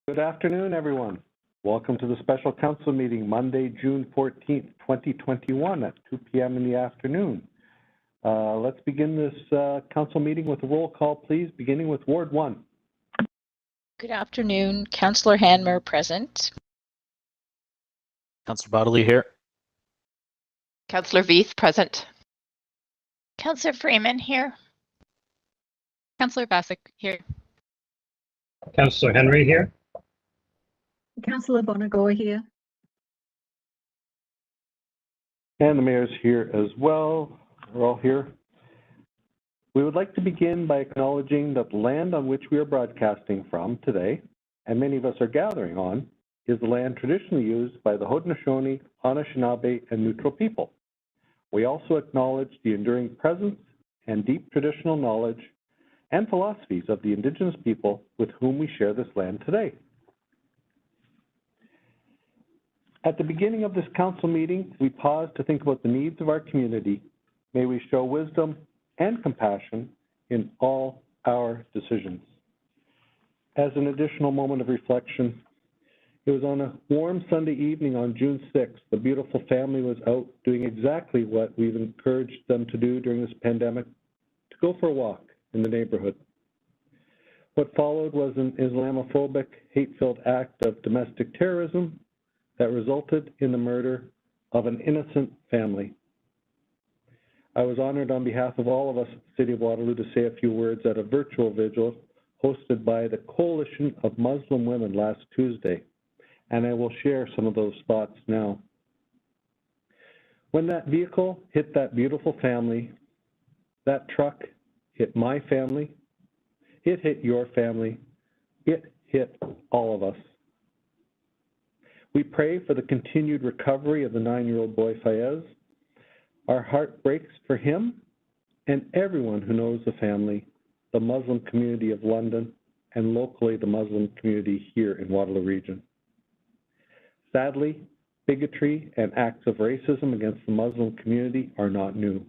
Good afternoon, everyone. Welcome to the special council meeting Monday, June 14th, 2021 at 2 p.m. in the afternoon. Let's begin this council meeting with a roll call, please, beginning with Ward 1. Good afternoon. Councillor Hanmer present. Councillor Bodley here. Councillor Veith present. Councillor Freeman here. Councillor Bassick here. Councillor Henry here. Councillor Bonagore here. And the mayor's here as well. We're all here. We would like to begin by acknowledging that the land on which we are broadcasting from today, and many of us are gathering on, is the land traditionally used by the Haudenosaunee, Anishinaabe, and Neutral people. We also acknowledge the enduring presence and deep traditional knowledge and philosophies of the Indigenous people with whom we share this land today. At the beginning of this council meeting, we pause to think about the needs of our community. May we show wisdom and compassion in all our decisions. As an additional moment of reflection, it was on a warm Sunday evening on June 6th. The beautiful family was out doing exactly what we've encouraged them to do during this pandemic, to go for a walk in the neighborhood. What followed was an Islamophobic, hate-filled act of domestic terrorism that resulted in the murder of an innocent family. I was honored on behalf of all of us at the City of Waterloo to say a few words at a virtual vigil hosted by the Coalition of Muslim Women last Tuesday, and I will share some of those thoughts now. When that vehicle hit that beautiful family, that truck hit my family, it hit your family, it hit all of us. We pray for the continued recovery of the 9-year-old boy, Fayez. Our heart breaks for him and everyone who knows the family, the Muslim community of London, and locally the Muslim community here in Waterloo Region. Sadly, bigotry and acts of racism against the Muslim community are not new.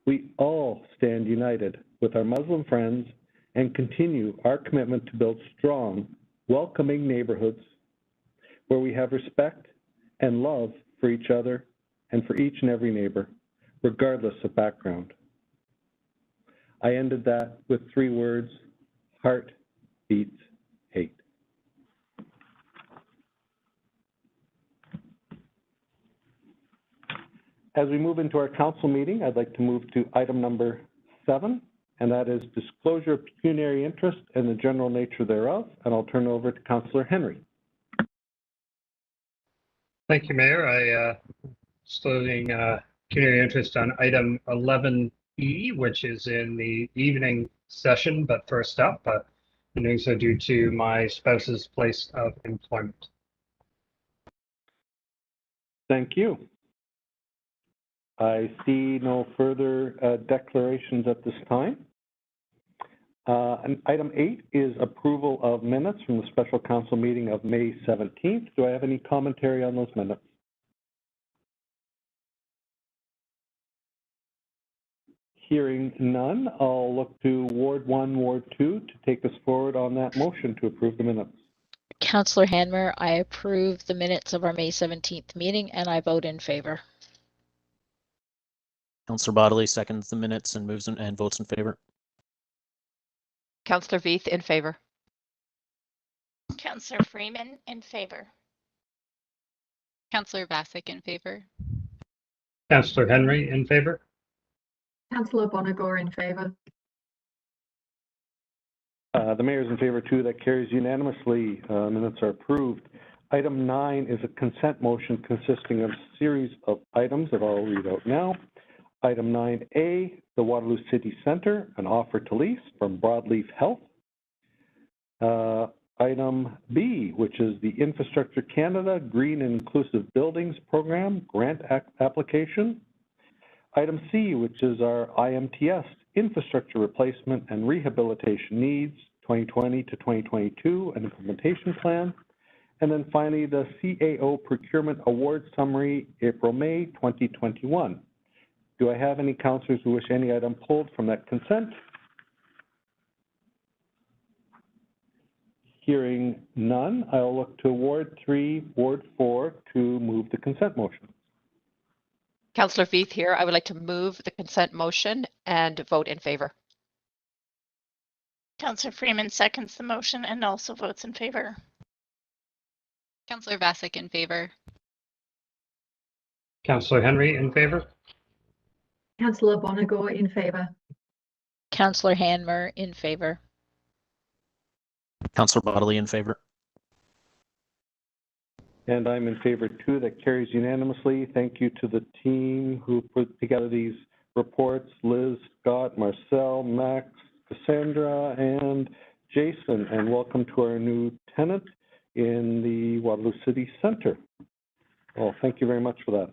We all stand united with our Muslim friends and continue our commitment to build strong, welcoming neighborhoods where we have respect and love for each other and for each and every neighbor, regardless of background. I ended that with 3 words: heart beats hate. As we move into our council meeting, I'd like to move to item number 7, and that is disclosure of pecuniary interest and the general nature thereof, and I'll turn it over to Councillor Henry. Thank you, Mayor. I disclosing pecuniary interest on item 11E, which is in the evening session, but first up, I'm doing so due to my spouse's place of employment. Thank you. I see no further declarations at this time. And item 8 is approval of minutes from the special council meeting of May 17th. Do I have any commentary on those minutes? Hearing none, I'll look to Ward 1, Ward 2 to take us forward on that motion to approve the minutes. Councillor Hanmer, I approve the minutes of our May 17th meeting and I vote in favor. Councillor Bodley seconds the minutes and moves and votes in favor. Councillor Veith in favor. Councillor Freeman in favor. Councillor Bassick in favor. Councillor Henry in favor. Councillor Bonagore in favor. The mayor's in favor too. That carries unanimously. Minutes are approved. Item 9 is a consent motion consisting of a series of items that I'll read out now. Item 9A, the Waterloo City Centre, an offer to lease from Broadleaf Health. Item B, which is the Infrastructure Canada Green and Inclusive Buildings Program grant application. Item C, which is our IMTS, Infrastructure Replacement and Rehabilitation Needs 2020 to 2022, an implementation plan. And then finally, the CAO Procurement Award Summary, April-May 2021. Do I have any councillors who wish any item pulled from that consent? Hearing none, I'll look to Ward 3, Ward 4 to move the consent motion. Councillor Veith here. I would like to move the consent motion and vote in favor. Councillor Freeman seconds the motion and also votes in favor. Councillor Vasek in favor. Councillor Henry in favor. Councillor Bonagore in favor. Councillor Hanmer in favor. Councillor Bodley in favor. And I'm in favor too. That carries unanimously. Thank you to the team who put together these reports, Liz, Scott, Marcel, Max, Cassandra, and Jason. And welcome to our new tenant in the Waterloo City Center. Well, thank you very much for that.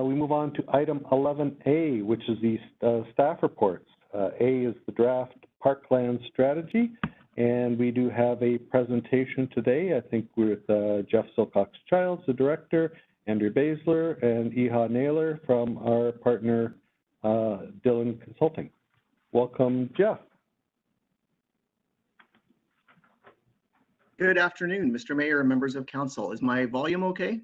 We move on to item 11A, which is the staff reports. A is the draft Parkland strategy, and we do have a presentation today, I think with Jeff Silcox-Childs, the director, Andrew Basler, and Eha Naylor from our partner, Dillon Consulting. Welcome, Jeff. Good afternoon, Mr. Mayor and members of council. Is my volume okay?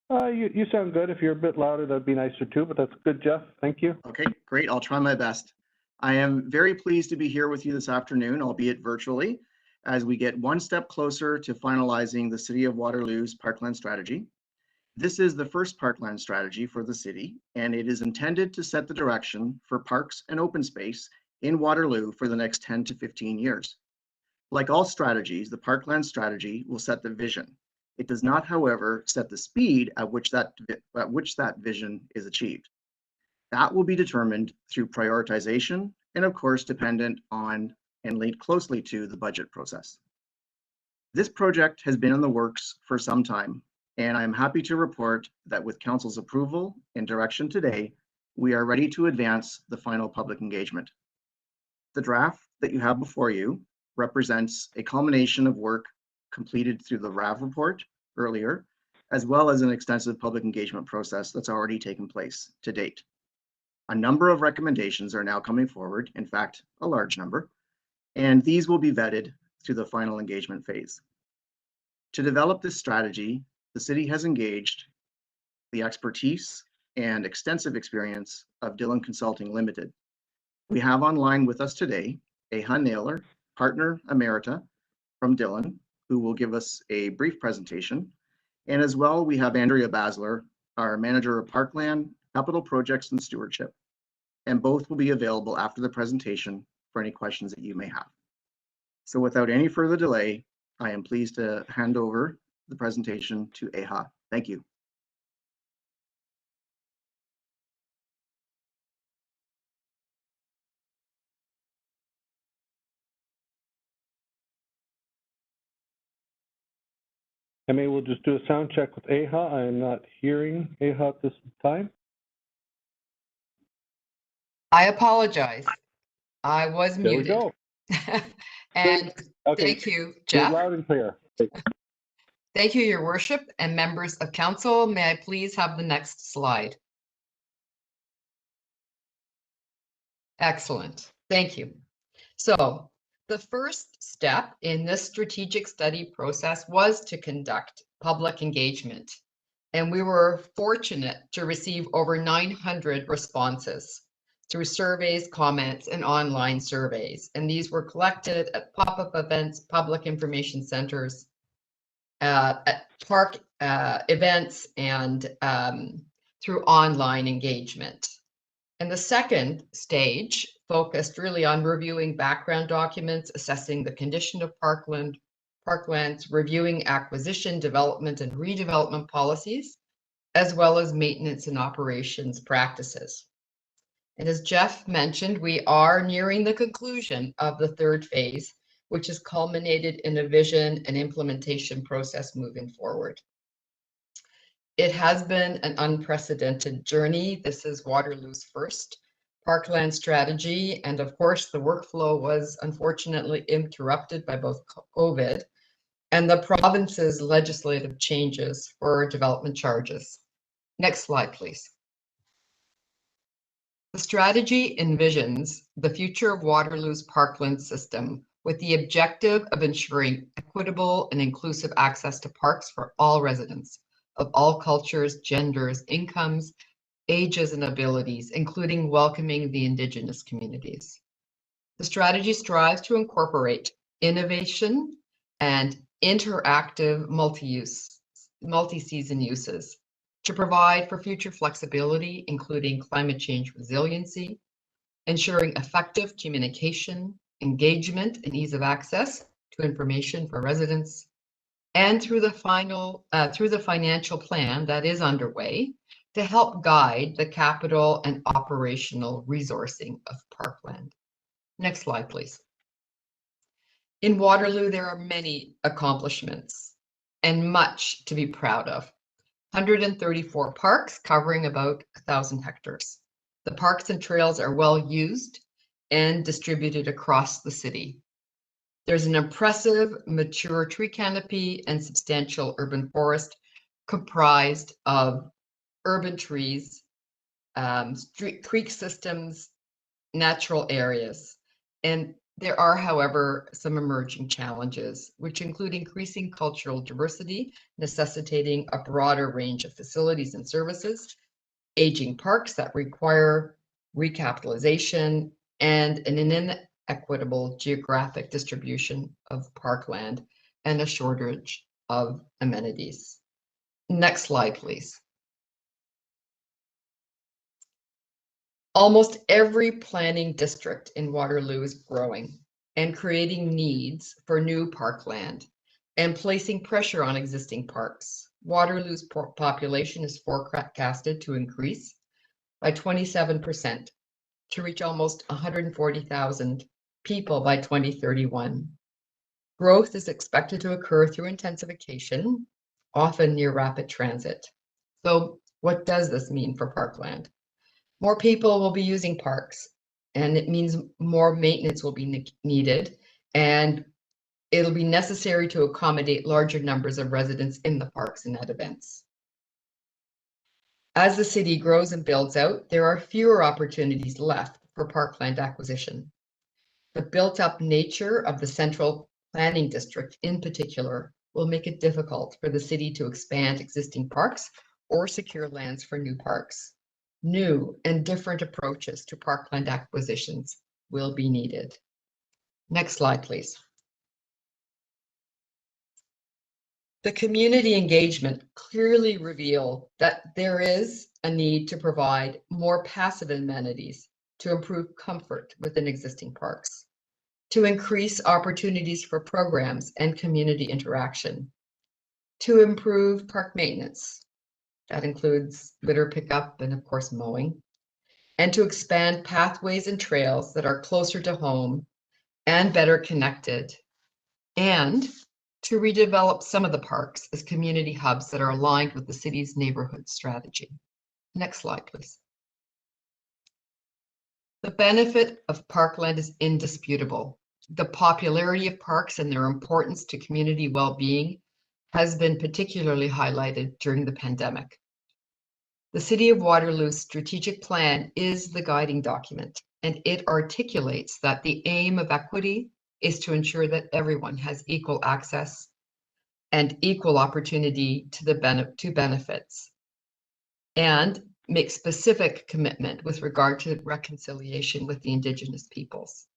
You sound good. If you're a bit louder, that'd be nicer too, but that's good, Jeff. Thank you. Okay, great. I'll try my best. I am very pleased to be here with you this afternoon, albeit virtually, as we get one step closer to finalizing the City of Waterloo's Parkland strategy. This is the first Parkland strategy for the city, and it is intended to set the direction for parks and open space in Waterloo for the next 10 to 15 years. Like all strategies, the Parkland strategy will set the vision. It does not, however, set the speed at which that vision is achieved. That will be determined through prioritization and, of course, dependent on and linked closely to the budget process. This project has been in the works for some time, and I am happy to report that with council's approval and direction today, we are ready to advance the final public engagement. The draft that you have before you represents a culmination of work completed through the RAV report earlier, as well as an extensive public engagement process that's already taken place to date. A number of recommendations are now coming forward, in fact, a large number, and these will be vetted through the final engagement phase. To develop this strategy, the city has engaged the expertise and extensive experience of Dillon Consulting Limited. We have online with us today Eha Naylor, partner emerita from Dillon, who will give us a brief presentation. And as well, we have Andrea Basler, our manager of Parkland, Capital Projects and Stewardship. And both will be available after the presentation for any questions that you may have. So without any further delay, I am pleased to hand over the presentation to Eha. Thank you. I may we'll just do a sound check with Eha. I am not hearing Eha at this time. I apologize. I was There muted. we go. And Okay. thank you, You're Jeff. loud and clear. Thank you, Your Worship and members of council. May I please have the next slide? Excellent. Thank you. So the first step in this strategic study process was to conduct public engagement. And we were fortunate to receive over 900 responses through surveys, comments, and online surveys. And these were collected at pop-up events, public information centers, at park events, and through online engagement. And the second stage focused really on reviewing background documents, assessing the condition of parklands, reviewing acquisition, development, and redevelopment policies, as well as maintenance and operations practices. And as Jeff mentioned, we are nearing the conclusion of the third phase, which has culminated in a vision and implementation process moving forward. It has been an unprecedented journey. This is Waterloo's first Parkland strategy. And of course, the workflow was unfortunately interrupted by both COVID and the province's legislative changes for development charges. Next slide, please. The strategy envisions the future of Waterloo's Parkland system with the objective of ensuring equitable and inclusive access to parks for all residents of all cultures, genders, incomes, ages, and abilities, including welcoming the Indigenous communities. The strategy strives to incorporate innovation and interactive multi-season uses to provide for future flexibility, including climate change resiliency, ensuring effective communication, engagement, and ease of access to information for residents, and through the financial plan that is underway to help guide the capital and operational resourcing of Parkland. Next slide, please. In Waterloo, there are many accomplishments and much to be proud of. 134 parks covering about 1,000 hectares. The parks and trails are well used and distributed across the city. There's an impressive mature tree canopy and substantial urban forest comprised of urban trees, creek systems, natural areas. And there are, however, some emerging challenges, which include increasing cultural diversity, necessitating a broader range of facilities and services, aging parks that require recapitalization, and an inequitable geographic distribution of parkland, and a shortage of amenities. Next slide, please. Almost every planning district in Waterloo is growing and creating needs for new parkland and placing pressure on existing parks. Waterloo's population is forecasted to increase by 27% to reach almost 140,000 people by 2031. Growth is expected to occur through intensification, often near rapid transit. So what does this mean for Parkland? More people will be using parks, and it means more maintenance will be needed, and it'll be necessary to accommodate larger numbers of residents in the parks and at events. As the city grows and builds out, there are fewer opportunities left for parkland acquisition. The built-up nature of the central planning district in particular will make it difficult for the city to expand existing parks or secure lands for new parks. New and different approaches to parkland acquisitions will be needed. Next slide, please. The community engagement clearly revealed that there is a need to provide more passive amenities to improve comfort within existing parks, to increase opportunities for programs and community interaction, to improve park maintenance. That includes litter pickup and, of course, mowing, and to expand pathways and trails that are closer to home and better connected, and to redevelop some of the parks as community hubs that are aligned with the city's neighborhood strategy. Next slide, please. The benefit of parkland is indisputable. The popularity of parks and their importance to community well-being has been particularly highlighted during the pandemic. The City of Waterloo's strategic plan is the guiding document, and it articulates that the aim of equity is to ensure that everyone has equal access and equal opportunity to benefits, and make specific commitment with regard to reconciliation with the Indigenous peoples.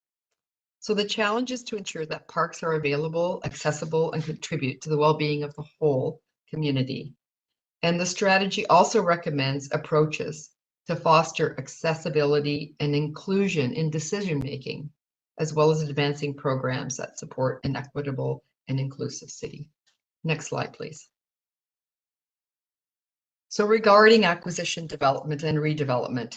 So the challenge is to ensure that parks are available, accessible, and contribute to the well-being of the whole community. And the strategy also recommends approaches to foster accessibility and inclusion in decision-making, as well as advancing programs that support an equitable and inclusive city. Next slide, please. So regarding acquisition, development, and redevelopment,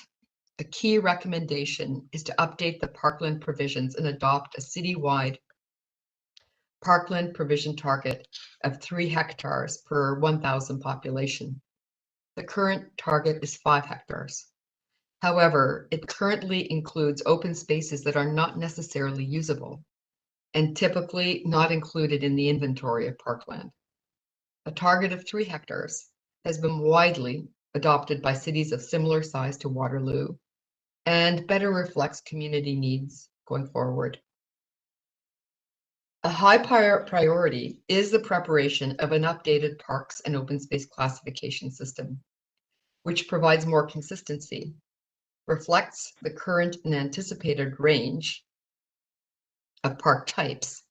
a key recommendation is to update the parkland provisions and adopt a citywide parkland provision target of 3 hectares per 1,000 population. The current target is 5 hectares. However, it currently includes open spaces that are not necessarily usable and typically not included in the inventory of parkland. A target of 3 hectares has been widely adopted by cities of similar size to Waterloo and better reflects community needs going forward. A high priority is the preparation of an updated parks and open space classification system, which provides more consistency, reflects the current and anticipated range of park types,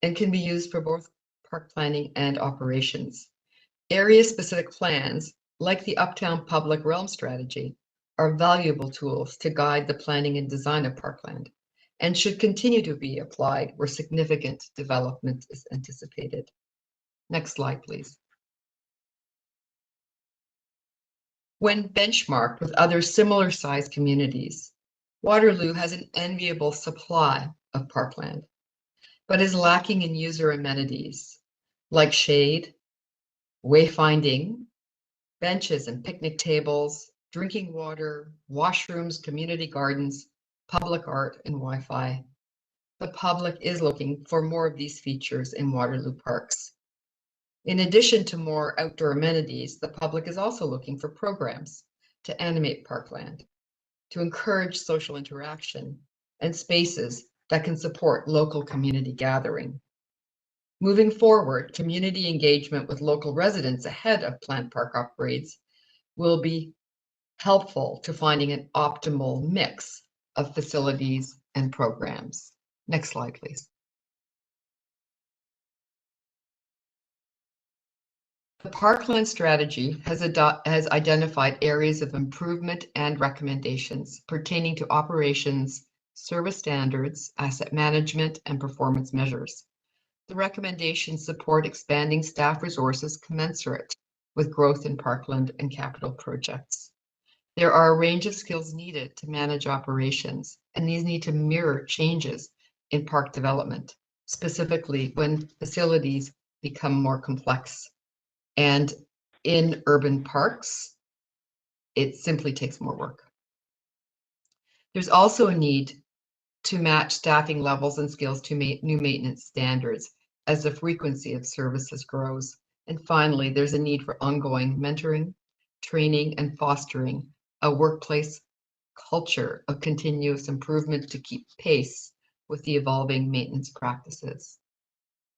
and can be used for both park planning and operations. Area-specific plans, like the Uptown Public Realm Strategy, are valuable tools to guide the planning and design of parkland, and should continue to be applied where significant development is anticipated. Next slide, please. When benchmarked with other similar-sized communities, Waterloo has an enviable supply of parkland, but is lacking in user amenities like shade, wayfinding, benches and picnic tables, drinking water, washrooms, community gardens, public art, and Wi-Fi. The public is looking for more of these features in Waterloo parks. In addition to more outdoor amenities, the public is also looking for programs to animate parkland, to encourage social interaction, and spaces that can support local community gathering. Moving forward, community engagement with local residents ahead of planned park upgrades will be helpful to finding an optimal mix of facilities and programs. Next slide, please. The Parkland strategy has identified areas of improvement and recommendations pertaining to operations, service standards, asset management, and performance measures. The recommendations support expanding staff resources commensurate with growth in Parkland and capital projects. There are a range of skills needed to manage operations, and these need to mirror changes in park development, specifically when facilities become more complex. And in urban parks, it simply takes more work. There's also a need to match staffing levels and skills to new maintenance standards as the frequency of services grows. And finally, there's a need for ongoing mentoring, training, and fostering a workplace culture of continuous improvement to keep pace with the evolving maintenance practices.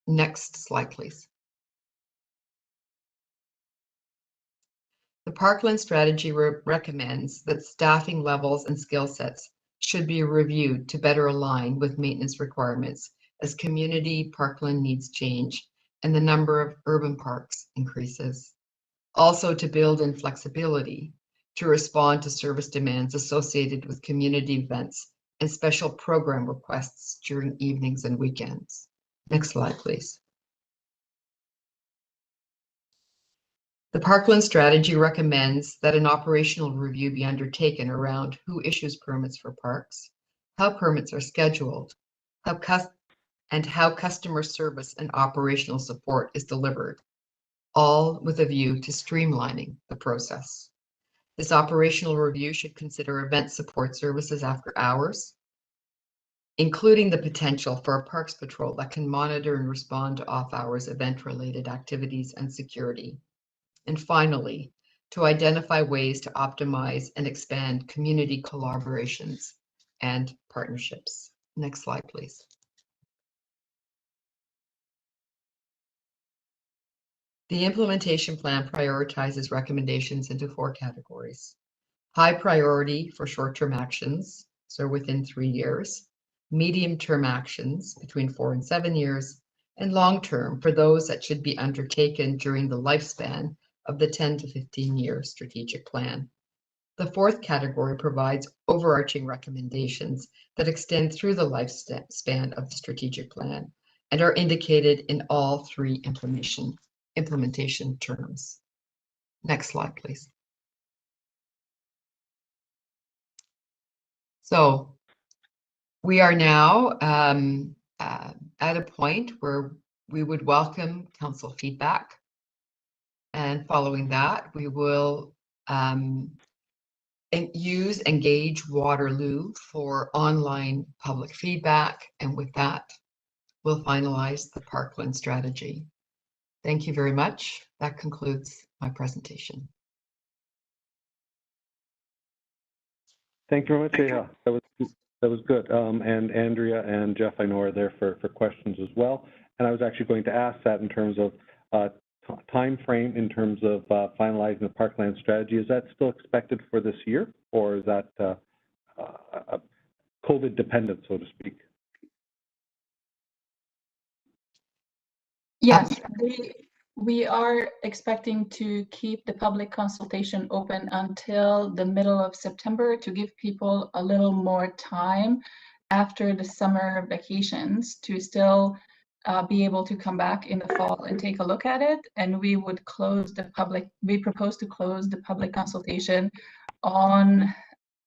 Next slide, please. The Parkland strategy recommends that staffing levels and skill sets should be reviewed to better align with maintenance requirements as community parkland needs change and the number of urban parks increases. Also, to build in flexibility to respond to service demands associated with community events and special program requests during evenings and weekends. Next slide, please. The Parkland strategy recommends that an operational review be undertaken around who issues permits for parks, how permits are scheduled, and how customer service and operational support is delivered, all with a view to streamlining the process. This operational review should consider event support services after hours, including the potential for a parks patrol that can monitor and respond to off-hours event-related activities and security. And finally, to identify ways to optimize and expand community collaborations and partnerships. Next slide, please. The implementation plan prioritizes recommendations into 4 categories. High priority for short-term actions, so within 3 years, medium-term actions between 4 and 7 years, and long-term for those that should be undertaken during the lifespan of the 10 to 15-year strategic plan. The 4th category provides overarching recommendations that extend through the lifespan of the strategic plan and are indicated in all 3 implementation terms. Next slide, please. So we are now at a point where we would welcome council feedback. And following that, we will use Engage Waterloo for online public feedback. And with that, we'll finalize the Parkland strategy. Thank you very much. That concludes my presentation. Thank you very much, Eha. That was That was good. And Andrea and Jeff, I know, are there for questions as well. And I was actually going to ask that in terms of time frame, in terms of finalizing the Parkland strategy. Is that still expected for this year, or is that COVID dependent, so to speak? Yes, we are expecting to keep the public consultation open until the middle of September to give people a little more time after the summer vacations to still be able to come back in the fall and take a look at it. And we would close the public, we propose to close the public consultation on,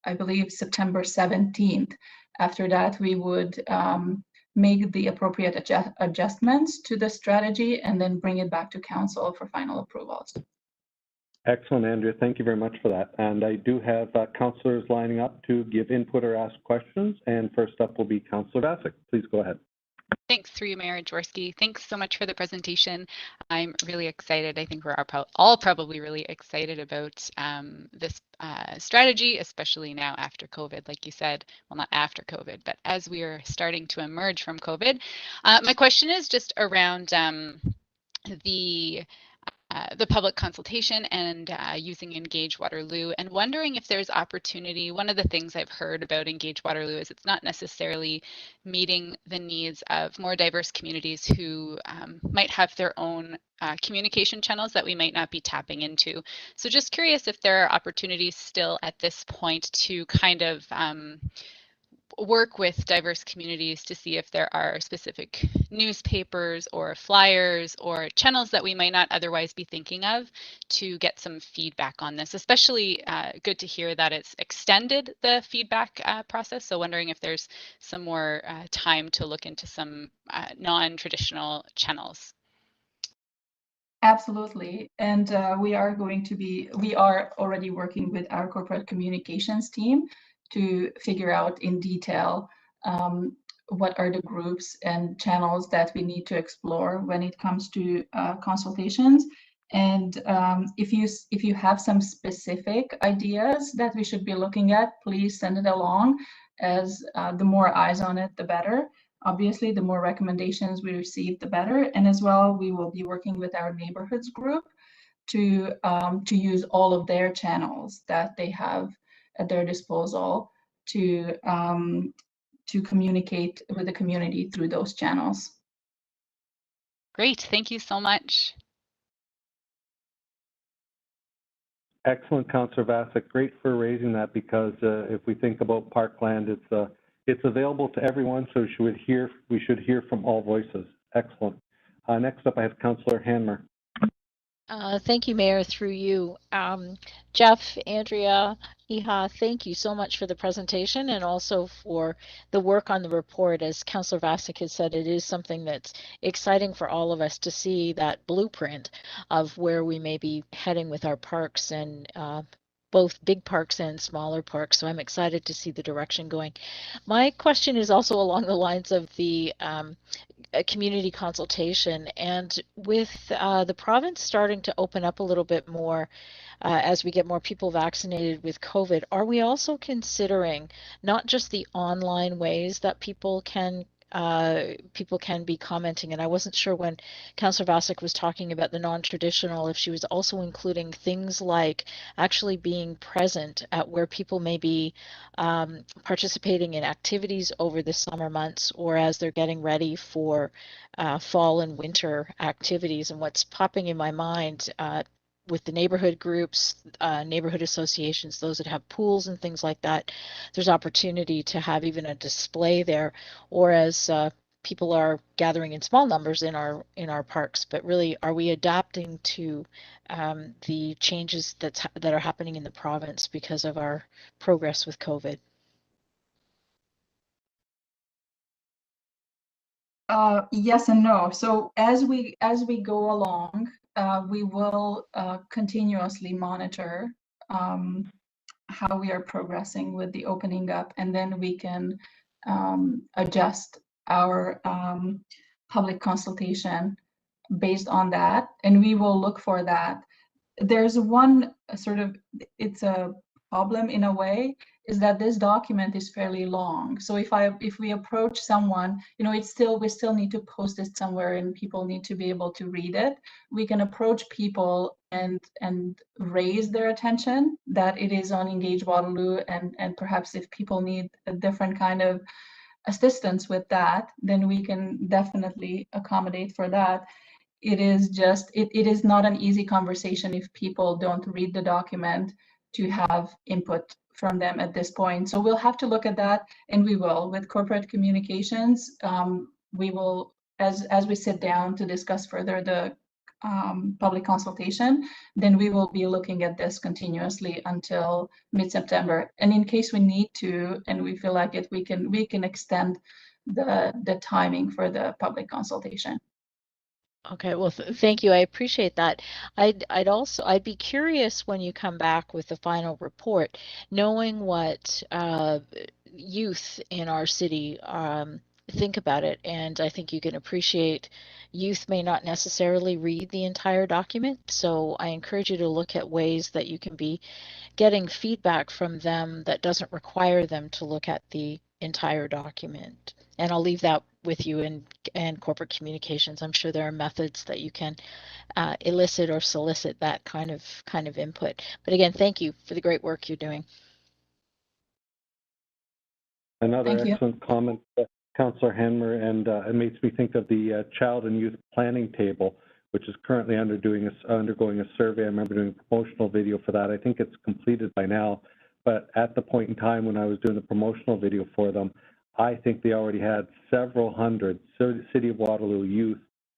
I believe, September 17th. After that, we would make the appropriate adjustments to the strategy and then bring it back to council for final approvals. Excellent, Andrea. Thank you very much for that. And I do have councillors lining up to give input or ask questions. And first up will be Councillor Vasic. Please go ahead. Thanks, through you, Mayor Jaworski. Thanks so much for the presentation. I'm really excited. I think we're all probably really excited about this strategy, especially now after COVID, like you said. Well, not after COVID, but as we are starting to emerge from COVID. My question is just around the public consultation and using Engage Waterloo, and wondering if there's opportunity. One of the things I've heard about Engage Waterloo is it's not necessarily meeting the needs of more diverse communities who might have their own communication channels that we might not be tapping into. So just curious if there are opportunities still at this point to kind of work with diverse communities to see if there are specific newspapers or flyers or channels that we might not otherwise be thinking of to get some feedback on this. Especially good to hear that it's extended the feedback process. So wondering if there's some more time to look into some non-traditional channels. Absolutely. And we are already working with our corporate communications team to figure out in detail what are the groups and channels that we need to explore when it comes to consultations. And if you have some specific ideas that we should be looking at, please send it along, as the more eyes on it, the better. Obviously, the more recommendations we receive, the better. And as well, we will be working with our neighborhoods group to use all of their channels that they have at their disposal to communicate with the community through those channels. Great, thank you so much. Excellent, Councillor Vasic. Great for raising that, because if we think about Parkland, it's available to everyone, so we should hear from all voices. Excellent. Next up, I have Councillor Hanmer. Thank you, Mayor, through you. Jeff, Andrea, Iha, thank you so much for the presentation and also for the work on the report. As Councillor Vasic has said, it is something that's exciting for all of us to see that blueprint of where we may be heading with our parks, and both big parks and smaller parks. So I'm excited to see the direction going. My question is also along the lines of the a community consultation, and with the province starting to open up a little bit more as we get more people vaccinated with COVID, are we also considering not just the online ways that people can be commenting? And I wasn't sure when Councillor Vasic was talking about the non-traditional, if she was also including things like actually being present at where people may be participating in activities over the summer months, or as they're getting ready for fall and winter activities. And what's popping in my mind with the neighborhood groups, neighborhood associations, those that have pools and things like that, there's opportunity to have even a display there, or as people are gathering in small numbers in our parks. But really, are we adapting to the changes that are happening in the province because of our progress with COVID? Yes and no. So as we go along, we will continuously monitor how we are progressing with the opening up, and then we can adjust our public consultation based on that, and we will look for that. There's one sort of, it's a problem in a way, is that this document is fairly long. So if we approach someone, you know, we still need to post it somewhere and people need to be able to read it. We can approach people and raise their attention that it is on Engage Waterloo, and perhaps if people need a different kind of assistance with that, then we can definitely accommodate for that. It is just, it is not an easy conversation if people don't read the document to have input from them at this point. So we'll have to look at that, and we will with corporate communications. We will, as we sit down to discuss further the public consultation, then we will be looking at this continuously until mid-September. And in case we need to, and we feel like it, we can extend the timing for the public consultation. Okay, well, thank you. I appreciate that. I'd be curious when you come back with the final report, knowing what youth in our city think about it. And I think you can appreciate youth may not necessarily read the entire document. So I encourage you to look at ways that you can be getting feedback from them that doesn't require them to look at the entire document. And I'll leave that with you and corporate communications. I'm sure there are methods that you can elicit or solicit that kind of input. But again, thank you for the great work you're doing. Another Thank you. excellent comment, Councillor Hanmer, and it makes me think of the Child and Youth Planning Table, which is currently undergoing a survey. I remember doing a promotional video for that. I think it's completed by now, but at the point in time when I was doing the promotional video for them, I think they already had several hundred City of Waterloo youth,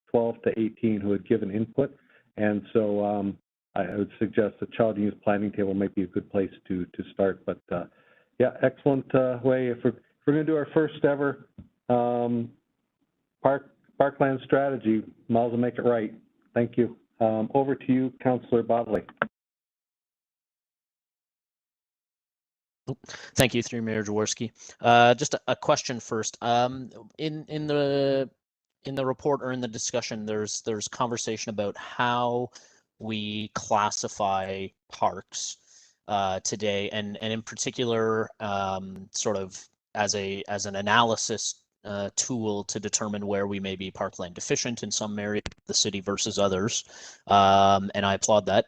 12 to 18, who had given input. And so I would suggest the Child and Youth Planning Table might be a good place to start. But yeah, excellent way. If we're going to do our first ever Parkland strategy, might as well make it right. Thank you. Over to you, Councillor Bodley. Thank you, through Mayor Jaworski. Just a question first. In the report or in the discussion, there's conversation about how we classify parks today, and in particular, sort of as an analysis tool to determine where we may be parkland deficient in some areas of the city versus others, and I applaud that.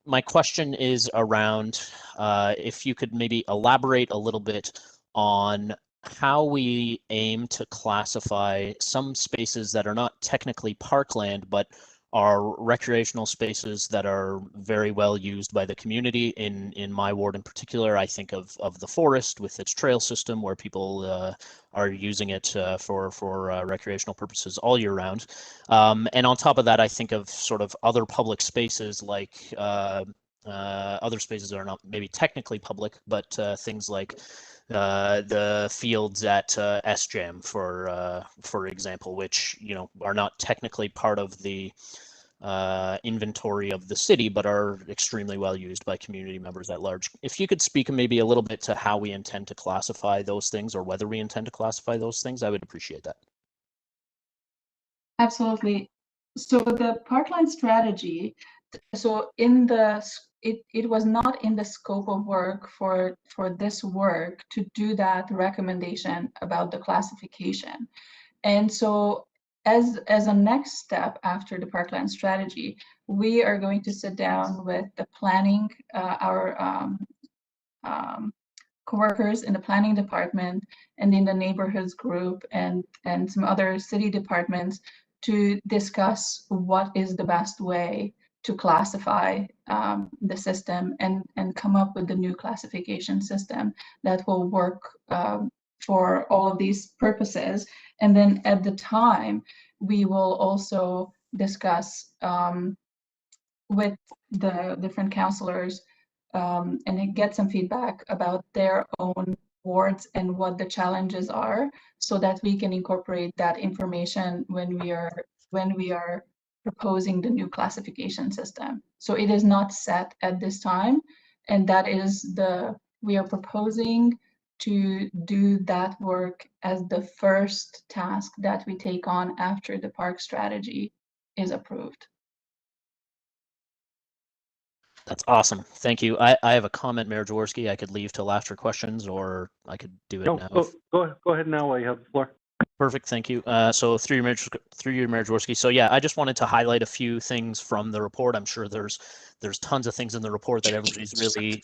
My question is around if you could maybe elaborate a little bit on how we aim to classify some spaces that are not technically parkland, but are recreational spaces that are very well used by the community. In my ward in particular, I think of the forest with its trail system, where people are using it for recreational purposes all year round. And on top of that, I think of sort of other public spaces, like other spaces that are not maybe technically public, but things like the fields at SJAM, for example, which, you know, are not technically part of the inventory of the city, but are extremely well used by community members at large. If you could speak maybe a little bit to how we intend to classify those things, or whether we intend to classify those things, I would appreciate that. Absolutely. So the Parkland strategy, so it was not in the scope of work for this work to do that recommendation about the classification. And so as a next step after the Parkland strategy, we are going to sit down with the planning, our co-workers in the planning department and in the neighborhoods group and some other city departments to discuss what is the best way to classify the system and come up with the new classification system that will work for all of these purposes. And then at the time, we will also discuss with the different councillors and get some feedback about their own wards and what the challenges are, so that we can incorporate that information when we are proposing the new classification system. So it is not set at this time, and that is we are proposing to do that work as the first task that we take on after the park strategy is approved. That's awesome. Thank you. I have a comment, Mayor Jaworski. I could leave till after questions, or I could do it No, now. go ahead now while you have the floor. Perfect, thank you. So through you, Mayor Jaworski. So yeah, I just wanted to highlight a few things from the report. I'm sure there's tons of things in the report that everybody's really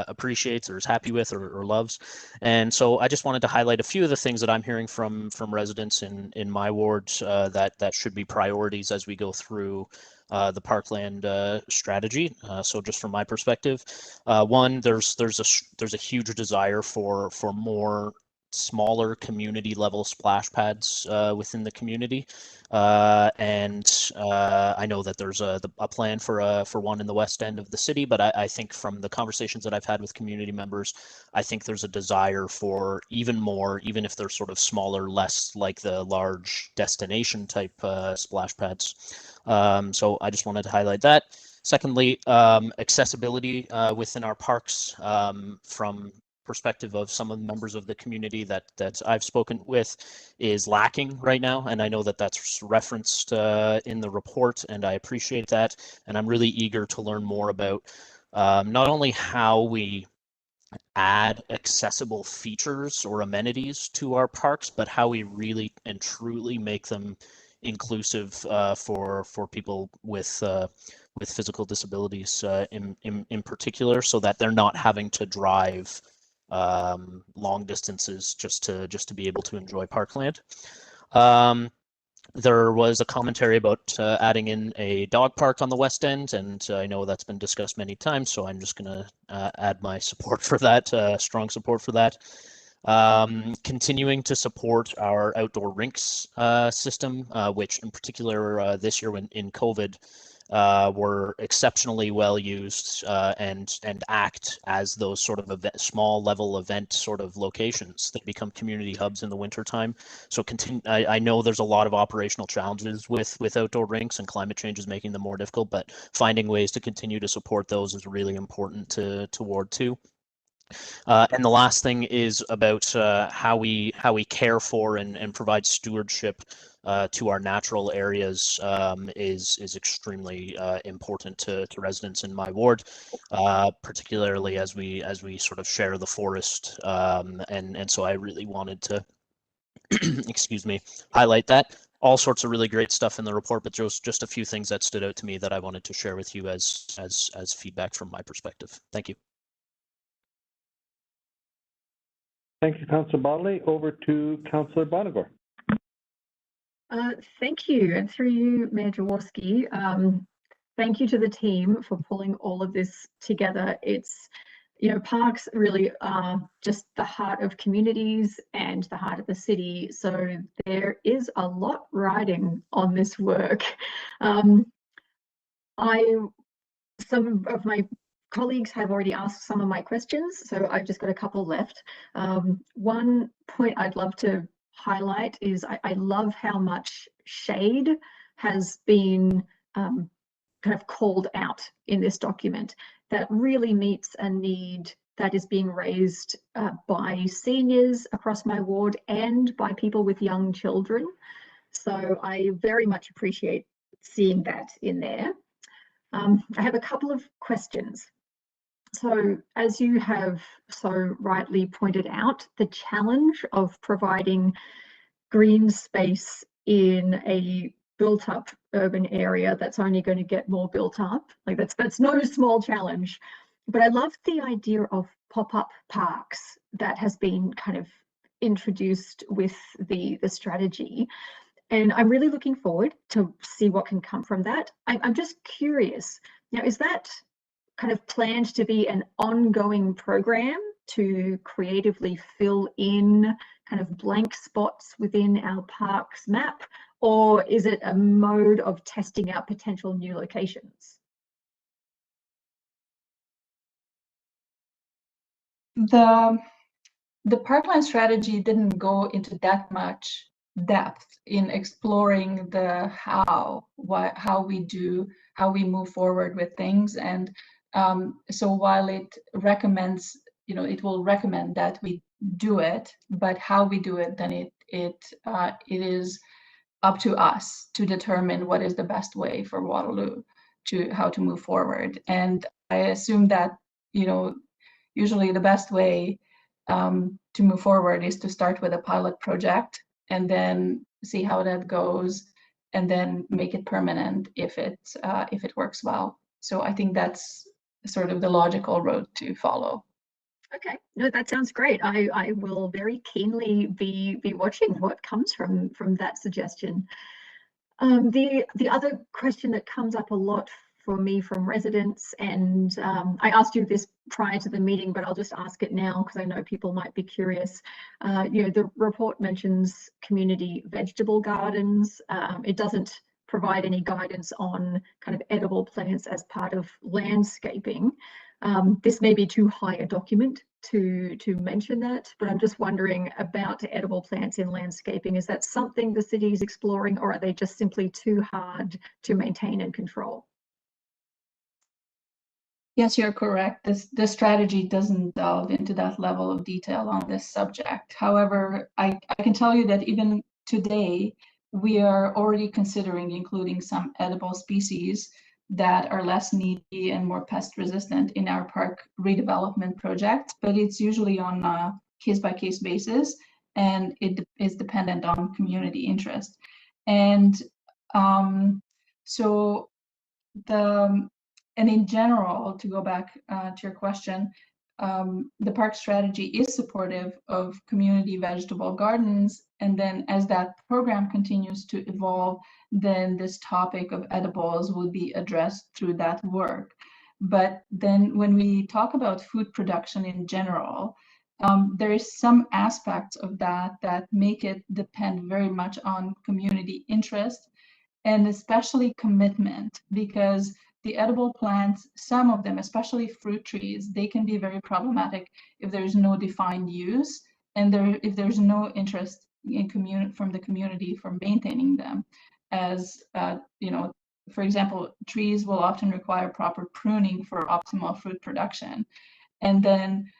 appreciates or is happy with or loves. And so I just wanted to highlight a few of the things that I'm hearing from residents in my ward that should be priorities as we go through the Parkland strategy. So just from my perspective, one, there's a huge desire for more smaller community level splash pads within the community, and I know that there's a plan for one in the west end of the city, but I think from the conversations that I've had with community members, I think there's a desire for even more, even if they're sort of smaller, less like the large destination type splash pads. So I just wanted to highlight that. Secondly, accessibility within our parks, from perspective of some of the members of the community that I've spoken with, is lacking right now, and I know that that's referenced in the report, and I appreciate that, and I'm really eager to learn more about not only how we add accessible features or amenities to our parks, but how we really and truly make them inclusive for people with physical disabilities in particular, so that they're not having to drive long distances just to be able to enjoy Parkland. There was a commentary about adding in a dog park on the west end, and I know that's been discussed many times, so I'm just going to add my support for that, strong support for that. Continuing to support our outdoor rinks system, which in particular this year when in COVID, were exceptionally well used and act as those sort of small level event sort of locations that become community hubs in the wintertime. So I know there's a lot of operational challenges with outdoor rinks, and climate change is making them more difficult, but finding ways to continue to support those is really important to Ward 2. And the last thing is about how we care for and provide stewardship to our natural areas is extremely important to residents in my ward, particularly as we sort of share the forest, and so I really wanted to excuse me, highlight that. All sorts of really great stuff in the report, but just a few things that stood out to me that I wanted to share with you as feedback from my perspective. Thank you. Thank you, Councillor Bodley. Over to Councillor Bonagor. Thank you, and through you, Mayor Jaworski, thank you to the team for pulling all of this together. It's, parks really are just the heart of communities and the heart of the city. So there is a lot riding on this work. Some of my colleagues have already asked some of my questions, so I've just got a couple left. One point I'd love to highlight is I love how much shade has been kind of called out in this document. That really meets a need that is being raised by seniors across my ward and by people with young children. So I very much appreciate seeing that in there. I have a couple of questions. So as you have so rightly pointed out, the challenge of providing green space in a built up urban area that's only going to get more built up, like that's no small challenge. But I love the idea of pop-up parks that has been kind of introduced with the strategy. And I'm really looking forward to see what can come from that. I'm just curious, is that kind of planned to be an ongoing program to creatively fill in kind of blank spots within our parks map, or is it a mode of testing out potential new locations? The Parkland strategy didn't go into that much depth in exploring the how we move forward with things. And so while it recommends, it will recommend that we do it, but how we do it, then it is up to us to determine what is the best way for Waterloo how to move forward. And I assume that, usually the best way to move forward is to start with a pilot project and then see how that goes, and then make it permanent if it works well. So I think that's sort of the logical road to follow. Okay, no, that sounds great. I will very keenly be watching what comes from that suggestion. The other question that comes up a lot for me from residents, and I asked you this prior to the meeting, but I'll just ask it now because I know people might be curious. The report mentions community vegetable gardens. It doesn't provide any guidance on kind of edible plants as part of landscaping. This may be too high a document to mention that, but I'm just wondering about edible plants in landscaping. Is that something the city is exploring, or are they just simply too hard to maintain and control? Yes, you're correct. The strategy doesn't delve into that level of detail on this subject. However, I can tell you that even today, we are already considering including some edible species that are less needy and more pest resistant in our park redevelopment project, but it's usually on a case-by-case basis, and it is dependent on community interest. And so and in general, to go back to your question, the park strategy is supportive of community vegetable gardens. And then as that program continues to evolve, then this topic of edibles will be addressed through that work. But then when we talk about food production in general, there is some aspects of that make it depend very much on community interest, and especially commitment, because the edible plants, some of them, especially fruit trees, they can be very problematic if there's no defined use, and if there's no interest from the community for maintaining them. As for example, trees will often require proper pruning for optimal fruit production, and then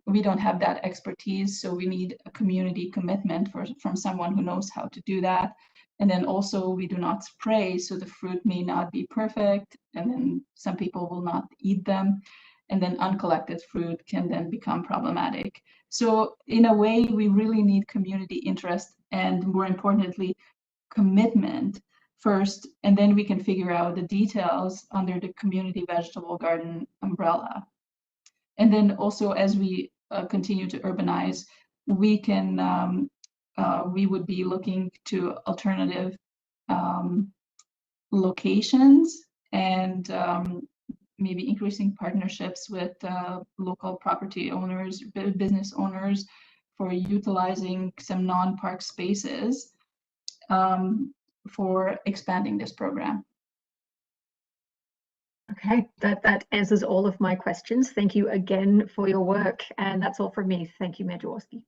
we don't have that expertise, so we need a community commitment from someone who knows how to do that. And then also we do not spray, so the fruit may not be perfect, and then some people will not eat them. And then uncollected fruit can then become problematic. So in a way, we really need community interest, and more importantly, commitment first, and then we can figure out the details under the community vegetable garden umbrella. And then also as we continue to urbanize, we would be looking to alternative locations, and maybe increasing partnerships with local property owners, business owners, for utilizing some non-park spaces for expanding this program. Okay, that answers all of my questions. Thank you again for your work, and that's all from me. Thank you, Mayor Jaworski.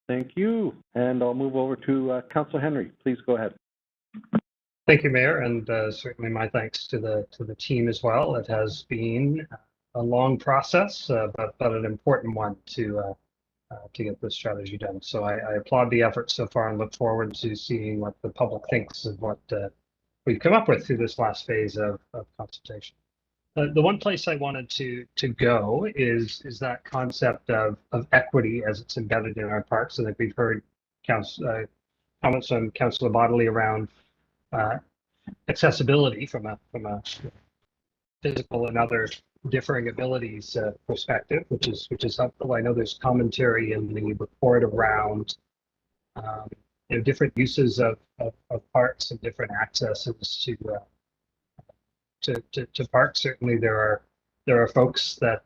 Thank you. And I'll move over to Councillor Henry. Please go ahead. Thank you, Mayor, and certainly my thanks to the team as well. It has been a long process, but an important one to get this strategy done. So I applaud the effort so far and look forward to seeing what the public thinks of what we've come up with through this last phase of consultation. The one place I wanted to go is that concept of equity as it's embedded in our parks. I think we've heard comments from Councillor Bodley around accessibility from a physical and other differing abilities perspective, which is helpful. I know there's commentary in the report around different uses of parks and different accesses to parks. Certainly there are folks that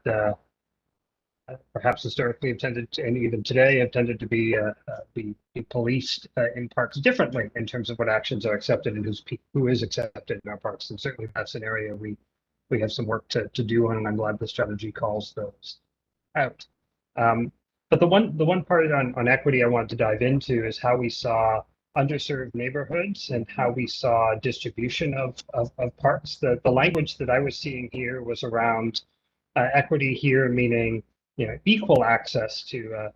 perhaps historically have tended to, and even today have tended to be policed in parks differently in terms of what actions are accepted and who is accepted in our parks. And certainly that's an area we have some work to do on, and I'm glad the strategy calls those out. But the one part on equity I wanted to dive into is how we saw underserved neighborhoods and how we saw distribution of parks. The language that I was seeing here was around equity here, meaning equal access to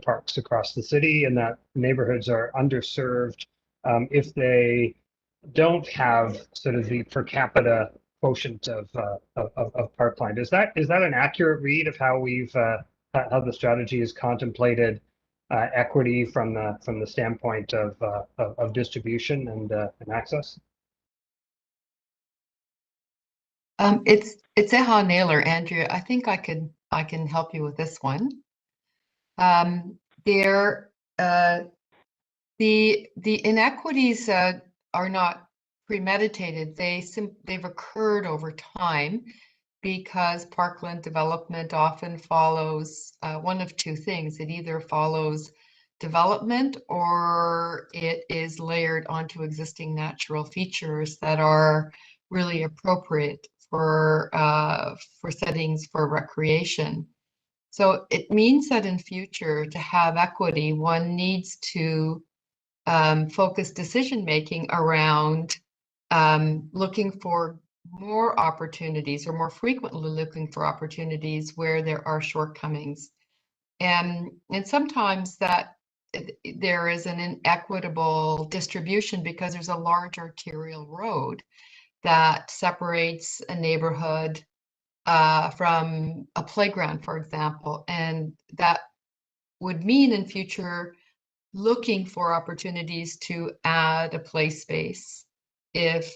parks across the city, and that neighborhoods are underserved if they don't have sort of the per capita quotient of Parkland. Is that an accurate read of how we've how the strategy is contemplated equity from the standpoint of distribution and access? It's a nailer, Andrea. I think I can help you with this one. The inequities are not premeditated. They've occurred over time because parkland development often follows one of two things. It either follows development or it is layered onto existing natural features that are really appropriate for settings for recreation. So it means that in future, to have equity, one needs to focus decision-making around looking for more opportunities, or more frequently looking for opportunities where there are shortcomings. And sometimes that there is an inequitable distribution because there's a large arterial road that separates a neighborhood from a playground, for example. And that would mean in future looking for opportunities to add a play space if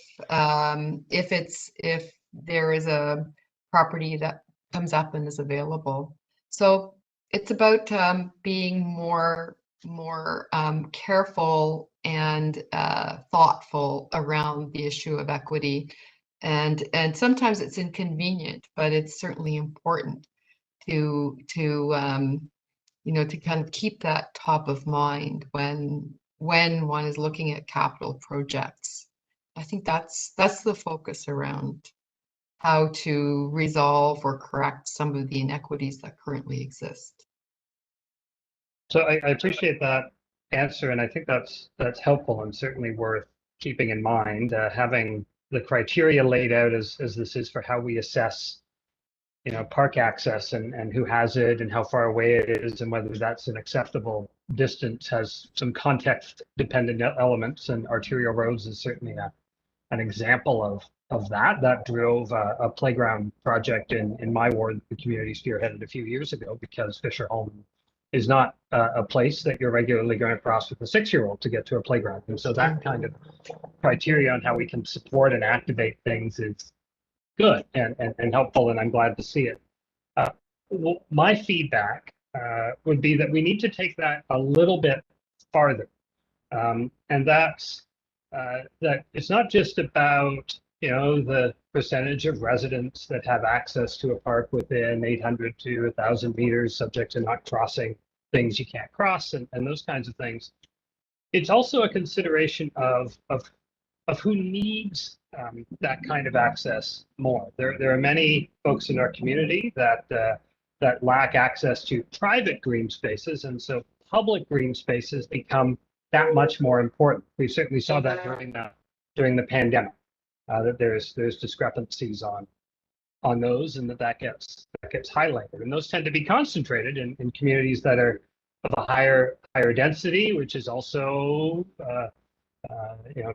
there is a property that comes up and is available. So it's about being more careful and thoughtful around the issue of equity. And sometimes it's inconvenient, but it's certainly important to kind of keep that top of mind when one is looking at capital projects. I think that's the focus around how to resolve or correct some of the inequities that currently exist. So I appreciate that answer, and I think that's helpful and certainly worth keeping in mind. Having the criteria laid out as this is for how we assess, park access and who has it and how far away it is and whether that's an acceptable distance has some context dependent elements, and arterial roads is certainly an example of that drove a playground project in my ward. The community spearheaded a few years ago because Fisher Home is not a place that you're regularly going to cross with a 6-year-old to get to a playground. And so that kind of criteria on how we can support and activate things is good and helpful, and I'm glad to see it. Well, my feedback would be that we need to take that a little bit farther, and that's that it's not just about the percentage of residents that have access to a park within 800 to 1,000 meters, subject to not crossing things you can't cross and those kinds of things. It's also a consideration of who needs that kind of access more. There are many folks in our community that lack access to private green spaces, and so public green spaces become that much more important. We certainly saw that during the pandemic, that there's discrepancies on those, and that gets highlighted. And those tend to be concentrated in communities that are of a higher density, which is also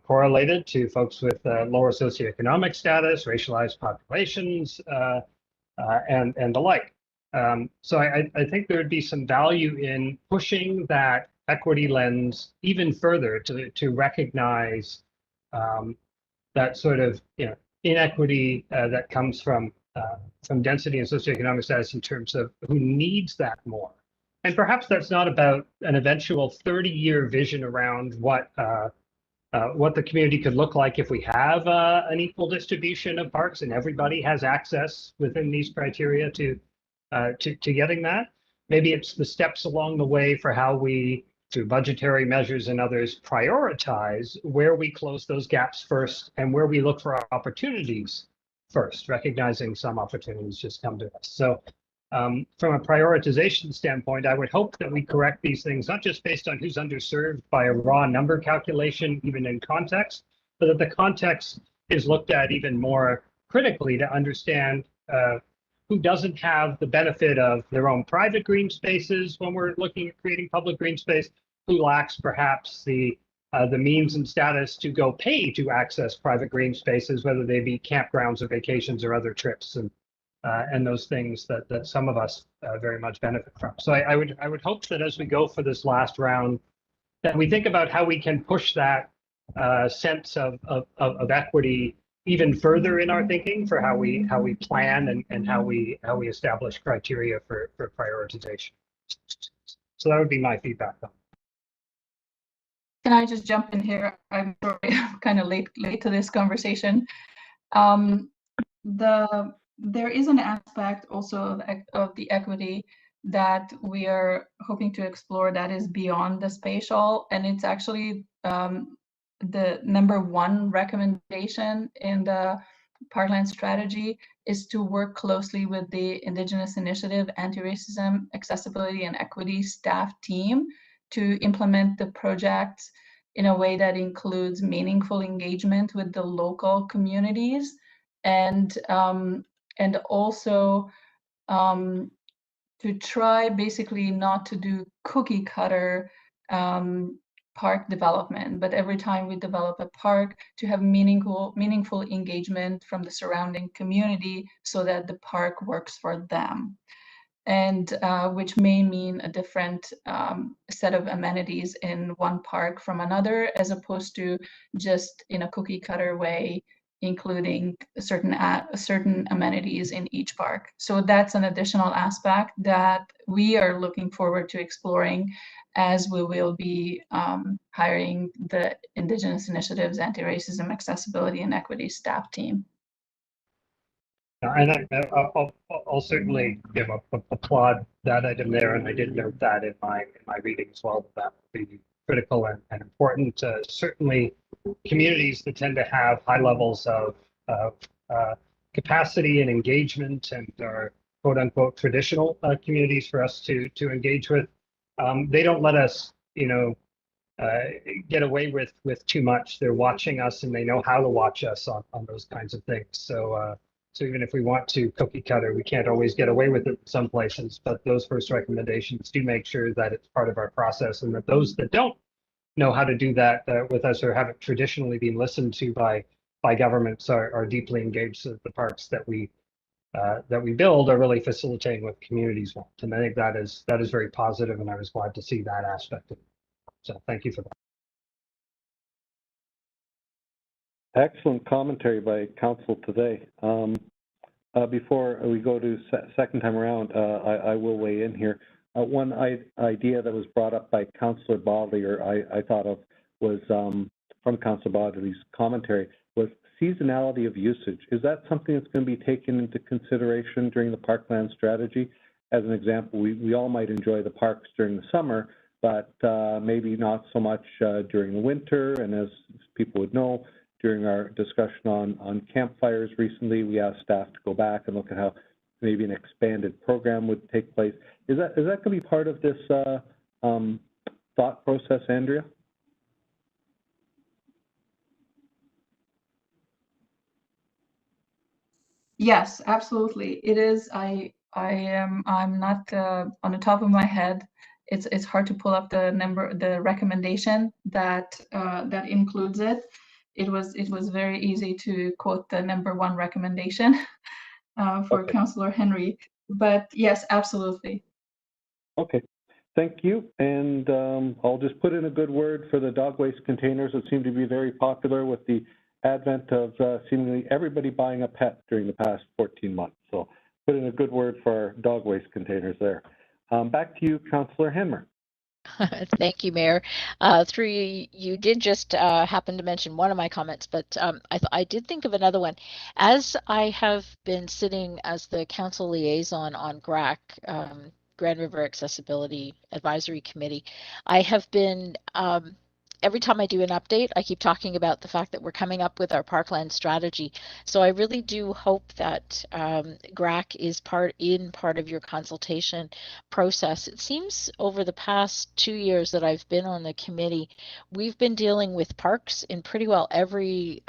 correlated to folks with lower socioeconomic status, racialized populations, and the like. So I think there would be some value in pushing that equity lens even further to recognize that sort of inequity that comes from density and socioeconomic status in terms of who needs that more. And perhaps that's not about an eventual 30-year vision around what the community could look like if we have an equal distribution of parks and everybody has access within these criteria to getting that. Maybe it's the steps along the way for how we, through budgetary measures and others, prioritize where we close those gaps first and where we look for our opportunities first, recognizing some opportunities just come to us. So from a prioritization standpoint, I would hope that we correct these things, not just based on who's underserved by a raw number calculation, even in context, but that the context is looked at even more critically to understand who doesn't have the benefit of their own private green spaces when we're looking at creating public green space, who lacks perhaps the the means and status to go pay to access private green spaces, whether they be campgrounds or vacations or other trips, and those things that some of us very much benefit from. So I would hope that as we go for this last round, that we think about how we can push that sense of equity even further in our thinking for how we plan and how we establish criteria for prioritization. So that would be my feedback on it. Can I just jump in here? I'm sorry, I'm kind of late to this conversation. There is an aspect also of the equity that we are hoping to explore that is beyond the spatial, and it's actually the number one recommendation in the Parkland strategy is to work closely with the Indigenous Initiative, Anti-Racism, Accessibility and Equity staff team to implement the projects in a way that includes meaningful engagement with the local communities, and also to try basically not to do cookie cutter park development, but every time we develop a park, to have meaningful engagement from the surrounding community so that the park works for them. And which may mean a different set of amenities in one park from another, as opposed to just in a cookie cutter way, including certain amenities in each park. So that's an additional aspect that we are looking forward to exploring as we will be hiring the Indigenous Initiatives, Anti-Racism, Accessibility and Equity staff team. And I'll certainly applaud that item there, and I did note that in my reading as well, that would be critical and important. Certainly, communities that tend to have high levels of capacity and engagement and are quote unquote traditional communities for us to engage with, they don't let us, get away with too much. They're watching us and they know how to watch us on those kinds of things. So even if we want to cookie cutter, we can't always get away with it in some places, but those first recommendations do make sure that it's part of our process, and that those that don't know how to do that with us or haven't traditionally been listened to by governments are deeply engaged, so that the parks that we build are really facilitating what communities want. And I think that is very positive, and I was glad to see that aspect of it. So thank you for that. Excellent commentary by Council today. Before we go to second time around, I will weigh in here. One idea that was brought up by Councillor Bodley, or I thought of, was from Councillor Bodley's commentary, was seasonality of usage. Is that something that's going to be taken into consideration during the Parkland strategy? As an example, we all might enjoy the parks during the summer, but maybe not so much during the winter. And as people would know, during our discussion on campfires recently, we asked staff to go back and look at how maybe an expanded program would take place. Is that going to be part of this thought process, Andrea? Yes, absolutely. It is. I'm not on the top of my head. It's hard to pull up the recommendation that that includes it. It was very easy to quote the number one recommendation for Okay. Councillor Henry. But yes, absolutely. Okay, thank you. And I'll just put in a good word for the dog waste containers that seem to be very popular with the advent of seemingly everybody buying a pet during the past 14 months. So put in a good word for our dog waste containers there. Back to you, Councillor Henmer. Thank you, Mayor. Through you, you did just happen to mention one of my comments, but I did think of another one. As I have been sitting as the council liaison on GRAC, Grand River Accessibility Advisory Committee, I have been every time I do an update, I keep talking about the fact that we're coming up with our Parkland strategy. So I really do hope that GRAC is part of your consultation process. It seems over the past 2 years that I've been on the committee, we've been dealing with parks in pretty well every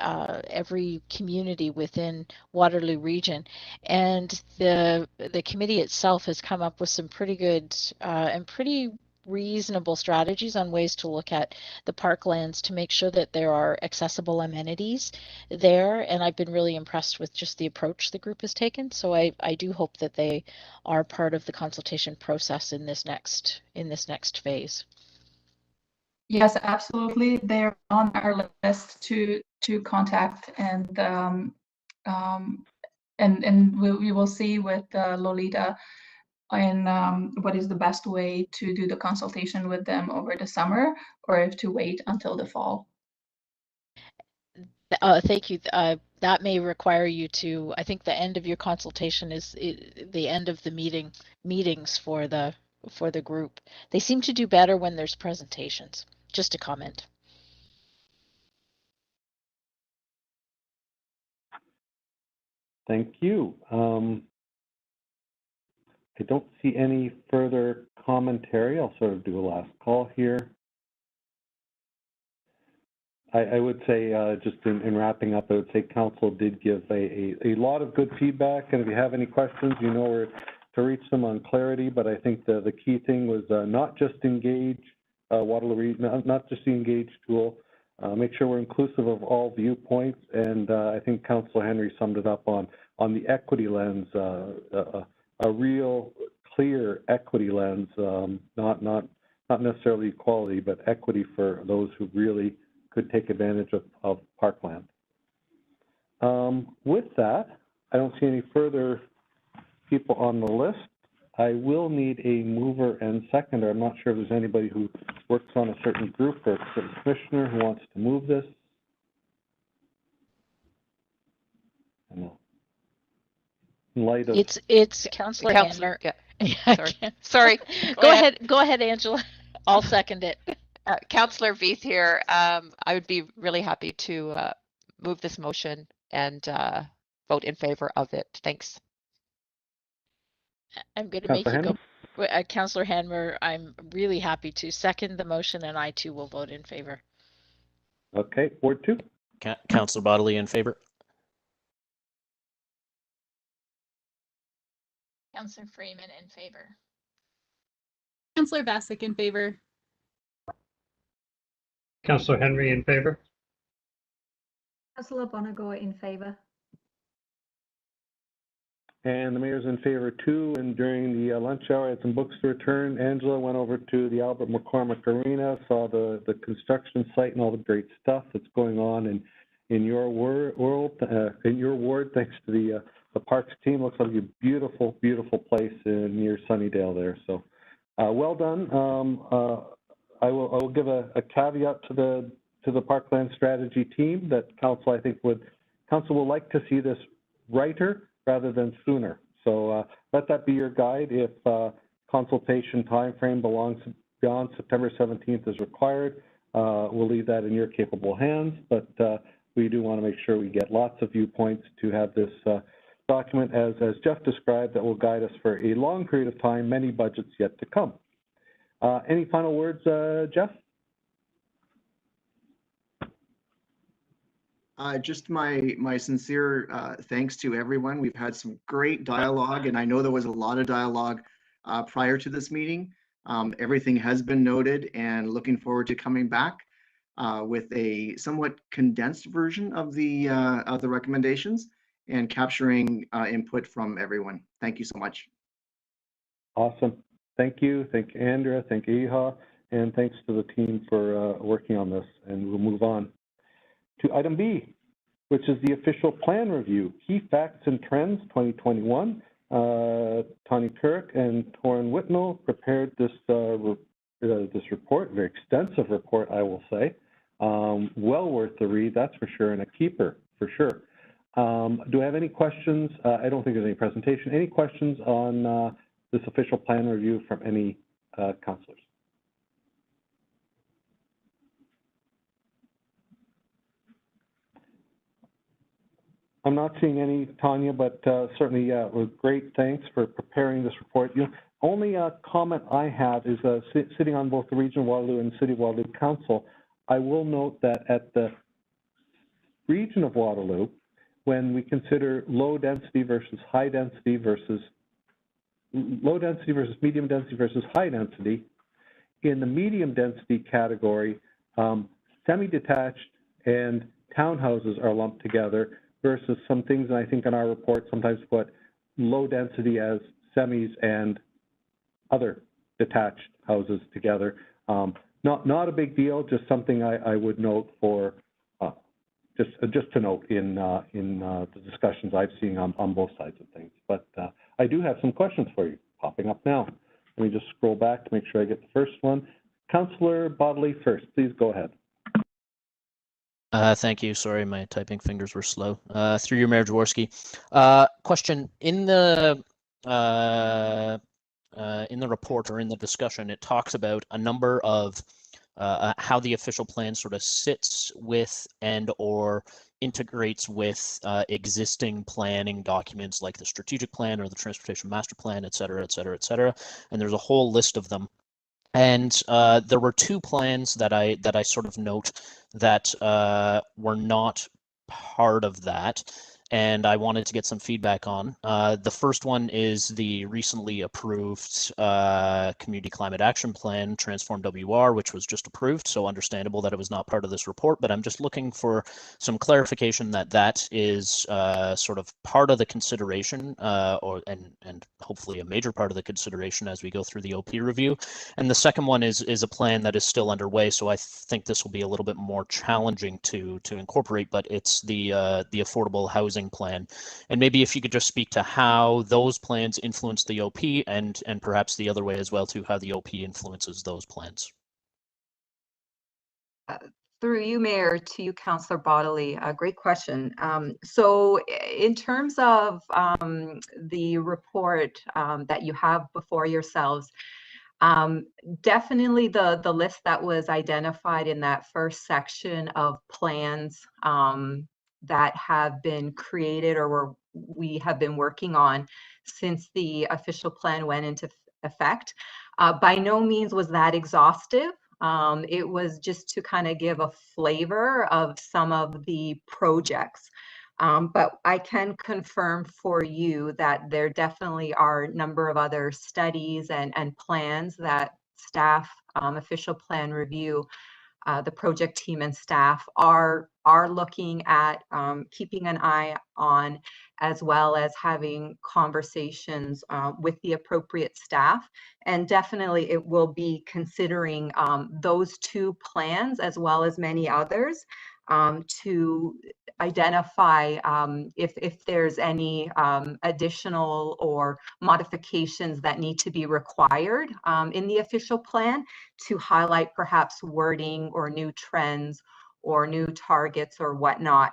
community within Waterloo region, and the committee itself has come up with some pretty good and pretty reasonable strategies on ways to look at the parklands to make sure that there are accessible amenities there. And I've been really impressed with just the approach the group has taken. So I do hope that they are part of the consultation process in this next phase. Yes, absolutely. They're on our list to contact, and we will see with Lolita and what is the best way to do the consultation with them over the summer, or if to wait until the fall. Thank you. That may require you to, I think the end of your consultation is the end of the meetings for the group. They seem to do better when there's presentations. Just a comment. Thank you. I don't see any further commentary. I'll sort of do a last call here. I would say, just in wrapping up, I would say Council did give a lot of good feedback, and if you have any questions, you know where to reach them on clarity, but I think the key thing was not just engage Waterloo, not just the engage tool, make sure we're inclusive of all viewpoints, and I think Councillor Henry summed it up on the equity lens, a real clear equity lens, not necessarily equality, but equity for those who really could take advantage of Parkland. With that, I don't see any further people on the list. I will need a mover and seconder. I'm not sure if there's anybody who works on a certain group or a certain commissioner who wants to move this. I know. In light of it's Councillor Handler. Yeah. Sorry. Go ahead, Angela. I'll second it. Councillor Veith here. I would be really happy to move this motion and vote in favor of it. Thanks. I'm going to make you go. Councillor Hanmer, I'm really happy to second the motion, and I too will vote in favor. Okay, Ward 2. Councillor Bodley in favor. Councillor Freeman in favor. Councillor Bassick in favor. Councillor Henry in favor. Councillor Bonagor in favor. And the mayor's in favor too. And during the lunch hour, I had some books to return. Angela went over to the Albert McCormick Arena, saw the construction site and all the great stuff that's going on in your in your ward. Thanks to the Parks team, looks like a beautiful, beautiful place near Sunnydale there. So, well done. I will give a caveat to the Parkland strategy team that council will like to see this righter rather than sooner. So let that be your guide. If consultation timeframe belongs beyond September 17th is required, we'll leave that in your capable hands. But we do want to make sure we get lots of viewpoints to have this document, as Jeff described, that will guide us for a long period of time, many budgets yet to come. Any final words, Jeff? Just my sincere thanks to everyone. We've had some great dialogue, and I know there was a lot of dialogue prior to this meeting. Everything has been noted, and looking forward to coming back with a somewhat condensed version of the recommendations and capturing input from everyone. Thank you so much. Awesome. Thank you. Thank you, Andrea. Thank you, Iha. And thanks to the team for working on this. And we'll move on to item B, which is the official plan review, Key Facts and Trends 2021. Tani Turk and Torrin Whitnell prepared this report, very extensive report, I will say. Well worth the read, that's for sure, and a keeper for sure. Do I have any questions? I don't think there's any presentation. Any questions on this official plan review from any councillors? I'm not seeing any, Tanya, but certainly with great thanks for preparing this report. Only comment I have is sitting on both the Region of Waterloo and City of Waterloo Council. I will note that at the Region of Waterloo, when we consider low density versus high density versus low density versus medium density versus high density, in the medium density category, semi-detached and townhouses are lumped together versus some things, and I think in our report sometimes put low density as semis and other detached houses together. Not a big deal, just something I would note for just to note in the discussions I've seen on both sides of things. But I do have some questions for you popping up now. Let me just scroll back to make sure I get the first one. Councillor Bodley first, please go ahead. Thank you. Sorry, my typing fingers were slow. Through you, Mayor Jaworski. Question, in the report or in the discussion, it talks about a number of how the official plan sort of sits with and or integrates with existing planning documents like the strategic plan or the transportation master plan, et cetera, et cetera, et cetera. And there's a whole list of them. And there were two plans that I sort of note that were not part of that, and I wanted to get some feedback on. The first one is the recently approved Community Climate Action Plan, Transform WR, which was just approved, so understandable that it was not part of this report, but I'm just looking for some clarification that that is sort of part of the consideration, and hopefully a major part of the consideration as we go through the OP review. And the second one is a plan that is still underway, so I think this will be a little bit more challenging to incorporate, but it's the affordable housing plan. And maybe if you could just speak to how those plans influence the OP and perhaps the other way as well too, how the OP influences those plans. Through you, Mayor, to you, Councillor Bodley, great question. So in terms of the report that you have before yourselves, definitely the list that was identified in that first section of plans that have been created or we have been working on since the official plan went into effect, by no means was that exhaustive. It was just to kind of give a flavor of some of the projects. But I can confirm for you that there definitely are a number of other studies and plans that staff, official plan review, the project team and staff are looking at, keeping an eye on, as well as having conversations with the appropriate staff. And definitely it will be considering those two plans as well as many others to identify if there's any additional or modifications that need to be required in the official plan to highlight perhaps wording or new trends or new targets or whatnot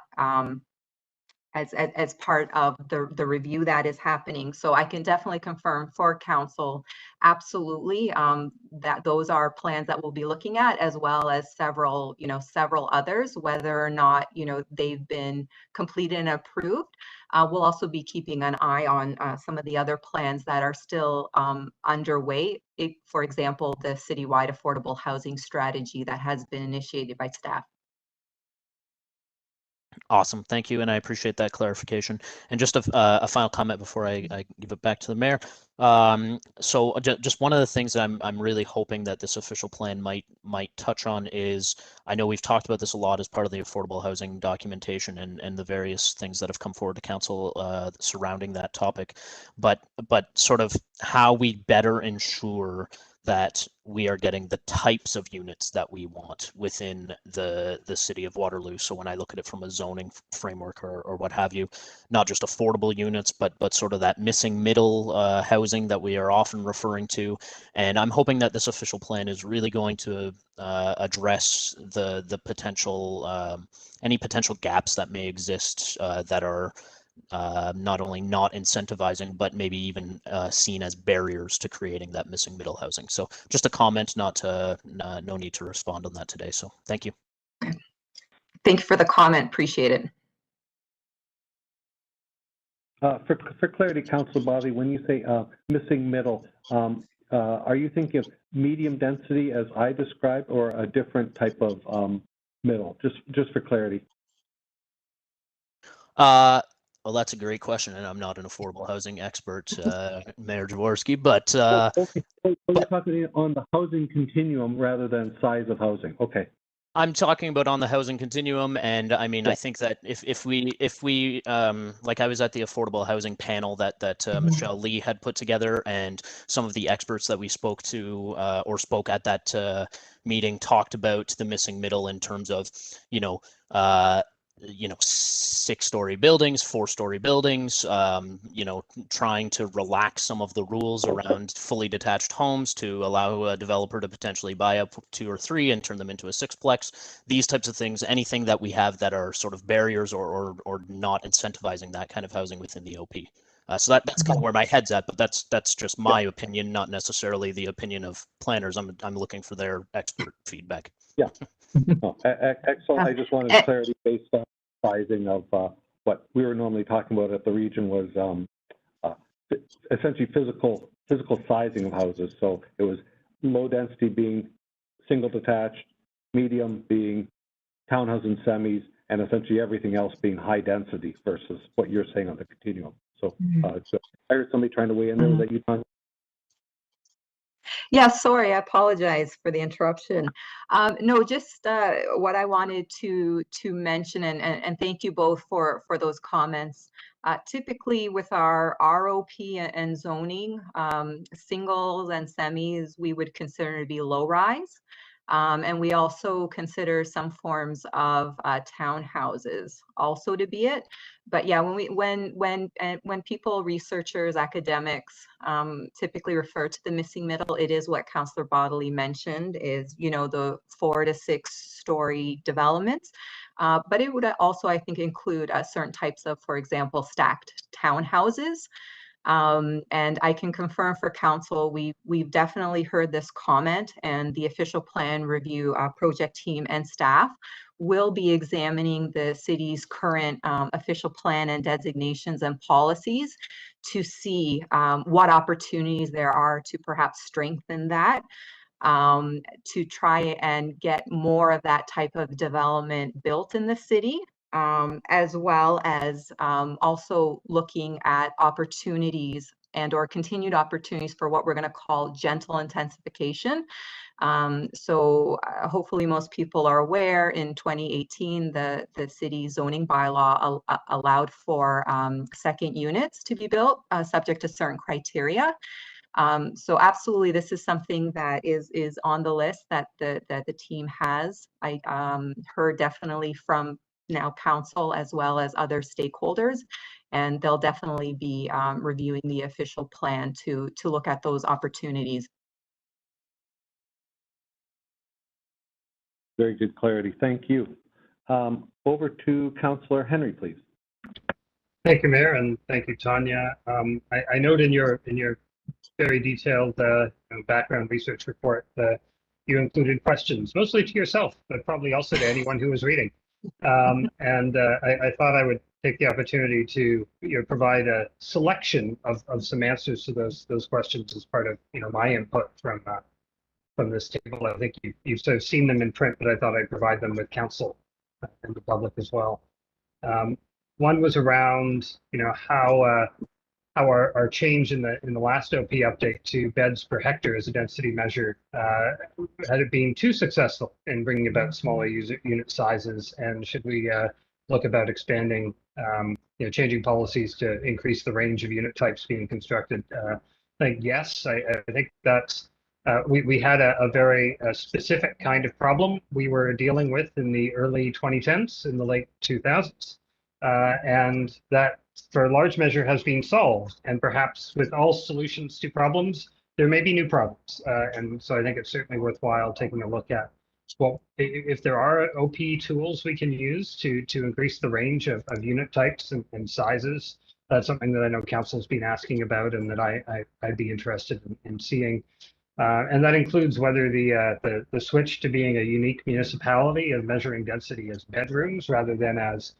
as part of the review that is happening. So I can definitely confirm for council, absolutely, that those are plans that we'll be looking at, as well as several others, whether or not, they've been completed and approved. We'll also be keeping an eye on some of the other plans that are still underway. For example, the citywide affordable housing strategy that has been initiated by staff. Awesome, thank you, and I appreciate that clarification. And just a final comment before I give it back to the mayor. So just one of the things that I'm really hoping that this official plan might touch on is, I know we've talked about this a lot as part of the affordable housing documentation and the various things that have come forward to council surrounding that topic, but sort of how we better ensure that we are getting the types of units that we want within the city of Waterloo. So when I look at it from a zoning framework or what have you, not just affordable units, but sort of that missing middle housing that we are often referring to. And I'm hoping that this official plan is really going to address the potential, any potential gaps that may exist that are not only not incentivizing, but maybe even seen as barriers to creating that missing middle housing. So just a comment, no need to respond on that today. So thank you. Thank you for the comment. Appreciate it. For clarity, Councillor Bodley, when you say missing middle, are you thinking of medium density as I described, or a different type of middle? Just for clarity. Well, that's a great question, and I'm not an affordable housing expert, Mayor Jaworski, but Okay, so we're talking on the housing continuum rather than size of housing. Okay. I'm talking about on the housing continuum, and I mean, I think that if we like I was at the affordable housing panel that Michelle Lee had put together, and some of the experts that we spoke to or spoke at that meeting talked about the missing middle in terms of, you know, 6-story buildings, 4-story buildings, trying to relax some of the rules around fully detached homes to allow a developer to potentially buy up 2 or 3 and turn them into a 6-plex. These types of things, anything that we have that are sort of barriers or not incentivizing that kind of housing within the OP. So that's kind of where my head's at, but that's just my opinion, not necessarily the opinion of planners. I'm looking for their expert feedback. Yeah. Oh, excellent. I just wanted clarity based on sizing of what we were normally talking about at the region was essentially physical sizing of houses. So it was low density being single detached, medium being townhouse and semis, and essentially everything else being high density versus what you're saying on the continuum. So, so I heard somebody trying to weigh in there. Was that you, Tanya? Yeah, sorry, I apologize for the interruption. No, just what I wanted to mention, and thank you both for those comments. Typically with our ROP and zoning, singles and semis, we would consider to be low rise. And we also consider some forms of townhouses also to be it. But yeah, when people, researchers, academics typically refer to the missing middle, it is what Councillor Bodley mentioned is, the 4 to 6 story developments. But it would also, I think, include certain types of, for example, stacked townhouses. And I can confirm for council, we've definitely heard this comment, and the official plan review project team and staff will be examining the city's current official plan and designations and policies to see what opportunities there are to perhaps strengthen that, to try and get more of that type of development built in the city. As well as also looking at opportunities and/or continued opportunities for what we're going to call gentle intensification. So hopefully most people are aware in 2018, the city zoning bylaw allowed for second units to be built subject to certain criteria. So absolutely, this is something that is on the list that the team has. I heard definitely from now council as well as other stakeholders, and they'll definitely be reviewing the official plan to look at those opportunities. Very good clarity. Thank you. Over to Councillor Henry, please. Thank you, Mayor, and thank you, Tanya. I note in your very detailed background research report that you included questions, mostly to yourself, but probably also to anyone who was reading. And I thought I would take the opportunity to provide a selection of some answers to those questions as part of my input from this table. I think you've sort of seen them in print, but I thought I'd provide them with council and the public as well. One was around how our change in the last OP update to beds per hectare as a density measure had it been too successful in bringing about smaller unit sizes, and should we look about expanding, changing policies to increase the range of unit types being constructed? I think yes. I think that's we had a very specific kind of problem we were dealing with in the early 2010s, in the late 2000s, and that for a large measure has been solved. And perhaps with all solutions to problems, there may be new problems. And so I think it's certainly worthwhile taking a look at, well, if there are OP tools we can use to increase the range of unit types and sizes. That's something that I know council's been asking about, and that I'd be interested in seeing. And that includes whether the switch to being a unique municipality and measuring density as bedrooms rather than as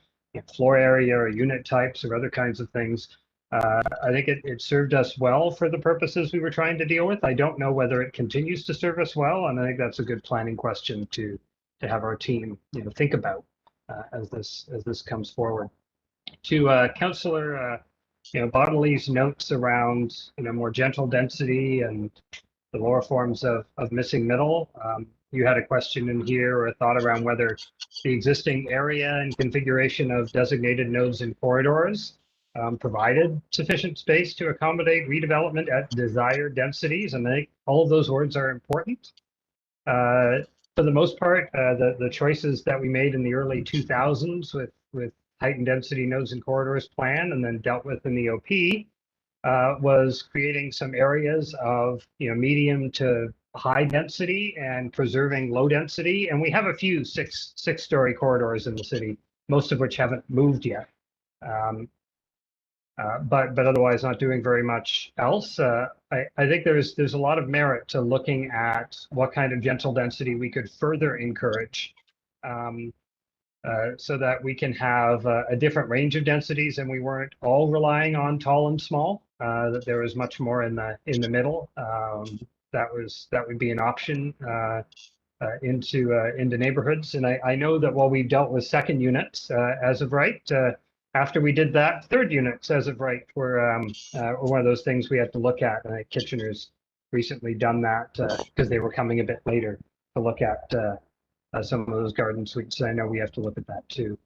floor area or unit types or other kinds of things. I think it served us well for the purposes we were trying to deal with. I don't know whether it continues to serve us well, and I think that's a good planning question to have our team think about as this comes forward. To Councillor Bodley's notes around more gentle density and the lower forms of missing middle. You had a question in here or a thought around whether the existing area and configuration of designated nodes and corridors provided sufficient space to accommodate redevelopment at desired densities. And I think all of those words are important. For the most part, the choices that we made in the early 2000s with heightened density nodes and corridors plan and then dealt with in the OP was creating some areas of medium to high density and preserving low density. And we have a few six-story corridors in the city, most of which haven't moved yet. But otherwise not doing very much else. I think there's a lot of merit to looking at what kind of gentle density we could further encourage so that we can have a different range of densities and we weren't all relying on tall and small, that there was much more in the middle. That would be an option into neighborhoods. And I know that while we've dealt with second units as of right, after we did that, third units as of right were one of those things we had to look at. And Kitchener's recently done that because they were coming a bit later to look at some of those garden suites. I know we have to look at that too.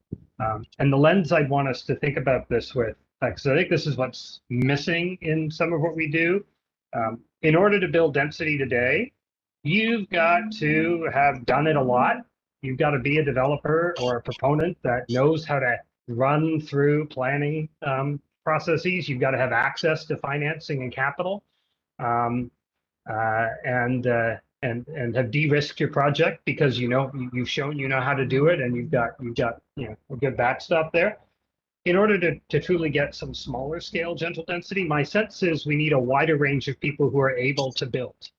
And the lens I'd want us to think about this with, because I think this is what's missing in some of what we do. In order to build density today, you've got to have done it a lot. You've got to be a developer or a proponent that knows how to run through planning processes. You've got to have access to financing and capital, and have de-risked your project because you've shown how to do it, and you've got a good backstop there. In order to truly get some smaller scale gentle density, my sense is we need a wider range of people who are able to build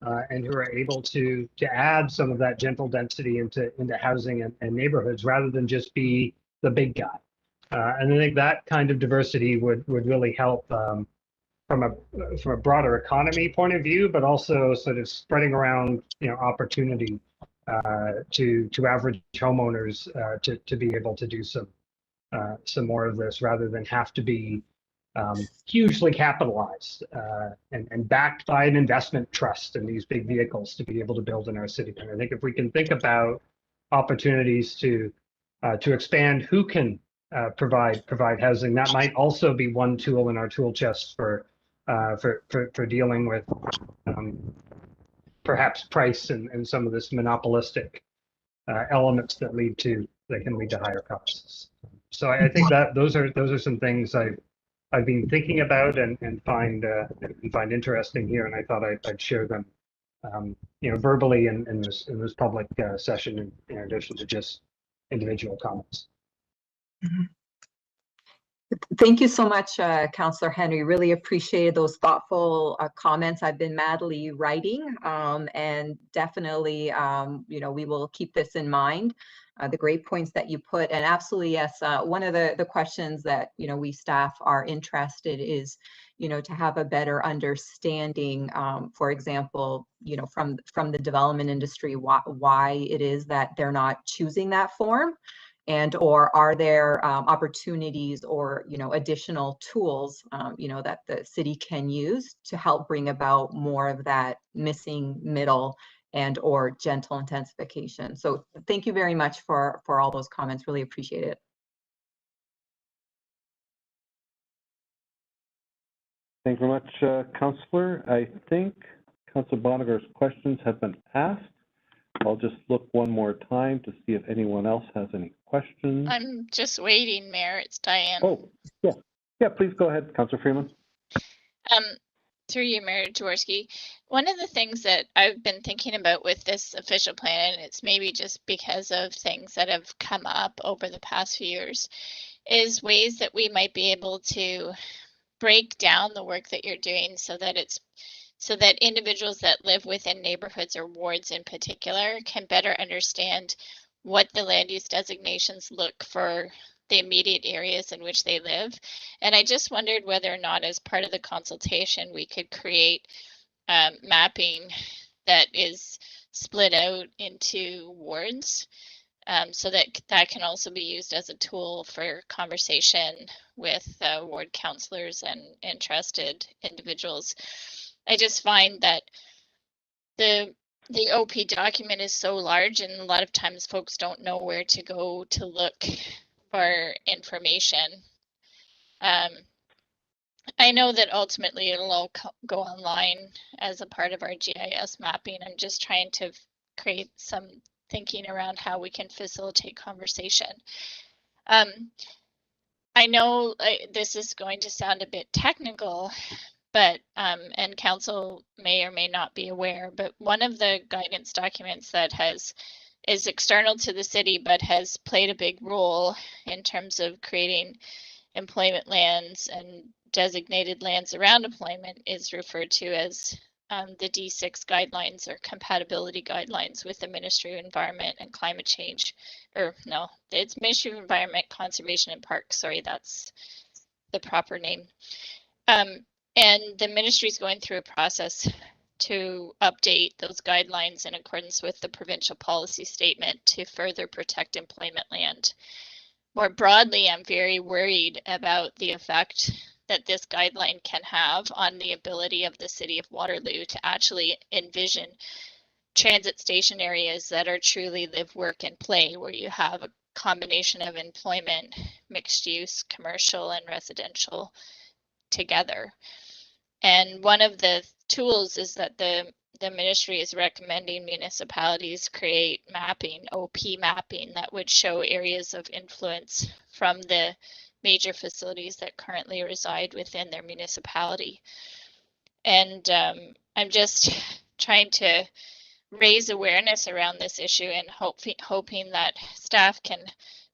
and who are able to add some of that gentle density into housing and neighborhoods rather than just be the big guy. And I think that kind of diversity would really help from a broader economy point of view, but also sort of spreading around opportunity to average homeowners to be able to do some more of this rather than have to be hugely capitalized and backed by an investment trust and these big vehicles to be able to build in our city. And I think if we can think about opportunities to expand who can provide housing, that might also be one tool in our tool chest for dealing with perhaps price and some of this monopolistic elements that can lead to higher costs. So I think that those are some things I've been thinking about and find interesting here, and I thought I'd share them, verbally in this public session in addition to just individual comments. Thank you so much, Councillor Henry. Really appreciated those thoughtful comments. I've been madly writing, and definitely, we will keep this in mind. The great points that you put, and absolutely, yes. One of the questions that we staff are interested is, to have a better understanding, for example, from the development industry, why it is that they're not choosing that form. And or are there opportunities or additional tools that the city can use to help bring about more of that missing middle and or gentle intensification? So thank you very much for all those comments. Really appreciate it. Thank you very much, Councillor. I think Councillor Boniger's questions have been asked. I'll just look one more time to see if anyone else has any questions. I'm just waiting, Mayor. It's Diane. Oh, yeah. Yeah, please go ahead, Councillor Freeman. Through you, Mayor Jaworski. One of the things that I've been thinking about with this official plan, and it's maybe just because of things that have come up over the past few years, is ways that we might be able to break down the work that you're doing so that individuals that live within neighborhoods or wards in particular can better understand what the land use designations look for the immediate areas in which they live. And I just wondered whether or not, as part of the consultation, we could create mapping that is split out into wards so that can also be used as a tool for conversation with ward councillors and interested individuals. I just find that the OP document is so large, and a lot of times folks don't know where to go to look for information. I know that ultimately it'll all go online as a part of our GIS mapping. I'm just trying to create some thinking around how we can facilitate conversation. I know this is going to sound a bit technical, but and council may or may not be aware, but one of the guidance documents that is external to the city but has played a big role in terms of creating employment lands and designated lands around employment is referred to as the D6 guidelines, or compatibility guidelines, with the Ministry of Environment and Climate Change. Or no, it's Ministry of Environment, Conservation and Parks. Sorry, that's the proper name. And the ministry is going through a process to update those guidelines in accordance with the provincial policy statement to further protect employment land. More broadly, I'm very worried about the effect that this guideline can have on the ability of the city of Waterloo to actually envision transit station areas that are truly live, work, and play, where you have a combination of employment, mixed use, commercial, and residential together. And one of the tools is that the ministry is recommending municipalities create mapping, OP mapping, that would show areas of influence from the major facilities that currently reside within their municipality. And I'm just trying to raise awareness around this issue and hoping that staff can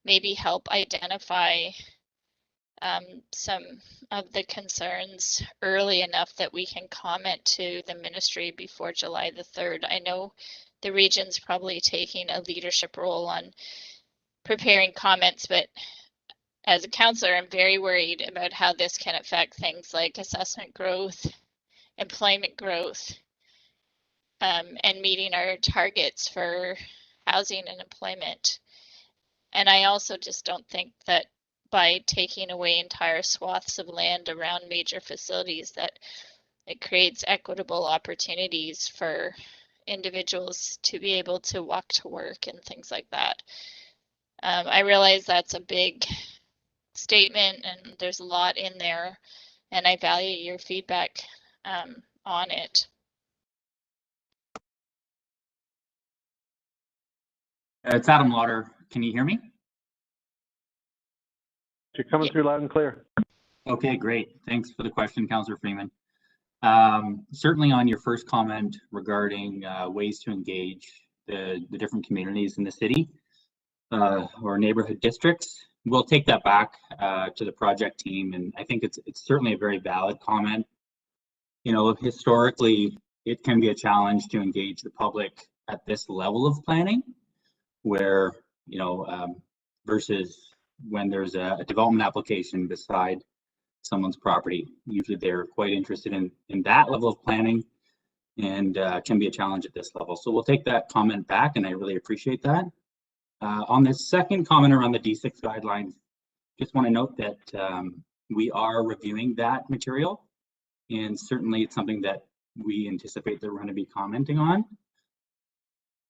maybe help identify some of the concerns early enough that we can comment to the ministry before July the 3rd. I know the region's probably taking a leadership role on preparing comments, but as a councillor, I'm very worried about how this can affect things like assessment growth, employment growth, and meeting our targets for housing and employment. And I also just don't think that by taking away entire swaths of land around major facilities that it creates equitable opportunities for individuals to be able to walk to work and things like that. I realize that's a big statement and there's a lot in there, and I value your feedback on it. It's Adam Lauder. Can you hear me? You're coming through loud and clear. Okay, great. Thanks for the question, Councillor Freeman. Certainly on your first comment regarding ways to engage the different communities in the city or neighborhood districts, we'll take that back to the project team, and I think it's certainly a very valid comment. You know, historically, it can be a challenge to engage the public at this level of planning, where, you know, versus when there's a development application beside someone's property. Usually they're quite interested in that level of planning, and can be a challenge at this level. So we'll take that comment back, and I really appreciate that. On the second comment around the D6 guidelines, just want to note that we are reviewing that material, and certainly it's something that we anticipate that we're going to be commenting on.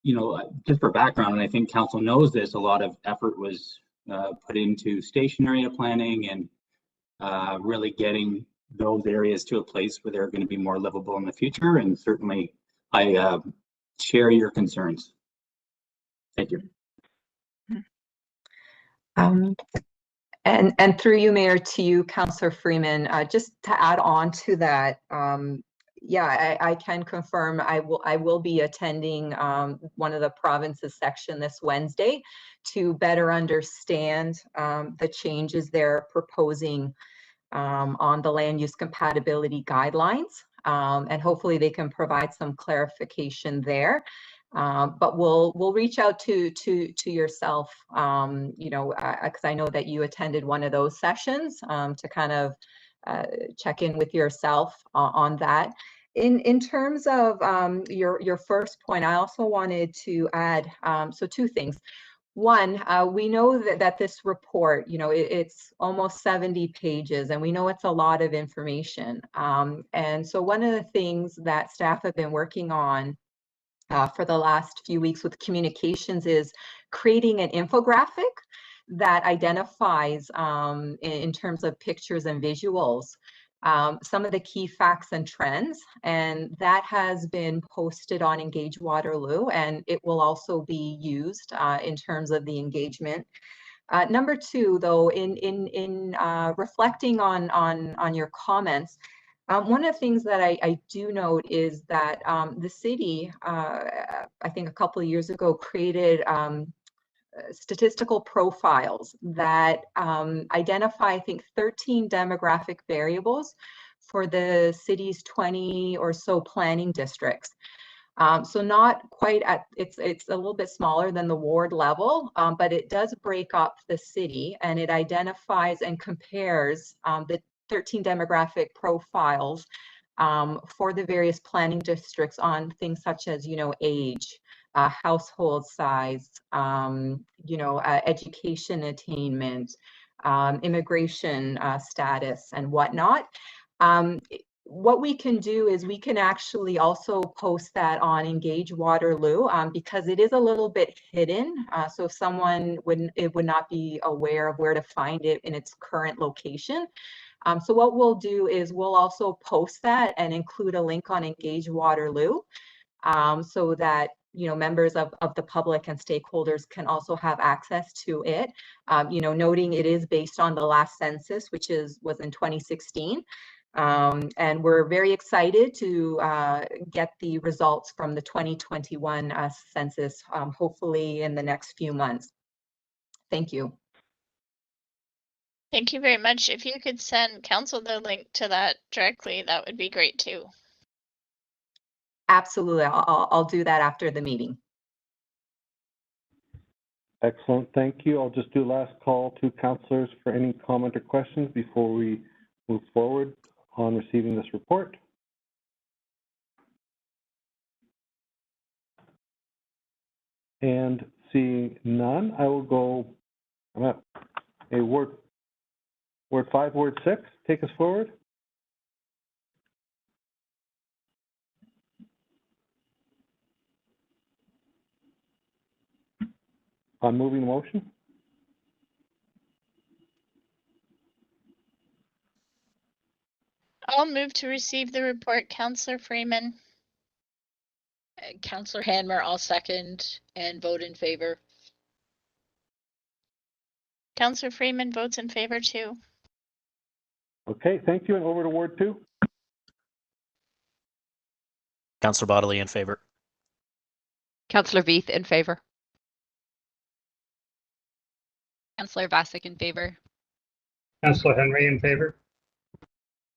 You know, just for background, and I think council knows this, a lot of effort was put into station area planning and really getting those areas to a place where they're going to be more livable in the future. And certainly I share your concerns. Thank you. And through you, Mayor, to you, Councillor Freeman, just to add on to that, yeah, I can confirm I will be attending one of the province's section this Wednesday to better understand the changes they're proposing on the land use compatibility guidelines, and hopefully they can provide some clarification there. But we'll reach out to yourself, you know, because I know that you attended one of those sessions, to kind of check in with yourself on that. In terms of your first point, I also wanted to add so two things. One, we know that this report, it's almost 70 pages, and we know it's a lot of information. And so one of the things that staff have been working on for the last few weeks with communications is creating an infographic that identifies in terms of pictures and visuals some of the key facts and trends, and that has been posted on Engage Waterloo, and it will also be used in terms of the engagement. Number two, though, in reflecting on your comments, one of the things that I do note is that the city, I think a couple of years ago, created statistical profiles that identify, I think, 13 demographic variables for the city's 20 or so planning districts. So not quite at, it's a little bit smaller than the ward level, but it does break up the city, and it identifies and compares the 13 demographic profiles for the various planning districts on things such as, age, household size, education attainment, immigration status, and whatnot. What we can do is we can actually also post that on Engage Waterloo because it is a little bit hidden. So if someone would not be aware of where to find it in its current location. So what we'll do is we'll also post that and include a link on Engage Waterloo so that members of the public and stakeholders can also have access to it. Noting it is based on the last census, which was in 2016. And we're very excited to get the results from the 2021 census, hopefully in the next few months. Thank you. Thank you very much. If you could send council the link to that directly, that would be great too. Absolutely. I'll do that after the meeting. Excellent. Thank you. I'll just do last call to councillors for any comment or questions before we move forward on receiving this report. And seeing none, I will go, I'm at a Ward 5, Ward 6, take us forward. On moving the motion. I'll move to receive the report, Councillor Freeman. Councillor Hanmer, I'll second and vote in favor. Councillor Freeman votes in favor too. Okay, thank you. And over to Ward 2. Councillor Bodley in favor. Councillor Veith in favor. Councillor Vasek in favor. Councillor Henry in favor.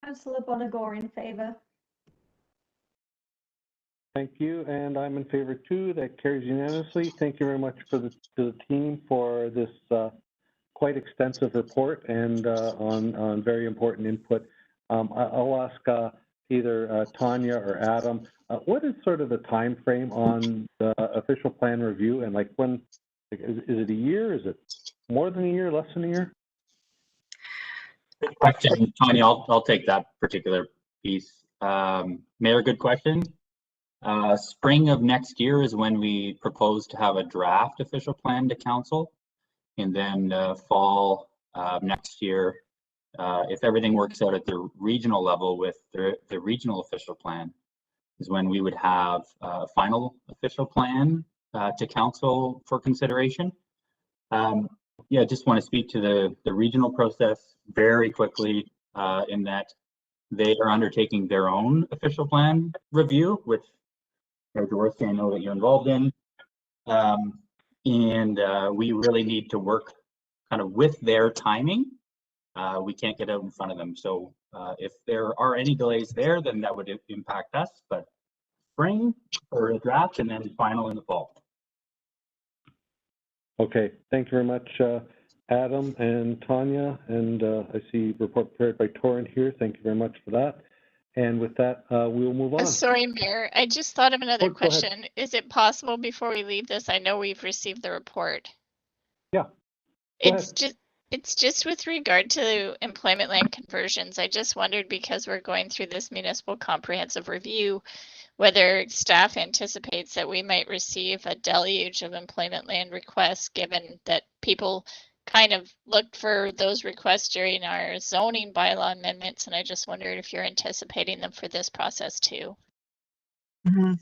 Councillor Bonagor in favor. Thank you, and I'm in favor too. That carries unanimously. Thank you very much to the team for this quite extensive report and on very important input. I'll ask either Tanya or Adam, what is sort of the time frame on the official plan review, and like when, is it a year? Is it more than a year, less than a year? Good question, Tanya. I'll take that particular piece. Mayor, good question. Spring of next year is when we propose to have a draft official plan to council, and then fall next year, if everything works out at the regional level with the regional official plan, is when we would have a final official plan to council for consideration. Yeah, just want to speak to the regional process very quickly in that they are undertaking their own official plan review, which Doris, I know that you're involved in. And we really need to work kind of with their timing. We can't get out in front of them. So if there are any delays there, then that would impact us, but spring for a draft and then final in the fall. Okay, thank you very much, Adam and Tanya, and I see report prepared by Torrent here. Thank you very much for that. And with that, we'll move on. Sorry, Mayor. I just thought of another question. Is it possible before we leave this? I know we've received the report. Yeah. Go It's ahead. just with regard to employment land conversions. I just wondered, because we're going through this municipal comprehensive review, whether staff anticipates that we might receive a deluge of employment land requests, given that people kind of looked for those requests during our zoning bylaw amendments. And I just wondered if you're anticipating them for this process too. Mhm.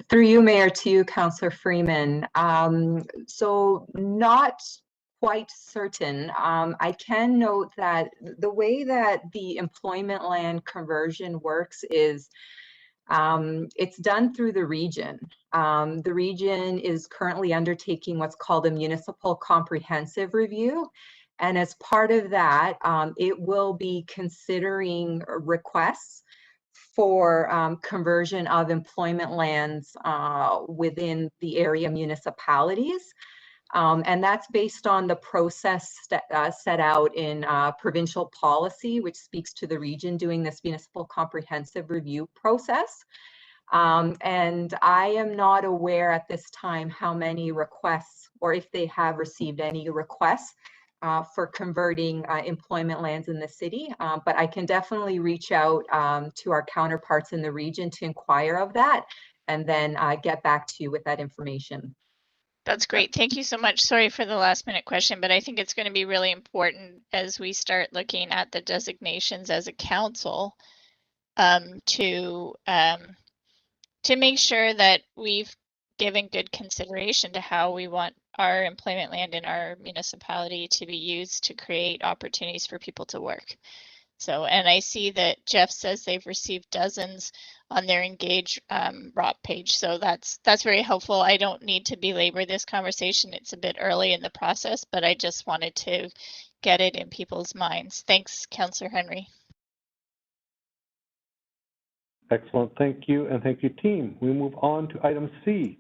Through you, Mayor, to you, Councillor Freeman. So not quite certain. I can note that the way that the employment land conversion works is it's done through the region. The region is currently undertaking what's called a municipal comprehensive review. And as part of that, it will be considering requests for conversion of employment lands within the area municipalities. And that's based on the process set out in provincial policy, which speaks to the region doing this municipal comprehensive review process. And I am not aware at this time how many requests, or if they have received any requests for converting employment lands in the city, but I can definitely reach out to our counterparts in the region to inquire of that, and then get back to you with that information. That's great. Thank you so much. Sorry for the last minute question, but I think it's going to be really important as we start looking at the designations as a council to make sure that we've given good consideration to how we want our employment land in our municipality to be used to create opportunities for people to work. So, and I see that Jeff says they've received dozens on their Engage ROP page. So that's very helpful. I don't need to belabor this conversation. It's a bit early in the process, but I just wanted to get it in people's minds. Thanks, Councillor Henry. Excellent. Thank you. And thank you, team. We move on to item C.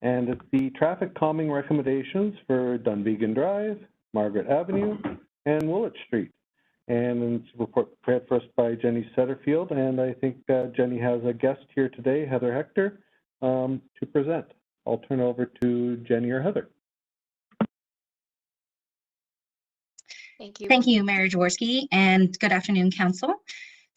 And it's the traffic calming recommendations for Dunvegan Drive, Margaret Avenue, and Woolwich Street. And it's a report prepared for us by Jenny Setterfield. And I think Jenny has a guest here today, Heather Hector, to present. I'll turn over to Jenny or Heather. Thank you, Mayor Jaworski, and good afternoon, Council.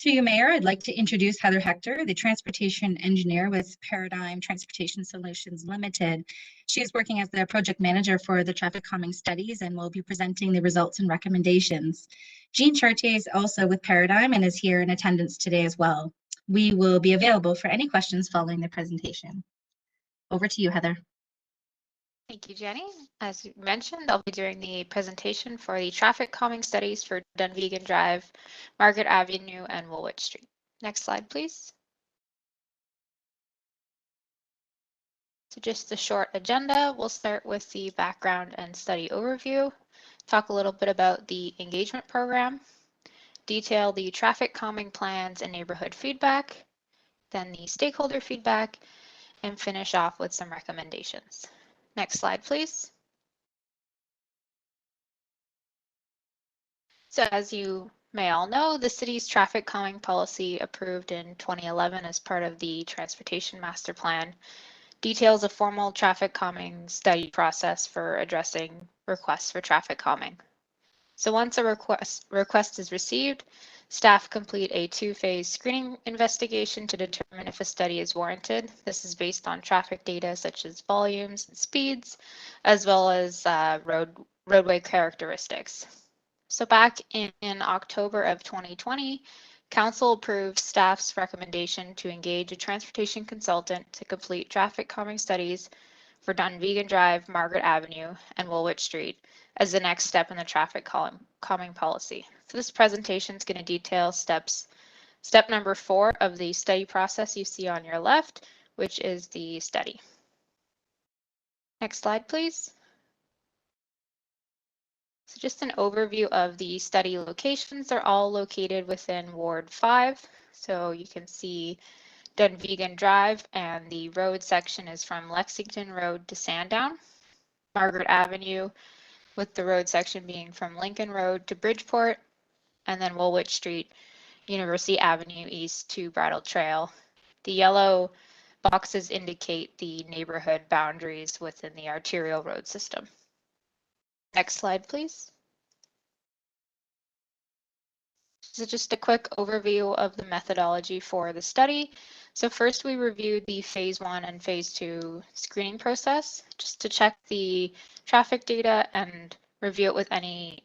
Through you, Mayor, I'd like to introduce Heather Hector, the Transportation Engineer with Paradigm Transportation Solutions Limited. She is working as the Project Manager for the Traffic Calming Studies and will be presenting the results and recommendations. Jean Chartier is also with Paradigm and is here in attendance today as well. We will be available for any questions following the presentation. Over to you, Heather. Thank you, Jenny. As you mentioned, I'll be doing the presentation for the traffic calming studies for Dunvegan Drive, Margaret Avenue, and Woolwich Street. Next slide, please. So just a short agenda. We'll start with the background and study overview, talk a little bit about the engagement program, detail the traffic calming plans and neighborhood feedback, then the stakeholder feedback, and finish off with some recommendations. Next slide, please. So as you may all know, the city's traffic calming policy approved in 2011 as part of the Transportation Master Plan details a formal traffic calming study process for addressing requests for traffic calming. So once a request is received, staff complete a two-phase screening investigation to determine if a study is warranted. This is based on traffic data such as volumes and speeds, as well as roadway characteristics. So back in October of 2020, Council approved staff's recommendation to engage a transportation consultant to complete traffic calming studies for Dunvegan Drive, Margaret Avenue, and Woolwich Street as the next step in the traffic calming policy. So this presentation is going to detail step number 4 of the study process you see on your left, which is the study. Next slide, please. So just an overview of the study locations. They're all located within Ward 5. So you can see Dunvegan Drive, and the road section is from Lexington Road to Sandown. Margaret Avenue, with the road section being from Lincoln Road to Bridgeport, and then Woolwich Street, University Avenue East to Brattle Trail. The yellow boxes indicate the neighborhood boundaries within the arterial road system. Next slide, please. So just a quick overview of the methodology for the study. So first we reviewed the phase 1 and phase 2 screening process just to check the traffic data and review it with any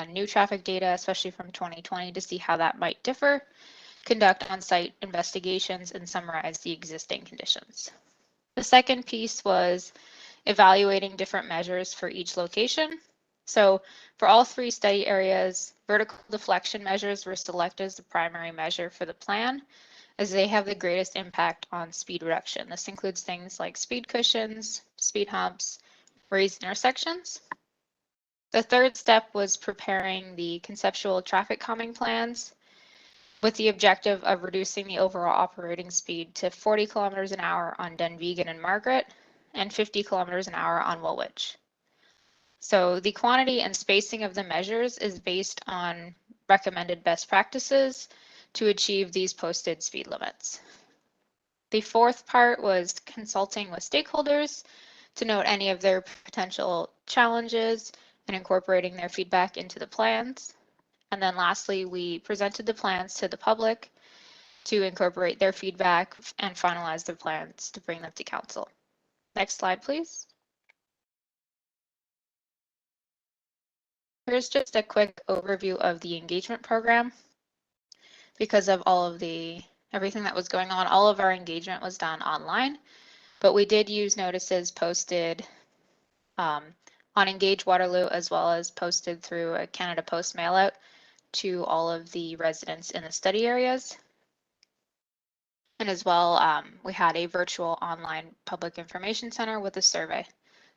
new traffic data, especially from 2020, to see how that might differ, conduct on-site investigations, and summarize the existing conditions. The second piece was evaluating different measures for each location. So for all 3 study areas, vertical deflection measures were selected as the primary measure for the plan, as they have the greatest impact on speed reduction. This includes things like speed cushions, speed humps, raised intersections. The third step was preparing the conceptual traffic calming plans with the objective of reducing the overall operating speed to 40 kilometers an hour on Dunvegan and Margaret and 50 kilometers an hour on Woolwich. So the quantity and spacing of the measures is based on recommended best practices to achieve these posted speed limits. The fourth part was consulting with stakeholders to note any of their potential challenges and incorporating their feedback into the plans. And then lastly, we presented the plans to the public to incorporate their feedback and finalize their plans to bring them to council. Next slide, please. Here's just a quick overview of the engagement program. Because of all of everything that was going on, all of our engagement was done online, but we did use notices posted on Engage Waterloo, as well as posted through a Canada Post mailout to all of the residents in the study areas. And as well, we had a virtual online public information center with a survey.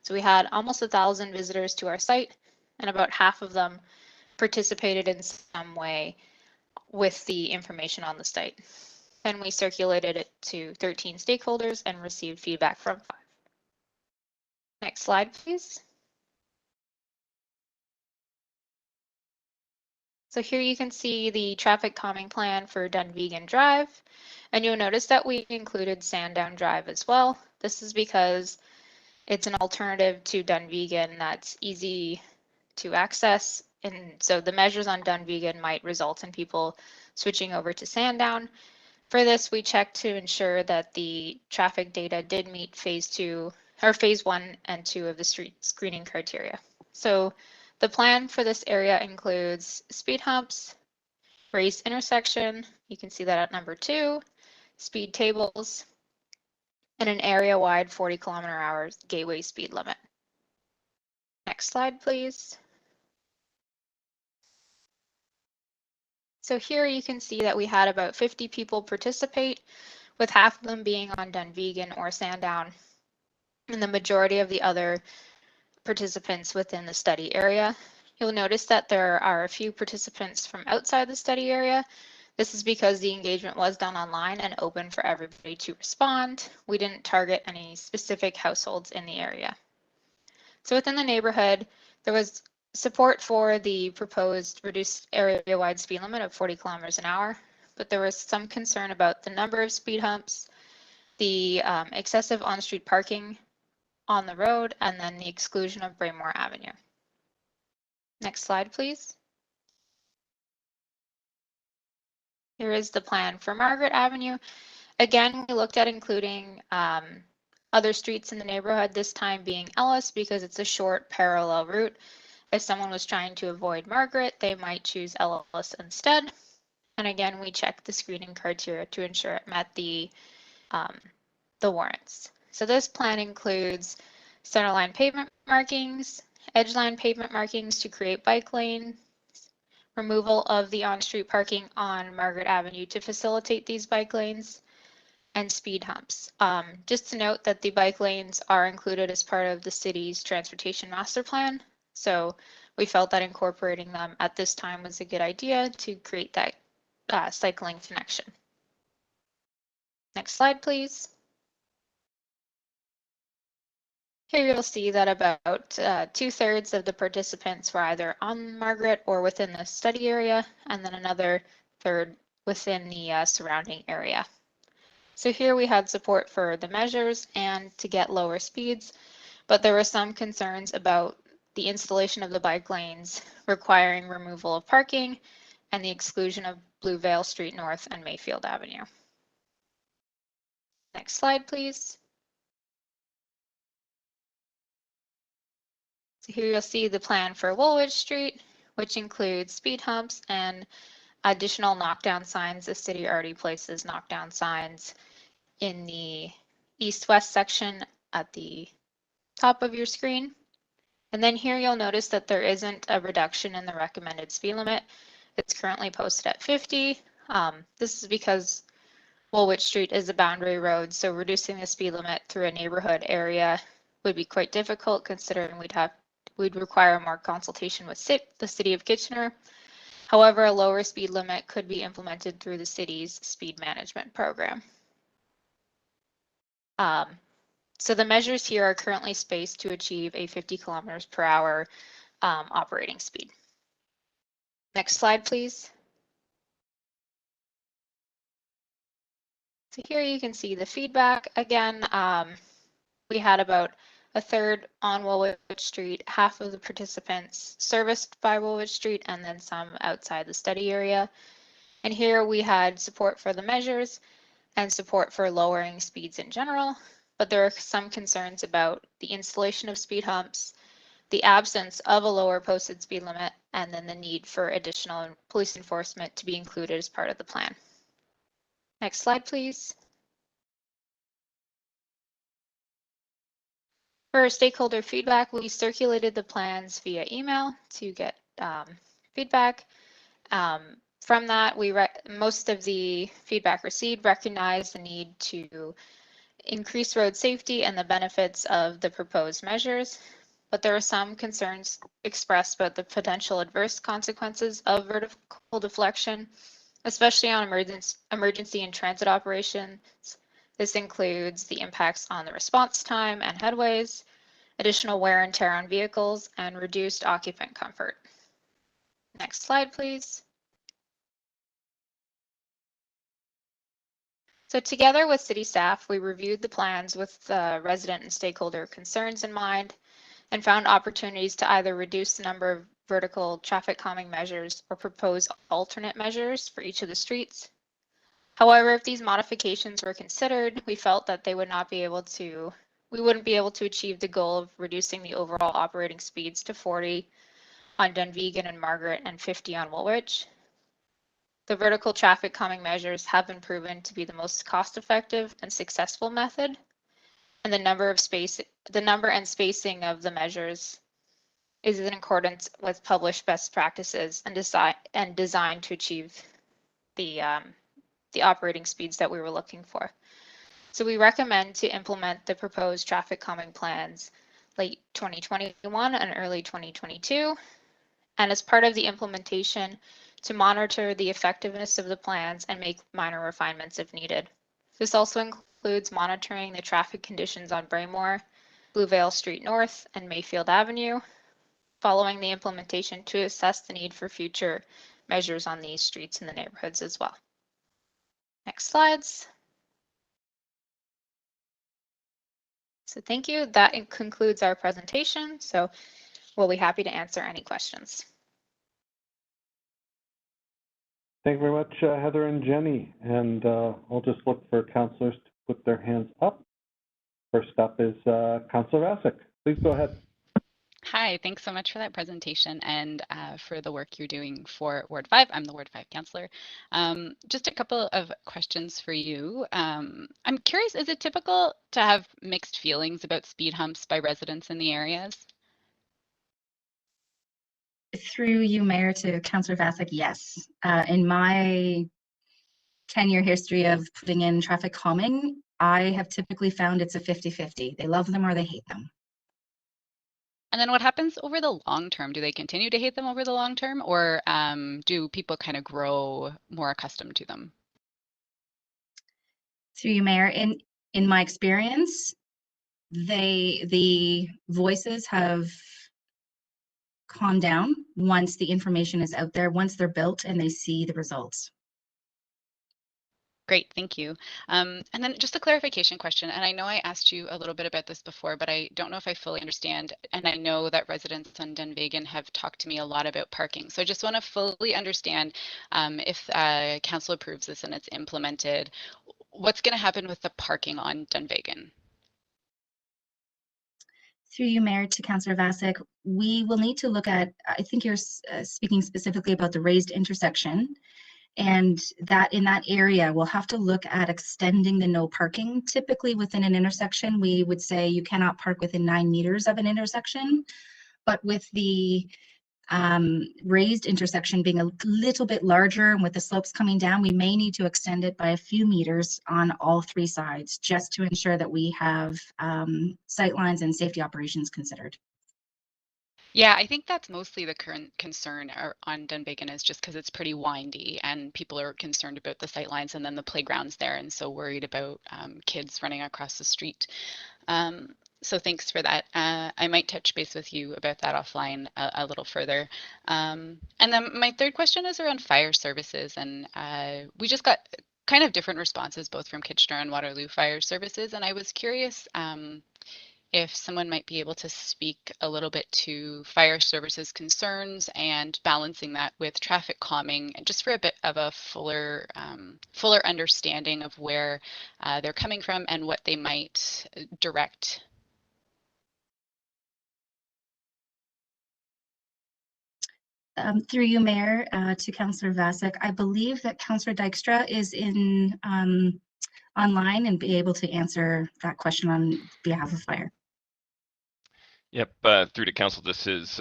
So we had almost 1,000 visitors to our site, and about half of them participated in some way with the information on the site. Then we circulated it to 13 stakeholders and received feedback from 5. Next slide, please. So here you can see the traffic calming plan for Dunvegan Drive, and you'll notice that we included Sandown Drive as well. This is because it's an alternative to Dunvegan that's easy to access, and so the measures on Dunvegan might result in people switching over to Sandown. For this, we checked to ensure that the traffic data did meet phase 1 and 2 of the street screening criteria. So the plan for this area includes speed humps, raised intersection, you can see that at number 2, speed tables, and an area-wide 40 km/h gateway speed limit. Next slide, please. So here you can see that we had about 50 people participate, with half of them being on Dunvegan or Sandown, and the majority of the other participants within the study area. You'll notice that there are a few participants from outside the study area. This is because the engagement was done online and open for everybody to respond. We didn't target any specific households in the area. So within the neighborhood, there was support for the proposed reduced area-wide speed limit of 40 kilometers an hour, but there was some concern about the number of speed humps, the excessive on-street parking on the road, and then the exclusion of Braymore Avenue. Next slide, please. Here is the plan for Margaret Avenue. Again, we looked at including other streets in the neighborhood, this time being Ellis because it's a short parallel route. If someone was trying to avoid Margaret, they might choose Ellis instead. And again, we checked the screening criteria to ensure it met the warrants. So this plan includes centerline pavement markings, edgeline pavement markings to create bike lanes, removal of the on-street parking on Margaret Avenue to facilitate these bike lanes, and speed humps. Just to note that the bike lanes are included as part of the city's transportation master plan. So we felt that incorporating them at this time was a good idea to create that cycling connection. Next slide, please. Here you'll see that about 2/3 of the participants were either on Margaret or within the study area, and then another third within the surrounding area. So here we had support for the measures and to get lower speeds, but there were some concerns about the installation of the bike lanes requiring removal of parking and the exclusion of Blue Vale Street North and Mayfield Avenue. Next slide, please. So here you'll see the plan for Woolwich Street, which includes speed humps and additional knockdown signs. The city already places knockdown signs in the east-west section at the top of your screen. And then here you'll notice that there isn't a reduction in the recommended speed limit. It's currently posted at 50. This is because Woolwich Street is a boundary road, so reducing the speed limit through a neighborhood area would be quite difficult, considering we'd require more consultation with the City of Kitchener. However, a lower speed limit could be implemented through the city's speed management program. So the measures here are currently spaced to achieve a 50 kilometers per hour operating speed. Next slide, please. So here you can see the feedback again. We had about a third on Woolwich Street, half of the participants serviced by Woolwich Street, and then some outside the study area. And here we had support for the measures and support for lowering speeds in general, but there are some concerns about the installation of speed humps, the absence of a lower posted speed limit, and then the need for additional police enforcement to be included as part of the plan. Next slide, please. For stakeholder feedback, we circulated the plans via email to get feedback. From that, most of the feedback received recognized the need to increase road safety and the benefits of the proposed measures, but there are some concerns expressed about the potential adverse consequences of vertical deflection, especially on emergency and transit operations. This includes the impacts on the response time and headways, additional wear and tear on vehicles, and reduced occupant comfort. Next slide, please. So together with city staff, we reviewed the plans with resident and stakeholder concerns in mind and found opportunities to either reduce the number of vertical traffic calming measures or propose alternate measures for each of the streets. However, if these modifications were considered, we felt that we wouldn't be able to achieve the goal of reducing the overall operating speeds to 40 on Dunvegan and Margaret and 50 on Woolwich. The vertical traffic calming measures have been proven to be the most cost-effective and successful method, and the number and spacing of the measures is in accordance with published best practices and designed to achieve the operating speeds that we were looking for. So we recommend to implement the proposed traffic calming plans late 2021 and early 2022, and as part of the implementation, to monitor the effectiveness of the plans and make minor refinements if needed. This also includes monitoring the traffic conditions on Braymore, Blue Vale Street North, and Mayfield Avenue, following the implementation to assess the need for future measures on these streets in the neighborhoods as well. Next slides. So thank you. That concludes our presentation. So we'll be happy to answer any questions. Thank you very much, Heather and Jenny. And I'll just look for councillors to put their hands up. First up is Councillor Vasek. Please go ahead. Hi, thanks so much for that presentation and for the work you're doing for Ward 5. I'm the Ward 5 councillor. Just a couple of questions for you. I'm curious, is it typical to have mixed feelings about speed humps by residents in the areas? Through you, Mayor, to Councillor Vasek, yes. In my 10-year history of putting in traffic calming, I have typically found it's a 50-50. They love them or they hate them. And then what happens over the long term? Do they continue to hate them over the long term, or do people kind of grow more accustomed to them? Through you, Mayor, in my experience, the voices have calm down once the information is out there, once they're built and they see the results. Great, thank you. And then just a clarification question, and I know I asked you a little bit about this before, but I don't know if I fully understand. And I know that residents on Dunvegan have talked to me a lot about parking. So I just want to fully understand if council approves this and it's implemented, what's going to happen with the parking on Dunvegan? Through you, Mayor, to Councillor Vasek, we will need to look at, I think you're speaking specifically about the raised intersection. And that in that area, we'll have to look at extending the no parking. Typically within an intersection, we would say you cannot park within 9 meters of an intersection. But with the raised intersection being a little bit larger and with the slopes coming down, we may need to extend it by a few meters on all 3 sides, just to ensure that we have sightlines and safety operations considered. Yeah, I think that's mostly the current concern on Dunvegan is just because it's pretty windy and people are concerned about the sightlines and then the playgrounds there and so worried about kids running across the street. So thanks for that. I might touch base with you about that offline a little further. And then my third question is around fire services, and we just got kind of different responses both from Kitchener and Waterloo Fire Services, and I was curious if someone might be able to speak a little bit to fire services concerns and balancing that with traffic calming, and just for a bit of a fuller understanding of where they're coming from and what they might direct. Through you, Mayor, to Councillor Vasek, I believe that Councillor Dykstra is in online and be able to answer that question on behalf of fire. Yep, through to council, this is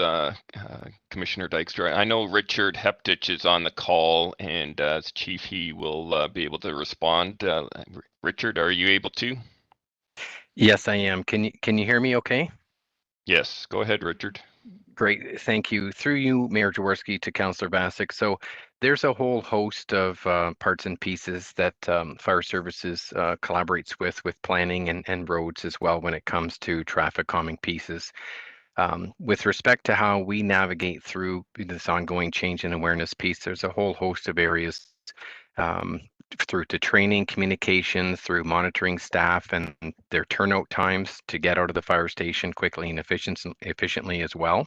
Commissioner Dykstra. I know Richard Heptich is on the call, and as chief, he will be able to respond. Richard, are you able to? Yes, I am. Can you hear me okay? Yes, go ahead, Richard. Great, thank you. Through you, Mayor Jaworski, to Councillor Vasek. So there's a whole host of parts and pieces that fire services collaborates with planning and roads as well when it comes to traffic calming pieces. With respect to how we navigate through this ongoing change and awareness piece, there's a whole host of areas through to training, communication, through monitoring staff and their turnout times to get out of the fire station quickly and efficiently as well.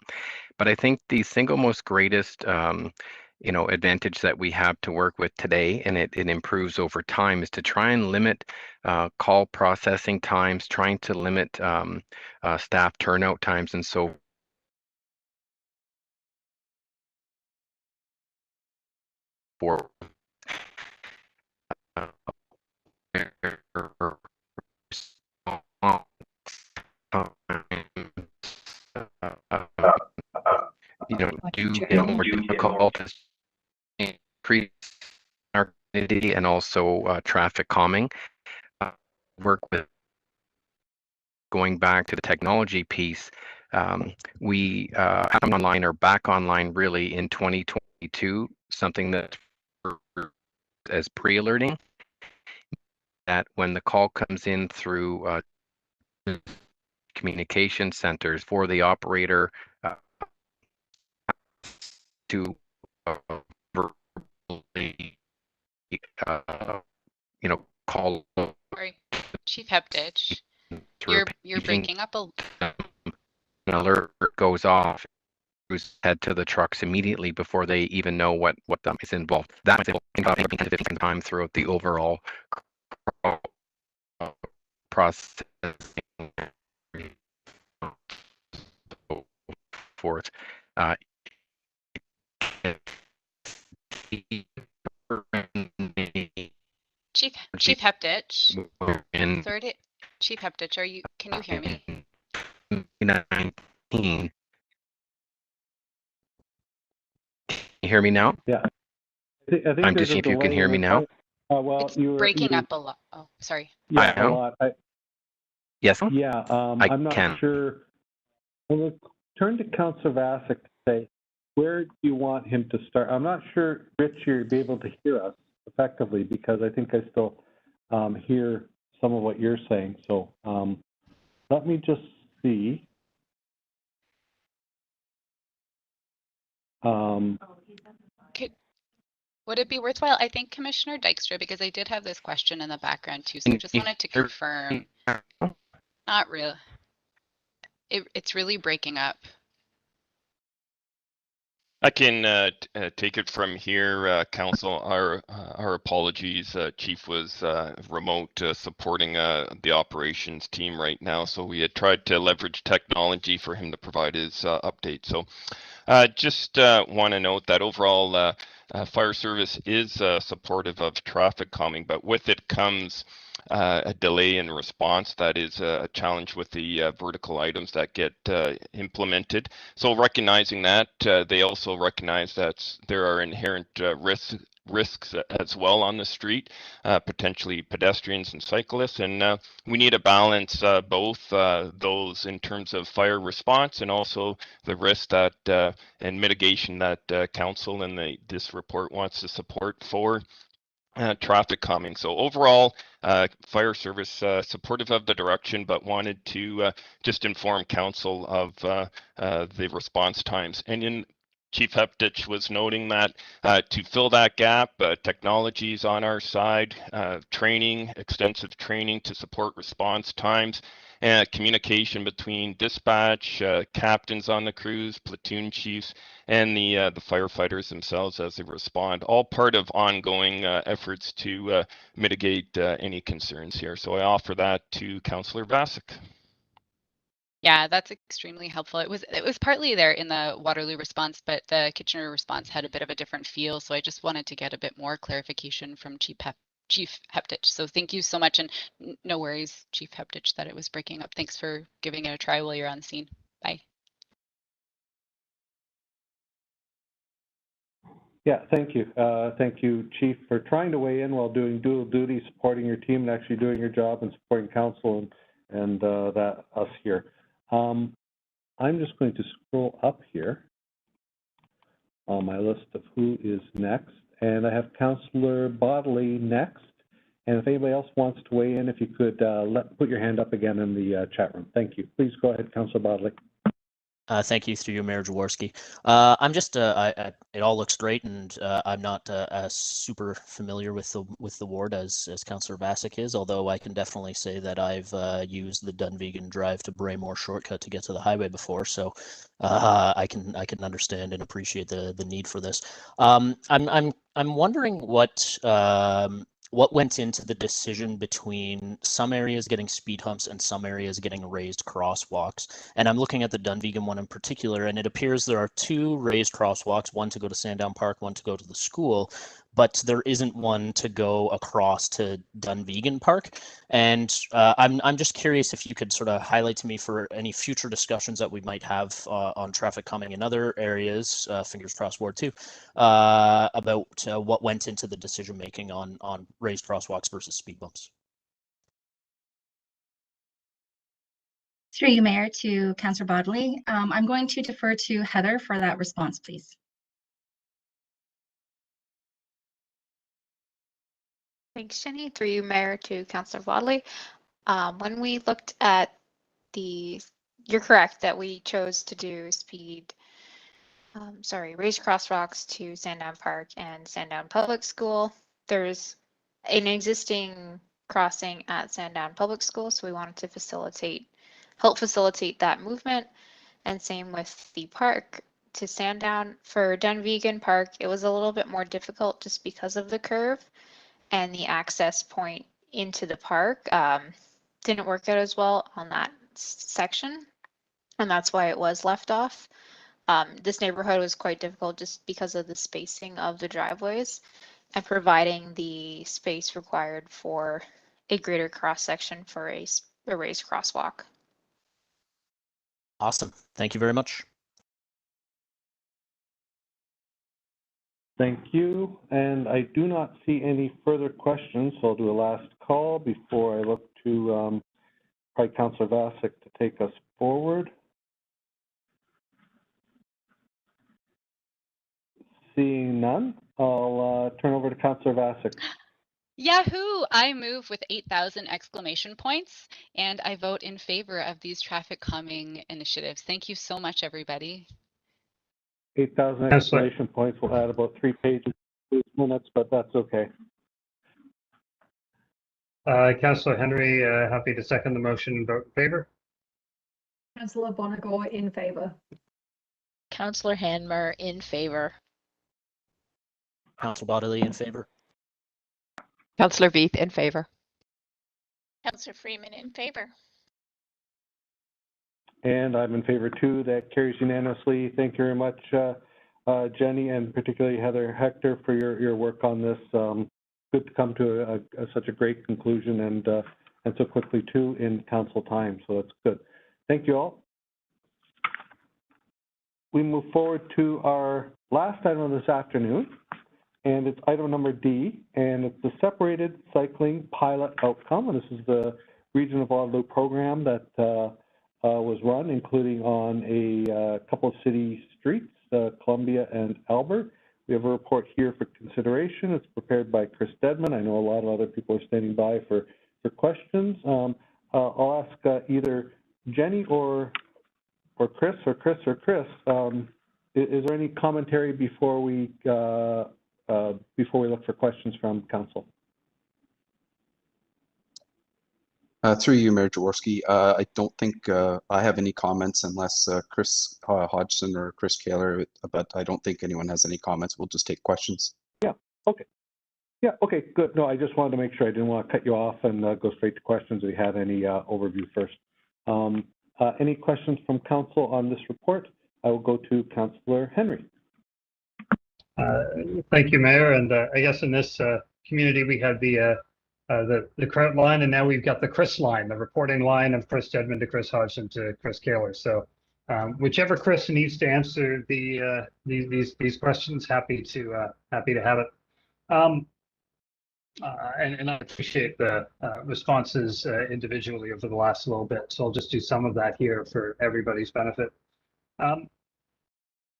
But I think the single most greatest advantage that we have to work with today, and it improves over time, is to try and limit call processing times, trying to limit staff turnout times, and so forth. Do get more difficult to increase our community and also traffic calming. Work with going back to the technology piece. We have online or back online really in 2022, something that as pre-alerting, that when the call comes in through communication centers for the operator to verbally call. Sorry, Chief Heptich, you're breaking up a. An alert goes off, head to the trucks immediately before they even know what is involved. That might take about 15 time throughout the overall process. Forth. Chief Heptich. Chief Heptich, can you hear me? 19. You hear me now? Yeah. I think I'm just seeing if you can hear me now. Well, it's breaking up a lot. Oh, sorry. Yeah, a lot. Yes. Yeah, I'm not sure. We'll turn to Councillor Vasek to say, where do you want him to start? I'm not sure, Rich, you'll be able to hear us effectively because I think I still hear some of what you're saying. So let me just see. Would it be worthwhile? I think Commissioner Dykstra, because I did have this question in the background too, so I just wanted to confirm. Not real. It's really breaking up. I can take it from here, Council. Our apologies. Chief was remote supporting the operations team right now, so we had tried to leverage technology for him to provide his update. So just want to note that overall fire service is supportive of traffic calming, but with it comes a delay in response. That is a challenge with the vertical items that get implemented. So recognizing that, they also recognize that there are inherent risks as well on the street, potentially pedestrians and cyclists, and we need to balance both those in terms of fire response and also the risk that and mitigation that council and this report wants to support for traffic calming. So overall, fire service supportive of the direction, but wanted to just inform council of the response times. And in Chief Heptich was noting that to fill that gap, technology is on our side, training, extensive training to support response times, and communication between dispatch, captains on the crews, platoon chiefs, and the firefighters themselves as they respond, all part of ongoing efforts to mitigate any concerns here. So I offer that to Councillor Vasic. Yeah, that's extremely helpful. It was partly there in the Waterloo response, but the Kitchener response had a bit of a different feel. So I just wanted to get a bit more clarification from Chief Heptich. So thank you so much, and no worries, Chief Heptich, that it was breaking up. Thanks for giving it a try while you're on the scene. Bye. Yeah, thank you. Thank you, Chief, for trying to weigh in while doing dual duty, supporting your team and actually doing your job and supporting council and that us here. I'm just going to scroll up here on my list of who is next, and I have Councillor Bodley next. And if anybody else wants to weigh in, if you could put your hand up again in the chat room. Thank you. Please go ahead, Councillor Bodley. Thank you, through you, Mayor Jaworski. I'm just, it all looks great, and I'm not super familiar with the ward as Councillor Vasic is, although I can definitely say that I've used the Dunvegan Drive to Braymore shortcut to get to the highway before, so I can understand and appreciate the need for this. I'm wondering what went into the decision between some areas getting speed humps and some areas getting raised crosswalks. And I'm looking at the Dunvegan one in particular, and it appears there are 2 raised crosswalks, one to go to Sandown Park, one to go to the school, but there isn't one to go across to Dunvegan Park. And I'm just curious if you could sort of highlight to me for any future discussions that we might have on traffic coming in other areas, fingers crossed Ward 2, about what went into the decision making on raised crosswalks versus speed bumps. Through you, Mayor, to Councillor Bodley. I'm going to defer to Heather for that response, please. Thanks, Jenny. Through you, Mayor, to Councillor Bodley. When we looked at you're correct that we chose to do raised crosswalks to Sandown Park and Sandown Public School. There's an existing crossing at Sandown Public School, so we wanted to help facilitate that movement. And same with the park to Sandown. For Dunvegan Park, it was a little bit more difficult just because of the curve, and the access point into the park didn't work out as well on that section, and that's why it was left off. This neighborhood was quite difficult just because of the spacing of the driveways and providing the space required for a greater cross section for a raised crosswalk. Awesome. Thank you very much. Thank you. And I do not see any further questions, so I'll do a last call before I look to probably Councillor Vasic to take us forward. Seeing none, I'll turn over to Councillor Vasic. Yahoo! I move with 8,000 exclamation points, and I vote in favor of these traffic calming initiatives. Thank you so much, everybody. 8,000 exclamation points will add about 3 pages these minutes, but that's okay. Councillor Henry, happy to second the motion and vote in favor. Councillor Bonagor in favour. Councillor Hanmer in favor. Councillor Bodley in favor. Councillor Veith in favor. Councillor Freeman in favor. And I'm in favor too. That carries unanimously. Thank you very much, Jenny, and particularly Heather Hector for your work on this. Good to come to such a great conclusion and so quickly too in council time. So that's good. Thank you all. We move forward to our last item of this afternoon, and it's item number D, and it's the separated cycling pilot outcome. And this is the Region of Waterloo program that was run, including on a couple of city streets, Columbia and Albert. We have a report here for consideration. It's prepared by Chris Dedman. I know a lot of other people are standing by for questions. I'll ask either Jenny or Chris, or Chris or Chris. Is there any commentary before we look for questions from council? Through you, Mayor Jaworski, I don't think I have any comments unless Chris Hodgson or Chris Kaler, but I don't think anyone has any comments. We'll just take questions. Yeah, okay. Yeah, okay, good. No, I just wanted to make sure I didn't want to cut you off and go straight to questions. We had any overview first. Any questions from council on this report? I will go to Councillor Henry. Thank you, Mayor. And I guess in this community, we had the Kraut line, and now we've got the Chris line, the reporting line of Chris Dedman to Chris Hodgson to Chris Kaler. So whichever Chris needs to answer these questions, happy to have it. And I appreciate the responses individually over the last little bit. So I'll just do some of that here for everybody's benefit.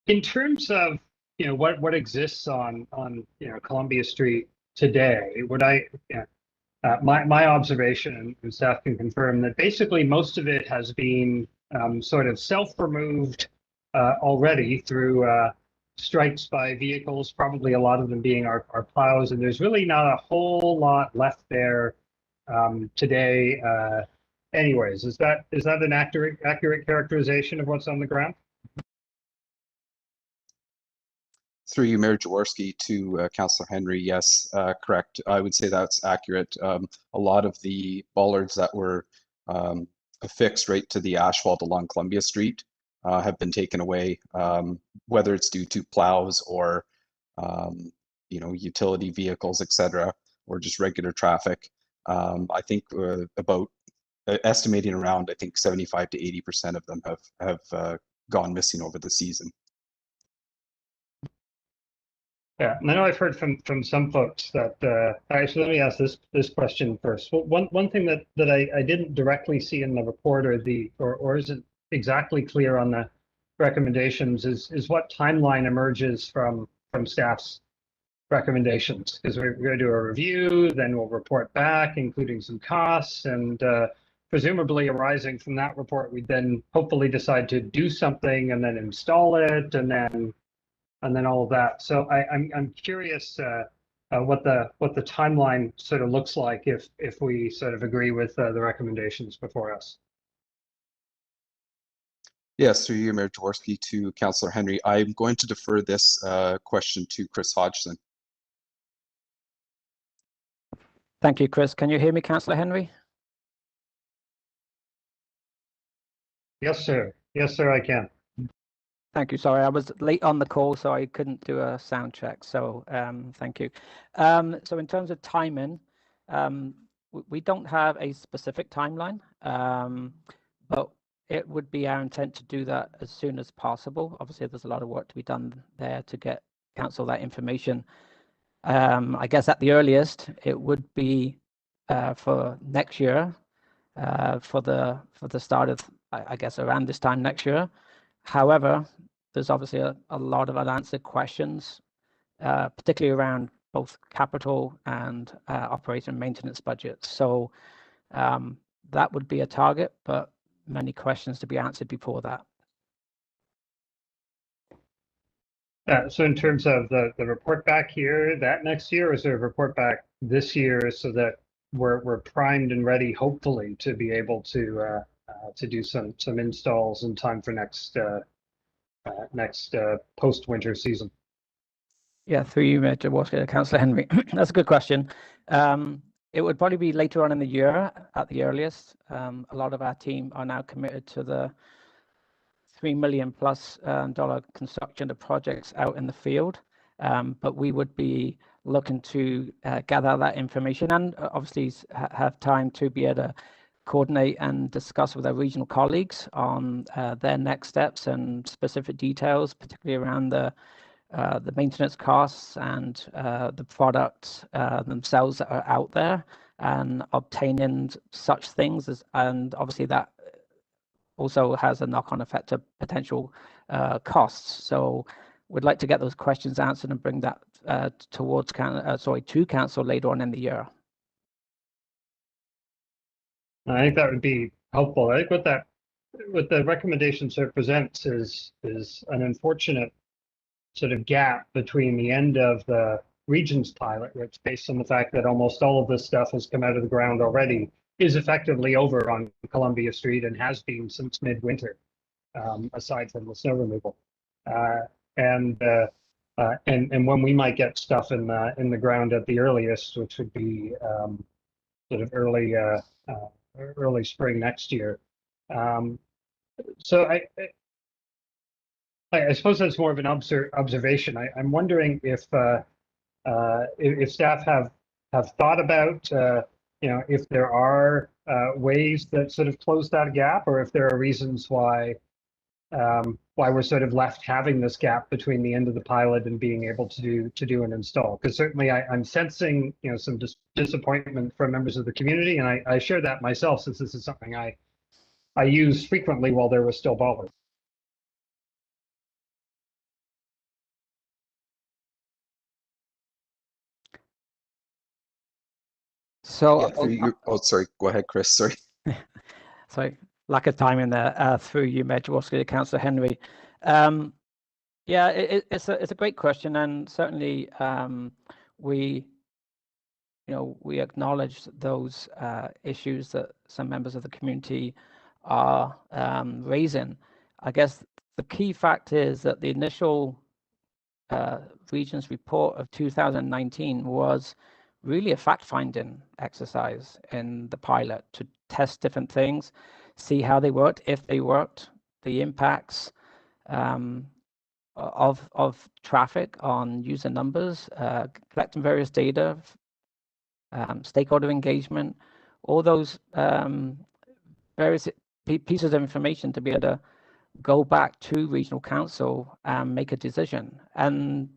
In terms of what exists on Columbia Street today, what my observation, and staff can confirm, that basically most of it has been sort of self-removed already through strikes by vehicles, probably a lot of them being our plows, and there's really not a whole lot left there today. Anyways, is that an accurate characterization of what's on the ground? Through you, Mayor Jaworski, to Councillor Henry, yes, correct. I would say that's accurate. A lot of the bollards that were affixed right to the asphalt along Columbia Street have been taken away, whether it's due to plows or utility vehicles, etc., or just regular traffic. I think about estimating around, I think 75 to 80% of them have gone missing over the season. Yeah, and I know I've heard from some folks that actually, let me ask this question first. Well, one thing that I didn't directly see in the report or isn't exactly clear on the recommendations is what timeline emerges from staff's recommendations, because we're going to do a review, then we'll report back, including some costs, and presumably arising from that report, we then hopefully decide to do something and then install it, and then all of that. So I'm curious what the timeline sort of looks like if we sort of agree with the recommendations before us. Yes, through you, Mayor Jaworski, to Councillor Henry. I'm going to defer this question to Chris Hodgson. Thank you, Chris. Can you hear me, Councillor Henry? Yes, sir. Yes, sir, I can. Thank you. Sorry, I was late on the call, so I couldn't do a sound check. So thank you. So in terms of timing, we don't have a specific timeline, but it would be our intent to do that as soon as possible. Obviously, there's a lot of work to be done there to get council that information. I guess at the earliest, it would be for next year, for the start of, I guess, around this time next year. However, there's obviously a lot of unanswered questions, particularly around both capital and operating and maintenance budgets. So that would be a target, but many questions to be answered before that. So in terms of the report back here, that next year, or is there a report back this year so that we're primed and ready, hopefully, to be able to do some installs in time for next post-winter season? Yeah, through you, Councillor Henry. That's a good question. It would probably be later on in the year at the earliest. A lot of our team are now committed to the $3 million plus construction of projects out in the field. But we would be looking to gather that information and obviously have time to be able to coordinate and discuss with our regional colleagues on their next steps and specific details, particularly around the maintenance costs and the products themselves that are out there, and obtaining such things as, and obviously that also has a knock-on effect of potential costs. So we'd like to get those questions answered and bring that to council later on in the year. I think that would be helpful. I think what the recommendation sort of presents is an unfortunate sort of gap between the end of the regions pilot, which, based on the fact that almost all of this stuff has come out of the ground already, is effectively over on Columbia Street and has been since midwinter, aside from the snow removal. And when we might get stuff in the ground at the earliest, which would be sort of early spring next year. So I suppose that's more of an observation. I'm wondering if staff have thought about if there are ways that sort of close that gap, or if there are reasons why we're sort of left having this gap between the end of the pilot and being able to do an install. Because certainly I'm sensing some disappointment from members of the community, and I share that myself, since this is something I used frequently while there was still bollards. So, sorry, go ahead, Chris. Sorry. Sorry, lack of time in there. Through you, Mayor Jaworski, Councillor Henry. Yeah, it's a great question, and certainly we acknowledge those issues that some members of the community are raising. I guess the key fact is that the initial Regions report of 2019 was really a fact-finding exercise in the pilot to test different things, see how they worked, if they worked, the impacts of traffic on user numbers, collecting various data, stakeholder engagement, all those various pieces of information to be able to go back to regional council and make a decision. And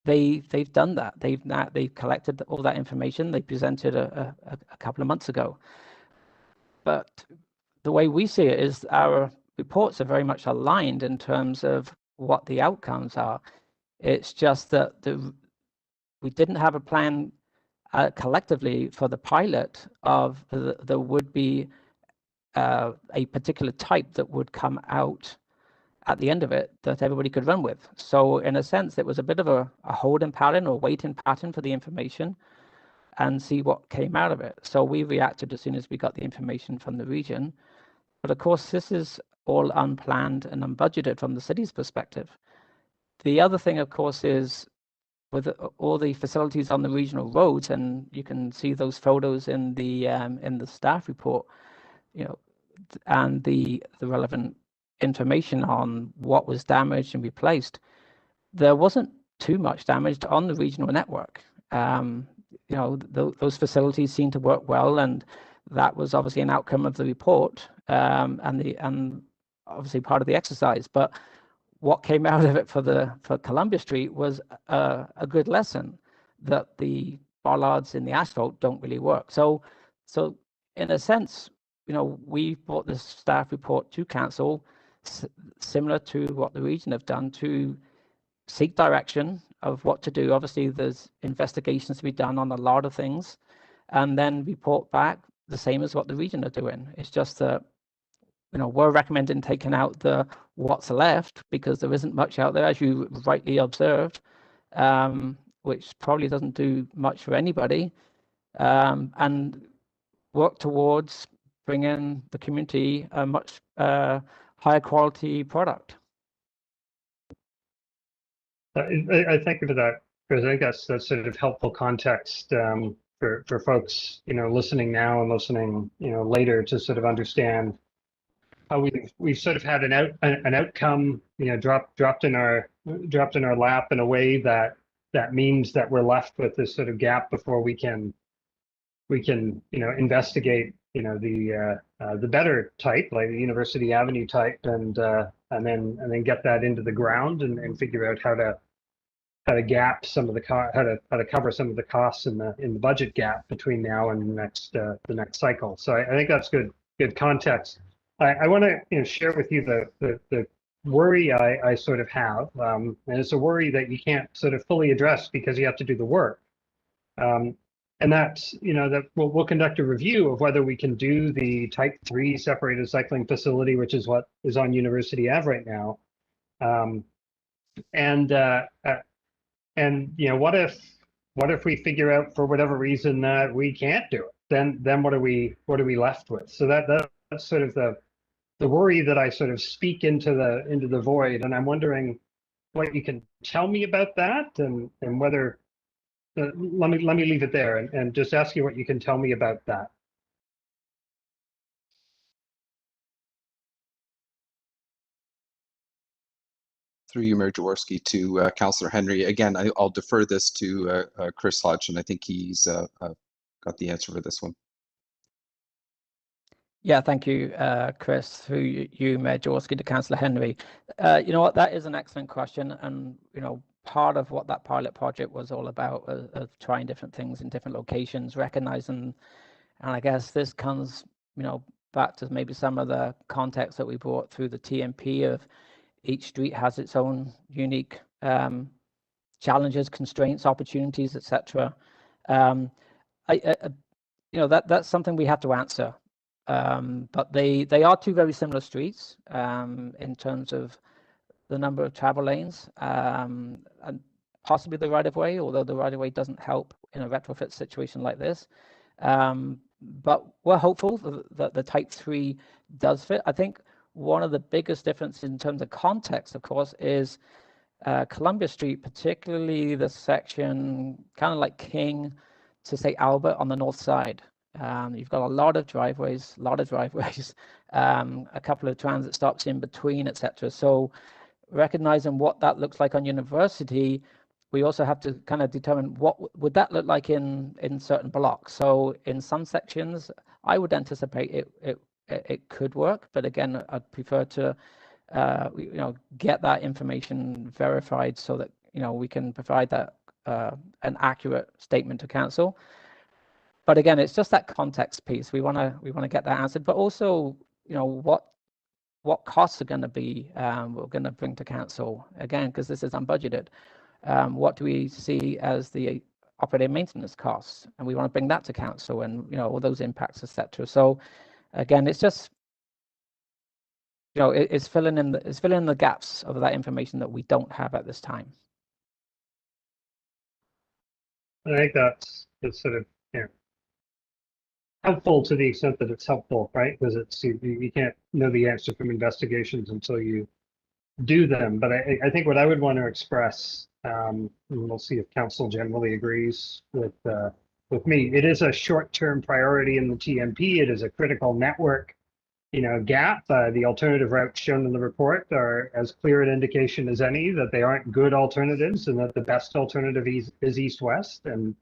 they've done that. They've collected all that information. They presented a couple of months ago. But the way we see it is our reports are very much aligned in terms of what the outcomes are. It's just that we didn't have a plan collectively for the pilot of there would be a particular type that would come out at the end of it that everybody could run with. So in a sense, it was a bit of a holding pattern or waiting pattern for the information and see what came out of it. So we reacted as soon as we got the information from the region. But of course, this is all unplanned and unbudgeted from the city's perspective. The other thing, of course, is with all the facilities on the regional roads, and you can see those photos in the staff report, and the relevant information on what was damaged and replaced. There wasn't too much damage on the regional network. Those facilities seemed to work well, and that was obviously an outcome of the report and obviously part of the exercise. But what came out of it for Columbia Street was a good lesson that the bollards in the asphalt don't really work. So in a sense, we brought this staff report to council, similar to what the region have done, to seek direction of what to do. Obviously, there's investigations to be done on a lot of things, and then report back the same as what the region are doing. It's just that we're recommending taking out the what's left because there isn't much out there, as you rightly observed, which probably doesn't do much for anybody, and work towards bringing the community a much higher quality product. I thank you for that, because I think that's sort of helpful context for folks, listening now and listening, later, to sort of understand how we've sort of had an outcome, dropped in our lap in a way that means that we're left with this sort of gap before we can investigate the better type, like the University Avenue type, and then get that into the ground and figure out how to gap some of the how to cover some of the costs in the budget gap between now and the next cycle. So I think that's good context. I want to share with you the worry I sort of have, and it's a worry that you can't sort of fully address because you have to do the work. And that's, that we'll conduct a review of whether we can do the type 3 separated cycling facility, which is what is on University Ave right now. And what if we figure out for whatever reason that we can't do it? Then what are we left with? So that's sort of the worry that I sort of speak into the void, and I'm wondering what you can tell me about that, and whether let me leave it there and just ask you what you can tell me about that. Through you, Mayor Jaworski, to Councillor Henry. Again, I'll defer this to Chris Hodge, and I think he's got the answer for this one. Yeah, thank you, Chris. Through you, Mayor Jaworski, to Councillor Henry. You know what, that is an excellent question, and part of what that pilot project was all about, of trying different things in different locations, recognizing, and I guess this comes, back to maybe some of the context that we brought through the TMP of each street has its own unique challenges, constraints, opportunities, etc. That's something we have to answer. But they are two very similar streets in terms of the number of travel lanes, and possibly the right-of-way, although the right-of-way doesn't help in a retrofit situation like this. But we're hopeful that the Type 3 does fit. I think one of the biggest differences in terms of context, of course, is Columbia Street, particularly the section kind of like King to, say, Albert on the north side. You've got a lot of driveways, a couple of transit stops in between, etc. So recognizing what that looks like on University, we also have to kind of determine what would that look like in certain blocks. So in some sections, I would anticipate it could work, but again, I'd prefer to get that information verified so that we can provide that an accurate statement to council. But again, it's just that context piece. We want to get that answered, but also what costs are going to be we're going to bring to council, again, because this is unbudgeted. What do we see as the operating maintenance costs, and we want to bring that to council, and all those impacts, etc. So again, it's just it's filling in the gaps of that information that we don't have at this time. I think that's sort of helpful to the extent that it's helpful, right? Because you can't know the answer from investigations until you do them. But I think what I would want to express, and we'll see if council generally agrees with me. It is a short-term priority in the TMP. It is a critical network, gap. The alternative routes shown in the report are as clear an indication as any that they aren't good alternatives, and that the best alternative is east-west and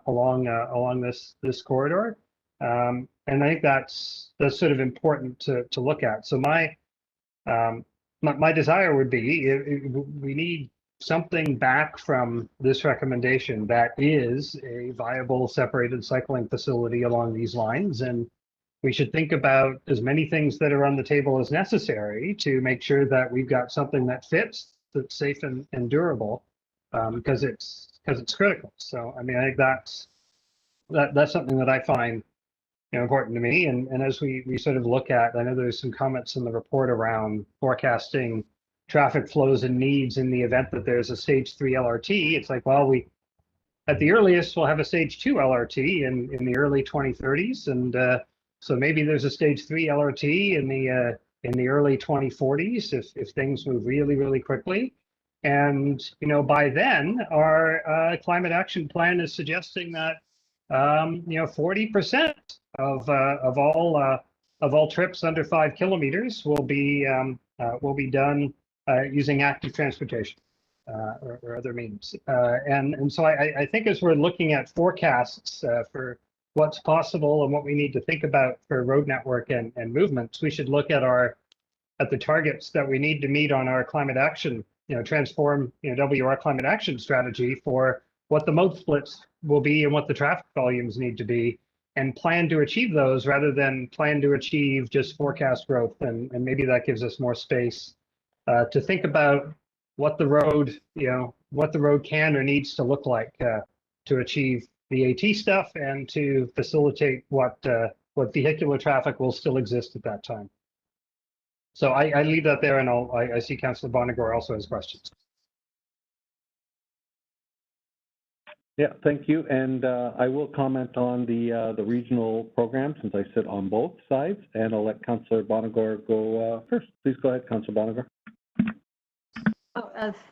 along this corridor. And I think that's sort of important to look at. So my desire would be we need something back from this recommendation that is a viable separated cycling facility along these lines, and we should think about as many things that are on the table as necessary to make sure that we've got something that fits, that's safe and durable, because it's critical. So I mean, I think that's something that I find important to me. And as we sort of look at, I know there's some comments in the report around forecasting traffic flows and needs in the event that there's a stage 3 LRT. It's like, well, we at the earliest we'll have a stage 2 LRT in the early 2030s, and so maybe there's a stage 3 LRT in the early 2040s if things move really quickly. And by then our climate action plan is suggesting that 40% of all trips under 5 kilometers will be done using active transportation or other means. And so I think as we're looking at forecasts for what's possible and what we need to think about for road network and movements, we should look at the targets that we need to meet on our climate action, transform WR climate action strategy for what the mode splits will be and what the traffic volumes need to be, and plan to achieve those rather than plan to achieve just forecast growth. And maybe that gives us more space to think about what the road can or needs to look like to achieve the AT stuff and to facilitate what vehicular traffic will still exist at that time. So I leave that there, and I see Councillor Bonagor also has questions. Yeah, thank you. And I will comment on the regional program since I sit on both sides, and I'll let Councillor Bonagor go first. Please go ahead, Councillor Bonagor.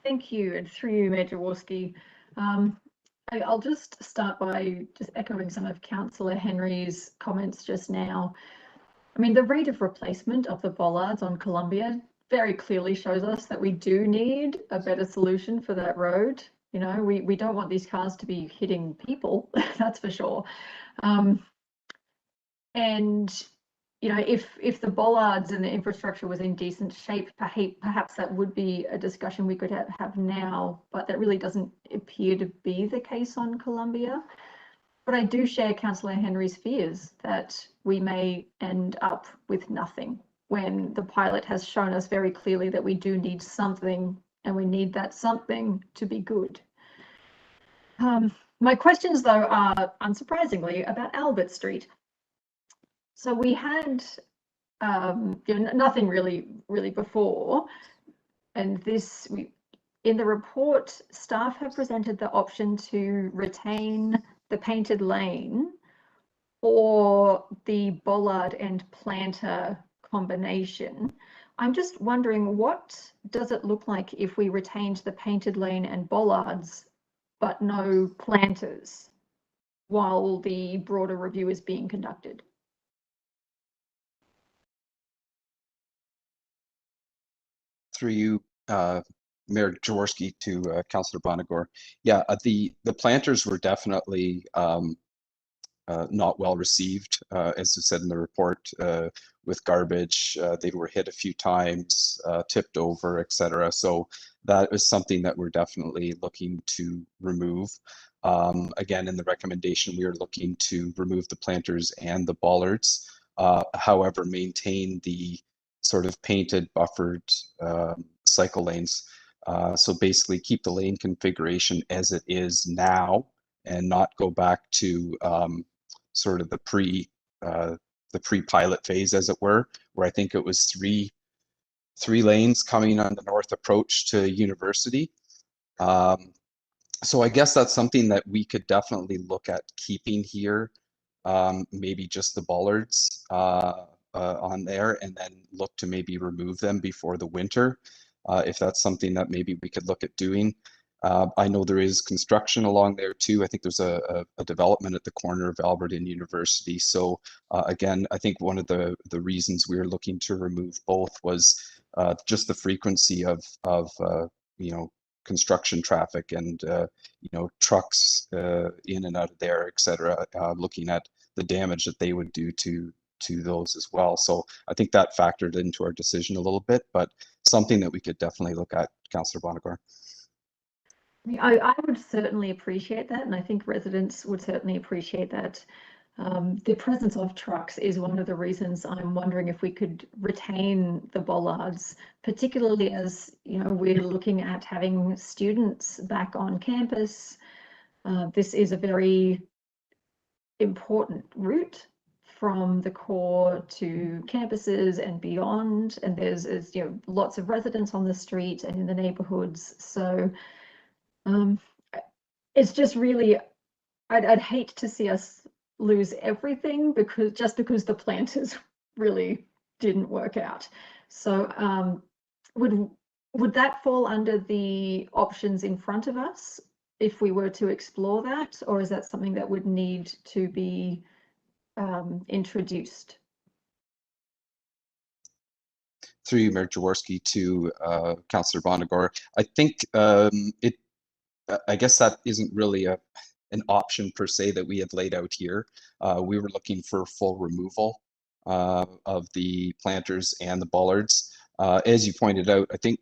Thank you, and through you, Mayor Jaworski. I'll just start by just echoing some of Councillor Henry's comments just now. I mean, the rate of replacement of the bollards on Columbia very clearly shows us that we do need a better solution for that road. We don't want these cars to be hitting people, that's for sure. And if the bollards and the infrastructure was in decent shape, perhaps that would be a discussion we could have now, but that really doesn't appear to be the case on Columbia. But I do share Councillor Henry's fears that we may end up with nothing when the pilot has shown us very clearly that we do need something, and we need that something to be good. My questions, though, are unsurprisingly about Albert Street. So we had nothing really before, and in the report, staff have presented the option to retain the painted lane or the bollard and planter combination. I'm just wondering, what does it look like if we retained the painted lane and bollards but no planters while the broader review is being conducted? Through you, Mayor Jaworski, to Councillor Bonagor. Yeah, the planters were definitely not well received, as I said in the report, with garbage. They were hit a few times, tipped over, etc. So that is something that we're definitely looking to remove. Again, in the recommendation, we are looking to remove the planters and the bollards, however, maintain the sort of painted buffered cycle lanes. So basically keep the lane configuration as it is now and not go back to sort of the pre-pilot phase, as it were, where I think it was three lanes coming on the north approach to University. So I guess that's something that we could definitely look at keeping here. Maybe just the bollards on there, and then look to maybe remove them before the winter, if that's something that maybe we could look at doing. I know there is construction along there too. I think there's a development at the corner of Albert and University. So again, I think one of the reasons we were looking to remove both was just the frequency of construction traffic and trucks in and out of there, etc. Looking at the damage that they would do to those as well. So I think that factored into our decision a little bit, but something that we could definitely look at, Councillor Bonagor. I would certainly appreciate that, and I think residents would certainly appreciate that. The presence of trucks is one of the reasons I'm wondering if we could retain the bollards, particularly as we're looking at having students back on campus. This is a very important route from the core to campuses and beyond, and there's lots of residents on the street and in the neighborhoods. So it's just really, I'd hate to see us lose everything because the planters really didn't work out. So would that fall under the options in front of us if we were to explore that, or is that something that would need to be introduced? Through you, Mayor Jaworski, to Councillor Bonagor. I think I guess that isn't really an option per se that we had laid out here. We were looking for full removal of the planters and the bollards. As you pointed out, I think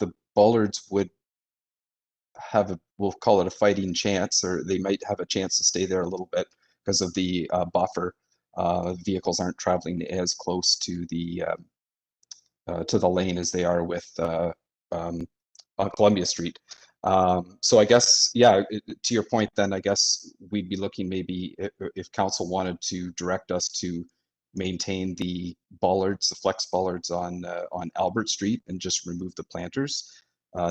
the bollards would have we'll call it a fighting chance, or they might have a chance to stay there a little bit because of the buffer. Vehicles aren't traveling as close to the lane as they are with on Columbia Street. So I guess, yeah, to your point, then I guess we'd be looking maybe if council wanted to direct us to maintain the bollards, the flex bollards on Albert Street and just remove the planters.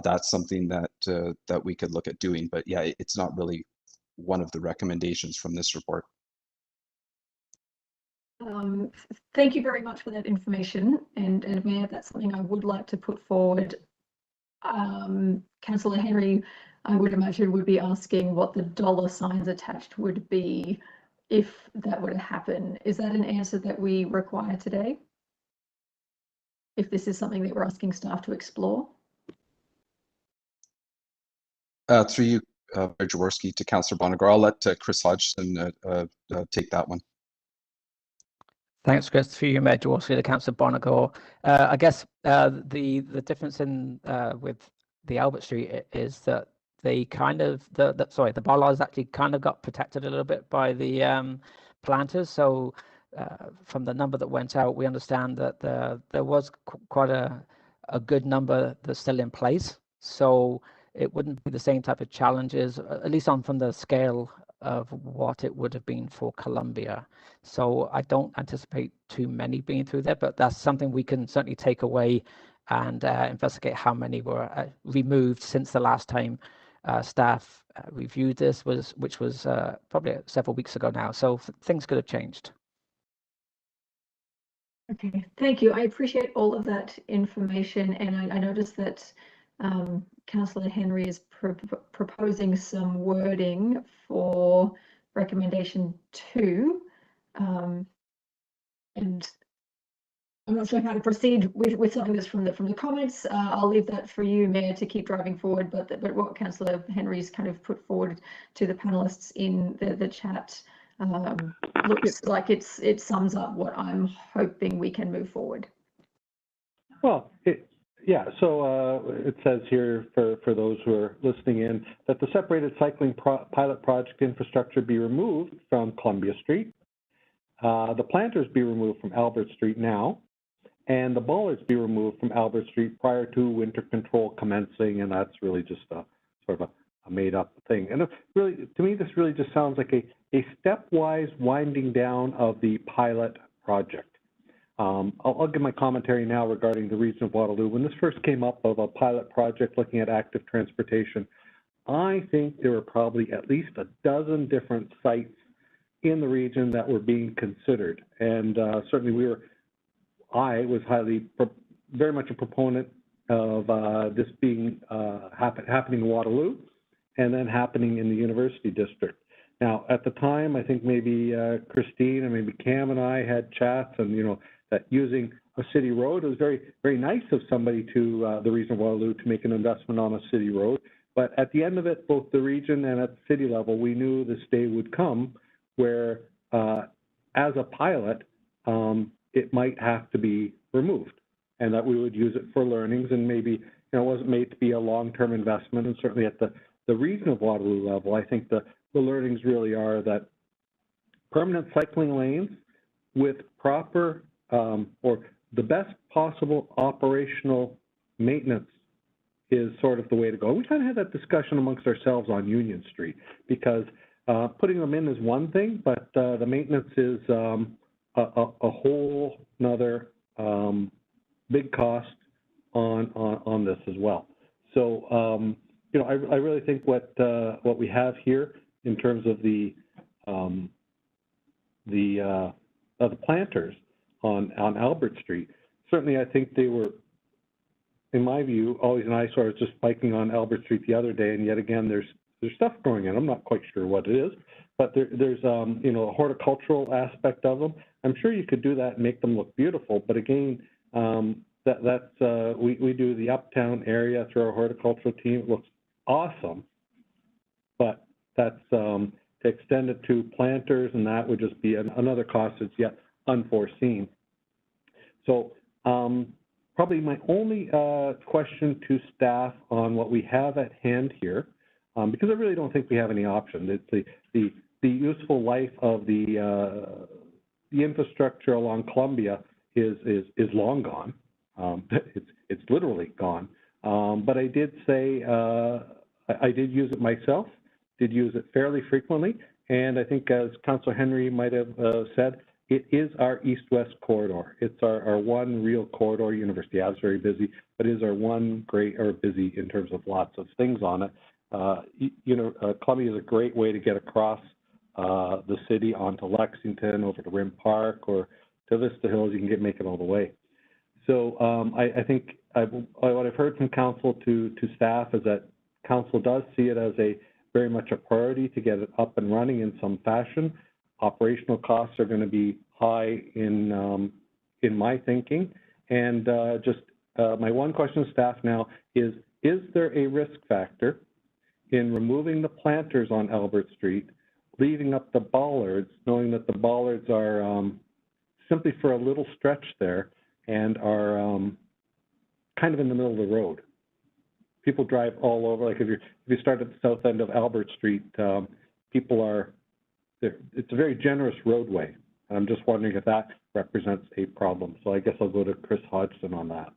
That's something that that we could look at doing. But yeah, it's not really one of the recommendations from this report. Thank you very much for that information, and Mayor, that's something I would like to put forward. Councillor Henry, I would imagine, would be asking what the dollar signs attached would be if that were to happen. Is that an answer that we require today? If this is something that we're asking staff to explore? Through you, Mayor Jaworski, to Councillor Bonagor. I'll let Chris Hodgson take that one. Thanks, Chris. Through you, Mayor Jaworski, to Councillor Bonagor. I guess the difference in with the Albert Street is that they kind of the bollards actually kind of got protected a little bit by the planters. So from the number that went out, we understand that there was quite a good number that's still in place. So it wouldn't be the same type of challenges, at least from the scale of what it would have been for Columbia. So I don't anticipate too many being through there, but that's something we can certainly take away and investigate how many were removed since the last time staff reviewed this, which was probably several weeks ago now. So things could have changed. Okay, thank you. I appreciate all of that information, and I noticed that Councillor Henry is proposing some wording for recommendation 2, and I'm not sure how to proceed with something that's from the comments. I'll leave that for you, Mayor, to keep driving forward. But what Councillor Henry's kind of put forward to the panelists in the chat looks like it sums up what I'm hoping we can move forward. Well, yeah, so it says here for those who are listening in that the separated cycling pilot project infrastructure be removed from Columbia Street, the planters be removed from Albert Street now, and the bollards be removed from Albert Street prior to winter control commencing, and that's really just a sort of a made-up thing. And really, to me, this really just sounds like a stepwise winding down of the pilot project. I'll give my commentary now regarding the region of Waterloo. When this first came up of a pilot project looking at active transportation, I think there were probably at least a dozen different sites in the region that were being considered. And certainly I was very much a proponent of this being happening in Waterloo and then happening in the University District. Now, at the time, I think maybe Christine and maybe Cam and I had chats, and that using a city road, it was very, very nice of somebody to the region of Waterloo to make an investment on a city road. But at the end of it, both the region and at the city level, we knew this day would come where, as a pilot, it might have to be removed, and that we would use it for learnings, and maybe it wasn't made to be a long-term investment. And certainly at the region of Waterloo level, I think the learnings really are that permanent cycling lanes with proper or the best possible operational maintenance is sort of the way to go. We kind of had that discussion amongst ourselves on Union Street, because putting them in is one thing, but the maintenance is a whole nother big cost on this as well. So you know, I really think what we have here in terms of the planters on Albert Street, certainly I think they were, in my view, always an eyesore. I was just biking on Albert Street the other day, and yet again, there's stuff growing in. I'm not quite sure what it is, but there's you know, a horticultural aspect of them. I'm sure you could do that and make them look beautiful, but again, we do the uptown area through our horticultural team. It looks awesome, but that's to extend it to planters, and that would just be another cost that's yet unforeseen. So probably my only question to staff on what we have at hand here, because I really don't think we have any option. It's the useful life of the infrastructure along Columbia is long gone. It's literally gone. But I did say I did use it myself. Did use it fairly frequently, and I think, as Councillor Henry might have said, it is our east-west corridor. It's our one real corridor. University Ave is very busy, but is our one great, or busy in terms of lots of things on it. You know, Columbia is a great way to get across the city onto Lexington, over to Rim Park, or to Vista Hills. You can make it all the way. So I think what I've heard from council to staff is that council does see it as very much a priority to get it up and running in some fashion. Operational costs are going to be high in my thinking, and just my one question to staff now is there a risk factor in removing the planters on Albert Street, leaving up the bollards, knowing that the bollards are simply for a little stretch there and are kind of in the middle of the road? People drive all over. Like if you start at the south end of Albert Street, people are there. It's a very generous roadway. And I'm just wondering if that represents a problem. So I guess I'll go to Chris Hodgson on that.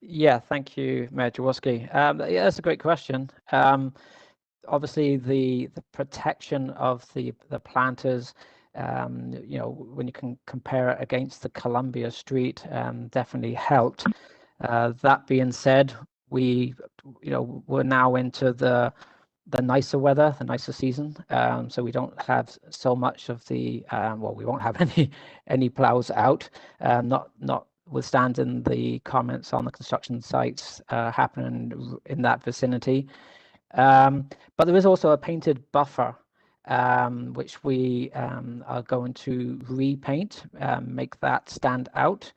Yeah, thank you, Mayor Jaworski. Yeah, that's a great question. Obviously, the protection of the planters, you know, when you can compare it against the Columbia Street, definitely helped. That being said, we're now into the nicer weather, the nicer season, so we don't have so much of the well, we won't have any plows out, notwithstanding the comments on the construction sites happening in that vicinity. But there is also a painted buffer, which we are going to repaint, make that stand out.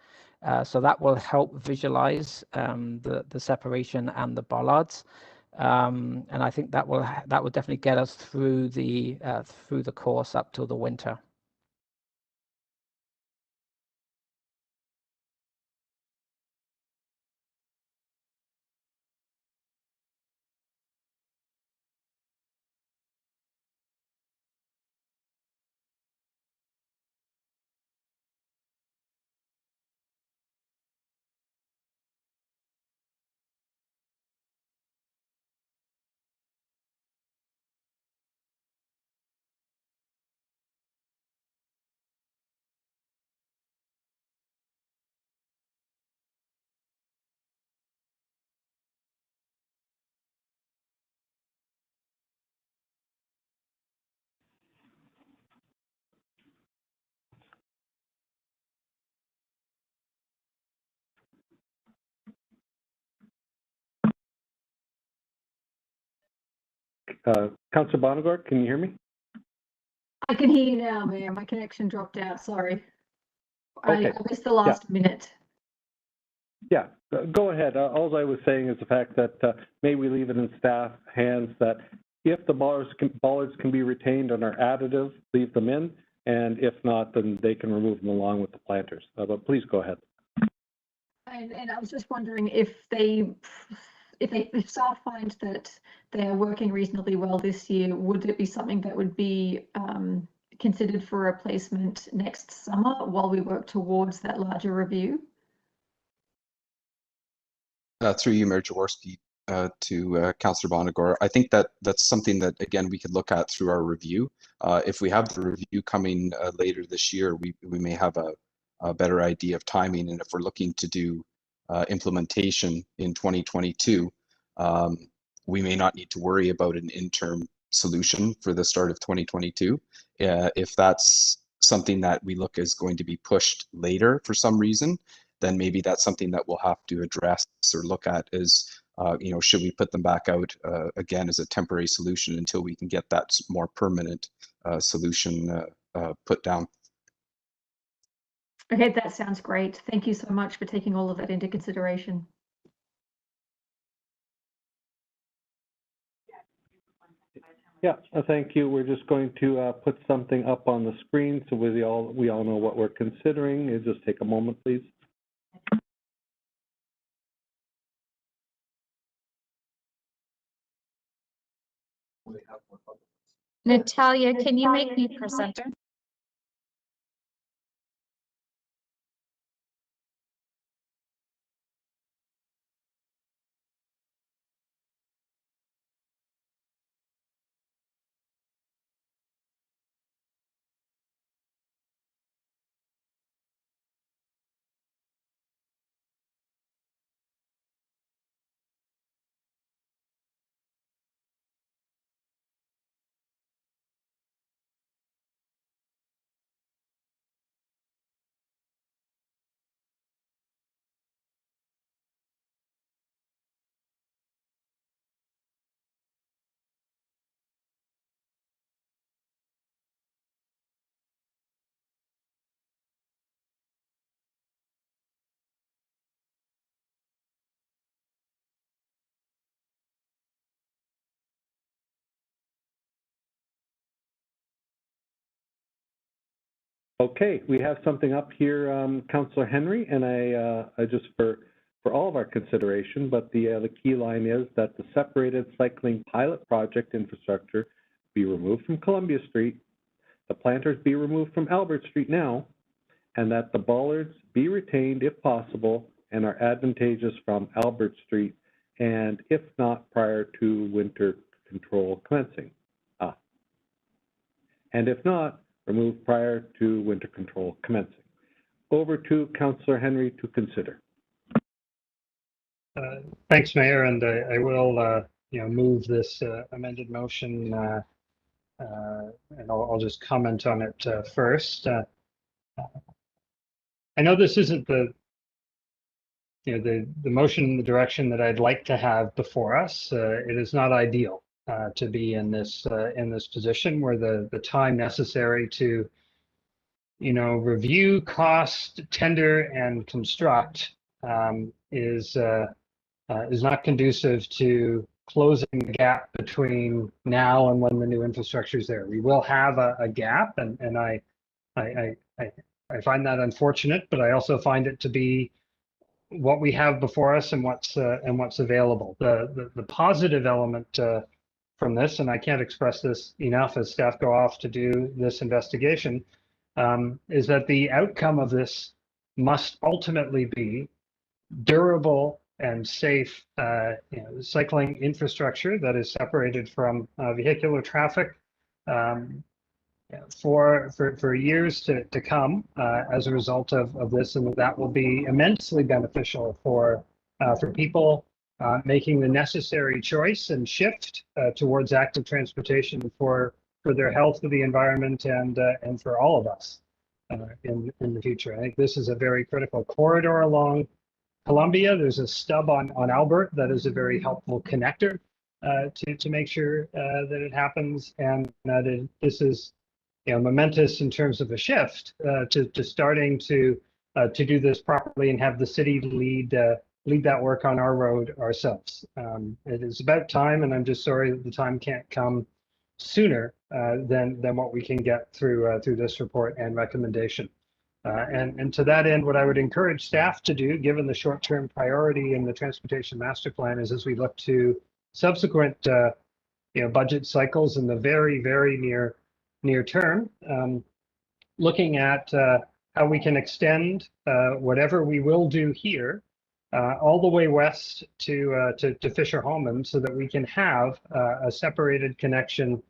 So that will help visualize the separation and the bollards. And I think that will definitely get us through the course up till the winter. Councillor Bonagor, can you hear me? I can hear you now, Mayor. My connection dropped out. Sorry. Okay. I missed the last minute. Yeah, go ahead. All I was saying is the fact that may we leave it in staff hands that if the bollards can be retained and are additive, leave them in, and if not, then they can remove them along with the planters. But please go ahead. And I was just wondering if staff find that they are working reasonably well this year, would it be something that would be considered for replacement next summer while we work towards that larger review? Through you, Mayor Jaworski, Councillor Bonagor. I think that that's something that, again, we could look at through our review. If we have the review coming later this year, we may have a better idea of timing. And if we're looking to do implementation in 2022, we may not need to worry about an interim solution for the start of 2022. If that's something that we look is going to be pushed later for some reason, then maybe that's something that we'll have to address or look at as, should we put them back out again as a temporary solution until we can get that more permanent solution put down. Okay, that sounds great. Thank you so much for taking all of that into consideration. Yeah, thank you. We're just going to put something up on the screen so we all know what we're considering. It'll just take a moment, please. Natalia, can you make me presenter? Okay, we have something up here, Councillor Henry, and I just for all of our consideration, but the key line is that the separated cycling pilot project infrastructure be removed from Columbia Street, the planters be removed from Albert Street now, and that the bollards be retained if possible and are advantageous from Albert Street, and if not prior to winter control commencing. And if not, removed prior to winter control commencing. Over to Councillor Henry to consider. Thanks, Mayor, and I will move this amended motion, and I'll just comment on it first. I know this isn't the motion in the direction that I'd like to have before us. It is not ideal to be in this position where the time necessary to review, cost, tender, and construct is not conducive to closing the gap between now and when the new infrastructure is there. We will have a gap, and I find that unfortunate, but I also find it to be what we have before us and what's available. The positive element from this, and I can't express this enough as staff go off to do this investigation, is that the outcome of this must ultimately be durable and safe cycling infrastructure that is separated from vehicular traffic for years to come as a result of this, and that will be immensely beneficial for people making the necessary choice and shift towards active transportation for their health, for the environment, and for all of us in the future. I think this is a very critical corridor along Columbia. There's a stub on Albert that is a very helpful connector to make sure that it happens, and that this is momentous in terms of a shift to starting to do this properly and have the city lead that work on our road ourselves. It is about time, and I'm just sorry that the time can't come sooner than what we can get through this report and recommendation. And to that end, what I would encourage staff to do, given the short-term priority in the Transportation Master Plan, is as we look to subsequent budget cycles in the very, very near term, looking at how we can extend whatever we will do here all the way west to Fisher Holman, so that we can have a separated connection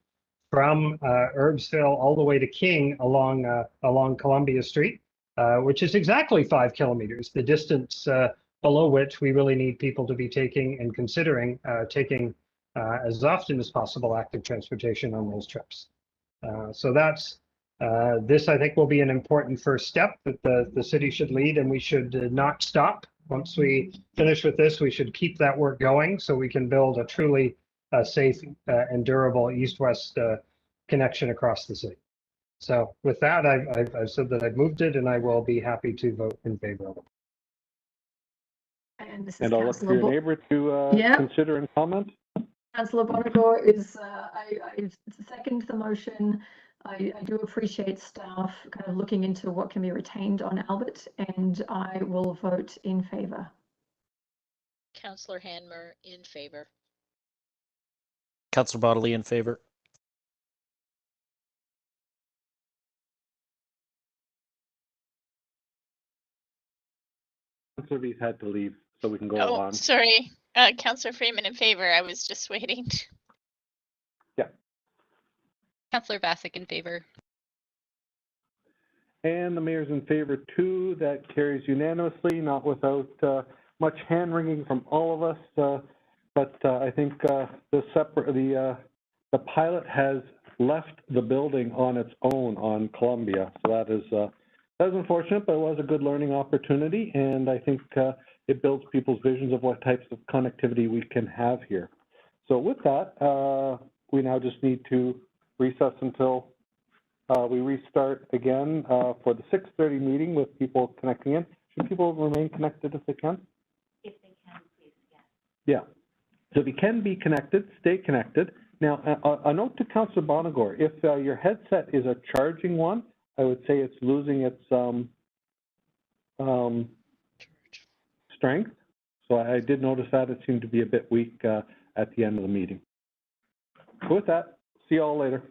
from Herbsville all the way to King along Columbia Street, which is exactly 5 kilometers, the distance below which we really need people to be taking and considering taking as often as possible active transportation on those trips. So that's this, I think, will be an important first step that the city should lead, and we should not stop. Once we finish with this, we should keep that work going so we can build a truly safe and durable east-west connection across the city. So with that, I've said that I've moved it, and I will be happy to vote in favor of it. And this is And I'll look for Councillor your neighbor to Yeah. consider and comment. Councillor Bonagor is, I second the motion. I do appreciate staff kind of looking into what can be retained on Albert, and I will vote in favour. Councillor Hanmer in favor. Councillor Bodley in favor. Councillor V's had to leave, so we can go Oh, on. sorry. Councillor Freeman in favor. I was just waiting. Yeah. Councillor Bassick in favor. And the mayor's in favor too. That carries unanimously, not without much hand wringing from all of us. But I think the pilot has left the building on its own on Columbia. So that is unfortunate, but it was a good learning opportunity, and I think it builds people's visions of what types of connectivity we can have here. So with that, we now just need to recess until we restart again for the 6:30 meeting with people connecting in. Should people remain connected if they can? If they can, please, Yeah. So if you can be connected, stay connected. Now, a note to Councillor Bonagor, if your headset is a charging one, I would say it's losing its strength. So I did notice that it seemed to be a bit weak at the end of the meeting. So with that, see you all later.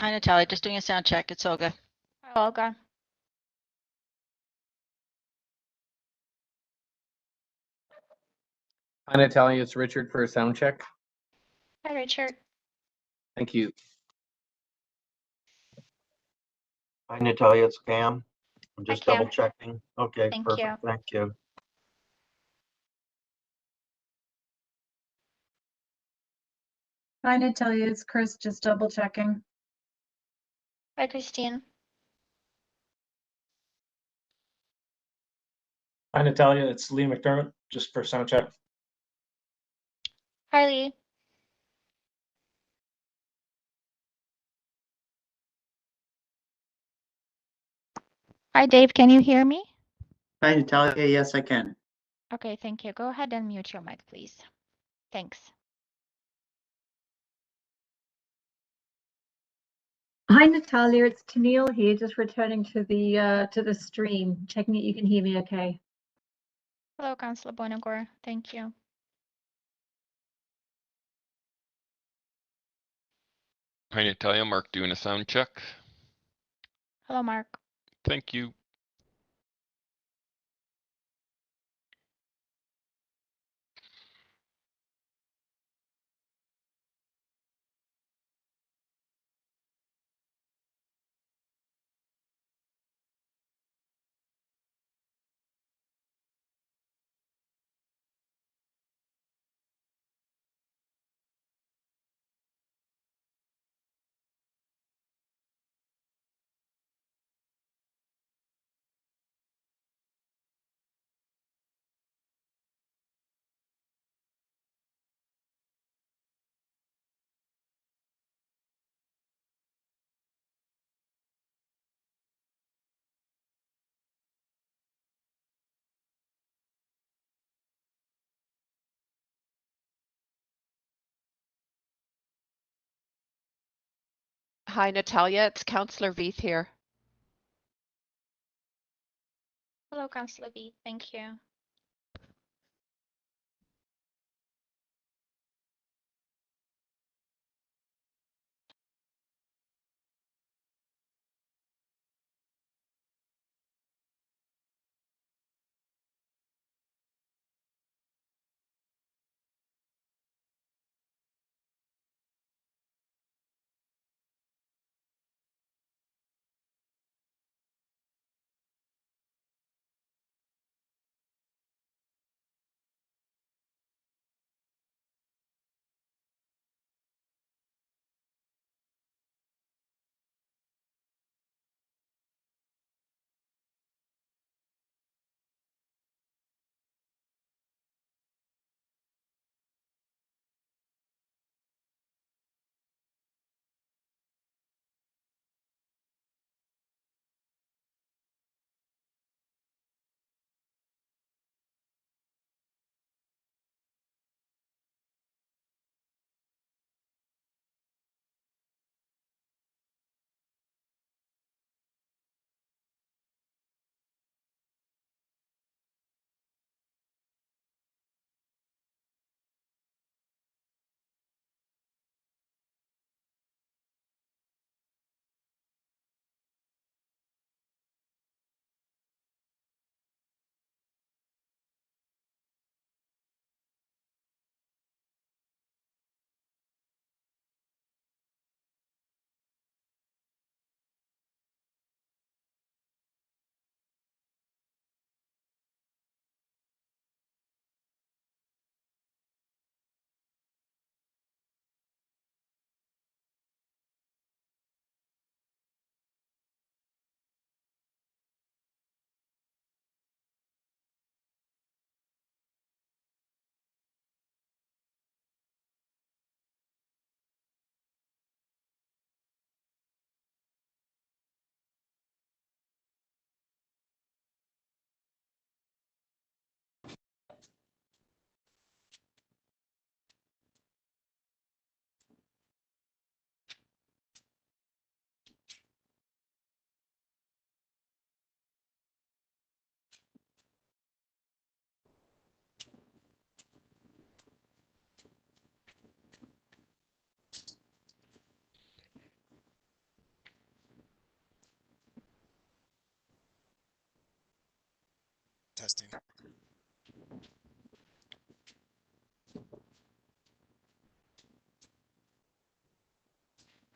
Hi, Natalia. Just doing a sound check. It's Olga. Hi, Olga. Hi, Natalia. It's Richard for a sound check. Hi, Richard. Thank you. Hi, Natalia. It's Cam. I'm Hi, just Cam. double checking. Okay, Thank perfect. you. Thank you. Hi, Natalia. It's Chris. Just double checking. Hi, Christine. Hi, Natalia. It's Lee McDermott, just for sound check. Hi, Lee. Hi, Dave. Can you hear me? Hi, Natalia. Yes, I can. Okay, thank you. Go ahead and mute your mic, please. Thanks. Hi, Natalia. It's Tennille here, just returning to the stream, checking that you can hear me okay. Hello, Councillor Bonagor. Thank you. Hi, Natalia. Mark doing a sound check. Hello, Mark. Thank you. Hi, Natalia. It's Councillor Veith here. Hello, Councillor B. Thank you.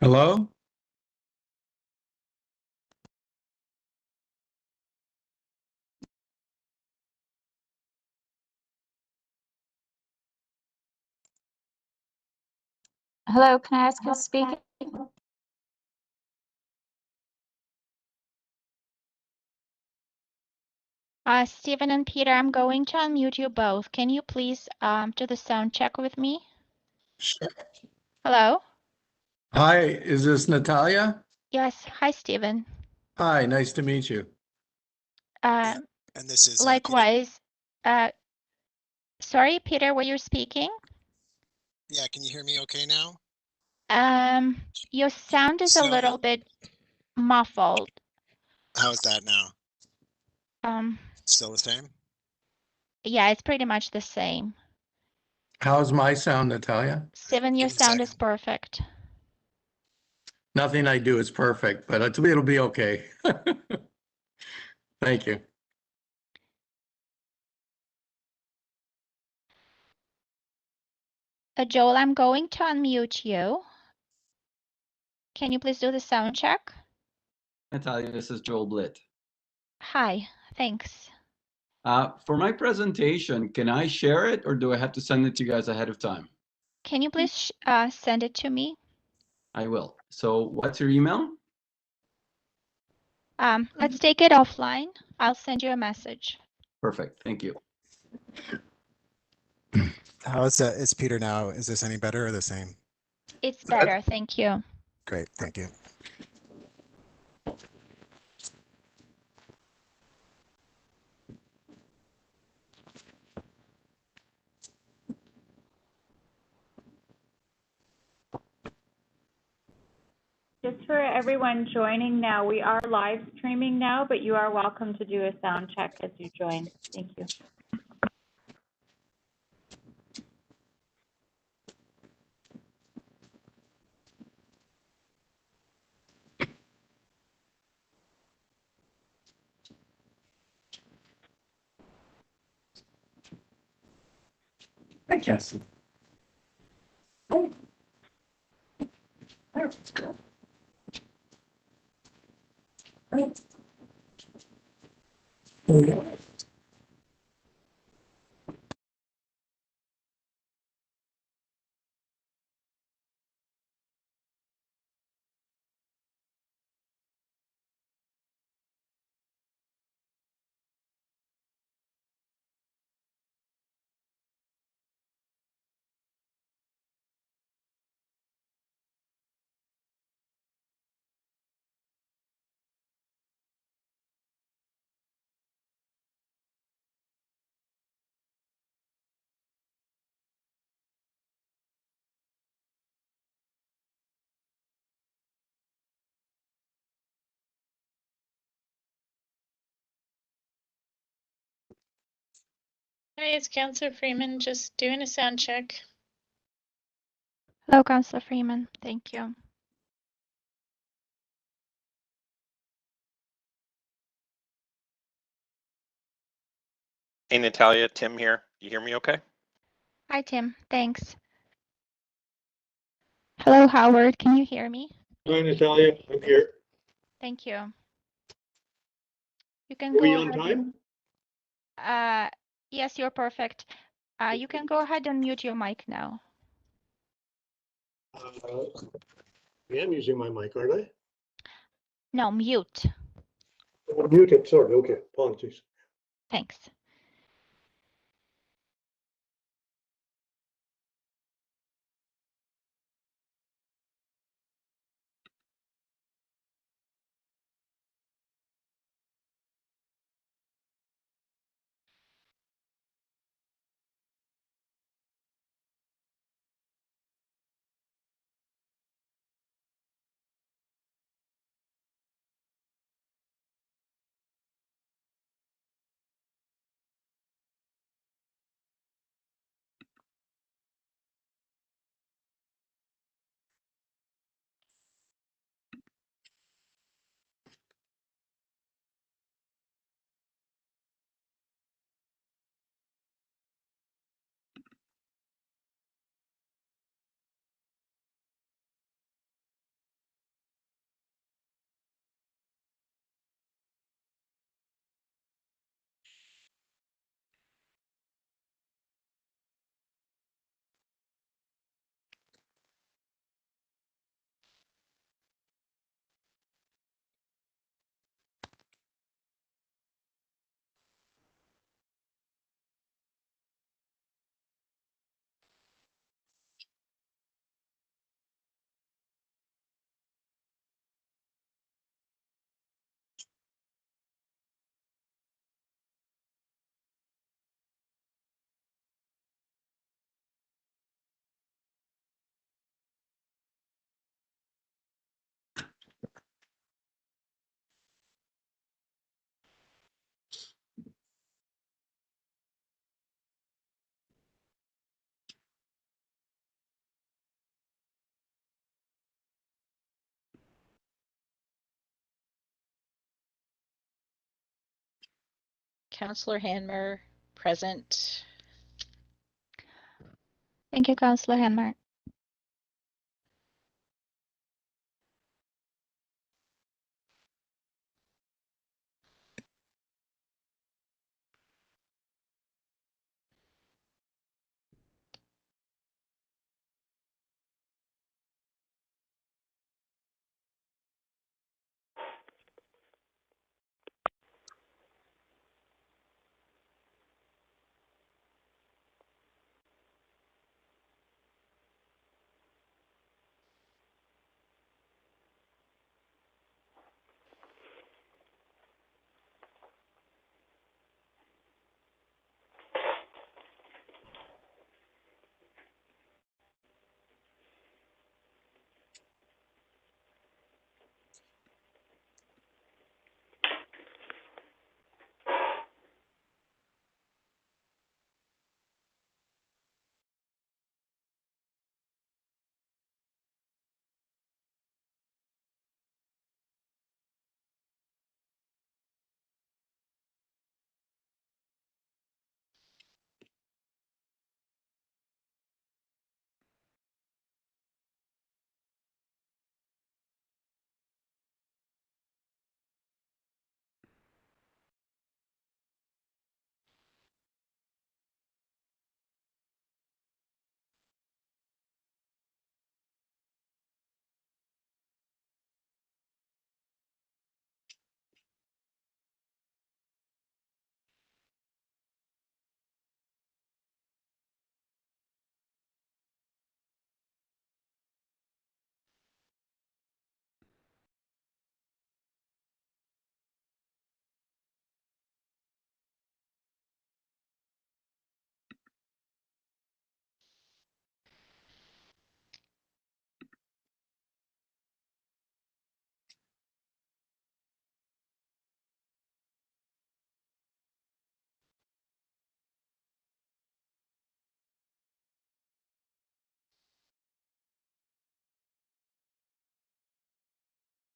Hello? Hello, can I ask who's speaking? Stephen and Peter, I'm going to unmute you both. Can you please do the sound check with me? Sure. Hello? Hi, is this Natalia? Yes, hi, Stephen. Hi, nice to meet you. Uh, And this is likewise. Sorry, Peter, were you speaking? yeah, can you hear me okay now? Your sound is a little bit muffled. How's that now? Um, Still the same? yeah, it's pretty much the same. How's my sound, Natalia? Stephen, your sound is perfect. Nothing I do is perfect, but it'll be okay. Thank you. Joel, I'm going to unmute you. Can you please do the sound check? Natalia, this is Joel Blitt. Hi, thanks. For my presentation, can I share it or do I have to send it to you guys ahead of time? Can you please send it to me? I will. So what's your email? Let's take it offline. I'll send you a message. Perfect. Thank you. How is that? It's Peter now. Is this any better or the same? It's better, thank you. Great, thank you. Just for everyone joining now, we are live streaming now, but you are welcome to do a sound check as you join. Thank you. Hi, Cassie. Oh. Oh. Hi, it's Councillor Freeman, just doing a sound check. Hello, Councillor Freeman. Thank you. Hey Natalia, Tim here. You hear me okay? Hi, Tim. Thanks. Hello, Howard. Can you hear me? Hi, Natalia. I'm here. Thank you. You can Are we go on ahead. time? Yes, you're perfect. You can go ahead and mute your mic now. I am using my mic, aren't I? No, mute. Oh, muted, sorry. Okay, apologies. Thanks. Councillor Hanmer, present. Thank you, Councillor Hanmer.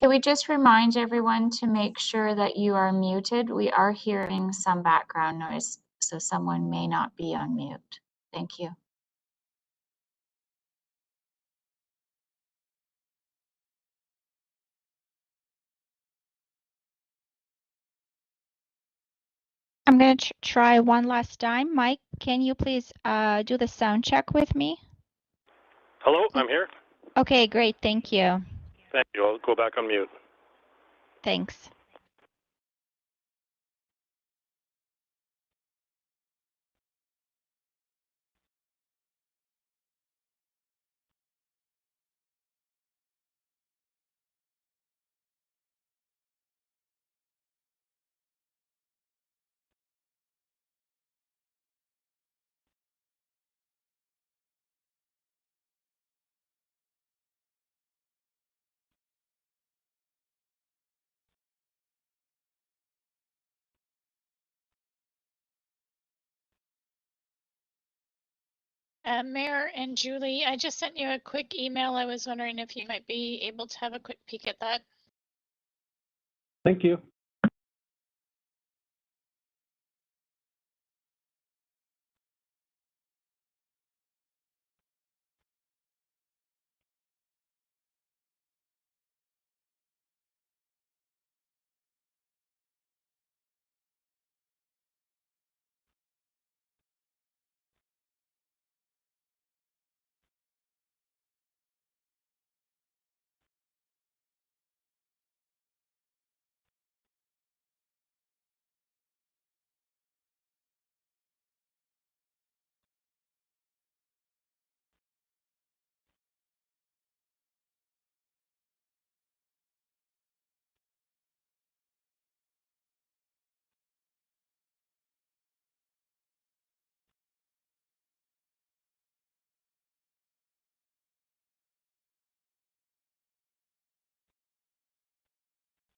Can we just remind everyone to make sure that you are muted? We are hearing some background noise, so someone may not be on mute. Thank you. I'm going to try one last time. Mike, can you please do the sound check with me? Hello, I'm here. Okay, great. Thank you. Thank you. I'll go back on mute. Thanks. Mayor and Julie, I just sent you a quick email. I was wondering if you might be able to have a quick peek at that. Thank you.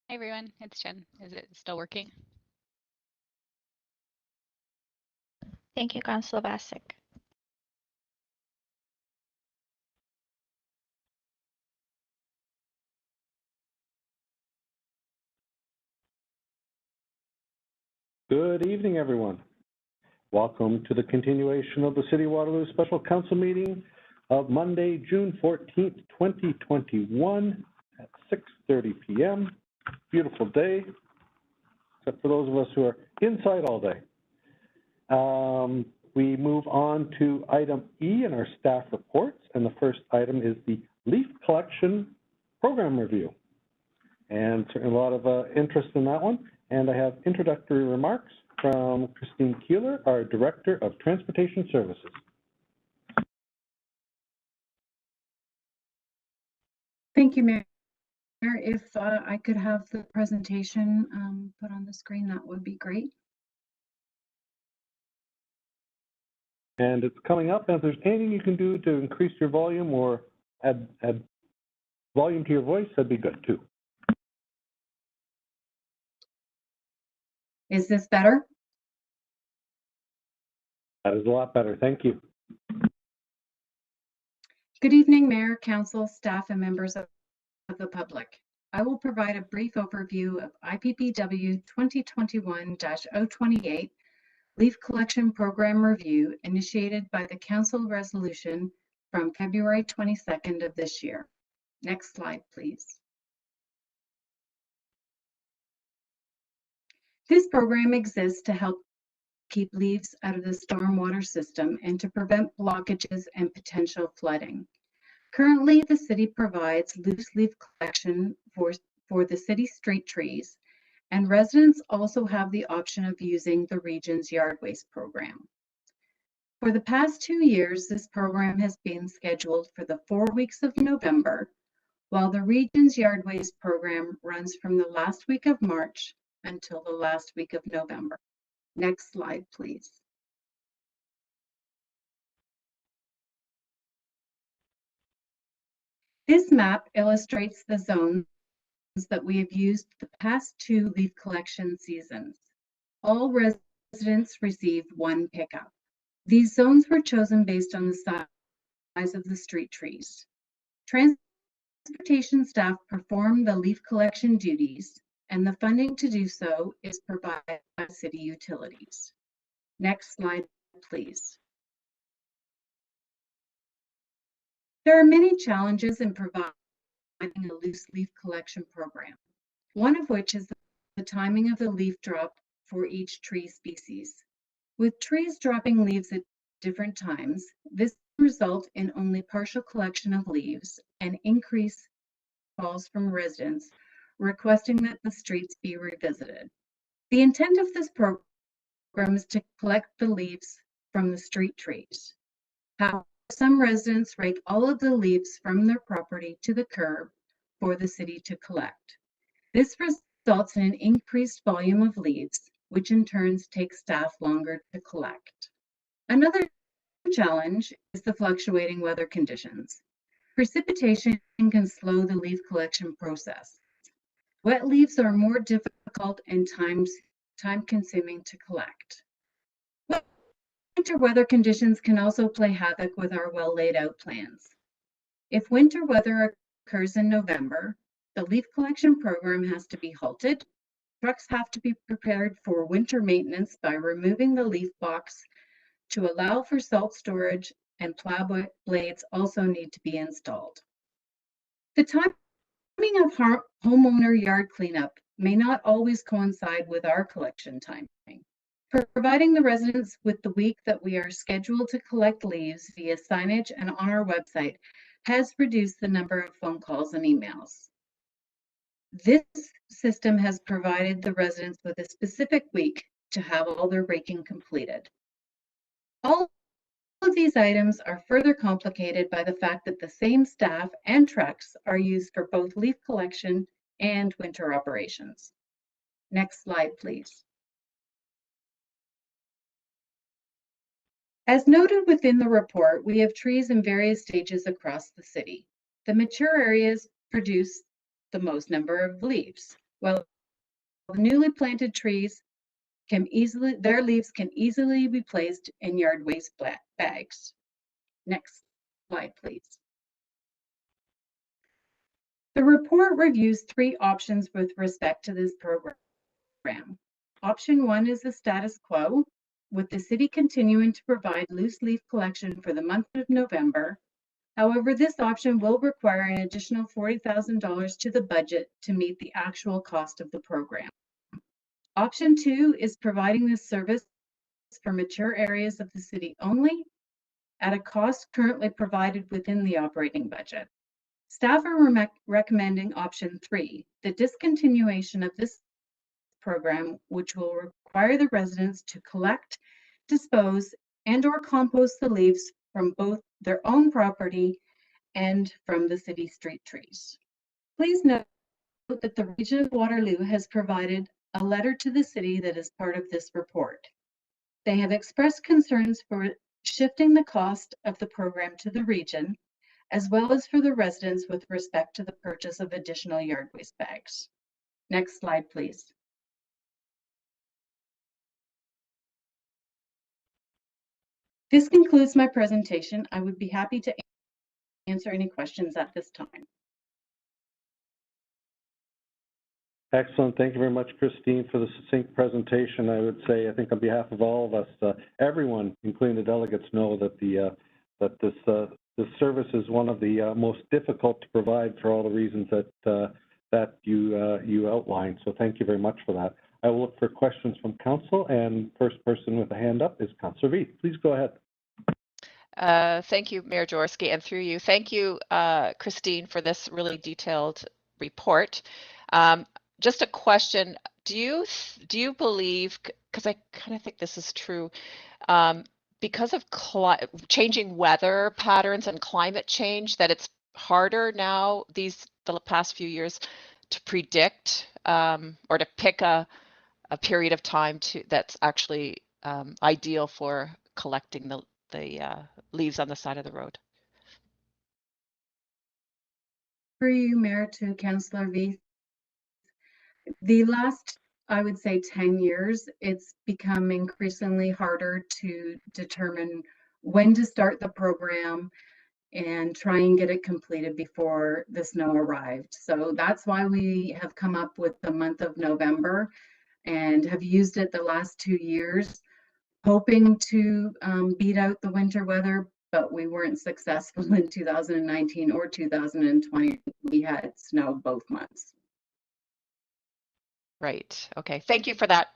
Hey everyone, it's Jen. Is it still working? Thank you, Councillor Vasek. Good evening, everyone. Welcome to the continuation of the City of Waterloo Special Council meeting of Monday, June 14th, 2021 at 6:30 p.m. Beautiful day, except for those of us who are inside all day. We move on to item E in our staff reports, and the first item is the leaf collection program review. And certainly a lot of interest in that one. And I have introductory remarks from Christine Keeler, our Director of Transportation Services. Thank you, Mayor. If I could have the presentation put on the screen, that would be great. And it's coming up, and if there's anything you can do to increase your volume or add volume to your voice, that'd be good too. Is this better? That is a lot better, thank you. Good evening, Mayor, Council, staff, and members of the public. I will provide a brief overview of IPPW 2021-028 Leaf Collection Program Review initiated by the Council Resolution from February 22nd of this year. Next slide, please. This program exists to help keep leaves out of the stormwater system and to prevent blockages and potential flooding. Currently, the city provides loose leaf collection for the city street trees, and residents also have the option of using the region's yard waste program. For the past 2 years, this program has been scheduled for the 4 weeks of November, while the region's yard waste program runs from the last week of March until the last week of November. Next slide, please. This map illustrates the zones that we have used the past 2 leaf collection seasons. All residents received 1 pickup. These zones were chosen based on the size of the street trees. Transportation staff perform the leaf collection duties, and the funding to do so is provided by city utilities. Next slide, please. There are many challenges in providing a loose leaf collection program, one of which is the timing of the leaf drop for each tree species. With trees dropping leaves at different times, this results in only partial collection of leaves and increased calls from residents requesting that the streets be revisited. The intent of this program is to collect the leaves from the street trees. However, some residents rake all of the leaves from their property to the curb for the city to collect. This results in an increased volume of leaves, which in turn takes staff longer to collect. Another challenge is the fluctuating weather conditions. Precipitation can slow the leaf collection process. Wet leaves are more difficult and time-consuming to collect. Winter weather conditions can also play havoc with our well laid out plans. If winter weather occurs in November, the leaf collection program has to be halted. Trucks have to be prepared for winter maintenance by removing the leaf box to allow for salt storage, and plow blades also need to be installed. The timing of homeowner yard cleanup may not always coincide with our collection timing. Providing the residents with the week that we are scheduled to collect leaves via signage and on our website has reduced the number of phone calls and emails. This system has provided the residents with a specific week to have all their raking completed. All of these items are further complicated by the fact that the same staff and trucks are used for both leaf collection and winter operations. Next slide, please. As noted within the report, we have trees in various stages across the city. The mature areas produce the most number of leaves, while the newly planted trees their leaves can easily be placed in yard waste bags. Next slide, please. The report reviews 3 options with respect to this program. Option 1 is the status quo, with the city continuing to provide loose leaf collection for the month of November. However, this option will require an additional $40,000 to the budget to meet the actual cost of the program. Option 2 is providing this service for mature areas of the city only at a cost currently provided within the operating budget. Staff are recommending option 3, the discontinuation of this program, which will require the residents to collect, dispose, and/or compost the leaves from both their own property and from the city street trees. Please note that the Region of Waterloo has provided a letter to the city that is part of this report. They have expressed concerns for shifting the cost of the program to the region, as well as for the residents with respect to the purchase of additional yard waste bags. Next slide, please. This concludes my presentation. I would be happy to answer any questions at this time. Excellent. Thank you very much, Christine, for the succinct presentation. I would say, I think on behalf of all of us, everyone, including the delegates, know that this service is one of the most difficult to provide for all the reasons that you outlined. So thank you very much for that. I will look for questions from council, and first person with a hand up is Councillor Veith. Please go ahead. Thank you, Mayor Jaworski, and through you. Thank you, Christine, for this really detailed report. Just a question, do you believe, because I kind of think this is true, because of changing weather patterns and climate change, that it's harder now the past few years to predict or to pick a period of time that's actually ideal for collecting the leaves on the side of the road? For you, Mayor, to Councillor Veith. The last, I would say, 10 years, it's become increasingly harder to determine when to start the program and try and get it completed before the snow arrived. So that's why we have come up with the month of November and have used it the last 2 years, hoping to beat out the winter weather, but we weren't successful in 2019 or 2020. We had snow both months. Right. Okay. Thank you for that.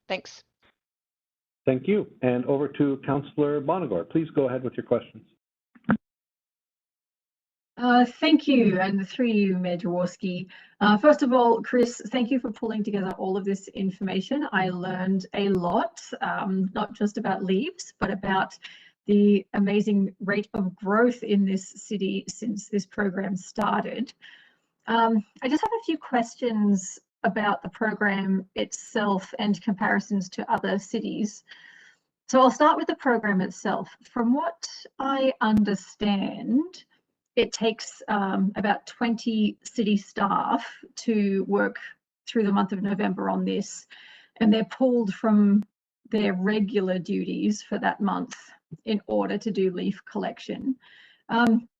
Thanks. Thank you. And over to Councillor Bonagor. Please go ahead with your questions. Thank you, and through you, Mayor Jaworski. First of all, Chris, thank you for pulling together all of this information. I learned a lot, not just about leaves, but about the amazing rate of growth in this city since this program started. I just have a few questions about the program itself and comparisons to other cities. So I'll start with the program itself. From what I understand, it takes about 20 city staff to work through the month of November on this, and they're pulled from their regular duties for that month in order to do leaf collection.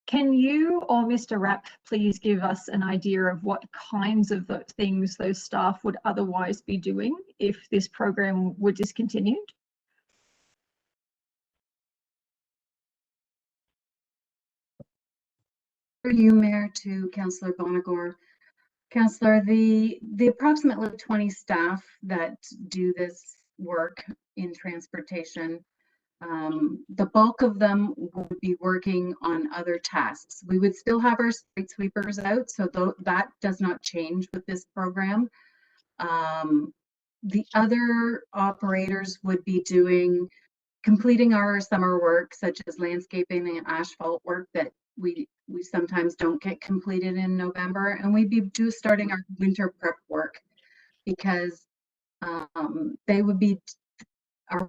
Can you or Mr. Rapp please give us an idea of what kinds of things those staff would otherwise be doing if this program were discontinued? For you, Mayor, to Councillor Bonagor. Councillor, the approximately 20 staff that do this work in transportation, the bulk of them would be working on other tasks. We would still have our street sweepers out, so that does not change with this program. The other operators would be completing our summer work, such as landscaping and asphalt work that we sometimes don't get completed in November, and we'd be starting our winter prep work, because our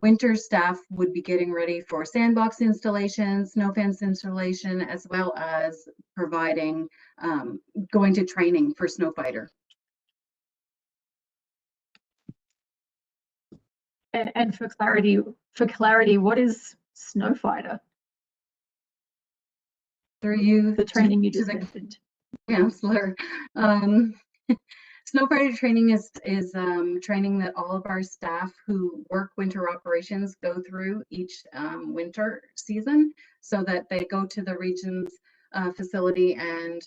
winter staff would be getting ready for sandbox installation, snow fence installation, as well as providing, going to training for snow fighter. And for clarity, what is snow fighter? Through you, the training you just mentioned. Councillor. Snow fighter training is training that all of our staff who work winter operations go through each winter season, so that they go to the region's facility and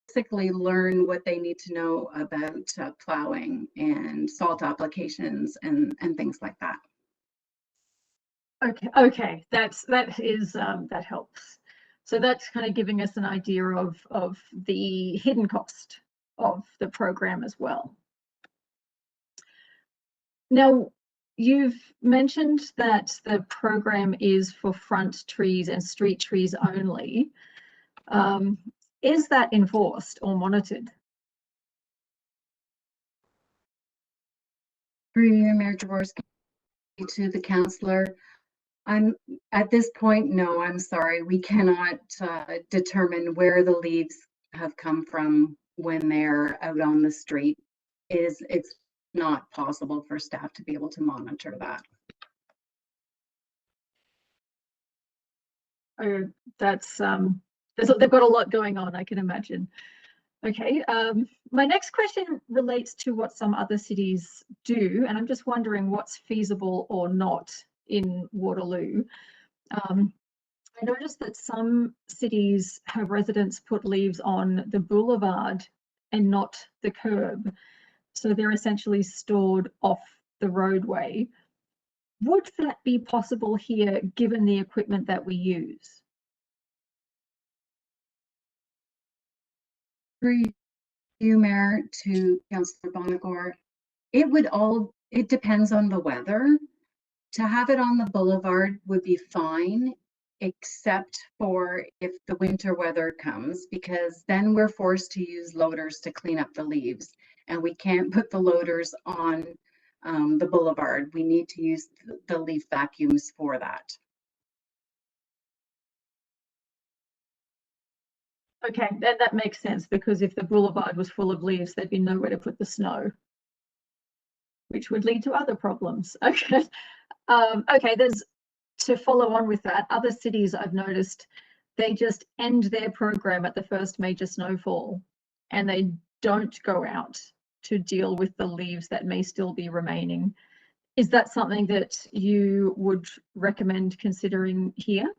basically learn what they need to know about plowing and salt applications and things like that. Okay, that helps. So that's kind of giving us an idea of the hidden cost of the program as well. Now, you've mentioned that the program is for front trees and street trees only. Is that enforced or monitored? Through you, Mayor Jaworski, to the councillor. At this point, no, I'm sorry. We cannot determine where the leaves have come from when they're out on the street. It's not possible for staff to be able to monitor that. Oh, that's they've got a lot going on, I can imagine. Okay, my next question relates to what some other cities do, and I'm just wondering what's feasible or not in Waterloo. I noticed that some cities have residents put leaves on the boulevard and not the curb. So they're essentially stored off the roadway. Would that be possible here, given the equipment that we use? Through you, Mayor, to Councillor Bonagor, it depends on the weather. To have it on the boulevard would be fine, except for if the winter weather comes, because then we're forced to use loaders to clean up the leaves, and we can't put the loaders on the boulevard. We need to use the leaf vacuums for that. Okay, that makes sense, because if the boulevard was full of leaves, there'd be nowhere to put the snow, which would lead to other problems. Okay, okay, to follow on with that, other cities I've noticed, they just end their program at the first major snowfall, and they don't go out to deal with the leaves that may still be remaining. Is that something that you would recommend considering here?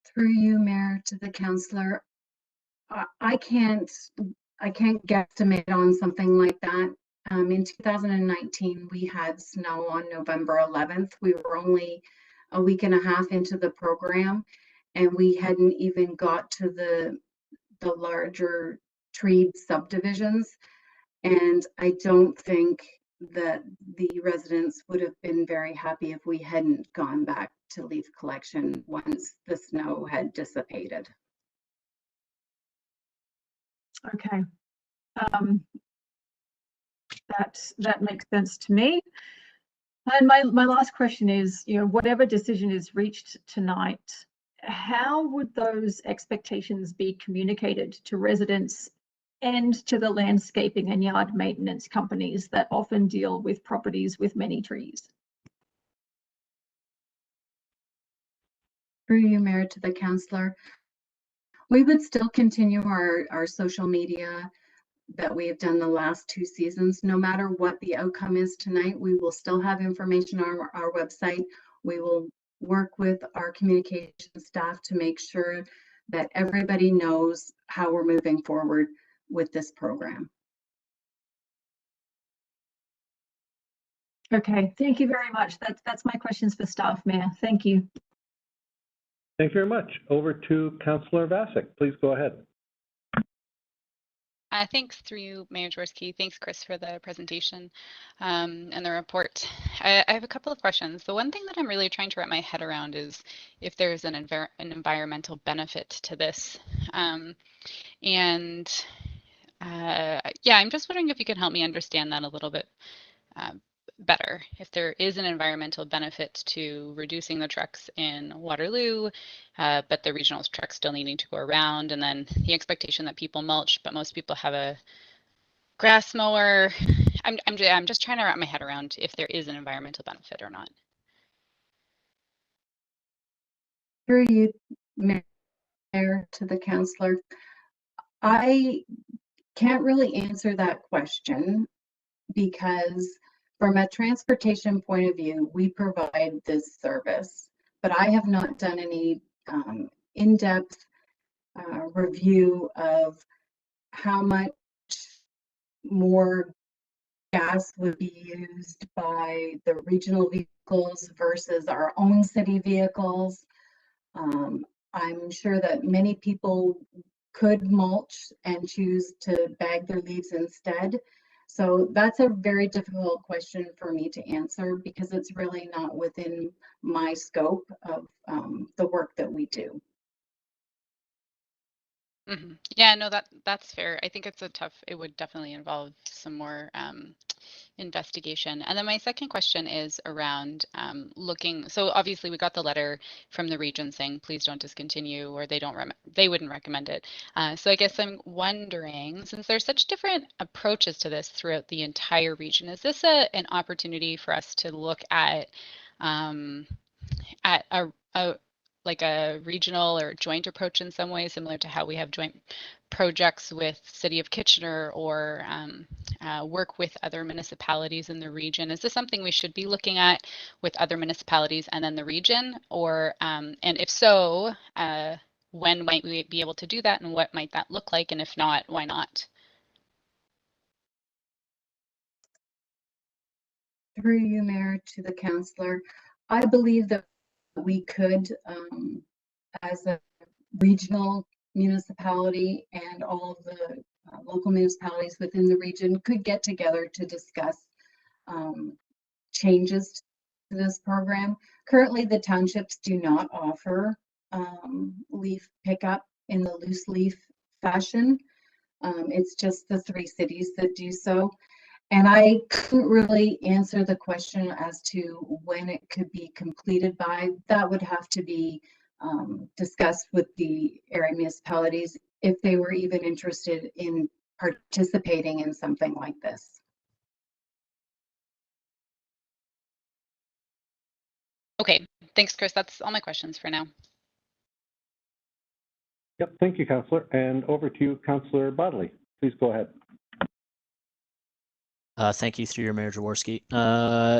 Through you, Mayor, to the councillor, I can't guesstimate on something like that. In 2019, we had snow on November 11th. We were only a week and a half into the program, and we hadn't even got to the larger tree subdivisions. And I don't think that the residents would have been very happy if we hadn't gone back to leaf collection once the snow had dissipated. Okay, that makes sense to me. And my last question is, whatever decision is reached tonight, how would those expectations be communicated to residents and to the landscaping and yard maintenance companies that often deal with properties with many trees? Through you, Mayor, to the councillor, we would still continue our social media that we have done the last 2 seasons. No matter what the outcome is tonight, we will still have information on our website. We will work with our communication staff to make sure that everybody knows how we're moving forward with this program. Okay, thank you very much. That's my questions for staff, Mayor. Thank you. Thank you very much. Over to Councillor Vasic. Please go ahead. Thanks through you, Mayor Jaworski. Thanks, Chris, for the presentation and the report. I have a couple of questions. The one thing that I'm really trying to wrap my head around is if there's an environmental benefit to this. Yeah, I'm just wondering if you can help me understand that a little bit better. If there is an environmental benefit to reducing the trucks in Waterloo, but the regional trucks still needing to go around, and then the expectation that people mulch, but most people have a grass mower. I'm just trying to wrap my head around if there is an environmental benefit or not. Through you, Mayor, Mayor, to the councillor. I can't really answer that question because from a transportation point of view, we provide this service, but I have not done any in-depth review of how much more gas would be used by the regional vehicles versus our own city vehicles. I'm sure that many people could mulch and choose to bag their leaves instead. So that's a very difficult question for me to answer because it's really not within my scope of the work that we do. Yeah, no, that's fair. I think it would definitely involve some more investigation. And then my second question is around looking, so obviously we got the letter from the region saying, please don't discontinue, or they wouldn't recommend it. So I guess I'm wondering, since there's such different approaches to this throughout the entire region, is this an opportunity for us to look at like a regional or joint approach in some way, similar to how we have joint projects with City of Kitchener or work with other municipalities in the region? Is this something we should be looking at with other municipalities and then the region? Or, and if so, when might we be able to do that and what might that look like? And if not, why not? Through you, Mayor, to the councillor, I believe that we could, as a regional municipality and all of the local municipalities within the region could get together to discuss changes to this program. Currently, the townships do not offer leaf pickup in the loose leaf fashion. It's just the 3 cities that do so. And I couldn't really answer the question as to when it could be completed by. That would have to be discussed with the area municipalities if they were even interested in participating in something like this. Okay, thanks, Chris. That's all my questions for now. Yep, thank you, Councillor. And over to you, Councillor Bodley. Please go ahead. Thank you, through your Mayor Jaworski.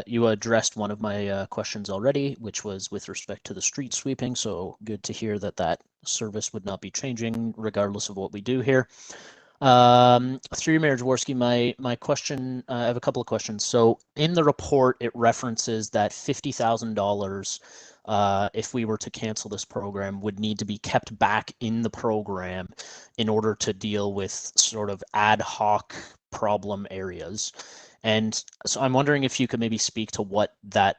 You addressed one of my questions already, which was with respect to the street sweeping. So good to hear that that service would not be changing regardless of what we do here. Through your Mayor Jaworski, my question, I have a couple of questions. So in the report, it references that $50,000 if we were to cancel this program would need to be kept back in the program in order to deal with sort of ad hoc problem areas. And so I'm wondering if you could maybe speak to what that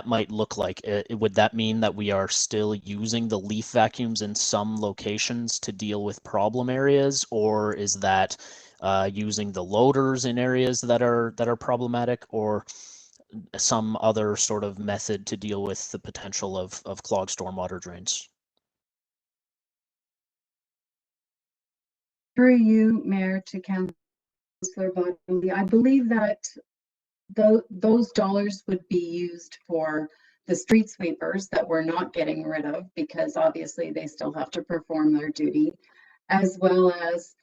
might look like. Would that mean that we are still using the leaf vacuums in some locations to deal with problem areas, or is that using the loaders in areas that are problematic, or some other sort of method to deal with the potential of clogged stormwater drains? Through you, Mayor, to Councillor Bodley, I believe that those dollars would be used for the street sweepers that we're not getting rid of because obviously they still have to perform their duty, as well as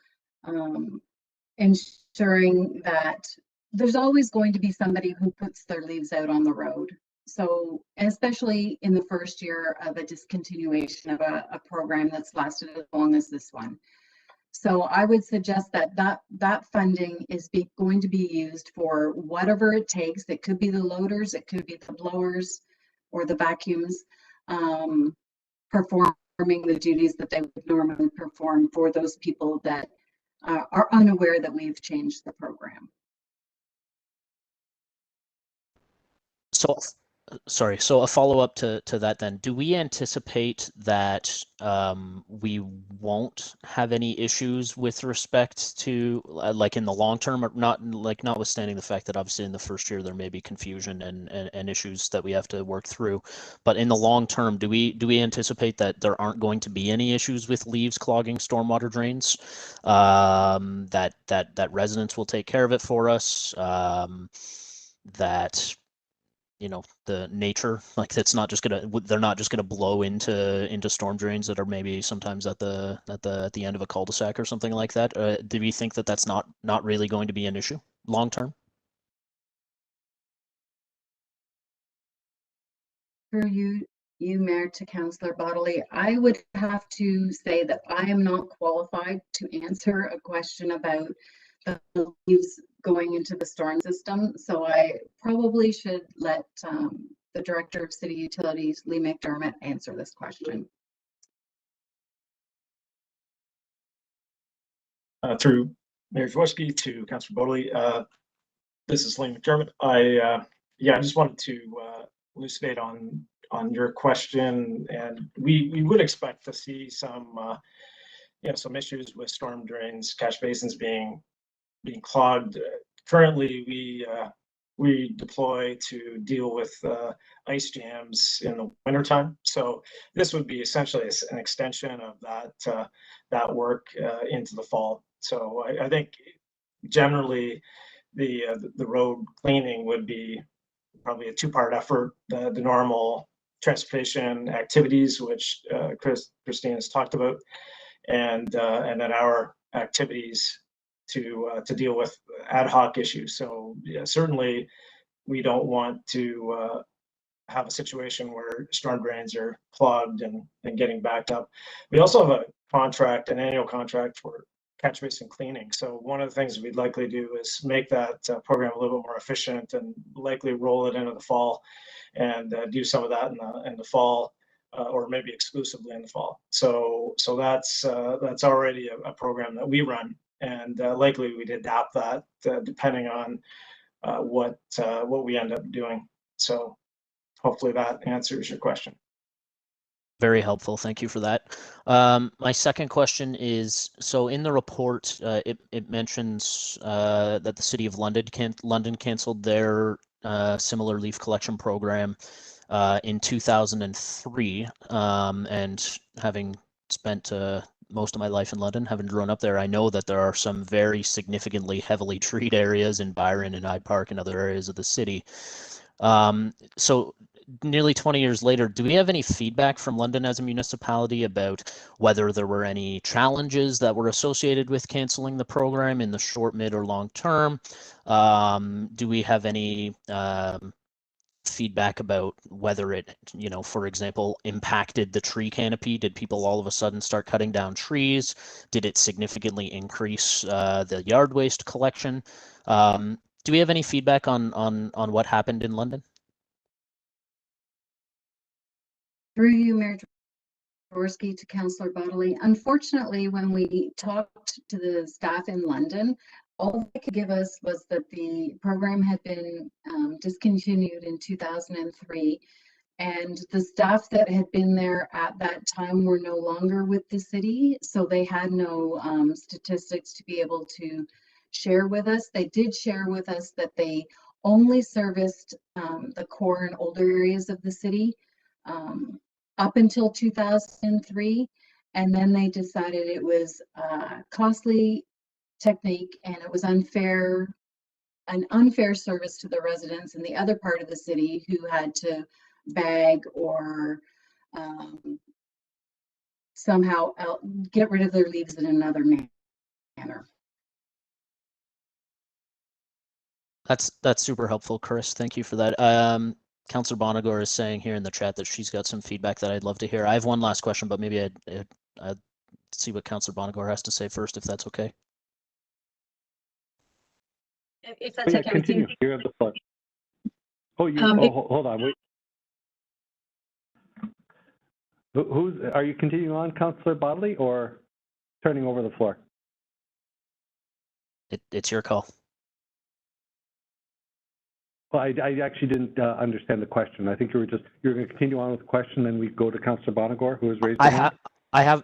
ensuring that there's always going to be somebody who puts their leaves out on the road. So, especially in the first year of a discontinuation of a program that's lasted as long as this one. So I would suggest that that funding is going to be used for whatever it takes. It could be the loaders, it could be the blowers or the vacuums, performing the duties that they would normally perform for those people that are unaware that we've changed the program. So, sorry, so a follow-up to that then. Do we anticipate that we won't have any issues with respect to, like in the long term, or notwithstanding the fact that obviously in the first year there may be confusion and issues that we have to work through, but in the long term, do we anticipate that there aren't going to be any issues with leaves clogging stormwater drains? That residents will take care of it for us? That you know, the nature, like they're not just gonna blow into storm drains that are maybe sometimes at the end of a cul-de-sac or something like that. Do we think that that's not really going to be an issue long term? Through you, Mayor, to Councillor Bodley, I would have to say that I am not qualified to answer a question about the leaves going into the storm system. So I probably should let the Director of City Utilities, Lee McDermott, answer this question. Through Mayor Jaworski to Councillor Bodley, this is Lee McDermott. I just wanted to elucidate on your question, and we would expect to see some some issues with storm drains, catch basins being clogged. Currently, we deploy to deal with ice jams in the wintertime. So this would be essentially an extension of that work into the fall. So I think generally the road cleaning would be probably a two-part effort. The normal transportation activities, which Christine has talked about, and then our activities to deal with ad hoc issues. So yeah, certainly we don't want to have a situation where storm drains are clogged and getting backed up. We also have an annual contract for catch basin cleaning. So one of the things we'd likely do is make that program a little bit more efficient and likely roll it into the fall and do some of that in the fall. Or maybe exclusively in the fall. So that's already a program that we run, and likely we'd adapt that depending on what we end up doing. So hopefully that answers your question. Very helpful. Thank you for that. My second question is, so in the report, it mentions that the City of London canceled their similar leaf collection program in 2003, and having spent most of my life in London, having grown up there, I know that there are some very significantly heavily treed areas in Byron and Hyde Park and other areas of the city. So nearly 20 years later, do we have any feedback from London as a municipality about whether there were any challenges that were associated with canceling the program in the short, mid, or long term? Do we have any feedback about whether it, for example, impacted the tree canopy? Did people all of a sudden start cutting down trees? Did it significantly increase the yard waste collection? Do we have any feedback on what happened in London? Through you, Mayor Jaworski, to Councillor Bodley. Unfortunately, when we talked to the staff in London, all they could give us was that the program had been discontinued in 2003, and the staff that had been there at that time were no longer with the city, so they had no statistics to be able to share with us. They did share with us that they only serviced the core and older areas of the city up until 2003, and then they decided it was costly technique and it was an unfair service to the residents in the other part of the city who had to bag or somehow get rid of their leaves in another manner. That's super helpful, Chris. Thank you for that. Councillor Bonagor is saying here in the chat that she's got some feedback that I'd love to hear. I have one last question, but maybe I'd see what Councillor Bonagor has to say first, if that's okay. If that's okay. Continue. You have the floor. Hold on. Wait. Are you continuing on, Councillor Bodley, or turning over the floor? It's your call. Well, I actually didn't understand the question. I think you were going to continue on with the question, then we go to Councillor Bonagor, who has raised her hand.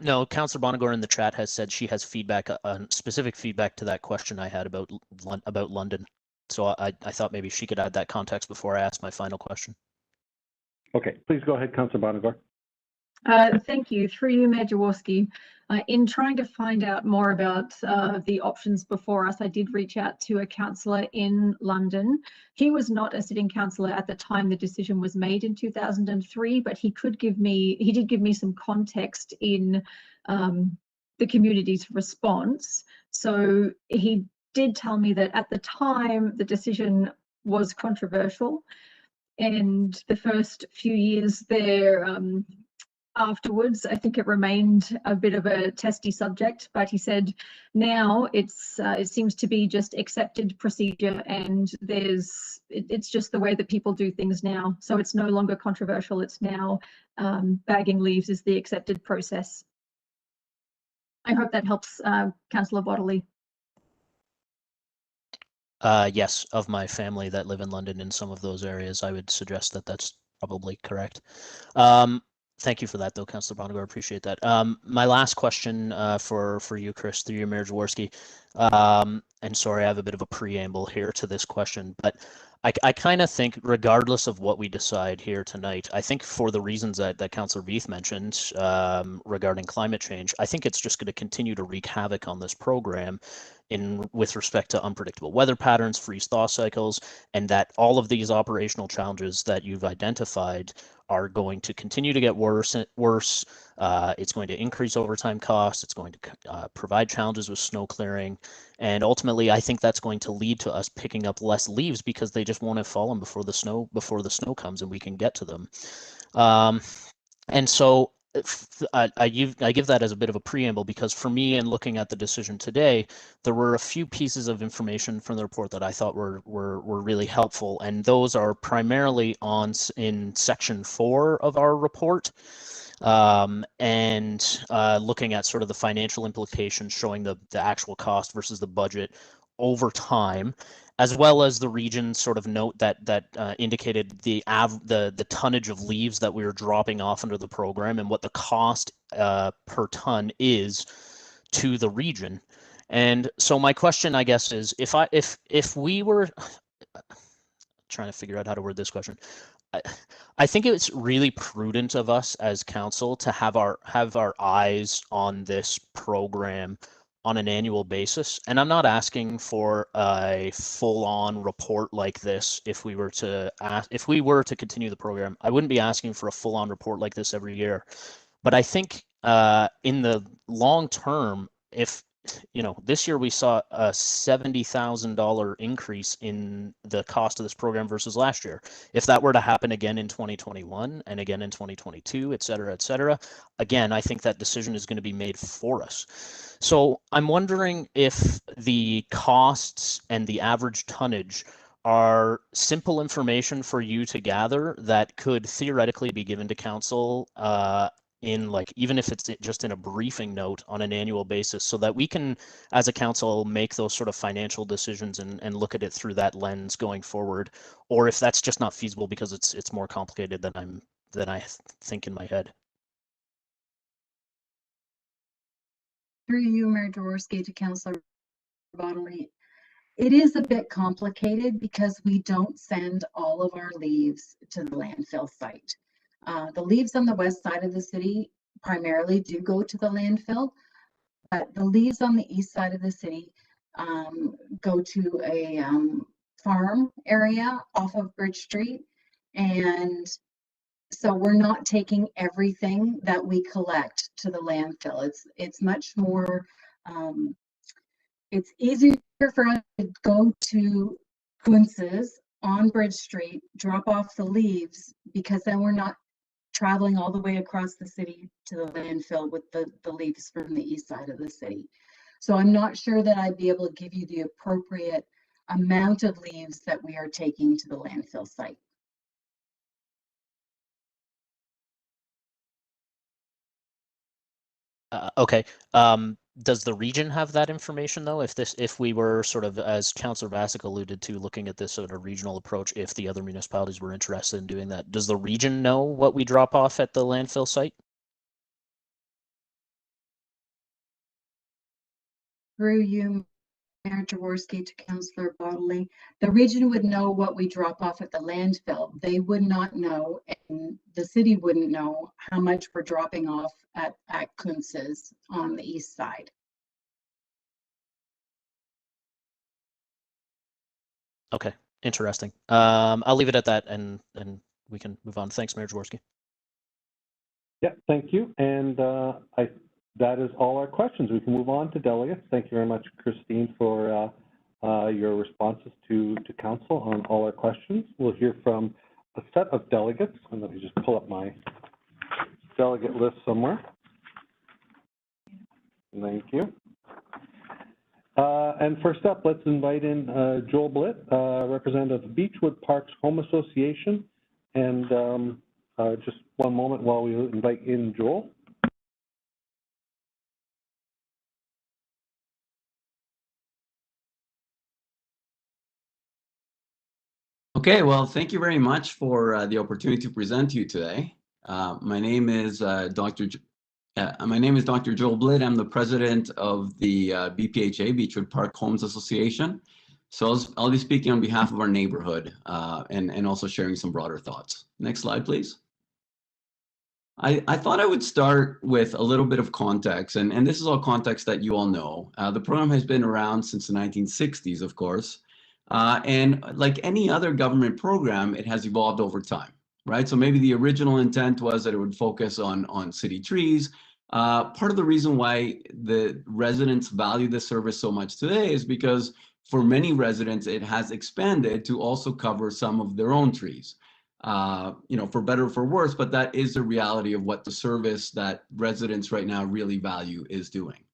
No, Councillor Bonagor in the chat has said she has feedback, specific feedback to that question I had about London. So I thought maybe she could add that context before I ask my final question. Okay, please go ahead, Councillor Bonagor. Thank you. Through you, Mayor Jaworski. In trying to find out more about the options before us, I did reach out to a councillor in London. He was not a sitting councillor at the time the decision was made in 2003, but he did give me some context in the community's response. So he did tell me that at the time the decision was controversial, and the first few years there afterwards, I think it remained a bit of a testy subject, but he said now it seems to be just accepted procedure, and it's just the way that people do things now. So it's no longer controversial. It's now bagging leaves is the accepted process. I hope that helps, Councillor Bottomley. Yes, of my family that live in London in some of those areas, I would suggest that that's probably correct. Thank you for that, though, Councillor Bonnegar. Appreciate that. My last question for you, Chris, through you, Mayor Jaworski. And sorry, I have a bit of a preamble here to this question, but I kind of think, regardless of what we decide here tonight, I think for the reasons that Councillor Beath mentioned regarding climate change, I think it's just going to continue to wreak havoc on this program with respect to unpredictable weather patterns, freeze-thaw cycles, and that all of these operational challenges that you've identified are going to continue to get worse. It's going to increase overtime costs. It's going to provide challenges with snow clearing. And ultimately, I think that's going to lead to us picking up less leaves because they just won't have fallen before the snow comes and we can get to them. And so I give that as a bit of a preamble because for me, in looking at the decision today, there were a few pieces of information from the report that I thought were really helpful, and those are primarily in section 4 of our report. And looking at sort of the financial implications, showing the actual cost versus the budget over time, as well as the region sort of note that indicated the tonnage of leaves that we were dropping off under the program and what the cost per ton is to the region. And so my question, I guess, is if we were trying to figure out how to word this question. I think it's really prudent of us as council to have our eyes on this program on an annual basis. And I'm not asking for a full-on report like this. If we were to continue the program, I wouldn't be asking for a full-on report like this every year. But I think in the long term, if this year we saw a $70,000 increase in the cost of this program versus last year. If that were to happen again in 2021 and again in 2022, et cetera, again, I think that decision is going to be made for us. So I'm wondering if the costs and the average tonnage are simple information for you to gather that could theoretically be given to council in even if it's just in a briefing note on an annual basis, so that we can, as a council, make those sort of financial decisions and look at it through that lens going forward, or if that's just not feasible because it's more complicated than I think in my head. Through you, Mayor Jaworski, to Councillor Bottomley. It is a bit complicated because we don't send all of our leaves to the landfill site. The leaves on the west side of the city primarily do go to the landfill, but the leaves on the east side of the city go to a farm area off of Bridge Street. And so we're not taking everything that we collect to the landfill. It's much more, it's easier for us to go to Kunz's on Bridge Street, drop off the leaves, because then we're not traveling all the way across the city to the landfill with the leaves from the east side of the city. So I'm not sure that I'd be able to give you the appropriate amount of leaves that we are taking to the landfill site. Okay. Does the region have that information though? If we were sort of, as Councillor Bassick alluded to, looking at this sort of regional approach, if the other municipalities were interested in doing that, does the region know what we drop off at the landfill site? Through you, Mayor Jaworski to Councillor Bodley, the region would know what we drop off at the landfill. They would not know, and the city wouldn't know how much we're dropping off at Kuntz's on the east side. Okay, interesting. I'll leave it at that, and we can move on. Thanks, Mayor Jaworski. Yeah, thank you. And that is all our questions. We can move on to delegates. Thank you very much, Christine, for your responses to council on all our questions. We'll hear from a set of delegates, and let me just pull up my delegate list somewhere. Thank you. And first up, let's invite in Joel Blitt, representative of Beechwood Parks Home Association. And just one moment while we invite in Joel. Okay, well, thank you very much for the opportunity to present to you today. My name is Dr. Joel Blitt. I'm the president of the BPHA, Beechwood Park Homes Association. So I'll be speaking on behalf of our neighborhood and also sharing some broader thoughts. Next slide, please. I thought I would start with a little bit of context, and this is all context that you all know. The program has been around since the 1960s, of course. And like any other government program, it has evolved over time, right? So maybe the original intent was that it would focus on city trees. Part of the reason why the residents value this service so much today is because for many residents, it has expanded to also cover some of their own trees. You know, for better or for worse, but that is the reality of what the service that residents right now really value is doing.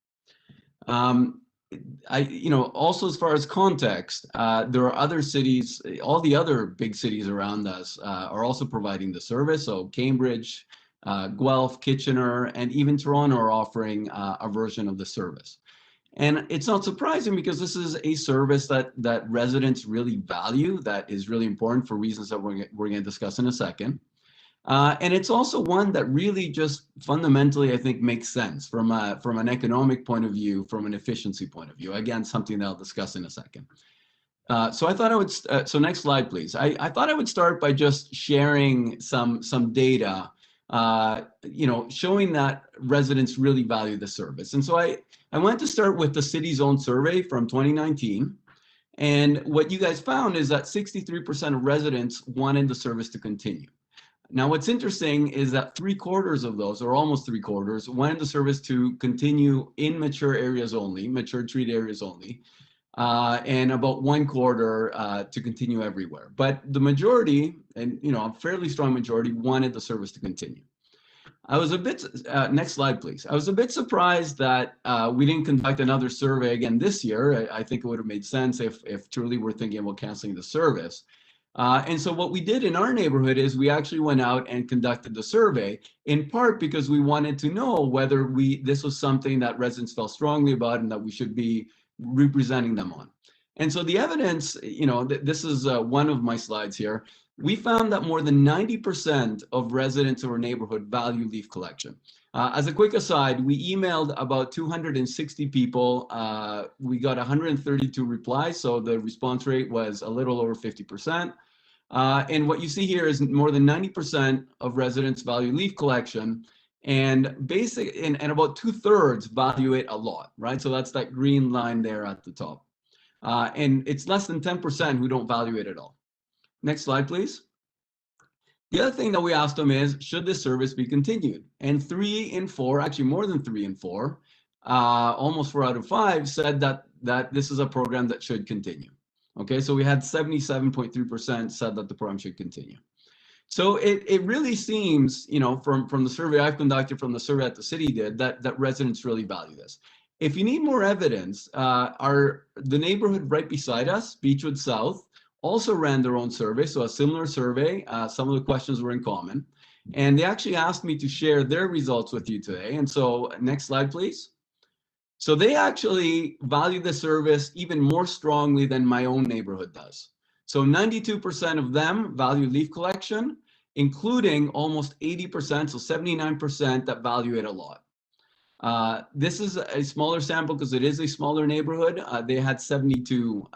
Also as far as context, there are other cities, all the other big cities around us are also providing the service. So Cambridge, Guelph, Kitchener, and even Toronto are offering a version of the service. And it's not surprising because this is a service that residents really value, that is really important for reasons that we're going to discuss in a second. And it's also one that really just fundamentally, I think, makes sense from an economic point of view, from an efficiency point of view. Again, something that I'll discuss in a second. So I thought I would, so next slide, please. I thought I would start by just sharing some data, showing that residents really value the service. And so I went to start with the city's own survey from 2019. And what you guys found is that 63% of residents wanted the service to continue. Now, what's interesting is that 3/4 of those, or almost 3/4, wanted the service to continue in mature areas only, mature treat areas only, and about 1/4 to continue everywhere. But the majority, and a fairly strong majority, wanted the service to continue. I was a bit, next slide, please. I was a bit surprised that we didn't conduct another survey again this year. I think it would have made sense if truly we're thinking about canceling the service. And so what we did in our neighborhood is we actually went out and conducted the survey, in part because we wanted to know whether this was something that residents felt strongly about and that we should be representing them on. And so the evidence, this is one of my slides here. We found that more than 90% of residents of our neighborhood value leaf collection. As a quick aside, we emailed about 260 people. We got 132 replies, so the response rate was a little over 50%. And what you see here is more than 90% of residents value leaf collection, and about 2/3 value it a lot, right? So that's that green line there at the top. And it's less than 10% who don't value it at all. Next slide, please. The other thing that we asked them is, should this service be continued? And 3 in 4, actually more than 3 in 4, almost 4 out of 5 said that this is a program that should continue. Okay, so we had 77.3% said that the program should continue. So it really seems, from the survey I've conducted, from the survey that the city did, that residents really value this. If you need more evidence, the neighborhood right beside us, Beechwood South, also ran their own survey, so a similar survey. Some of the questions were in common. And they actually asked me to share their results with you today. And so next slide, please. So they actually value the service even more strongly than my own neighborhood does. So 92% of them value leaf collection, including almost 80%, so 79% that value it a lot. This is a smaller sample because it is a smaller neighborhood. They had 72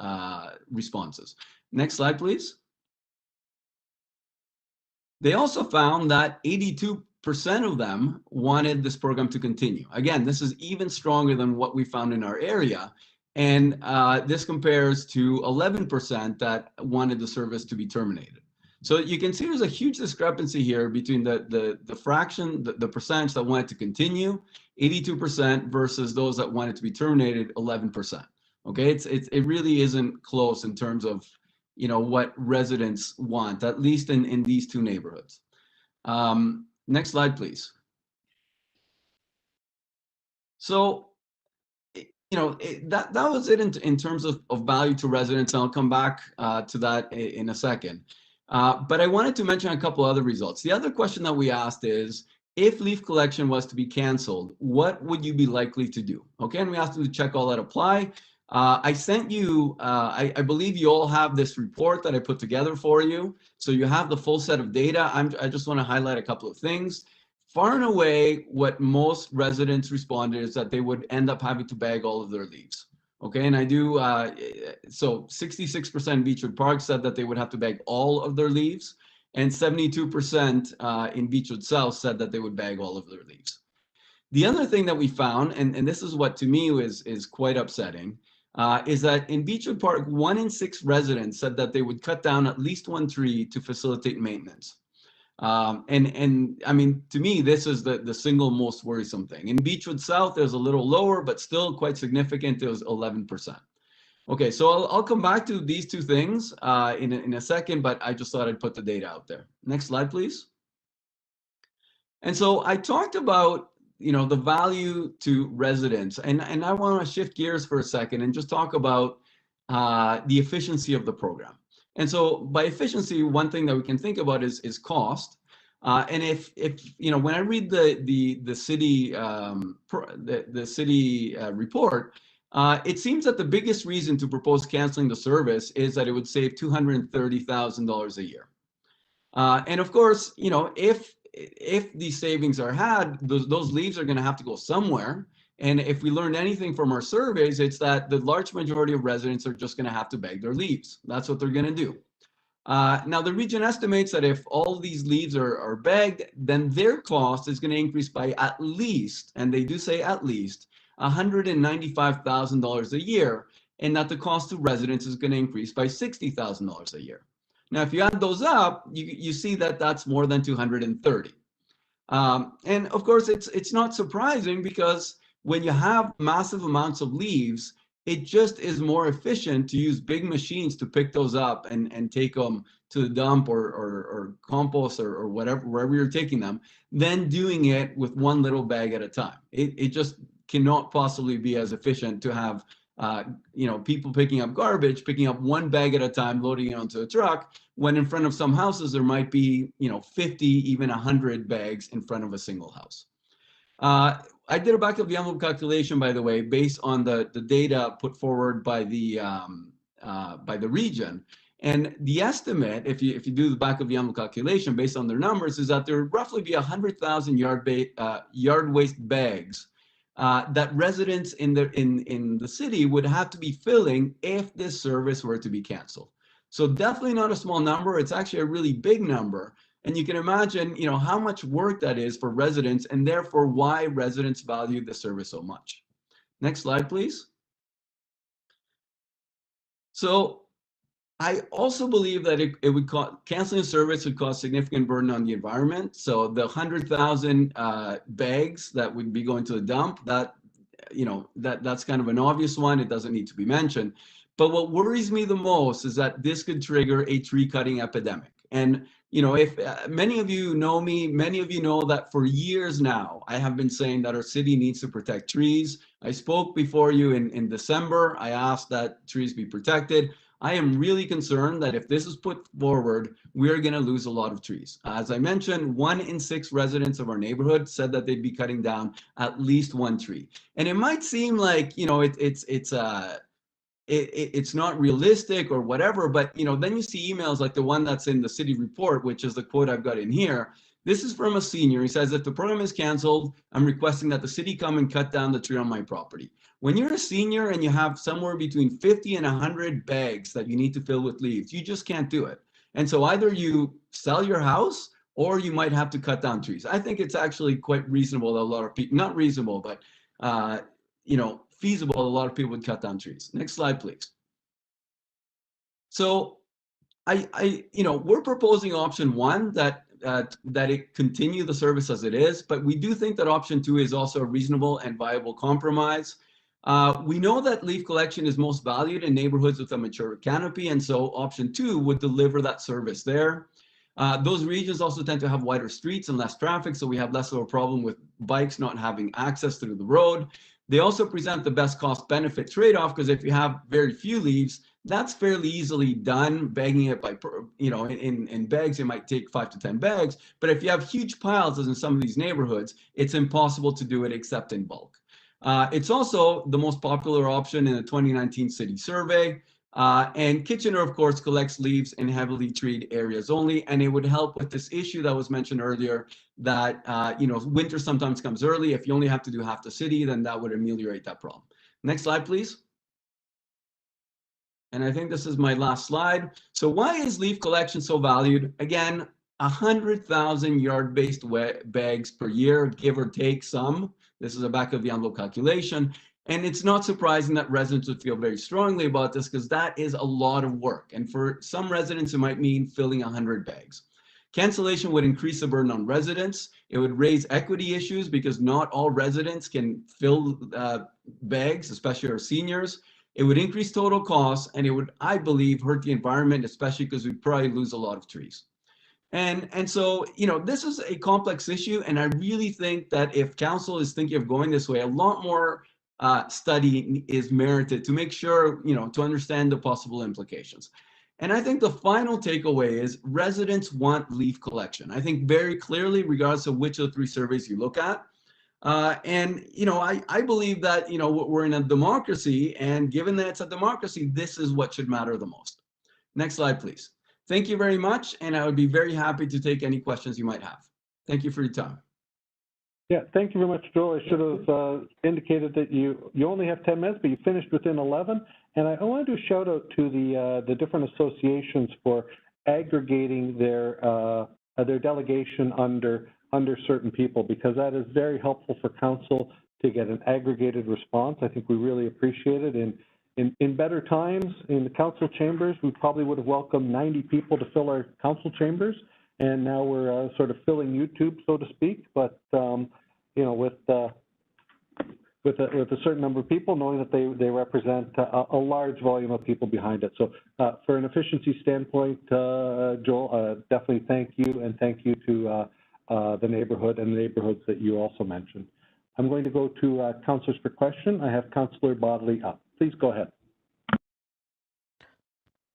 responses. Next slide, please. They also found that 82% of them wanted this program to continue. Again, this is even stronger than what we found in our area. And this compares to 11% that wanted the service to be terminated. So you can see there's a huge discrepancy here between the fraction, the percentage that wanted to continue, 82% versus those that wanted to be terminated, 11%. Okay, it really isn't close in terms of what residents want, at least in these two neighborhoods. Next slide, please. So, that was it in terms of value to residents, and I'll come back to that in a second. But I wanted to mention a couple other results. The other question that we asked is, if leaf collection was to be canceled, what would you be likely to do? Okay, and we asked them to check all that apply. I sent you, I believe you all have this report that I put together for you. So you have the full set of data. I just want to highlight a couple of things. Far and away, what most residents responded is that they would end up having to bag all of their leaves. Okay, and I do, so 66% Beechwood Park said that they would have to bag all of their leaves, and 72% in Beechwood South said that they would bag all of their leaves. The other thing that we found, and this is what to me is quite upsetting, is that in Beechwood Park, 1 in 6 residents said that they would cut down at least one tree to facilitate maintenance. And I mean, to me, this is the single most worrisome thing. In Beechwood South, it was a little lower, but still quite significant. It was 11%. Okay, so I'll come back to these two things in a second, but I just thought I'd put the data out there. Next slide, please. And so I talked about the value to residents, and I want to shift gears for a second and just talk about the efficiency of the program. And so by efficiency, one thing that we can think about is cost. And if when I read the city report, it seems that the biggest reason to propose canceling the service is that it would save $230,000 a year. And of course, if these savings are had, those leaves are going to have to go somewhere. And if we learned anything from our surveys, it's that the large majority of residents are just going to have to bag their leaves. That's what they're going to do. Now, the region estimates that if all these leaves are bagged, then their cost is going to increase by at least, and they do say at least, $195,000 a year, and that the cost to residents is going to increase by $60,000 a year. Now, if you add those up, you see that that's more than 230. And of course, it's not surprising because when you have massive amounts of leaves, it just is more efficient to use big machines to pick those up and take them to the dump or compost or whatever, wherever you're taking them, than doing it with one little bag at a time. It just cannot possibly be as efficient to have people picking up garbage, picking up one bag at a time, loading it onto a truck, when in front of some houses there might be 50, even 100 bags in front of a single house. I did a back of the envelope calculation, by the way, based on the data put forward by the region. And the estimate, if you do the back of the envelope calculation based on their numbers, is that there would roughly be 100,000 yard waste bags that residents in the city would have to be filling if this service were to be canceled. So definitely not a small number. It's actually a really big number. And you can imagine, how much work that is for residents, and therefore why residents value the service so much. Next slide, please. So I also believe that it would canceling the service would cause significant burden on the environment. So the 100,000 bags that would be going to the dump, that's kind of an obvious one. It doesn't need to be mentioned. But what worries me the most is that this could trigger a tree cutting epidemic. And if many of you know me, many of you know that for years now, I have been saying that our city needs to protect trees. I spoke before you in December. I asked that trees be protected. I am really concerned that if this is put forward, we are going to lose a lot of trees. As I mentioned, 1 in 6 residents of our neighborhood said that they'd be cutting down at least one tree. And it might seem like, it's not realistic or whatever, but then you see emails like the one that's in the city report, which is the quote I've got in here, This is from a senior. He says, if the program is canceled, I'm requesting that the city come and cut down the tree on my property. When you're a senior and you have somewhere between 50 and 100 bags that you need to fill with leaves, you just can't do it. And so either you sell your house or you might have to cut down trees. I think it's actually quite reasonable that a lot of people, not reasonable, but feasible, a lot of people would cut down trees. Next slide, please. So we're proposing option one, that it continue the service as it is, but we do think that option two is also a reasonable and viable compromise. We know that leaf collection is most valued in neighborhoods with a mature canopy, and so option two would deliver that service there. Those regions also tend to have wider streets and less traffic, so we have less of a problem with bikes not having access through the road. They also present the best cost-benefit trade-off, because if you have very few leaves, that's fairly easily done. Bagging it by, in bags, it might take 5 to 10 bags. But if you have huge piles, as in some of these neighborhoods, it's impossible to do it except in bulk. It's also the most popular option in the 2019 city survey. And Kitchener, of course, collects leaves in heavily treed areas only, and it would help with this issue that was mentioned earlier, that winter sometimes comes early. If you only have to do half the city, then that would ameliorate that problem. Next slide, please. And I think this is my last slide. So why is leaf collection so valued? Again, 100,000 yard-based bags per year, give or take some. This is a back of the envelope calculation. And it's not surprising that residents would feel very strongly about this, because that is a lot of work. And for some residents, it might mean filling 100 bags. Cancellation would increase the burden on residents. It would raise equity issues, because not all residents can fill bags, especially our seniors. It would increase total costs, and it would, I believe, hurt the environment, especially because we'd probably lose a lot of trees. And so, this is a complex issue, and I really think that if council is thinking of going this way, a lot more study is merited to make sure, to understand the possible implications. And I think the final takeaway is residents want leaf collection. I think very clearly, regardless of which of the three surveys you look at. I believe that, we're in a democracy, and given that it's a democracy, this is what should matter the most. Next slide, please. Thank you very much, and I would be very happy to take any questions you might have. Thank you for your time. Yeah, thank you very much, Joel. I should have indicated that you only have 10 minutes, but you finished within 11. And I want to do a shout out to the different associations for aggregating their delegation under certain people, because that is very helpful for council to get an aggregated response. I think we really appreciate it. In better times, in the council chambers, we probably would have welcomed 90 people to fill our council chambers, and now we're sort of filling YouTube, so to speak. But with a certain number of people, knowing that they represent a large volume of people behind it. So for an efficiency standpoint, Joel, definitely thank you, and thank you to the neighborhood and the neighborhoods that you also mentioned. I'm going to go to councilors for question. I have Councillor Bodley up. Please go ahead.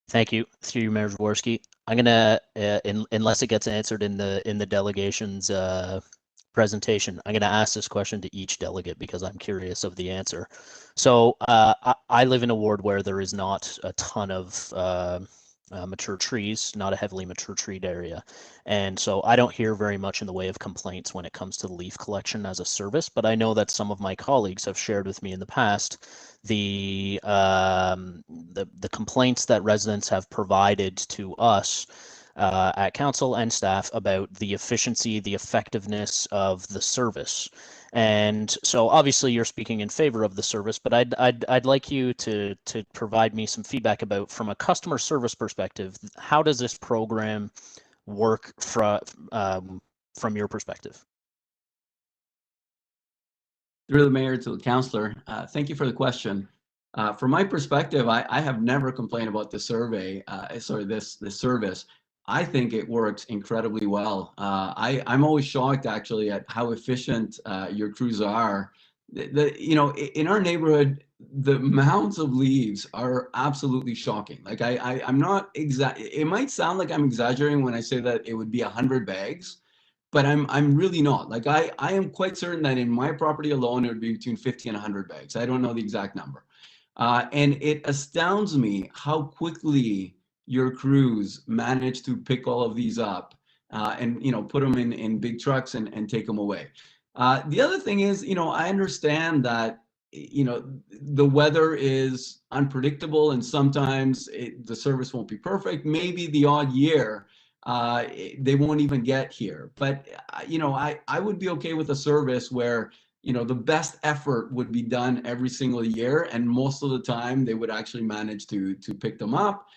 Thank you, through you, Mayor Jaworski. I'm gonna, unless it gets answered in the delegation's presentation, I'm gonna ask this question to each delegate because I'm curious of the answer. So I live in a ward where there is not a ton of mature trees, not a heavily mature treed area. And so I don't hear very much in the way of complaints when it comes to the leaf collection as a service, but I know that some of my colleagues have shared with me in the past the complaints that residents have provided to us at council and staff about the efficiency, the effectiveness of the service. And so obviously you're speaking in favor of the service, but I'd like you to provide me some feedback about, from a customer service perspective, how does this program work from your perspective? Through the mayor to the councillor, thank you for the question. From my perspective, I have never complained about the survey, this service. I think it works incredibly well. I'm always shocked actually at how efficient your crews are. In our neighborhood, the amounts of leaves are absolutely shocking. Like I'm not it might sound like I'm exaggerating when I say that it would be 100 bags, but I'm really not. Like I am quite certain that in my property alone, it would be between 50 and 100 bags. I don't know the exact number. And it astounds me how quickly your crews manage to pick all of these up and put them in big trucks and take them away. The other thing is, I understand that the weather is unpredictable and sometimes the service won't be perfect. Maybe the odd year they won't even get here. But I would be okay with a service where the best effort would be done every single year, and most of the time they would actually manage to pick them up.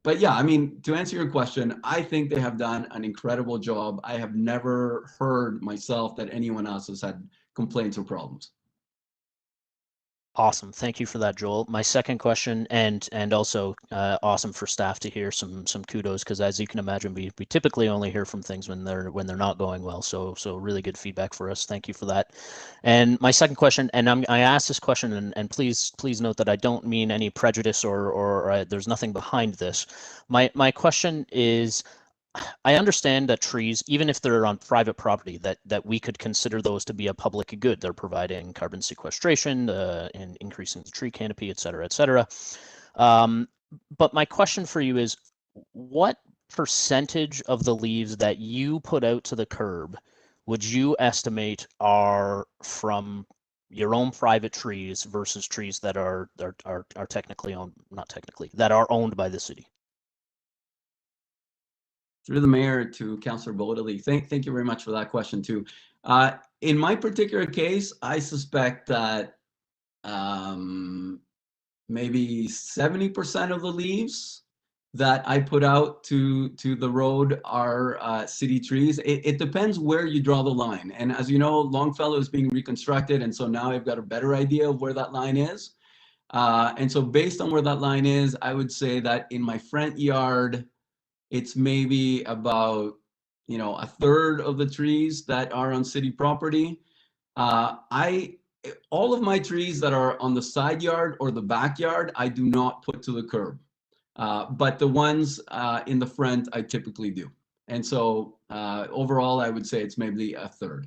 But yeah, I mean, to answer your question, I think they have done an incredible job. I have never heard myself that anyone else has had complaints or problems. Awesome. Thank you for that, Joel. My second question, and also awesome for staff to hear some kudos, because as you can imagine, we typically only hear from things when they're not going well. So really good feedback for us. Thank you for that. And my second question, and I asked this question, and please note that I don't mean any prejudice or there's nothing behind this. My question is, I understand that trees, even if they're on private property, that we could consider those to be a public good. They're providing carbon sequestration and increasing the tree canopy, et cetera, et cetera. But my question for you is, what percentage of the leaves that you put out to the curb would you estimate are from your own private trees versus trees that are technically owned, not technically, that are owned by the city? Through the mayor to Councillor Bodley, thank you very much for that question too. In my particular case, I suspect that maybe 70% of the leaves that I put out to the road are city trees. It depends where you draw the line. And as you know, Longfellow is being reconstructed, and so now I've got a better idea of where that line is. And so based on where that line is, I would say that in my front yard, it's maybe about a third of the trees that are on city property. All of my trees that are on the side yard or the backyard, I do not put to the curb. But the ones in the front, I typically do. And so overall, I would say it's maybe a third.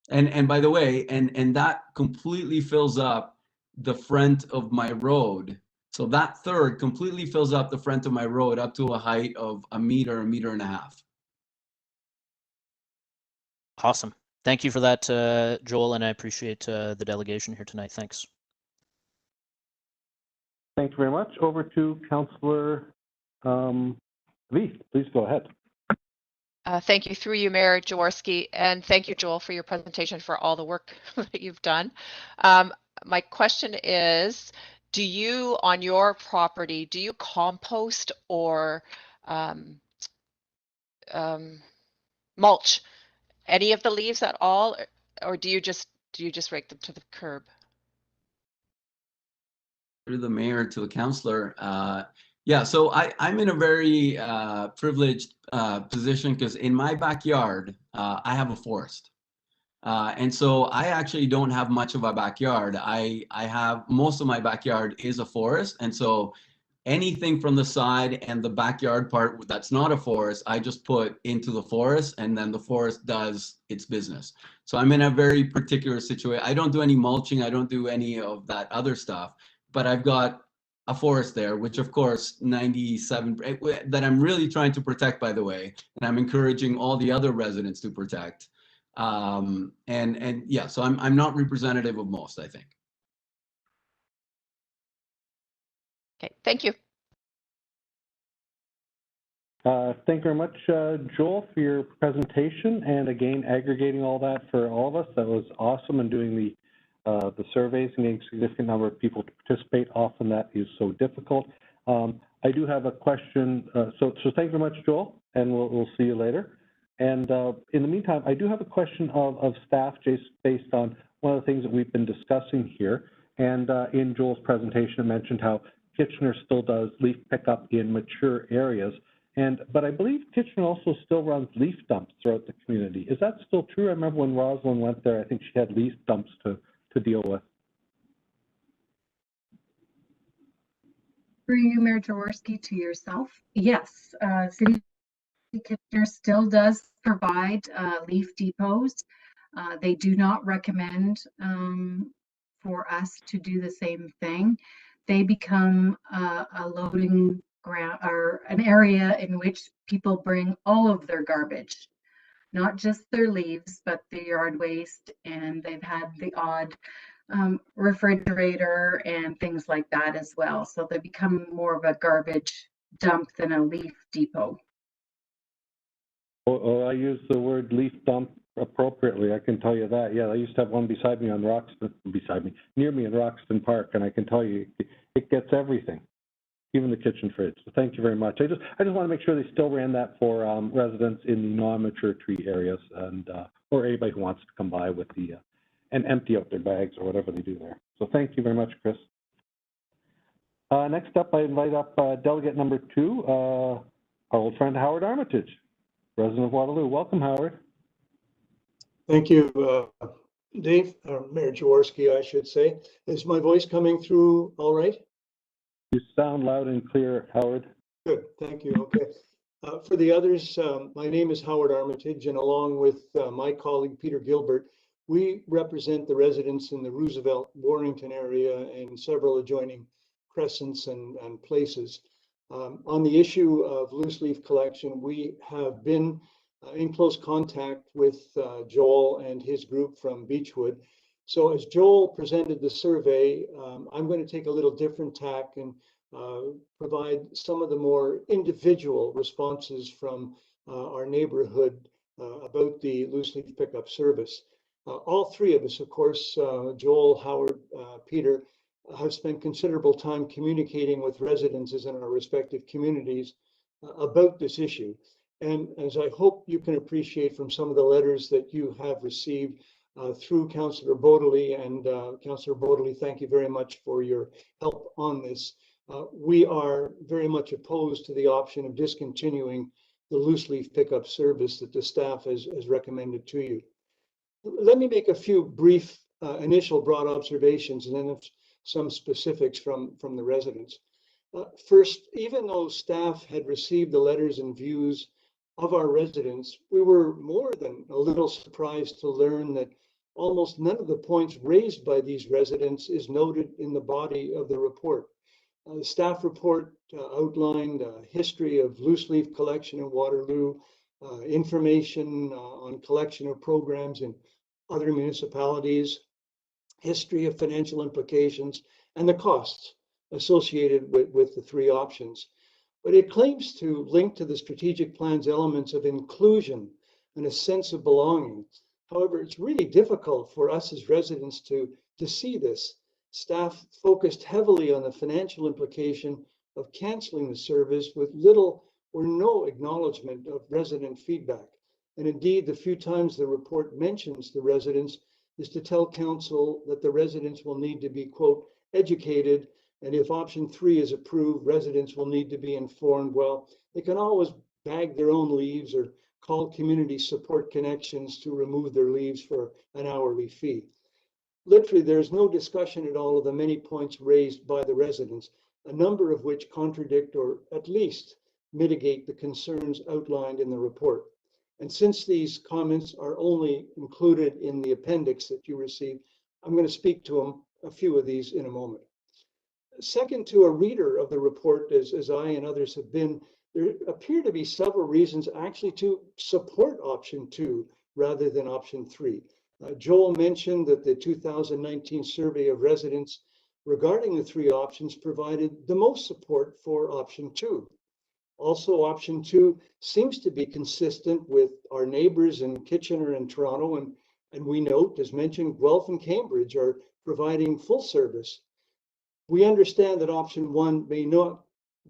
And by the way, and that completely fills up the front of my road. So that third completely fills up the front of my road up to a height of a meter and a half. Awesome. Thank you for that, Joel, and I appreciate the delegation here tonight. Thanks. Thank you very much. Over to Councillor Lee. Please go ahead. Thank you, through you, Mayor Jaworski, and thank you, Joel, for your presentation, for all the work that you've done. My question is, do you, on your property, do you compost or mulch any of the leaves at all, or do you just rake them to the curb? Through the mayor to the councillor, yeah, so I'm in a very privileged position because in my backyard, I have a forest. And so I actually don't have much of a backyard. I have, most of my backyard is a forest. And so anything from the side and the backyard part that's not a forest, I just put into the forest, and then the forest does its business. So I'm in a very particular situation. I don't do any mulching. I don't do any of that other stuff, but I've got a forest there, which of course 97 that I'm really trying to protect, by the way, and I'm encouraging all the other residents to protect. And yeah, so I'm not representative of most, I think. Okay, thank you. Thank you very much, Joel, for your presentation, and again, aggregating all that for all of us. That was awesome, and doing the surveys and getting a significant number of people to participate. Often that is so difficult. I do have a question. So thank you very much, Joel, and we'll see you later. And in the meantime, I do have a question of staff, just based on one of the things that we've been discussing here. And in Joel's presentation, it mentioned how Kitchener still does leaf pickup in mature areas. But I believe Kitchener also still runs leaf dumps throughout the community. Is that still true? I remember when Rosalind went there, I think she had leaf dumps to deal with. Through you, Mayor Jaworski, to yourself. Yes, City Kitchener still does provide leaf depots. They do not recommend for us to do the same thing. They become a loading ground or an area in which people bring all of their garbage, not just their leaves, but the yard waste, and they've had the odd refrigerator and things like that as well. So they become more of a garbage dump than a leaf depot. Oh, I use the word leaf dump appropriately, I can tell you that. Yeah, I used to have one near me in Roxton Park, and I can tell you it gets everything, even the kitchen fridge. So thank you very much. I just want to make sure they still ran that for residents in the non-mature tree areas, and or anybody who wants to come by with the and empty out their bags or whatever they do there. So thank you very much, Chris. Next up, I invite up delegate number 2, our old friend Howard Armitage, resident of Waterloo. Welcome, Howard. Thank you, Dave, or Mayor Jaworski, I should say. Is my voice coming through all right? You sound loud and clear, Howard. Good, thank you. Okay. For the others, my name is Howard Armitage, and along with my colleague Peter Gilbert, we represent the residents in the Roosevelt, Warrington area and several adjoining crescents and places. On the issue of loose leaf collection, we have been in close contact with Joel and his group from Beechwood. So as Joel presented the survey, I'm going to take a little different tack and provide some of the more individual responses from our neighborhood about the loose leaf pickup service. All three of us, of course, Joel, Howard, Peter, have spent considerable time communicating with residences in our respective communities about this issue. And as I hope you can appreciate from some of the letters that you have received through Councillor Bodley, and Councillor Bodley, thank you very much for your help on this. We are very much opposed to the option of discontinuing the loose leaf pickup service that the staff has recommended to you. Let me make a few brief initial broad observations and then some specifics from the residents. First, even though staff had received the letters and views of our residents, we were more than a little surprised to learn that almost none of the points raised by these residents is noted in the body of the report. The staff report outlined a history of loose leaf collection in Waterloo, information on collection of programs in other municipalities, history of financial implications, and the costs associated with the three options. But it claims to link to the strategic plan's elements of inclusion and a sense of belonging. However, it's really difficult for us as residents to see this. Staff focused heavily on the financial implication of canceling the service with little or no acknowledgement of resident feedback. And indeed, the few times the report mentions the residents is to tell council that the residents will need to be, quote, educated, and if option 3 is approved, residents will need to be informed. Well, they can always bag their own leaves or call community support connections to remove their leaves for an hourly fee. Literally, there's no discussion at all of the many points raised by the residents, a number of which contradict or at least mitigate the concerns outlined in the report. And since these comments are only included in the appendix that you received, I'm going to speak to them, a few of these in a moment. Second, to a reader of the report, as I and others have been, there appear to be several reasons actually to support option 2 rather than option 3. Joel mentioned that the 2019 survey of residents regarding the three options provided the most support for option 2. Also, option 2 seems to be consistent with our neighbors in Kitchener and Toronto, and we note, as mentioned, Guelph and Cambridge are providing full service. We understand that option 1 may not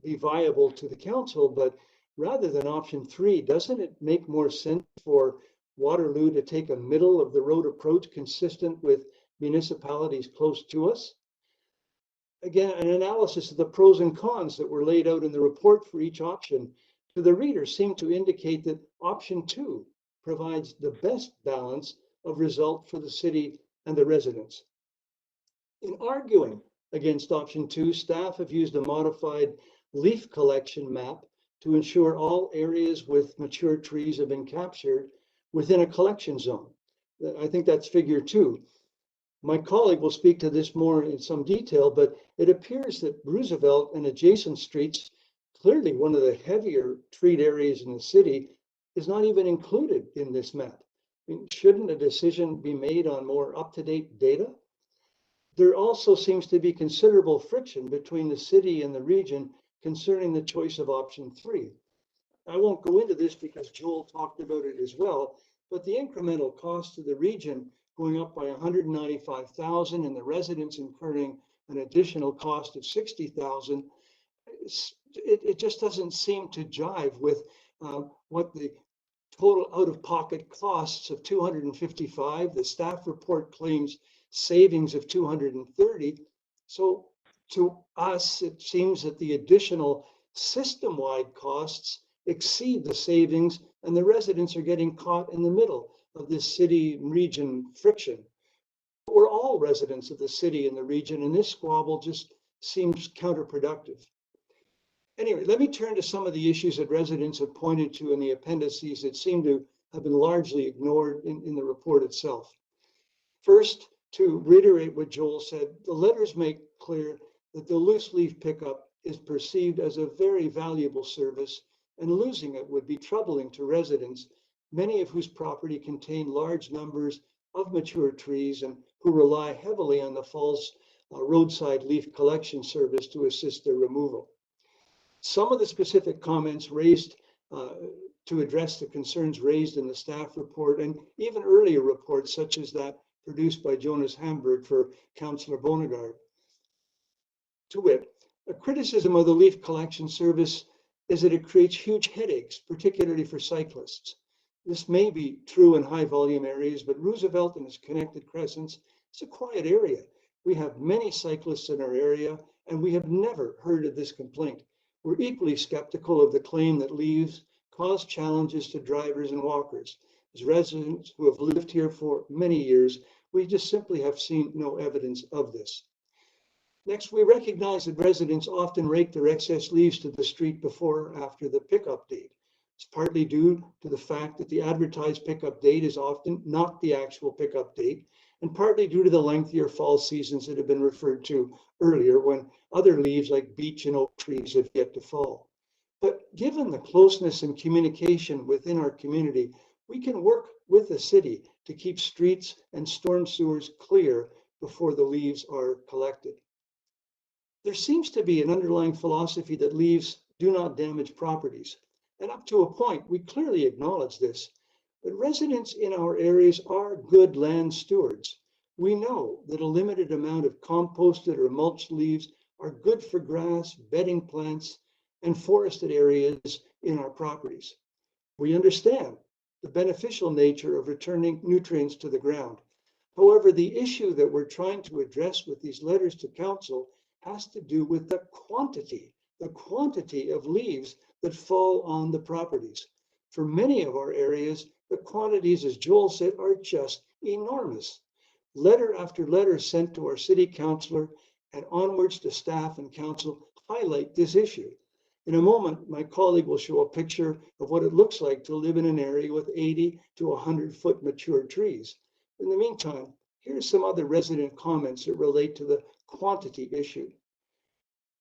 be viable to the council, but rather than option 3, doesn't it make more sense for Waterloo to take a middle of the road approach consistent with municipalities close to us? Again, an analysis of the pros and cons that were laid out in the report for each option to the reader seem to indicate that option 2 provides the best balance of result for the city and the residents. In arguing against option 2, staff have used a modified leaf collection map to ensure all areas with mature trees have been captured within a collection zone. I think that's figure 2. My colleague will speak to this more in some detail, but it appears that Roosevelt and adjacent streets clearly one of the heavier treed areas in the city, is not even included in this map. I mean, shouldn't a decision be made on more up-to-date data? There also seems to be considerable friction between the city and the region concerning the choice of option 3. I won't go into this because Joel talked about it as well, but the incremental cost to the region going up by 195,000 and the residents incurring an additional cost of 60,000, it just doesn't seem to jive with what the total out-of-pocket costs of 255. The staff report claims savings of 230. So to us, it seems that the additional system-wide costs exceed the savings, and the residents are getting caught in the middle of this city region friction. We're all residents of the city and the region, and this squabble just seems counterproductive. Anyway, let me turn to some of the issues that residents have pointed to in the appendices that seem to have been largely ignored in the report itself. First, to reiterate what Joel said, the letters make clear that the loose leaf pickup is perceived as a very valuable service, and losing it would be troubling to residents, many of whose property contain large numbers of mature trees and who rely heavily on the fall's roadside leaf collection service to assist their removal. Some of the specific comments raised to address the concerns raised in the staff report and even earlier reports, such as that produced by Jonas Hamburg for Councillor Bonegard. To wit, a criticism of the leaf collection service is that it creates huge headaches, particularly for cyclists. This may be true in high volume areas, but Roosevelt and its connected crescents is a quiet area. We have many cyclists in our area, and we have never heard of this complaint. We're equally skeptical of the claim that leaves cause challenges to drivers and walkers. As residents who have lived here for many years, we just simply have seen no evidence of this. Next, we recognize that residents often rake their excess leaves to the street before or after the pickup date. It's partly due to the fact that the advertised pickup date is often not the actual pickup date, and partly due to the lengthier fall seasons that have been referred to earlier, when other leaves like beech and oak trees have yet to fall. But given the closeness and communication within our community, we can work with the city to keep streets and storm sewers clear before the leaves are collected. There seems to be an underlying philosophy that leaves do not damage properties. And up to a point, we clearly acknowledge this. But residents in our areas are good land stewards. We know that a limited amount of composted or mulched leaves are good for grass, bedding plants, and forested areas in our properties. We understand the beneficial nature of returning nutrients to the ground. However, the issue that we're trying to address with these letters to council has to do with the quantity of leaves that fall on the properties. For many of our areas, the quantities, as Joel said, are just enormous. Letter after letter sent to our city councillor and onwards to staff and council highlight this issue. In a moment, my colleague will show a picture of what it looks like to live in an area with 80 to 100-foot mature trees. In the meantime, here's some other resident comments that relate to the quantity issue.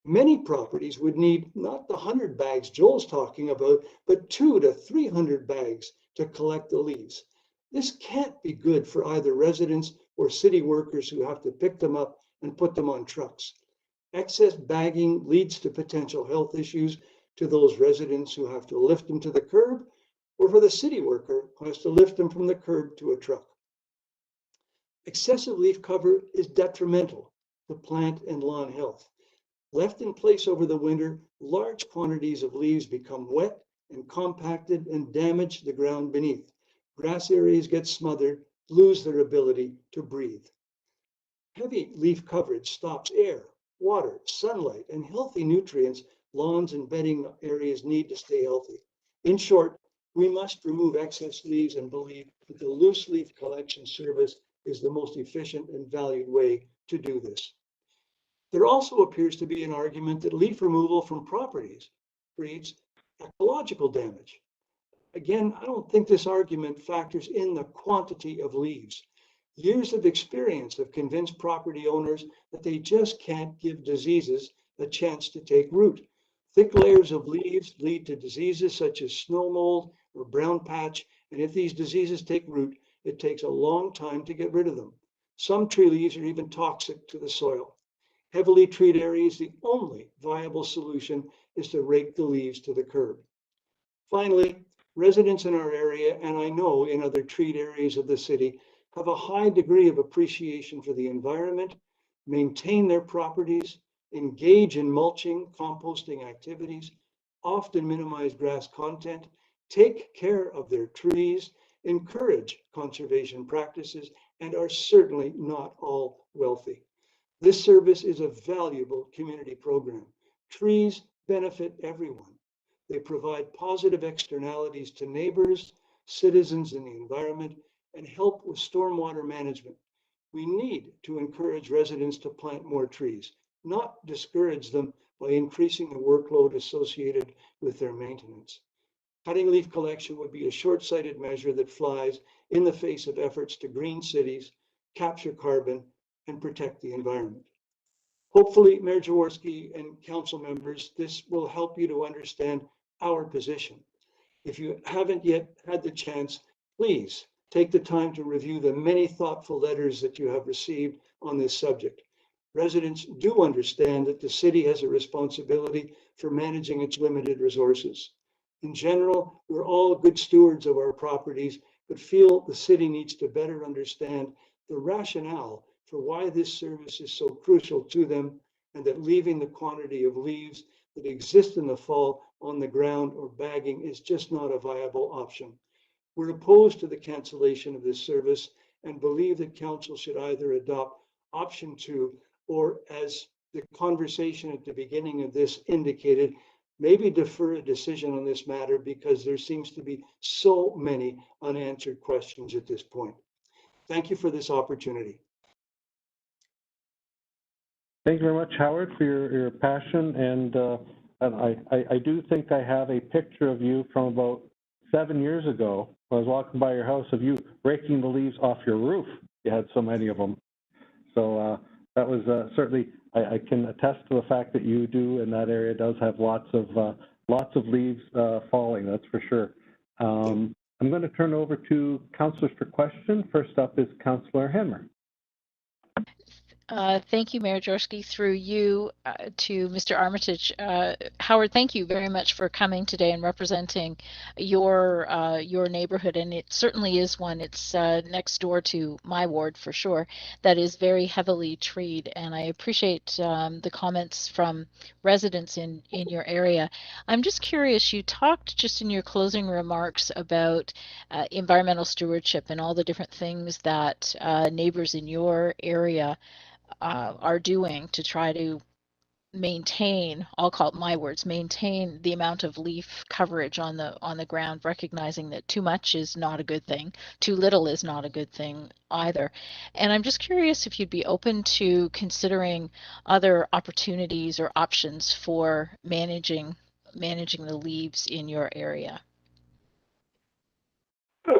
Many properties would need not the 100 bags Joel's talking about, but 200 to 300 bags to collect the leaves. This can't be good for either residents or city workers who have to pick them up and put them on trucks. Excess bagging leads to potential health issues to those residents who have to lift them to the curb, or for the city worker who has to lift them from the curb to a truck. Excessive leaf cover is detrimental to plant and lawn health. Left in place over the winter, large quantities of leaves become wet and compacted and damage the ground beneath. Grass areas get smothered, lose their ability to breathe. Heavy leaf coverage stops air, water, sunlight, and healthy nutrients lawns and bedding areas need to stay healthy. In short, we must remove excess leaves and believe that the loose leaf collection service is the most efficient and valued way to do this. There also appears to be an argument that leaf removal from properties creates ecological damage. Again, I don't think this argument factors in the quantity of leaves. Years of experience have convinced property owners that they just can't give diseases a chance to take root. Thick layers of leaves lead to diseases such as snow mold or brown patch, and if these diseases take root, it takes a long time to get rid of them. Some tree leaves are even toxic to the soil. Heavily treed areas, the only viable solution is to rake the leaves to the curb. Finally, residents in our area, and I know in other treed areas of the city, have a high degree of appreciation for the environment, maintain their properties, engage in mulching, composting activities, often minimize grass content, take care of their trees, encourage conservation practices, and are certainly not all wealthy. This service is a valuable community program. Trees benefit everyone. They provide positive externalities to neighbors, citizens, and the environment, and help with stormwater management. We need to encourage residents to plant more trees, not discourage them by increasing the workload associated with their maintenance. Cutting leaf collection would be a short-sighted measure that flies in the face of efforts to green cities, capture carbon, and protect the environment. Hopefully, Mayor Jaworski and council members, this will help you to understand our position. If you haven't yet had the chance, please take the time to review the many thoughtful letters that you have received on this subject. Residents do understand that the city has a responsibility for managing its limited resources. In general, we're all good stewards of our properties, but feel the city needs to better understand the rationale for why this service is so crucial to them, and that leaving the quantity of leaves that exist in the fall on the ground or bagging is just not a viable option. We're opposed to the cancellation of this service and believe that council should either adopt option 2 or, as the conversation at the beginning of this indicated, maybe defer a decision on this matter because there seems to be so many unanswered questions at this point. Thank you for this opportunity. Thank you very much, Howard, for your passion. And I do think I have a picture of you from about 7 years ago. I was walking by your house of you raking the leaves off your roof. You had so many of them. So that was certainly, I can attest to the fact that you do, and that area does have lots of leaves falling, that's for sure. I'm going to turn over to councilors for question. First up is Councillor Hammer. Thank you, Mayor Jaworski. Through you to Mr. Armitage. Howard, thank you very much for coming today and representing your neighborhood, and it certainly is one. It's next door to my ward for sure. That is very heavily treed, and I appreciate the comments from residents in your area. I'm just curious. You talked just in your closing remarks about environmental stewardship and all the different things that neighbors in your area are doing to try to maintain, I'll call it my words, maintain the amount of leaf coverage on the ground, recognizing that too much is not a good thing, too little is not a good thing either. And I'm just curious if you'd be open to considering other opportunities or options for managing the leaves in your area.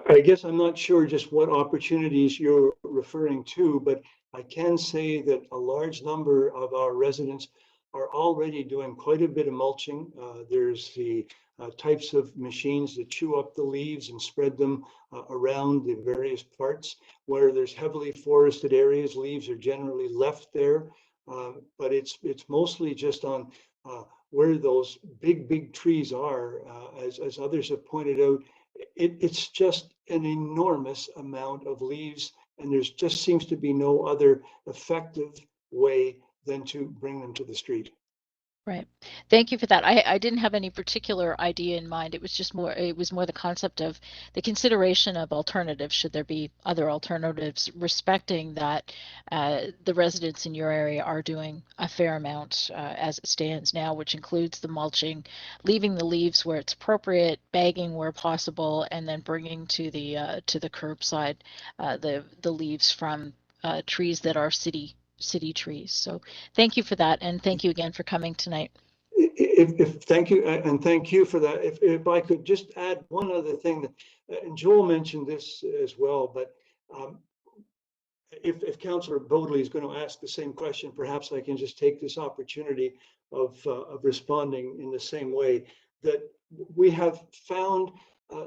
I guess I'm not sure just what opportunities you're referring to, but I can say that a large number of our residents are already doing quite a bit of mulching. There's the types of machines that chew up the leaves and spread them around the various parts. Where there's heavily forested areas, leaves are generally left there, but it's mostly just on where those big trees are, as others have pointed out. It's just an enormous amount of leaves, and there's just seems to be no other effective way than to bring them to the street. Right. Thank you for that. I didn't have any particular idea in mind. It was more the concept of the consideration of alternatives. Should there be other alternatives, respecting that the residents in your area are doing a fair amount as it stands now, which includes the mulching, leaving the leaves where it's appropriate, bagging where possible, and then bringing to the curbside the leaves from trees that are city trees. So thank you for that, and thank you again for coming tonight. Thank you, and thank you for that. If I could just add one other thing, that, and Joel mentioned this as well, but if Councillor Bodley is going to ask the same question, perhaps I can just take this opportunity of responding in the same way, that we have found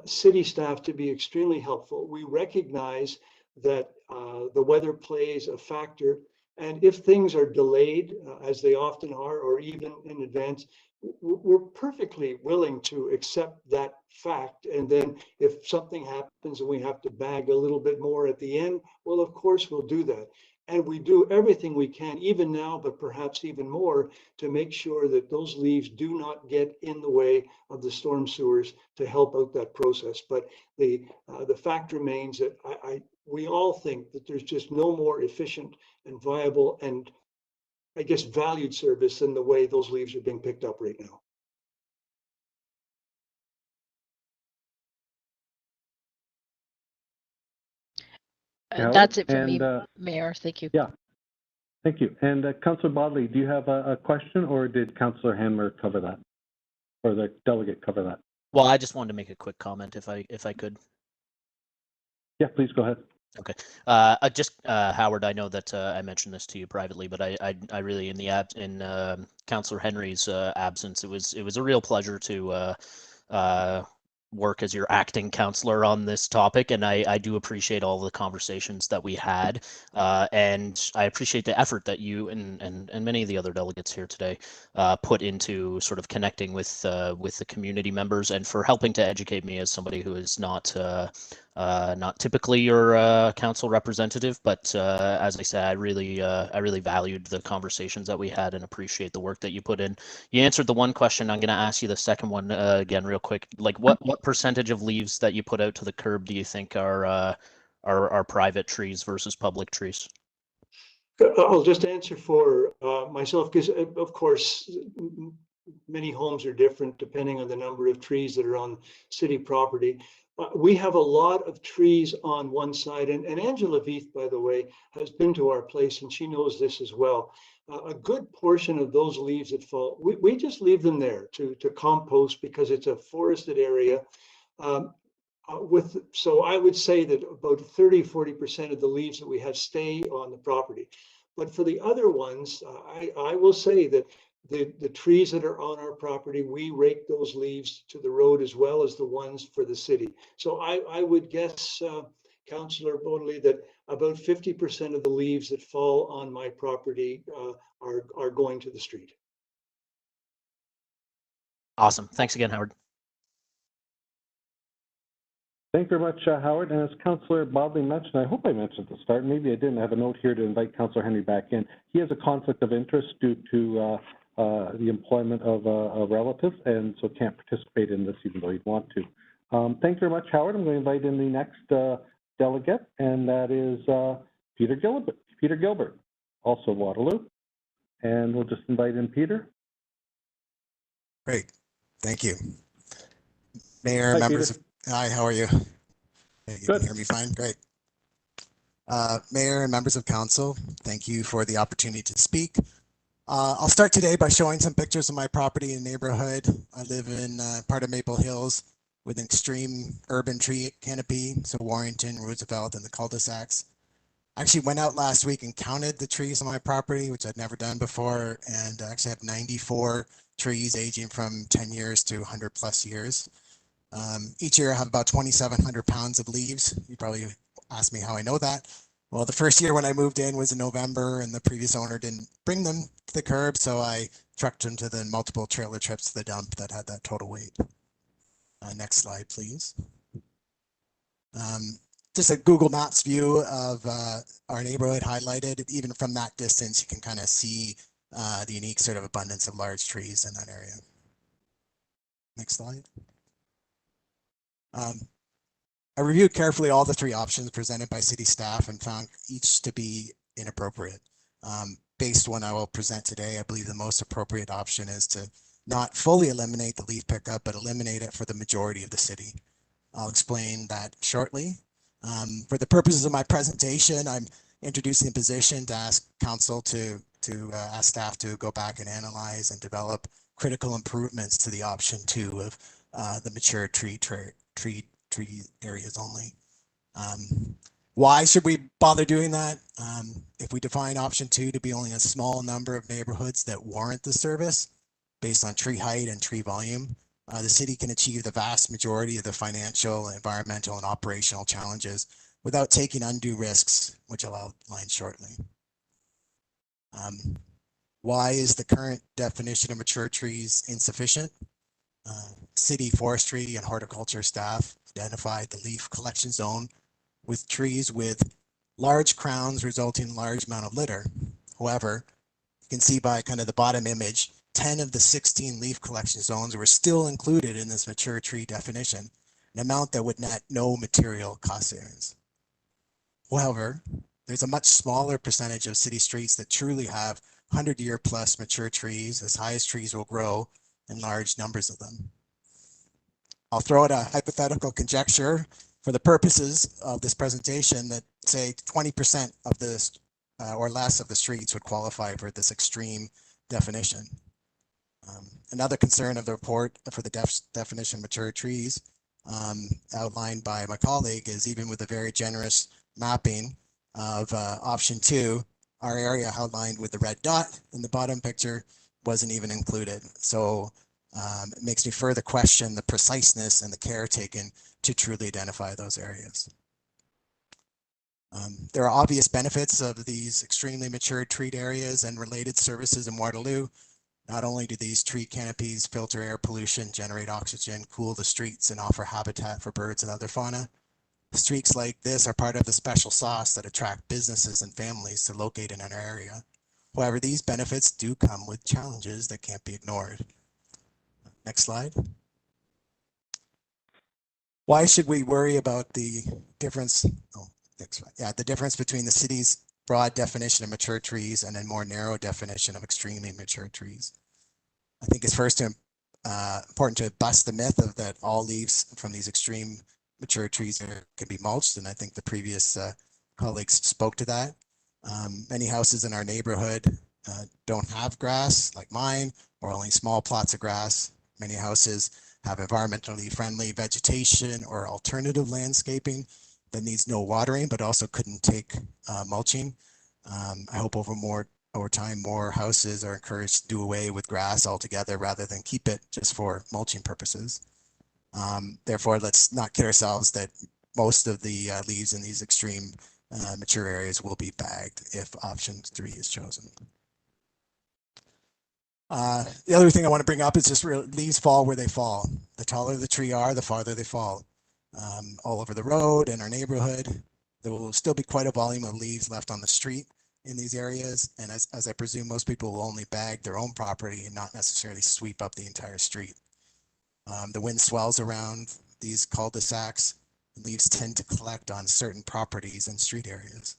city staff to be extremely helpful. We recognize that the weather plays a factor, and if things are delayed, as they often are, or even in advance, we're perfectly willing to accept that fact. And then if something happens and we have to bag a little bit more at the end, well, of course we'll do that. And we do everything we can, even now, but perhaps even more, to make sure that those leaves do not get in the way of the storm sewers to help out that process. But the fact remains that we all think that there's just no more efficient and viable and, I guess, valued service than the way those leaves are being picked up right now. That's it for and, me, Mayor. Thank you. Yeah, thank you. And Councillor Bodley, do you have a question, or did Councillor Hanmer cover that, or the delegate cover that? Well, I just wanted to make a quick comment if I could. Yeah, please go ahead. Okay. Howard, I know that I mentioned this to you privately, but I really, in Councillor Henry's absence, it was a real pleasure to work as your acting counselor on this topic, and I do appreciate all the conversations that we had, and I appreciate the effort that you and many of the other delegates here today put into sort of connecting with the community members, and for helping to educate me as somebody who is not typically your council representative, but as I said, I really valued the conversations that we had and appreciate the work that you put in. You answered the one question. I'm going to ask you the second one again real quick. Like, what percentage of leaves that you put out to the curb do you think are private trees versus public trees? I'll just answer for myself, because of course many homes are different depending on the number of trees that are on city property. We have a lot of trees on one side, and Angela Veith, by the way, has been to our place and she knows this as well. A good portion of those leaves that fall, we just leave them there to compost because it's a forested area. So I would say that about 30–40% of the leaves that we have stay on the property. But for the other ones, I will say that the trees that are on our property, we rake those leaves to the road as well as the ones for the city. So I would guess, Councillor Bodley, that about 50% of the leaves that fall on my property are going to the street. Awesome. Thanks again, Howard. Thank you very much, Howard. And as Councillor Bodley mentioned, I hope I mentioned at the start, maybe I didn't, have a note here to invite Councillor Henry back in. He has a conflict of interest due to the employment of a relative, and so can't participate in this even though he'd want to. Thank you very much, Howard. I'm going to invite in the next delegate, and that is Peter Gilbert, also Waterloo. And we'll just invite in Peter. Great. Thank you. Mayor, Hi, members Peter. Hi, how are you? You Good. can hear me fine? Great. Mayor and members of council, thank you for the opportunity to speak. I'll start today by showing some pictures of my property and neighborhood. I live in part of Maple Hills with an extreme urban tree canopy, so Warrington, Roosevelt, and the cul-de-sacs. I actually went out last week and counted the trees on my property, which I'd never done before, and I actually have 94 trees aging from 10 years to 100 plus years. Each year I have about 2,700 pounds of leaves. You probably asked me how I know that. Well, the first year when I moved in was in November, and the previous owner didn't bring them to the curb, so I trucked them to the multiple trailer trips to the dump that had that total weight. Next slide, please. Just a Google Maps view of our neighborhood highlighted. Even from that distance, you can kind of see the unique sort of abundance of large trees in that area. Next slide. I reviewed carefully all the three options presented by city staff and found each to be inappropriate. Based on what I will present today, I believe the most appropriate option is to not fully eliminate the leaf pickup, but eliminate it for the majority of the city. I'll explain that shortly. For the purposes of my presentation, I'm introducing a position to ask council to ask staff to go back and analyze and develop critical improvements to the option 2 of the mature tree areas only. Why should we bother doing that? If we define option 2 to be only a small number of neighborhoods that warrant the service based on tree height and tree volume, the city can achieve the vast majority of the financial, environmental, and operational challenges without taking undue risks, which I'll outline shortly. Why is the current definition of mature trees insufficient? City forestry and horticulture staff identified the leaf collection zone with trees with large crowns resulting in large amount of litter. However, you can see by kind of the bottom image, 10 of the 16 leaf collection zones were still included in this mature tree definition, an amount that would net no material cost savings. However, there's a much smaller percentage of city streets that truly have 100-year plus mature trees, as high as trees will grow, and large numbers of them. I'll throw out a hypothetical conjecture for the purposes of this presentation that say 20% of this or less of the streets would qualify for this extreme definition. Another concern of the report for the definition of mature trees outlined by my colleague is even with a very generous mapping of option 2, our area outlined with the red dot in the bottom picture wasn't even included. So it makes me further question the preciseness and the care taken to truly identify those areas. There are obvious benefits of these extremely mature treed areas and related services in Waterloo. Not only do these tree canopies filter air pollution, generate oxygen, cool the streets, and offer habitat for birds and other fauna, streets like this are part of the special sauce that attract businesses and families to locate in an area. However, these benefits do come with challenges that can't be ignored. Next slide. Why should we worry about the difference? Oh, next slide. Yeah, the difference between the city's broad definition of mature trees and a more narrow definition of extremely mature trees. I think it's first important to bust the myth of that all leaves from these extreme mature trees can be mulched, and I think the previous colleagues spoke to that. Many houses in our neighborhood don't have grass like mine, or only small plots of grass. Many houses have environmentally friendly vegetation or alternative landscaping that needs no watering, but also couldn't take mulching. I hope over time, more houses are encouraged to do away with grass altogether rather than keep it just for mulching purposes. Therefore, let's not kid ourselves that most of the leaves in these extreme mature areas will be bagged if option 3 is chosen. The other thing I want to bring up is just leaves fall where they fall. The taller the tree are, the farther they fall. All over the road in our neighborhood, there will still be quite a volume of leaves left on the street in these areas. And as I presume, most people will only bag their own property and not necessarily sweep up the entire street. The wind swells around these cul-de-sacs. Leaves tend to collect on certain properties and street areas.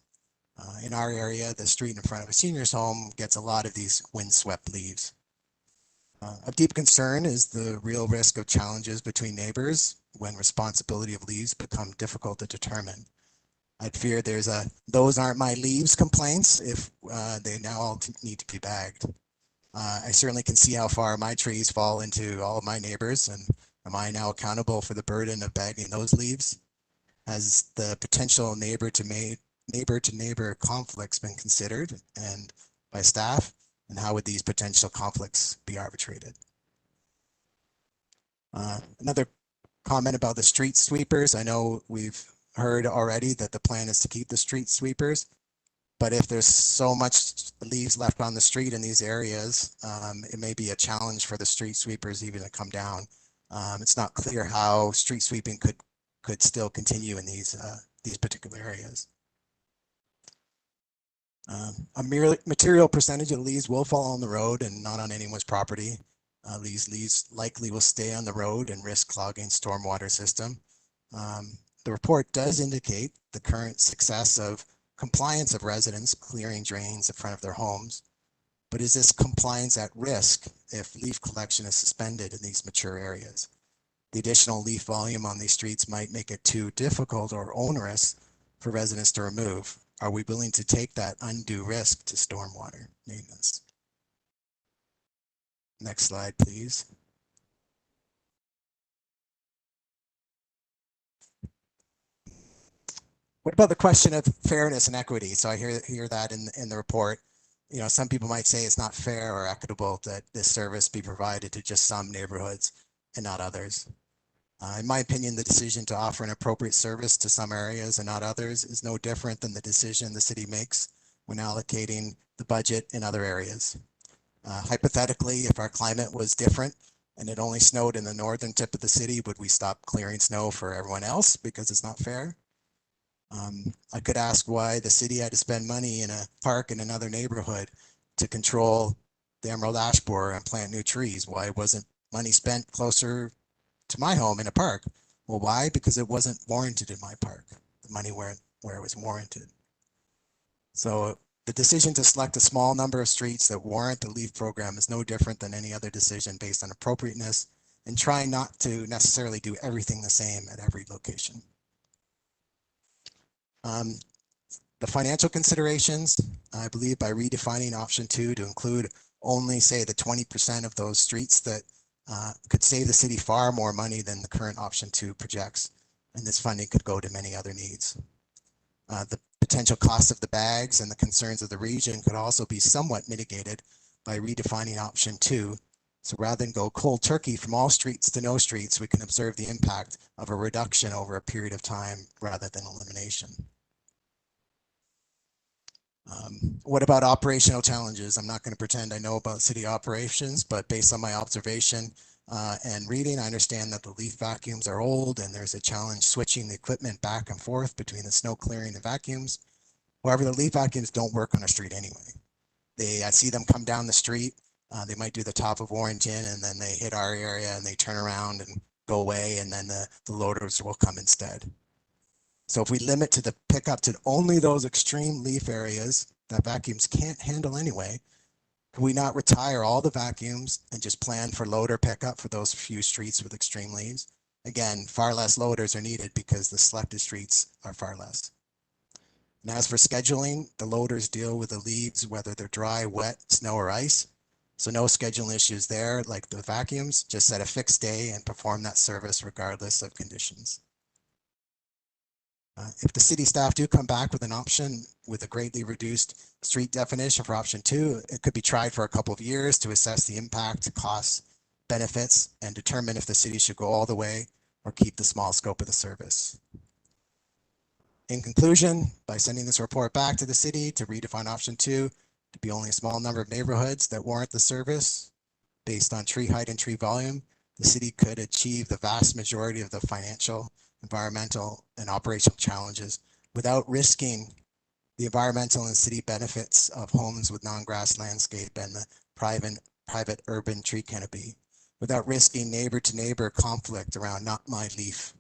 In our area, the street in front of a senior's home gets a lot of these windswept leaves. Of deep concern is the real risk of challenges between neighbors when responsibility of leaves become difficult to determine. I'd fear there's a "those aren't my leaves" complaints if they now all need to be bagged. I certainly can see how far my trees fall into all of my neighbors, and am I now accountable for the burden of bagging those leaves? Has the potential neighbor to neighbor conflicts been considered and by staff? And how would these potential conflicts be arbitrated? Another comment about the street sweepers. I know we've heard already that the plan is to keep the street sweepers, but if there's so much leaves left on the street in these areas, it may be a challenge for the street sweepers even to come down. It's not clear how street sweeping could still continue in these particular areas. A material percentage of leaves will fall on the road and not on anyone's property. These leaves likely will stay on the road and risk clogging stormwater system. The report does indicate the current success of compliance of residents clearing drains in front of their homes. But is this compliance at risk if leaf collection is suspended in these mature areas? The additional leaf volume on these streets might make it too difficult or onerous for residents to remove. Are we willing to take that undue risk to stormwater maintenance? Next slide, please. What about the question of fairness and equity? So I hear that in the report. You know, some people might say it's not fair or equitable that this service be provided to just some neighborhoods and not others. In my opinion, the decision to offer an appropriate service to some areas and not others is no different than the decision the city makes when allocating the budget in other areas. Hypothetically, if our climate was different and it only snowed in the northern tip of the city, would we stop clearing snow for everyone else because it's not fair? I could ask why the city had to spend money in a park in another neighborhood to control the emerald ash borer and plant new trees. Why wasn't money spent closer to my home in a park? Well, why? Because it wasn't warranted in my park. The money where it was warranted. So the decision to select a small number of streets that warrant the LEAF program is no different than any other decision based on appropriateness and trying not to necessarily do everything the same at every location. The financial considerations, I believe by redefining option 2 to include only say the 20% of those streets that could save the city far more money than the current option 2 projects. And this funding could go to many other needs. The potential cost of the bags and the concerns of the region could also be somewhat mitigated by redefining option 2. So rather than go cold turkey from all streets to no streets, we can observe the impact of a reduction over a period of time rather than elimination. What about operational challenges? I'm not going to pretend I know about city operations, but based on my observation and reading, I understand that the leaf vacuums are old and there's a challenge switching the equipment back and forth between the snow clearing and vacuums. However, the leaf vacuums don't work on a street anyway. I see them come down the street. They might do the top of Warrington and then they hit our area and they turn around and go away, and then the loaders will come instead. So if we limit to the pickup to only those extreme leaf areas that vacuums can't handle anyway, can we not retire all the vacuums and just plan for loader pickup for those few streets with extreme leaves? Again, far less loaders are needed because the selected streets are far less. And as for scheduling, the loaders deal with the leaves, whether they're dry, wet, snow, or ice. So no scheduling issues there like the vacuums, just set a fixed day and perform that service regardless of conditions. If the city staff do come back with an option with a greatly reduced street definition for option 2, it could be tried for a couple of years to assess the impact, costs, benefits, and determine if the city should go all the way or keep the small scope of the service. In conclusion, by sending this report back to the city to redefine option 2 to be only a small number of neighborhoods that warrant the service based on tree height and tree volume, the city could achieve the vast majority of the financial, environmental, and operational challenges without risking the environmental and city benefits of homes with non-grass landscape and the private urban tree canopy, without risking neighbor-to-neighbor conflict around not my leaf,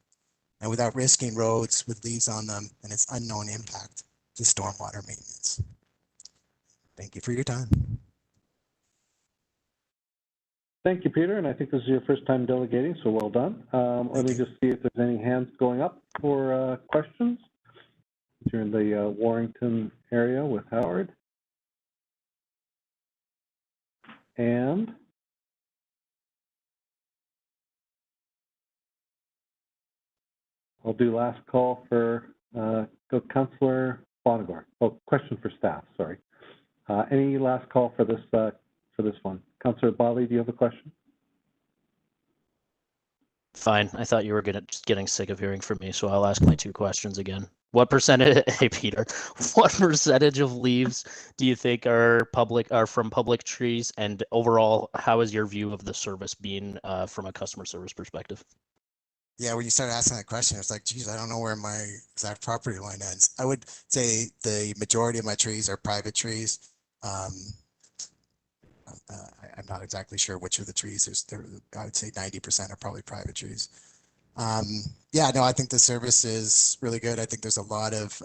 and without risking roads with leaves on them and its unknown impact to stormwater maintenance. Thank you for your time. Thank you, Peter, and I think this is your first time delegating, so well done. Let me just see if there's any hands going up for questions. You're in the Warrington area with Howard. And I'll do last call for Councillor Bonagor. Oh, question for staff, sorry. Any last call for this one? Councillor Bali, do you have a question? Fine. I thought you were just getting sick of hearing from me, so I'll ask my 2 questions again. What percentage, hey Peter, what percentage of leaves do you think are from public trees? And overall, how is your view of the service being from a customer service perspective? Yeah, when you started asking that question, it's like, geez, I don't know where my exact property line ends. I would say the majority of my trees are private trees. I'm not exactly sure which of the trees. I would say 90% are probably private trees. Yeah, no, I think the service is really good. I think there's a lot of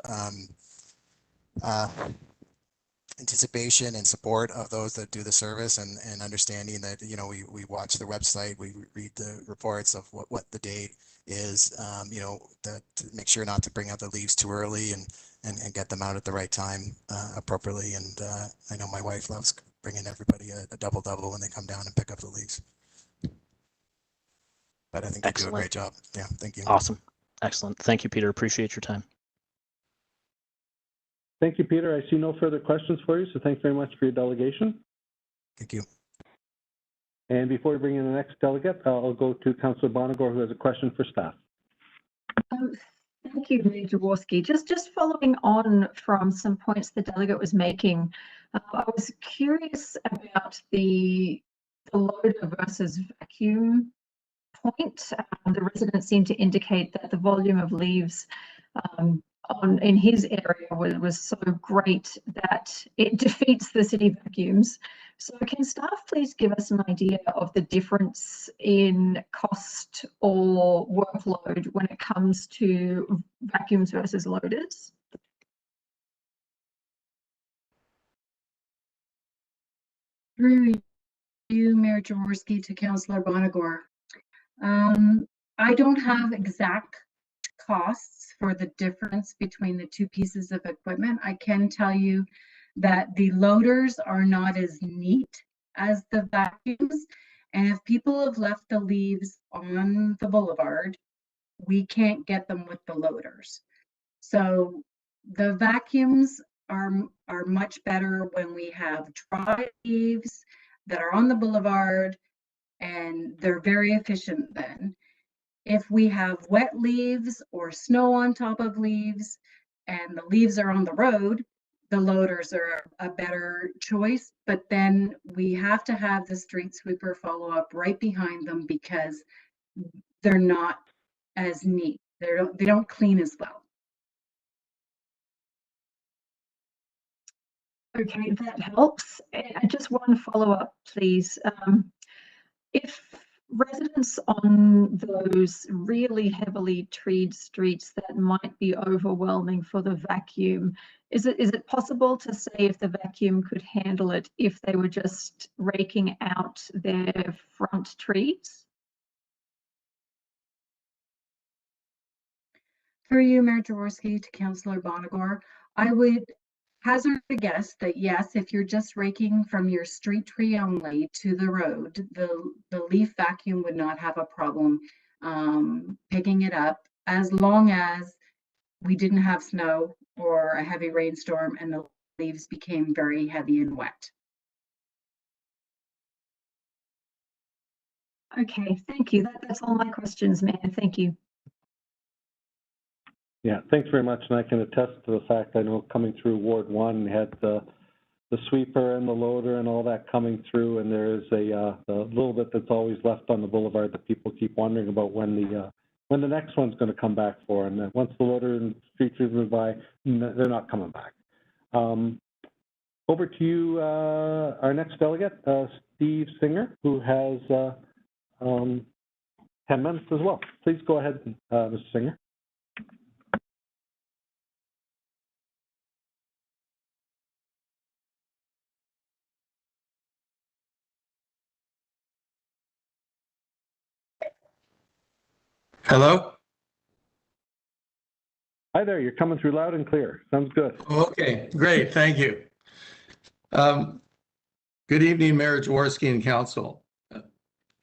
anticipation and support of those that do the service, and understanding that, you know, we watch the website, we read the reports of what the date is, you know, to make sure not to bring out the leaves too early and get them out at the right time appropriately. And I know my wife loves bringing everybody a double-double when they come down and pick up the leaves. But I think they do a great job. Yeah, thank you. Awesome. Excellent. Thank you, Peter. Appreciate your time. Thank you, Peter. I see no further questions for you, so thanks very much for your delegation. Thank you. And before we bring in the next delegate, I'll go to Councillor Bonagor, who has a question for staff. Thank you, Mayor Jaworski. Just following on from some points the delegate was making, I was curious about the loader versus vacuum point. The residents seemed to indicate that the volume of leaves in his area was so great that it defeats the city vacuums. So can staff please give us an idea of the difference in cost or workload when it comes to vacuums versus loaders? Through you, Mayor Jaworski, to Councillor Bonagor. I don't have exact costs for the difference between the two pieces of equipment. I can tell you that the loaders are not as neat as the vacuums. And if people have left the leaves on the boulevard, we can't get them with the loaders. So the vacuums are much better when we have dry leaves that are on the boulevard, and they're very efficient then. If we have wet leaves or snow on top of leaves and the leaves are on the road, the loaders are a better choice, but then we have to have the street sweeper follow up right behind them because they're not as neat. They don't clean as well. Okay, that helps. And just one follow-up, please. If residents on those really heavily treed streets that might be overwhelming for the vacuum, is it possible to say if the vacuum could handle it if they were just raking out their front trees? Through you, Mayor Jaworski, to Councillor Bonagor, I would hazard a guess that yes, if you're just raking from your street tree only to the road, the leaf vacuum would not have a problem picking it up, as long as we didn't have snow or a heavy rainstorm and the leaves became very heavy and wet. Okay, thank you. That's all my questions, Mayor. Thank you. Yeah, thanks very much. And I can attest to the fact, I know coming through Ward 1, we had the sweeper and the loader and all that coming through, and there is a little bit that's always left on the boulevard that people keep wondering about when the next one's going to come back for. And once the loader and street sweeper move by, they're not coming back. Over to you, our next delegate, Steve Singer, who has 10 minutes as well. Please go ahead, Mr. Singer. Hello? Hi there, you're coming through loud and clear. Sounds good. Okay, great, thank you. Good evening, Mayor Jaworski and Council.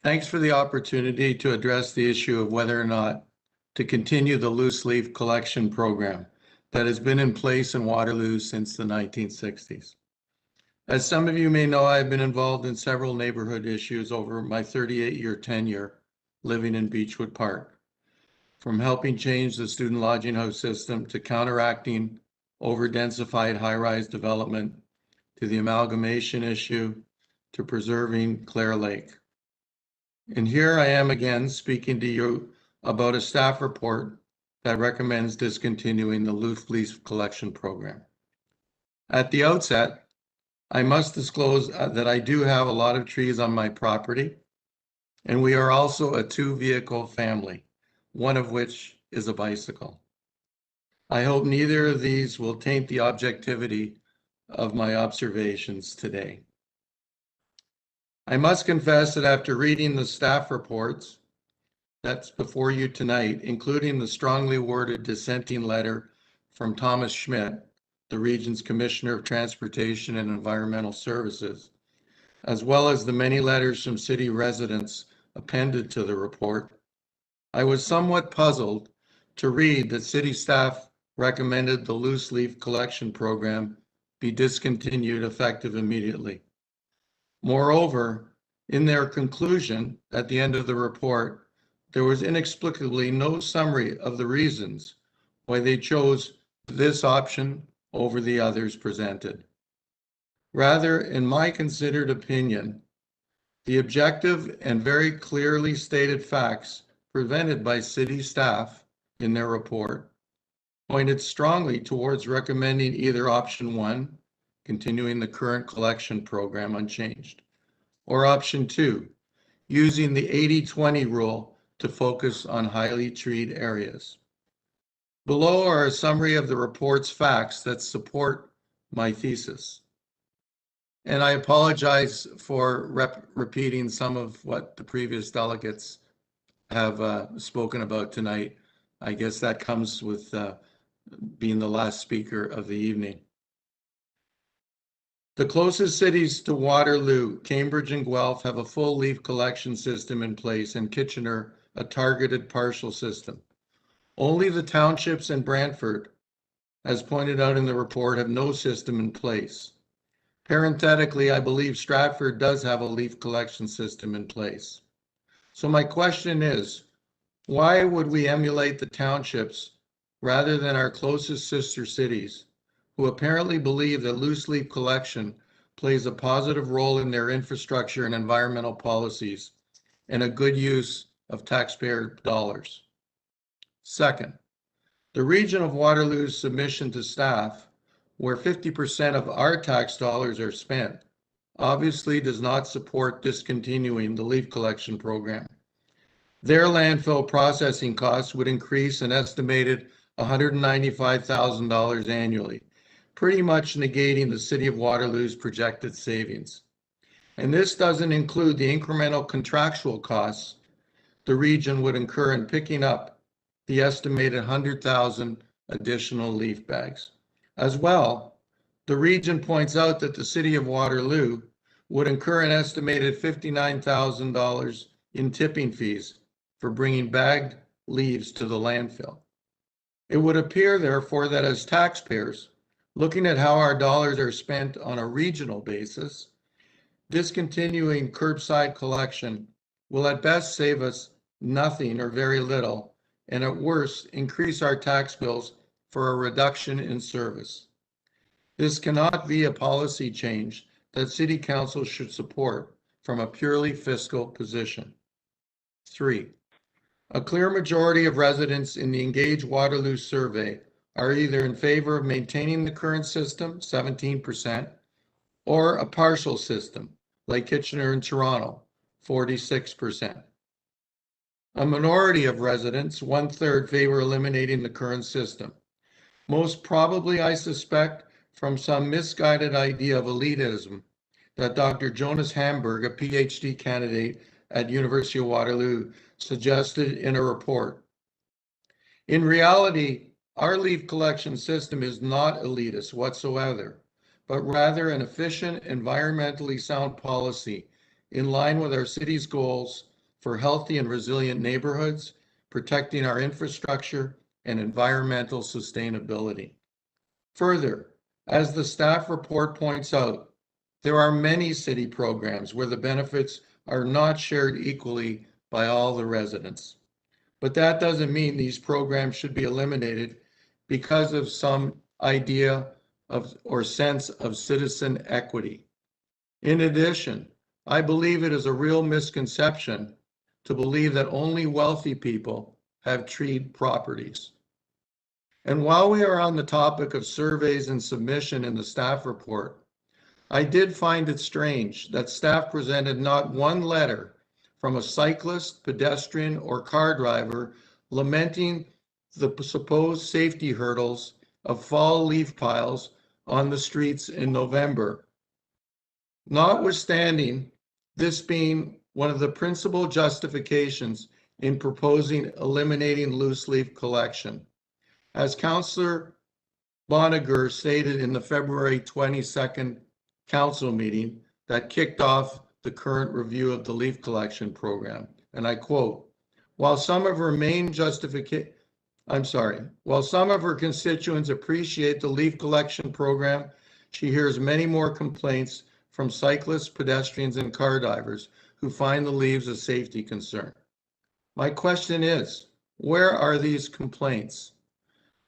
Thanks for the opportunity to address the issue of whether or not to continue the loose leaf collection program that has been in place in Waterloo since the 1960s. As some of you may know, I've been involved in several neighborhood issues over my 38-year tenure living in Beechwood Park, from helping change the student lodging house system to counteracting over-densified high-rise development, to the amalgamation issue, to preserving Clare Lake. And here I am again speaking to you about a staff report that recommends discontinuing the loose leaf collection program. At the outset, I must disclose that I do have a lot of trees on my property, and we are also a two-vehicle family, one of which is a bicycle. I hope neither of these will taint the objectivity of my observations today. I must confess that after reading the staff reports that's before you tonight, including the strongly worded dissenting letter from Thomas Schmidt, the Region's Commissioner of Transportation and Environmental Services, as well as the many letters from city residents appended to the report, I was somewhat puzzled to read that city staff recommended the loose leaf collection program be discontinued effective immediately. Moreover, in their conclusion at the end of the report, there was inexplicably no summary of the reasons why they chose this option over the others presented. Rather, in my considered opinion, the objective and very clearly stated facts presented by city staff in their report pointed strongly towards recommending either option 1, continuing the current collection program unchanged, or option 2, using the 80-20 rule to focus on highly treed areas. Below are a summary of the report's facts that support my thesis. And I apologize for repeating some of what the previous delegates have spoken about tonight. I guess that comes with being the last speaker of the evening. The closest cities to Waterloo, Cambridge and Guelph, have a full leaf collection system in place, and Kitchener a targeted partial system. Only the townships and Brantford, as pointed out in the report, have no system in place. Parenthetically, I believe Stratford does have a leaf collection system in place. So my question is, why would we emulate the townships rather than our closest sister cities, who apparently believe that loose leaf collection plays a positive role in their infrastructure and environmental policies and a good use of taxpayer dollars? Second, the region of Waterloo's submission to staff, where 50% of our tax dollars are spent, obviously does not support discontinuing the leaf collection program. Their landfill processing costs would increase an estimated $195,000 annually, pretty much negating the City of Waterloo's projected savings. And this doesn't include the incremental contractual costs the region would incur in picking up the estimated 100,000 additional leaf bags. As well, the region points out that the City of Waterloo would incur an estimated $59,000 in tipping fees for bringing bagged leaves to the landfill. It would appear, therefore, that as taxpayers, looking at how our dollars are spent on a regional basis, discontinuing curbside collection will at best save us nothing or very little, and at worst, increase our tax bills for a reduction in service. This cannot be a policy change that City Council should support from a purely fiscal position. 3, a clear majority of residents in the Engage Waterloo survey are either in favor of maintaining the current system, 17%, or a partial system, like Kitchener and Toronto, 46%. A minority of residents, 1/3, favor eliminating the current system. Most probably, I suspect, from some misguided idea of elitism that Dr. Jonas Hamburg, a PhD candidate at University of Waterloo, suggested in a report. In reality, our leaf collection system is not elitist whatsoever, but rather an efficient, environmentally sound policy in line with our city's goals for healthy and resilient neighborhoods, protecting our infrastructure, and environmental sustainability. Further, as the staff report points out, there are many city programs where the benefits are not shared equally by all the residents. But that doesn't mean these programs should be eliminated because of some idea of or sense of citizen equity. In addition, I believe it is a real misconception to believe that only wealthy people have treed properties. And while we are on the topic of surveys and submission in the staff report, I did find it strange that staff presented not one letter from a cyclist, pedestrian, or car driver lamenting the supposed safety hurdles of fall leaf piles on the streets in November. Notwithstanding this being one of the principal justifications in proposing eliminating loose leaf collection. As Councillor Bonnegar stated in the February 22nd council meeting that kicked off the current review of the leaf collection program, and I quote, "While some of her main I'm sorry. While some of her constituents appreciate the leaf collection program, she hears many more complaints from cyclists, pedestrians, and car divers who find the leaves a safety concern. My question is, where are these complaints?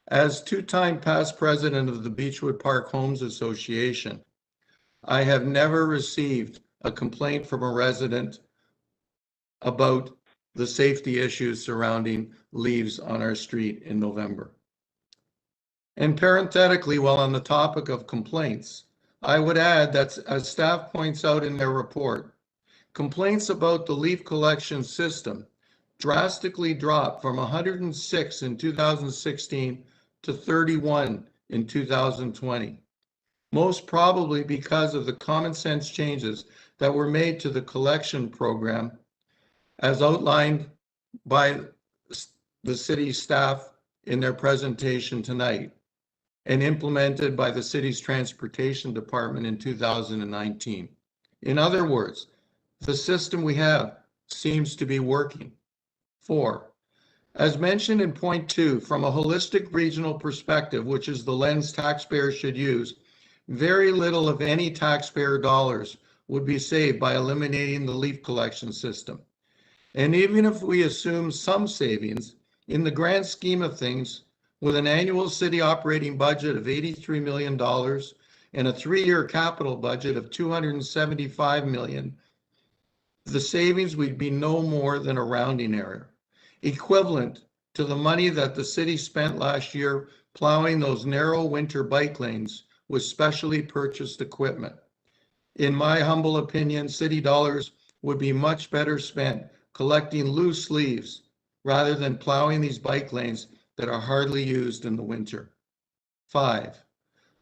As two-time past president of the Beechwood Park Homes Association, I have never received a complaint from a resident about the safety issues surrounding leaves on our street in November. And parenthetically, while on the topic of complaints, I would add that, as staff points out in their report, complaints about the leaf collection system drastically dropped from 106 in 2016 to 31 in 2020. Most probably because of the common sense changes that were made to the collection program as outlined by the city staff in their presentation tonight and implemented by the city's transportation department in 2019. In other words, the system we have seems to be working. 4, as mentioned in point 2, from a holistic regional perspective, which is the lens taxpayers should use, very little of any taxpayer dollars would be saved by eliminating the leaf collection system. And even if we assume some savings, in the grand scheme of things, with an annual city operating budget of $83 million and a 3-year capital budget of $275 million, the savings would be no more than a rounding error, equivalent to the money that the city spent last year plowing those narrow winter bike lanes with specially purchased equipment. In my humble opinion, city dollars would be much better spent collecting loose leaves rather than plowing these bike lanes that are hardly used in the winter. 5,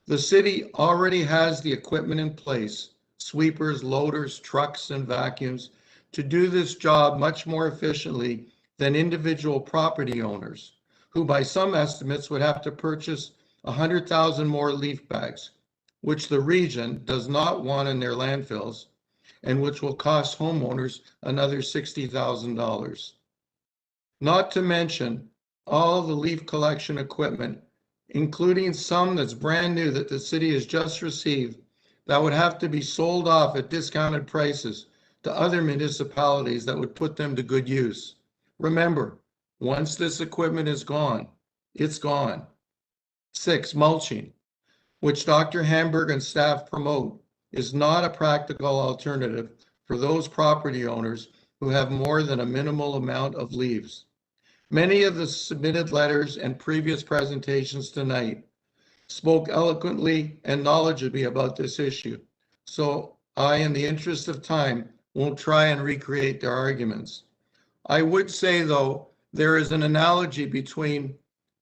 the city already has the equipment in place, sweepers, loaders, trucks, and vacuums, to do this job much more efficiently than individual property owners, who by some estimates would have to purchase 100,000 more leaf bags, which the region does not want in their landfills, and which will cost homeowners another $60,000. Not to mention all the leaf collection equipment, including some that's brand new that the city has just received, that would have to be sold off at discounted prices to other municipalities that would put them to good use. Remember, once this equipment is gone, it's gone. 6, mulching, which Dr. Hamburg and staff promote, is not a practical alternative for those property owners who have more than a minimal amount of leaves. Many of the submitted letters and previous presentations tonight spoke eloquently and knowledgeably about this issue, so I, in the interest of time, won't try and recreate their arguments. I would say, though, there is an analogy between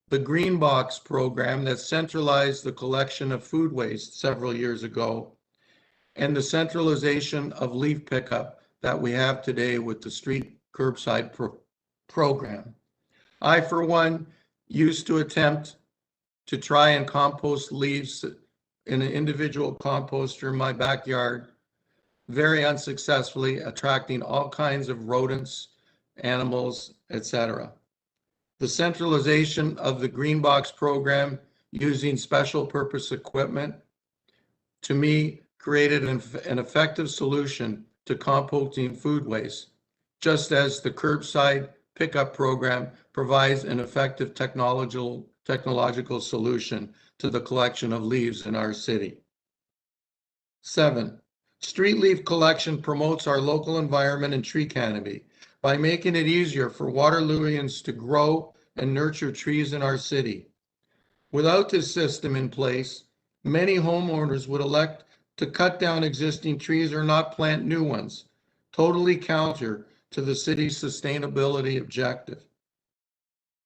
the Green Box program that centralized the collection of food waste several years ago and the centralization of leaf pickup that we have today with the street curbside program. I, for one, used to attempt to try and compost leaves in an individual composter in my backyard, very unsuccessfully, attracting all kinds of rodents, animals, etc. The centralization of the Green Box program using special purpose equipment, to me, created an effective solution to composting food waste, just as the curbside pickup program provides an effective technological solution to the collection of leaves in our city. 7, street leaf collection promotes our local environment and tree canopy by making it easier for Waterlooians to grow and nurture trees in our city. Without this system in place, many homeowners would elect to cut down existing trees or not plant new ones, totally counter to the city's sustainability objective.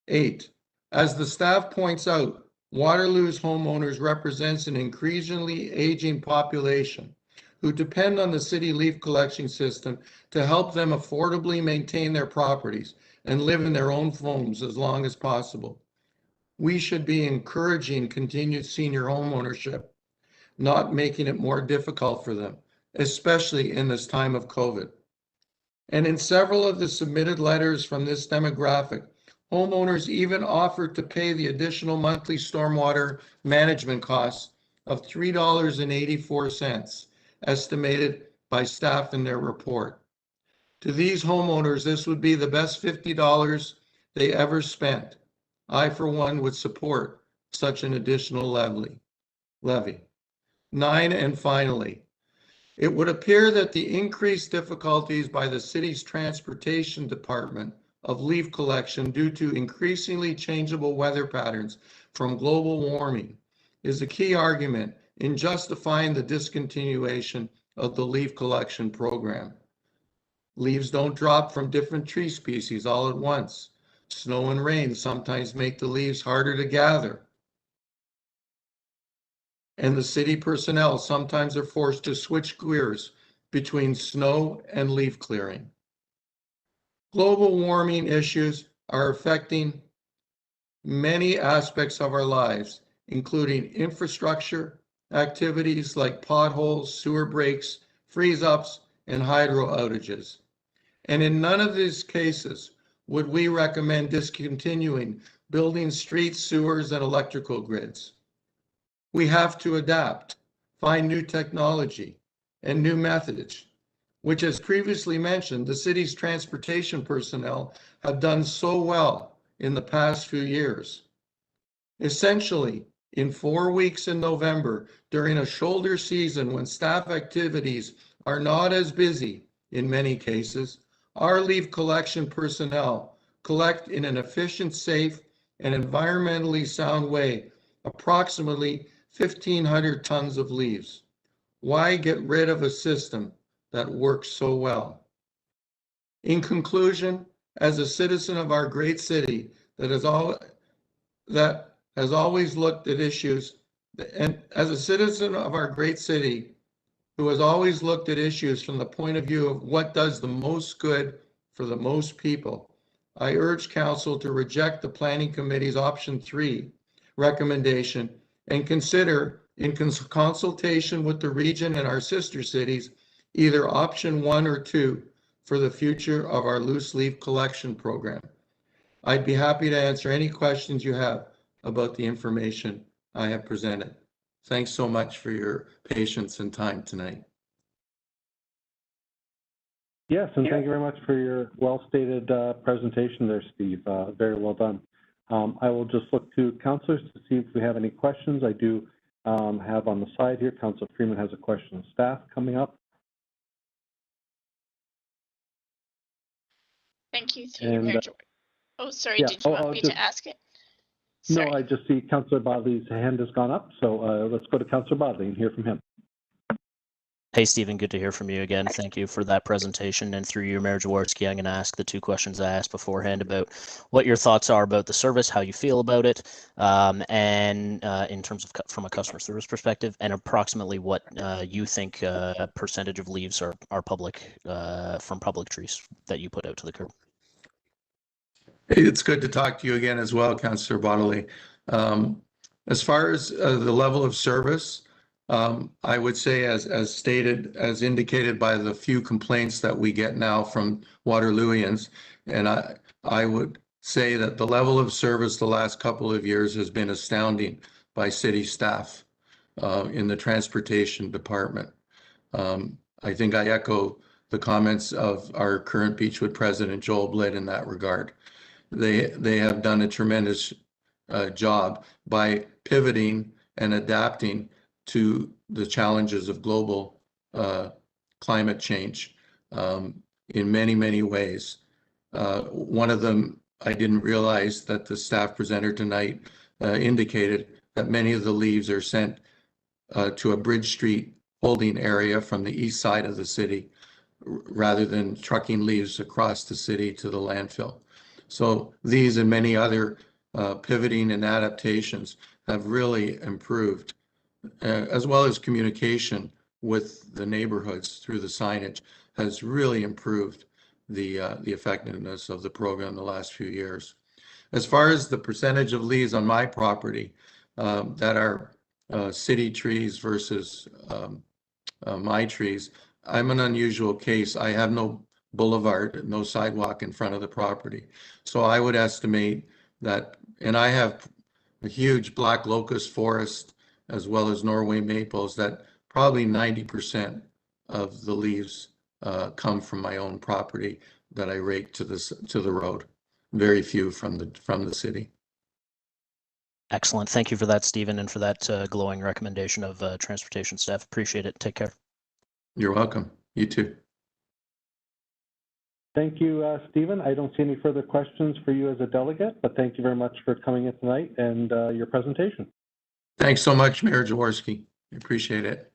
8, as the staff points out, Waterloo's homeowners represents an increasingly aging population who depend on the city leaf collection system to help them affordably maintain their properties and live in their own homes as long as possible. We should be encouraging continued senior home ownership, not making it more difficult for them, especially in this time of COVID. And in several of the submitted letters from this demographic, Homeowners even offered to pay the additional monthly stormwater management costs of $3.84, estimated by staff in their report. To these homeowners, this would be the best $50 they ever spent. I, for one, would support such an additional levy. 9, and finally, it would appear that the increased difficulties by the city's transportation department of leaf collection due to increasingly changeable weather patterns from global warming is a key argument in justifying the discontinuation of the leaf collection program. Leaves don't drop from different tree species all at once. Snow and rain sometimes make the leaves harder to gather. And the city personnel sometimes are forced to switch gears between snow and leaf clearing. Global warming issues are affecting many aspects of our lives, including infrastructure, activities like potholes, sewer breaks, freeze-ups, and hydro outages. And in none of these cases would we recommend discontinuing building streets, sewers, and electrical grids. We have to adapt, find new technology and new methods, which, as previously mentioned, the city's transportation personnel have done so well in the past few years. Essentially, in 4 weeks in November, during a shoulder season when staff activities are not as busy in many cases, our leaf collection personnel collect in an efficient, safe, and environmentally sound way approximately 1,500 tons of leaves. Why get rid of a system that works so well? In conclusion, as a citizen of our great city that has always looked at issues, and as a citizen of our great city who has always looked at issues from the point of view of what does the most good for the most people, I urge council to reject the Planning Committee's option 3 recommendation and consider, in consultation with the region and our sister cities, either option 1 or 2 for the future of our loose leaf collection program. I'd be happy to answer any questions you have about the information I have presented. Thanks so much for your patience and time tonight. Yes, and thank you very much for your well-stated presentation there, Steve. Very well done. I will just look to councilors to see if we have any questions. I do have on the side here, Councilor Freeman has a question of staff coming up. Thank you, Mayor George. Oh, sorry, yeah, did you want me to ask it? Sorry. No, I just see Councilor Bodley's hand has gone up, so let's go to Councilor Bodley and hear from him. Hey, Stephen, good to hear from you again. Thank you for that presentation. And through you, Mayor Jaworski, I'm going to ask the 2 questions I asked beforehand about what your thoughts are about the service, how you feel about it, and in terms of from a customer service perspective, and approximately what you think percentage of leaves are public from public trees that you put out to the curb. It's good to talk to you again as well, Councillor Bodley. As far as the level of service, I would say, as stated, as indicated by the few complaints that we get now from Waterlooians, and I would say that the level of service the last couple of years has been astounding by city staff in the transportation department. I think I echo the comments of our current Beechwood president, Joel Blitt, in that regard. They have done a tremendous job by pivoting and adapting to the challenges of global climate change in many, many ways. One of them, I didn't realize that the staff presenter tonight indicated that many of the leaves are sent to a Bridge Street holding area from the east side of the city, rather than trucking leaves across the city to the landfill. So these and many other pivoting and adaptations have really improved, as well as communication with the neighborhoods through the signage has really improved the effectiveness of the program the last few years. As far as the percentage of leaves on my property that are city trees versus my trees, I'm an unusual case. I have no boulevard, no sidewalk in front of the property. So I would estimate that, and I have a huge black locust forest as well as Norway maples, that probably 90% of the leaves come from my own property that I rake to the road. Very few from the city. Excellent. Thank you for that, Stephen, and for that glowing recommendation of transportation staff. Appreciate it. Take care. You're welcome. You too. Thank you, Stephen. I don't see any further questions for you as a delegate, but thank you very much for coming in tonight and your presentation. Thanks so much, Mayor Jaworski. I appreciate it.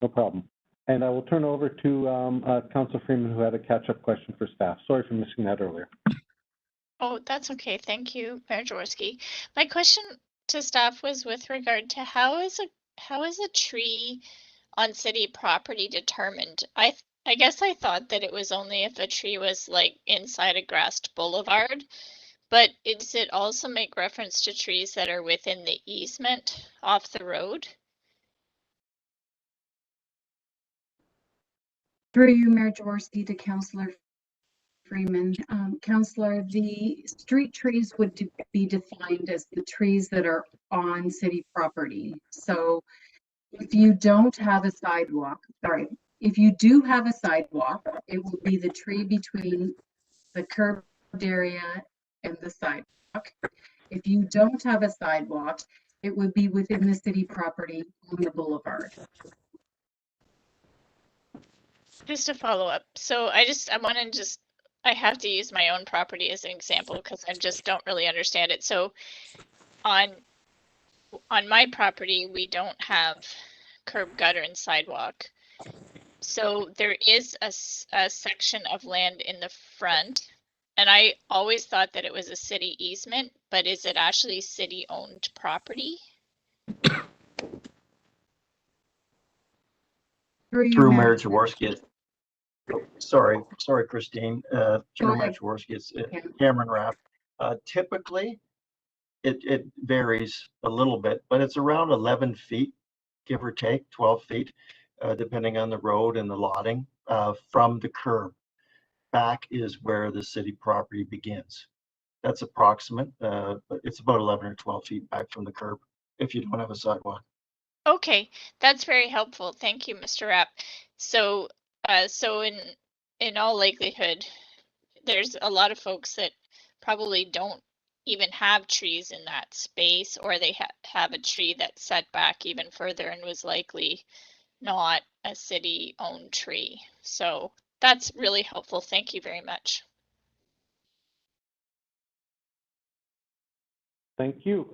No problem. And I will turn over to Councilor Freeman, who had a catch-up question for staff. Sorry for missing that earlier. Oh, that's okay. Thank you, Mayor Jaworski. My question to staff was with regard to how is a tree on city property determined? I guess I thought that it was only if a tree was like inside a grassed boulevard, but does it also make reference to trees that are within the easement off the road? Through you, Mayor Jaworski, to Councillor Freeman. Councillor, the street trees would be defined as the trees that are on city property. So if you don't have a sidewalk, if you do have a sidewalk, it will be the tree between the curbed area and the sidewalk. If you don't have a sidewalk, it would be within the city property on the boulevard. Just a follow up. So I have to use my own property as an example because I just don't really understand it. So on my property, we don't have curb, gutter, and sidewalk. So there is a section of land in the front, and I always thought that it was a city easement, but is it actually city-owned property? Through Mayor Jaworski. Sorry, Christine. Through Mayor Jaworski, it's Cameron Rapp. Typically, it varies a little bit, but it's around 11 feet, give or take, 12 feet, depending on the road and the lotting, from the curb. Back is where the city property begins. That's approximate, but it's about 11 or 12 feet back from the curb if you don't have a sidewalk. Okay, that's very helpful. Thank you, Mr. Rapp. So, so in all likelihood, there's a lot of folks that probably don't even have trees in that space, or they have a tree that's set back even further and was likely not a city-owned tree. So that's really helpful. Thank you very much. Thank you.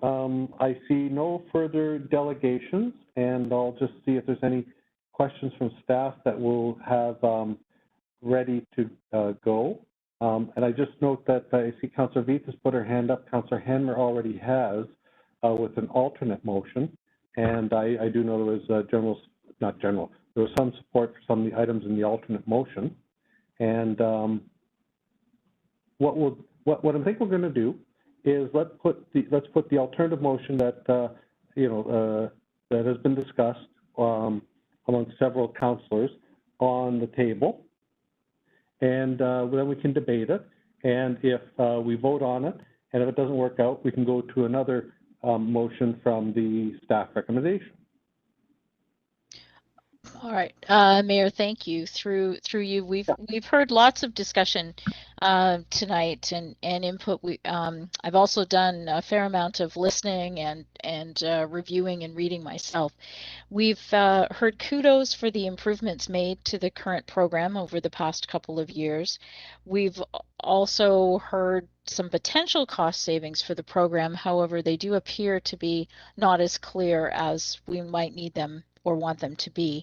I see no further delegations, and I'll just see if there's any questions from staff that we'll have ready to go. And I just note that I see Councillor Veith has put her hand up. Councillor Hanmer already has with an alternate motion. And I do know there was there was some support for some of the items in the alternate motion. And what I think we're going to do is let's put the alternative motion that that has been discussed among several councillors on the table, and then we can debate it. And if we vote on it, and if it doesn't work out, we can go to another motion from the staff recommendation. All right, Mayor, thank you. Through you, we've heard lots of discussion tonight and input. I've also done a fair amount of listening and reviewing and reading myself. We've heard kudos for the improvements made to the current program over the past couple of years. We've also heard some potential cost savings for the program. However, they do appear to be not as clear as we might need them or want them to be.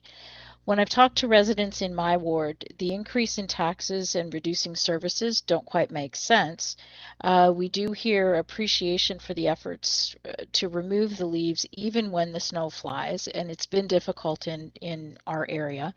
When I've talked to residents in my ward, the increase in taxes and reducing services don't quite make sense. We do hear appreciation for the efforts to remove the leaves even when the snow flies, and it's been difficult in our area.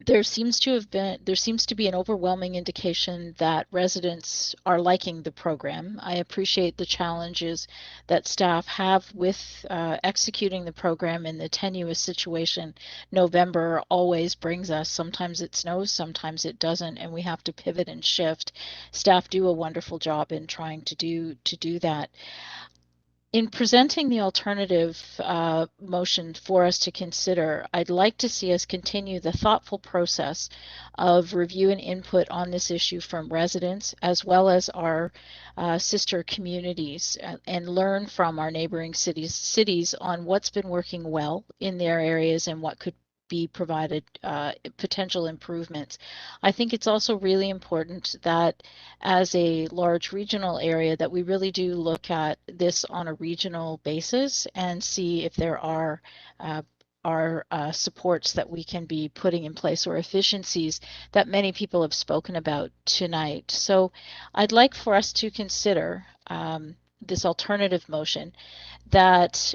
there seems to be an overwhelming indication that residents are liking the program. I appreciate the challenges that staff have with executing the program in the tenuous situation November always brings us. Sometimes it snows, sometimes it doesn't, and we have to pivot and shift. Staff do a wonderful job in trying to do that. In presenting the alternative motion for us to consider, I'd like to see us continue the thoughtful process of review and input on this issue from residents as well as our sister communities and learn from our neighboring cities on what's been working well in their areas and what could be provided potential improvements. I think it's also really important that as a large regional area that we really do look at this on a regional basis and see if there are supports that we can be putting in place or efficiencies that many people have spoken about tonight. So I'd like for us to consider this alternative motion that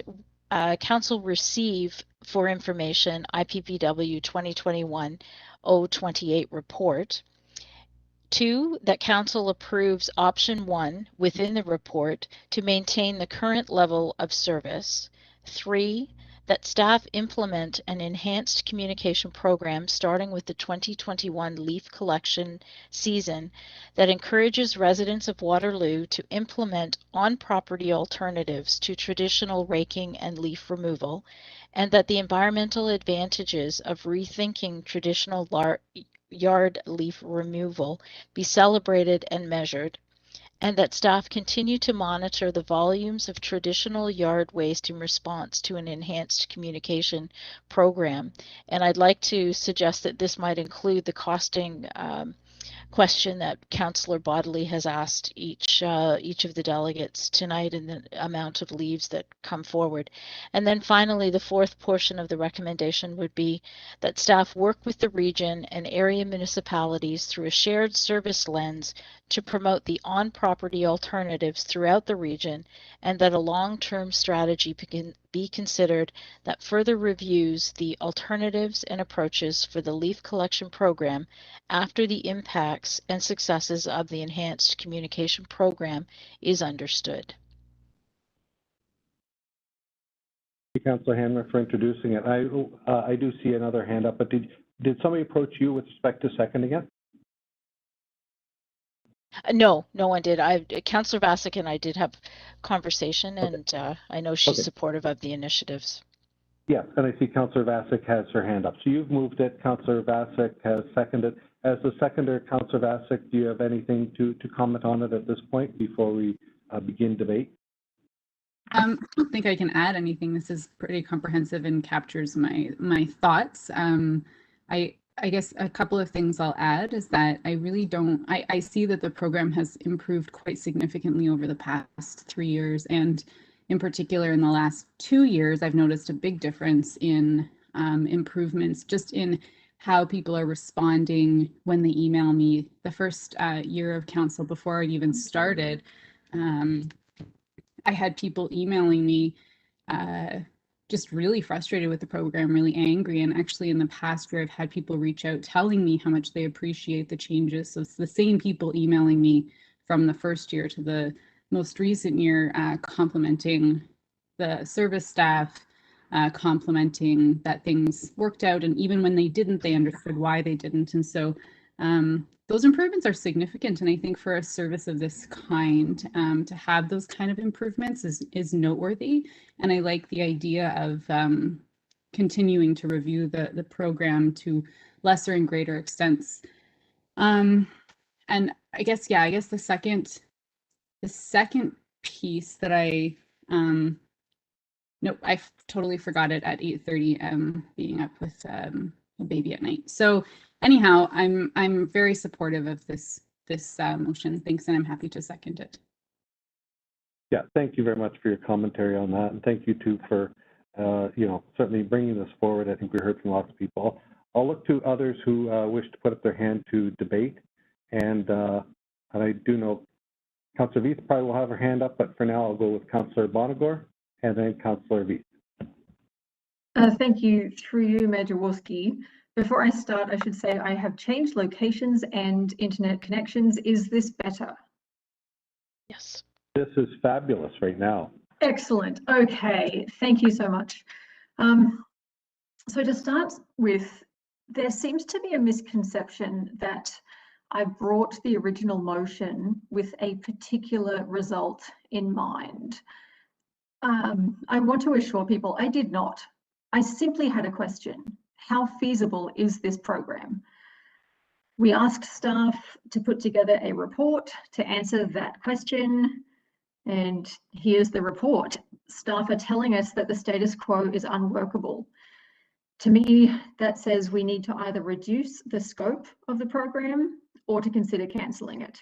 Council receive for information IPPW 2021-028 report. 2, that Council approves option 1 within the report to maintain the current level of service. 3, that staff implement an enhanced communication program starting with the 2021 leaf collection season that encourages residents of Waterloo to implement on-property alternatives to traditional raking and leaf removal, and that the environmental advantages of rethinking traditional yard leaf removal be celebrated and measured, and that staff continue to monitor the volumes of traditional yard waste in response to an enhanced communication program. And I'd like to suggest that this might include the costing question that Councillor Bodley has asked each of the delegates tonight and the amount of leaves that come forward. And then finally, the 4th portion of the recommendation would be that staff work with the region and area municipalities through a shared service lens to promote the on-property alternatives throughout the region, and that a long-term strategy be considered that further reviews the alternatives and approaches for the leaf collection program after the impacts and successes of the enhanced communication program is understood. Thank you, Councillor Hanmer, for introducing it. I do see another hand up, but did somebody approach you with respect to seconding it? No, no one did. Councillor Vasek and I did have conversation, and I know she's supportive of the initiatives. Yes, and I see Councillor Vasek has her hand up. So you've moved it. Councillor Vasek has seconded. As the seconder, Councillor Vasek, do you have anything to comment on it at this point before we begin debate? I don't think I can add anything. This is pretty comprehensive and captures my thoughts. I guess a couple of things I'll add is that I really don't, I see that the program has improved quite significantly over the past 3 years. And in particular, in the last 2 years, I've noticed a big difference in improvements just in how people are responding when they email me. The first year of council, before I even started, I had people emailing me just really frustrated with the program, really angry. And actually in the past year, I've had people reach out telling me how much they appreciate the changes. So it's the same people emailing me from the first year to the most recent year, complimenting the service staff, complimenting that things worked out. And even when they didn't, they understood why they didn't. And so those improvements are significant. And I think for a service of this kind, to have those kind of improvements is noteworthy. And I like the idea of continuing to review the program to lesser and greater extents. And I guess the second piece that I totally forgot it at 8:30, being up with a baby at night. So anyhow, I'm very supportive of this motion. Thanks, and I'm happy to second it. Yeah, thank you very much for your commentary on that, and thank you too for certainly bringing this forward. I think we heard from lots of people. I'll look to others who wish to put up their hand to debate, and I do know Councillor Veith probably will have her hand up, but for now I'll go with Councillor Bonagor and then Councillor Veith. Thank you. Through you, Mayor Jaworski. Before I start, I should say I have changed locations and internet connections. Is this better? Yes. This is fabulous right now. Excellent. Okay, thank you so much. So to start with, there seems to be a misconception that I brought the original motion with a particular result in mind. I want to assure people I did not. I simply had a question. How feasible is this program? We asked staff to put together a report to answer that question. And here's the report. Staff are telling us that the status quo is unworkable. To me, that says we need to either reduce the scope of the program or to consider cancelling it.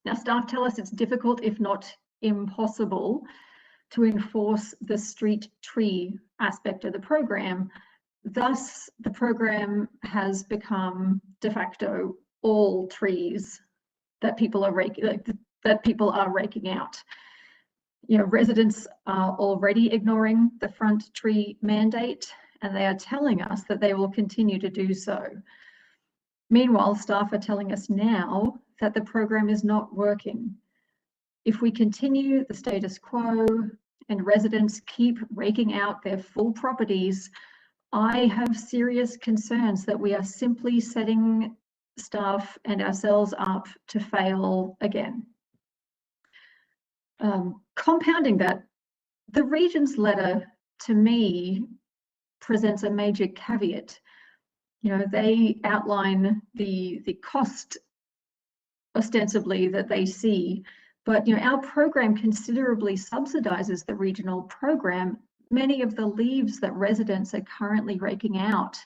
Now, staff tell us it's difficult, if not impossible, to enforce the street tree aspect of the program. Thus, the program has become de facto all trees that people are raking out. You know, residents are already ignoring the front tree mandate, and they are telling us that they will continue to do so. Meanwhile, staff are telling us now that the program is not working. If we continue the status quo and residents keep raking out their full properties, I have serious concerns that we are simply setting staff and ourselves up to fail again. Compounding that, the region's letter to me presents a major caveat. You know, they outline the cost ostensibly that they see, but you know, our program considerably subsidizes the regional program. Many of the leaves that residents are currently raking out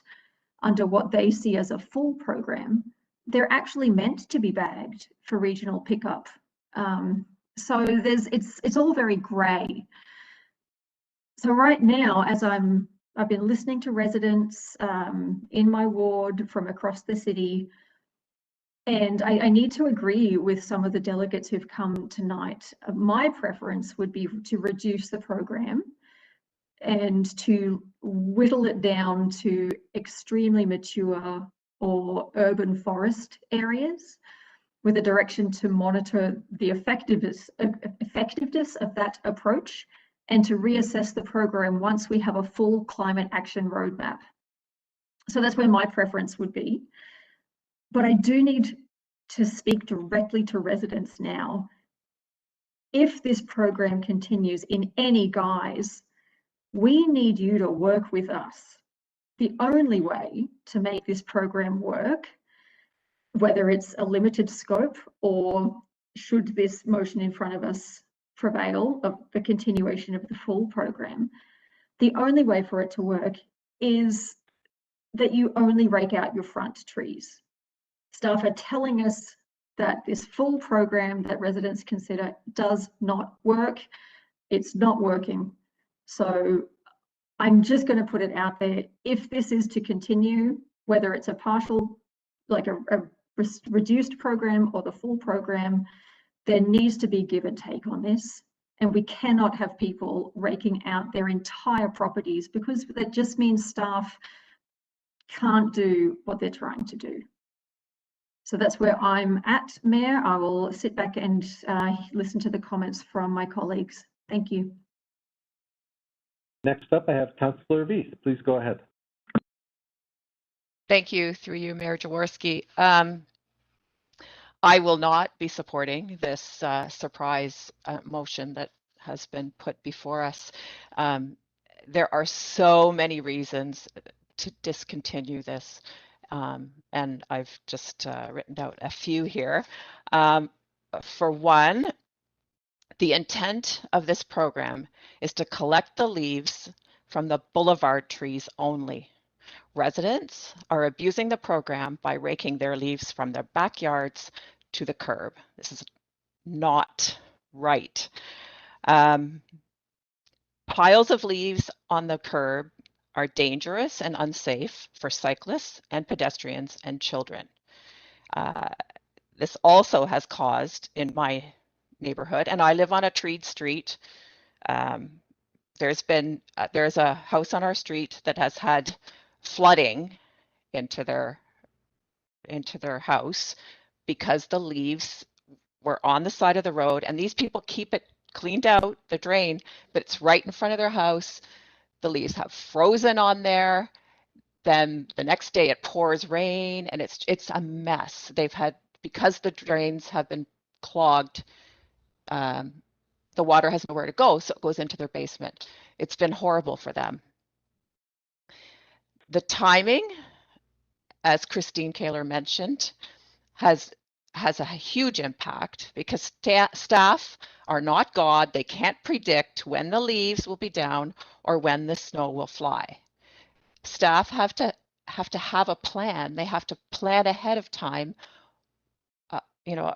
under what they see as a full program, they're actually meant to be bagged for regional pickup. So it's all very grey. So right now, as I've been listening to residents in my ward from across the city, and I need to agree with some of the delegates who've come tonight. My preference would be to reduce the program and to whittle it down to extremely mature or urban forest areas, with a direction to monitor the effectiveness of that approach and to reassess the program once we have a full climate action roadmap. So that's where my preference would be. But I do need to speak directly to residents now. If this program continues in any guise, we need you to work with us. The only way to make this program work, whether it's a limited scope or should this motion in front of us prevail of the continuation of the full program, the only way for it to work is that you only rake out your front trees. Staff are telling us that this full program that residents consider does not work. It's not working. So I'm just going to put it out there. If this is to continue, whether it's a partial, like a reduced program or the full program, there needs to be give and take on this. And we cannot have people raking out their entire properties, because that just means staff can't do what they're trying to do. So that's where I'm at, Mayor. I will sit back and listen to the comments from my colleagues. Thank you. Next up, I have Councillor Reese. Please go ahead. Thank you, through you, Mayor Jaworski. I will not be supporting this surprise motion that has been put before us. There are so many reasons to discontinue this, and I've just written out a few here. For one, the intent of this program is to collect the leaves from the boulevard trees only. Residents are abusing the program by raking their leaves from their backyards to the curb. This is not right. Piles of leaves on the curb are dangerous and unsafe for cyclists and pedestrians and children. This also has caused, in my neighborhood, and I live on a treed street, there's a house on our street that has had flooding into their house because the leaves were on the side of the road, and these people keep it cleaned out, the drain, but it's right in front of their house. The leaves have frozen on there. Then the next day it pours rain, and it's a mess. They've had, because the drains have been clogged, the water has nowhere to go, so it goes into their basement. It's been horrible for them. The timing, as Christine Kaler mentioned, has a huge impact because staff are not God. They can't predict when the leaves will be down or when the snow will fly. Staff have to have a plan. They have to plan ahead of time,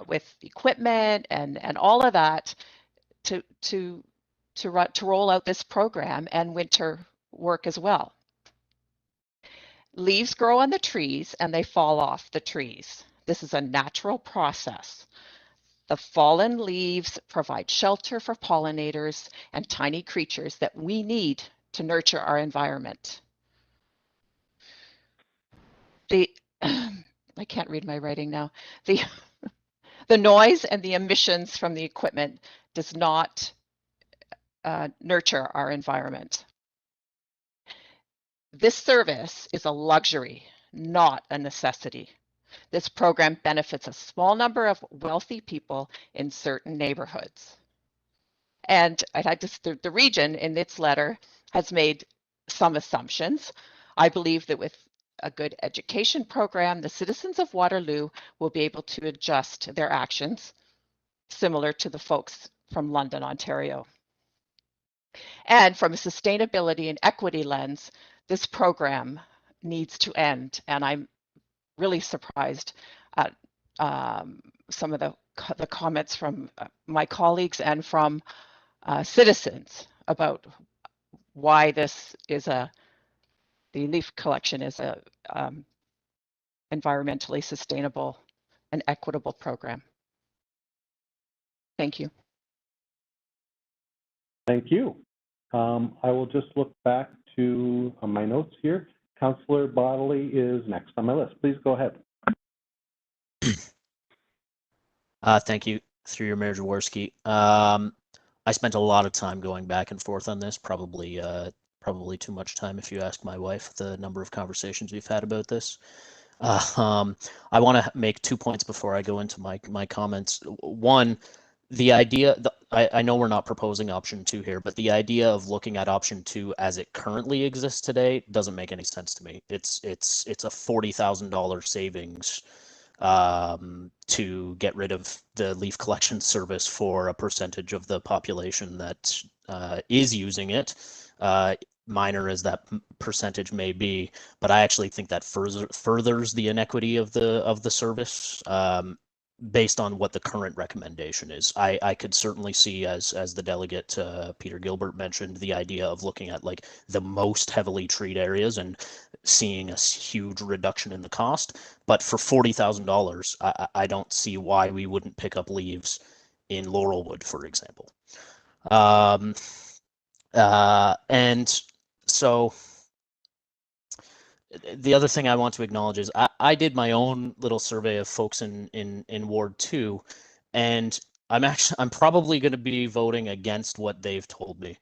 with equipment and all of that to roll out this program and winter work as well. Leaves grow on the trees and they fall off the trees. This is a natural process. The fallen leaves provide shelter for pollinators and tiny creatures that we need to nurture our environment. I can't read my writing now. The noise and the emissions from the equipment does not nurture our environment. This service is a luxury, not a necessity. This program benefits a small number of wealthy people in certain neighborhoods. And the region in its letter has made some assumptions. I believe that with a good education program, the citizens of Waterloo will be able to adjust their actions similar to the folks from London, Ontario. And from a sustainability and equity lens, this program needs to end. And I'm really surprised at some of the comments from my colleagues and from citizens about why this is the leaf collection is a environmentally sustainable and equitable program. Thank you. Thank you. I will just look back to my notes here. Councillor Bodley is next on my list. Please go ahead. Thank you, through your Mayor Jaworski. I spent a lot of time going back and forth on this, probably too much time if you ask my wife, the number of conversations we've had about this. I want to make 2 points before I go into my comments. One, the idea, I know we're not proposing option 2 here, but the idea of looking at option 2 as it currently exists today doesn't make any sense to me. It's a $40,000 savings to get rid of the leaf collection service for a percentage of the population that is using it. Minor as that percentage may be, but I actually think that furthers the inequity of the service based on what the current recommendation is. I could certainly see, as the delegate Peter Gilbert mentioned, the idea of looking at like the most heavily treed areas and seeing a huge reduction in the cost. But for $40,000, I don't see why we wouldn't pick up leaves in Laurelwood, for example. And so the other thing I want to acknowledge is I did my own little survey of folks in Ward 2, and I'm probably going to be voting against what they've told me,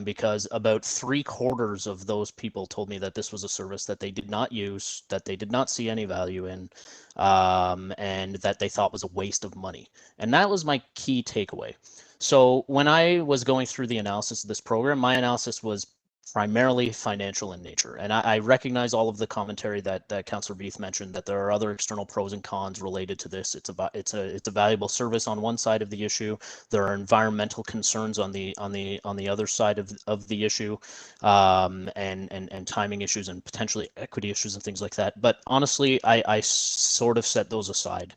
because about 3/4 of those people told me that this was a service that they did not use, that they did not see any value in, and that they thought was a waste of money. And that was my key takeaway. So when I was going through the analysis of this program, my analysis was primarily financial in nature. And I recognize all of the commentary that Councillor Beath mentioned, that there are other external pros and cons related to this. It's a valuable service on one side of the issue. There are environmental concerns on the other side of the issue, and timing issues and potentially equity issues and things like that. But honestly, I sort of set those aside.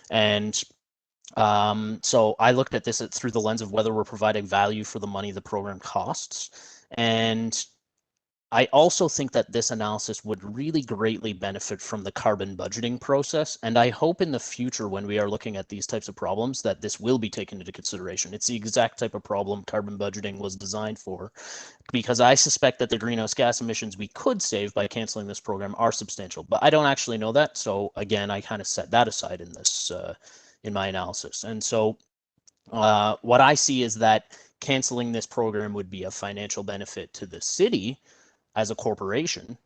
And so I looked at this through the lens of whether we're providing value for the money the program costs. And I also think that this analysis would really greatly benefit from the carbon budgeting process. And I hope in the future, when we are looking at these types of problems, that this will be taken into consideration. It's the exact type of problem carbon budgeting was designed for, because I suspect that the greenhouse gas emissions we could save by canceling this program are substantial, but I don't actually know that. So again, I kind of set that aside in this, in my analysis. And so what I see is that canceling this program would be a financial benefit to the city as a corporation.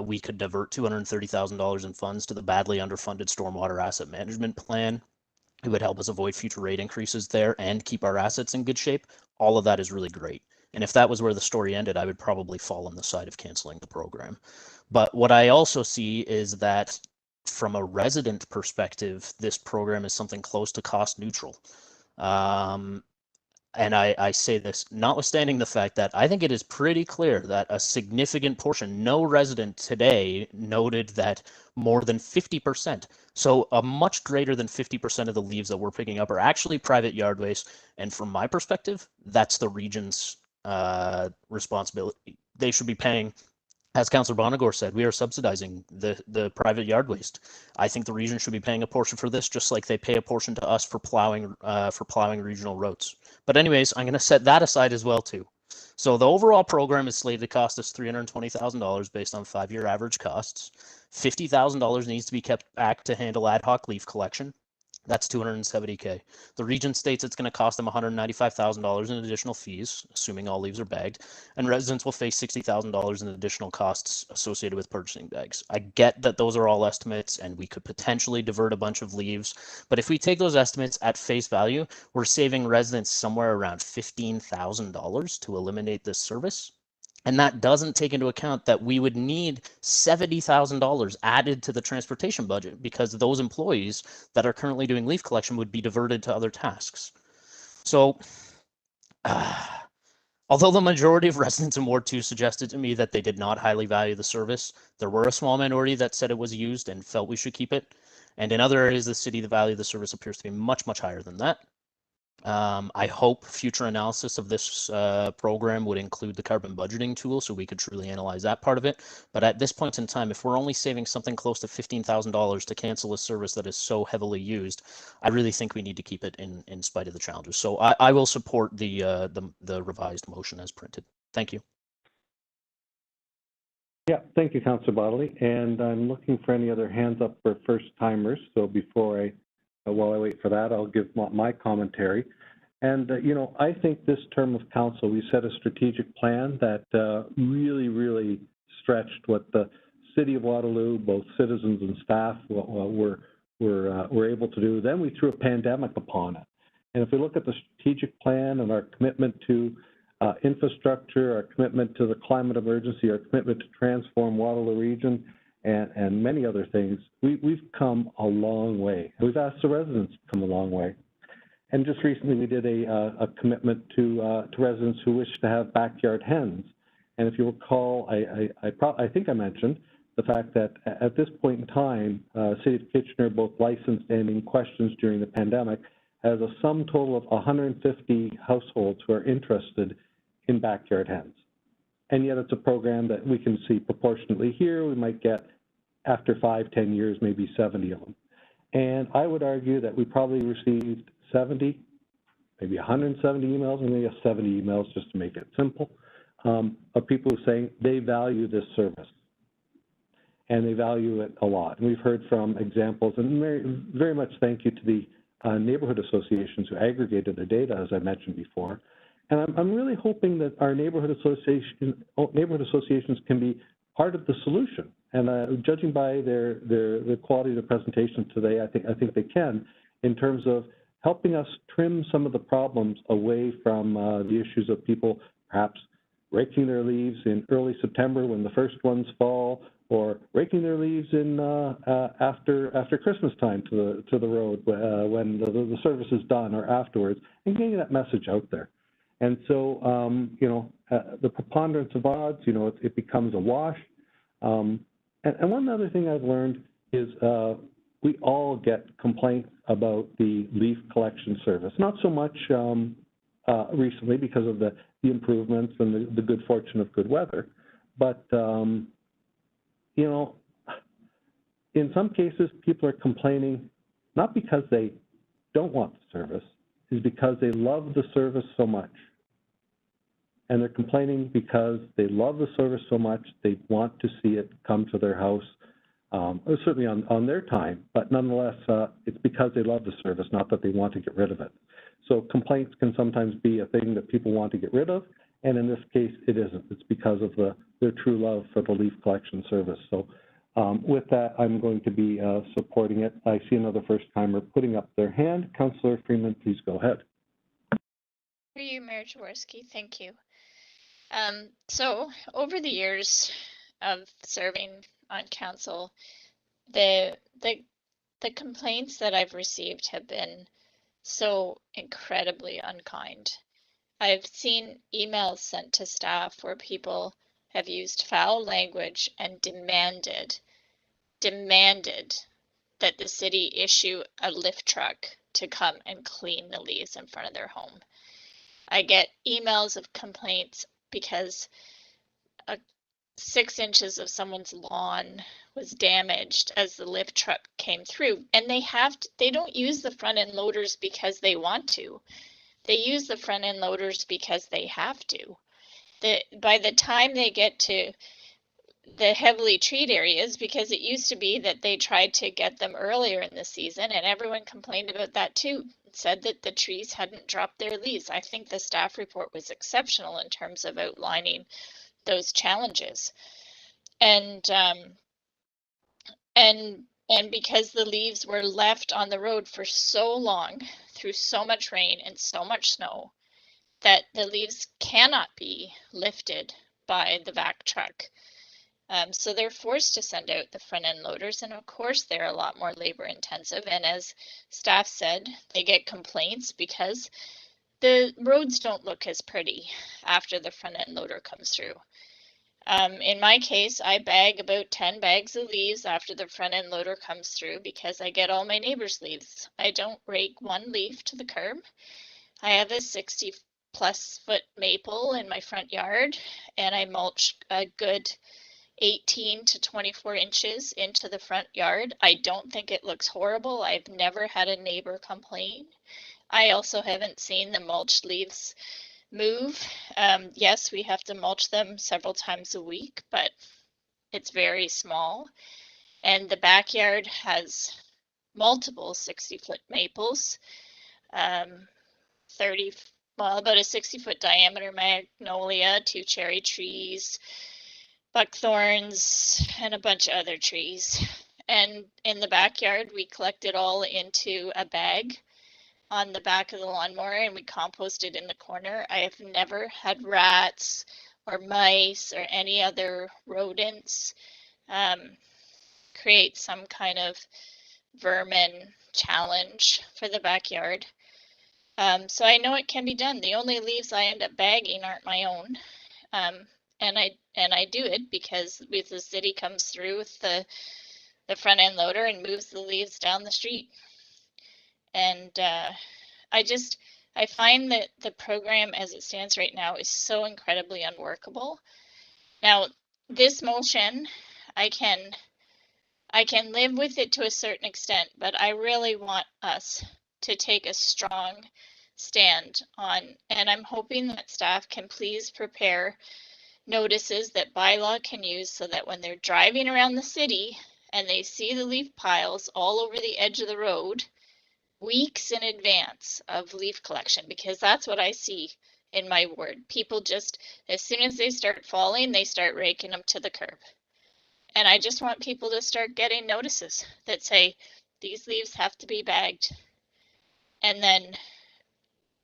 We could divert $230,000 in funds to the badly underfunded stormwater asset management plan. It would help us avoid future rate increases there and keep our assets in good shape. All of that is really great. And if that was where the story ended, I would probably fall on the side of canceling the program. But what I also see is that from a resident perspective, this program is something close to cost neutral. And I say this notwithstanding the fact that I think it is pretty clear that a significant portion, no resident today noted that more than 50%, so a much greater than 50% of the leaves that we're picking up are actually private yard waste. And from my perspective, that's the region's responsibility. They should be paying. As Councillor Bonagor said, we are subsidizing the private yard waste. I think the region should be paying a portion for this, just like they pay a portion to us for plowing regional roads. But anyways, I'm going to set that aside as well too. So the overall program is slated to cost us $320,000 based on 5-year average costs. $50,000 needs to be kept back to handle ad hoc leaf collection. That's $270K. The region states it's going to cost them $195,000 in additional fees, assuming all leaves are bagged, and residents will face $60,000 in additional costs associated with purchasing bags. I get that those are all estimates, and we could potentially divert a bunch of leaves, but if we take those estimates at face value, we're saving residents somewhere around $15,000 to eliminate this service. And that doesn't take into account that we would need $70,000 added to the transportation budget because those employees that are currently doing leaf collection would be diverted to other tasks. So, although the majority of residents in Ward 2 suggested to me that they did not highly value the service, there were a small minority that said it was used and felt we should keep it. And in other areas of the city, the value of the service appears to be much, much higher than that. I hope future analysis of this program would include the carbon budgeting tool so we could truly analyze that part of it. But at this point in time, if we're only saving something close to $15,000 to cancel a service that is so heavily used, I really think we need to keep it in spite of the challenges. So I will support the revised motion as printed. Thank you. Yeah, thank you, Councillor Bodley. And I'm looking for any other hands up for first timers. So before while I wait for that, I'll give my commentary. And, you know, I think this term of council, we set a strategic plan that really, really stretched what the City of Waterloo, both citizens and staff, were able to do. Then we threw a pandemic upon it. And if we look at the strategic plan and our commitment to infrastructure, our commitment to the climate emergency, our commitment to transform Waterloo region, and many other things, we've come a long way. We've asked the residents to come a long way. And just recently we did a commitment to residents who wish to have backyard hens. And if you recall, I think I mentioned the fact that at this point in time, City of Kitchener, both licensed and in questions during the pandemic, has a sum total of 150 households who are interested in backyard hens. And yet it's a program that we can see proportionately here. We might get, after 5-10 years, maybe 70 of them. And I would argue that we probably received 70, maybe 170 emails, and maybe 70 emails just to make it simple, of people who are saying they value this service. And they value it a lot. And we've heard from examples, and very, very much thank you to the neighborhood associations who aggregated the data, as I mentioned before. And I'm really hoping that our neighborhood associations can be part of the solution. And judging by the quality of the presentation today, I think they can, in terms of helping us trim some of the problems away from the issues of people perhaps raking their leaves in early September when the first ones fall, or raking their leaves in after Christmas time to the road when the service is done, or afterwards, and getting that message out there. And so, you know, the preponderance of odds, you know, it becomes a wash. And one other thing I've learned is we all get complaints about the leaf collection service. Not so much recently because of the improvements and the good fortune of good weather, But, you know, in some cases, people are complaining not because they don't want the service, is because they love the service so much. And they're complaining because they love the service so much, they want to see it come to their house, certainly on their time, but nonetheless, it's because they love the service, not that they want to get rid of it. So complaints can sometimes be a thing that people want to get rid of, and in this case, it isn't. It's because of their true love for the leaf collection service. So with that, I'm going to be supporting it. I see another first-timer putting up their hand. Councillor Freeman, please go ahead. Through you, Mayor Jaworski, thank you. So over the years of serving on council, the complaints that I've received have been so incredibly unkind. I've seen emails sent to staff where people have used foul language and demanded that the city issue a lift truck to come and clean the leaves in front of their home. I get emails of complaints because 6 inches of someone's lawn was damaged as the lift truck came through, and they don't use the front end loaders because they want to. They use the front end loaders because they have to. By the time they get to the heavily treed areas, because it used to be that they tried to get them earlier in the season, and everyone complained about that too, said that the trees hadn't dropped their leaves. I think the staff report was exceptional in terms of outlining those challenges. And because the leaves were left on the road for so long through so much rain and so much snow that the leaves cannot be lifted by the vac truck. So they're forced to send out the front end loaders, and of course they're a lot more labor intensive. And as staff said, they get complaints because the roads don't look as pretty after the front end loader comes through. In my case, I bag about 10 bags of leaves after the front end loader comes through because I get all my neighbors' leaves. I don't rake one leaf to the curb. I have a 60+ foot maple in my front yard, and I mulch a good 18 to 24 inches into the front yard. I don't think it looks horrible. I've never had a neighbor complain. I also haven't seen the mulched leaves move. Yes, we have to mulch them several times a week, but it's very small. And the backyard has multiple 60-foot maples, about a 60-foot diameter magnolia, 2 cherry trees, buckthorns, and a bunch of other trees. And in the backyard, we collect it all into a bag on the back of the lawnmower, and we compost it in the corner. I have never had rats or mice or any other rodents create some kind of vermin challenge for the backyard. So I know it can be done. The only leaves I end up bagging aren't my own. And I do it because if the city comes through with the front end loader and moves the leaves down the street. And I find that the program as it stands right now is so incredibly unworkable. Now, this motion, I can live with it to a certain extent, but I really want us to take a strong stand on, and I'm hoping that staff can please prepare notices that bylaw can use so that when they're driving around the city and they see the leaf piles all over the edge of the road weeks in advance of leaf collection, because that's what I see in my ward. People just, as soon as they start falling, they start raking them to the curb. And I just want people to start getting notices that say these leaves have to be bagged. And then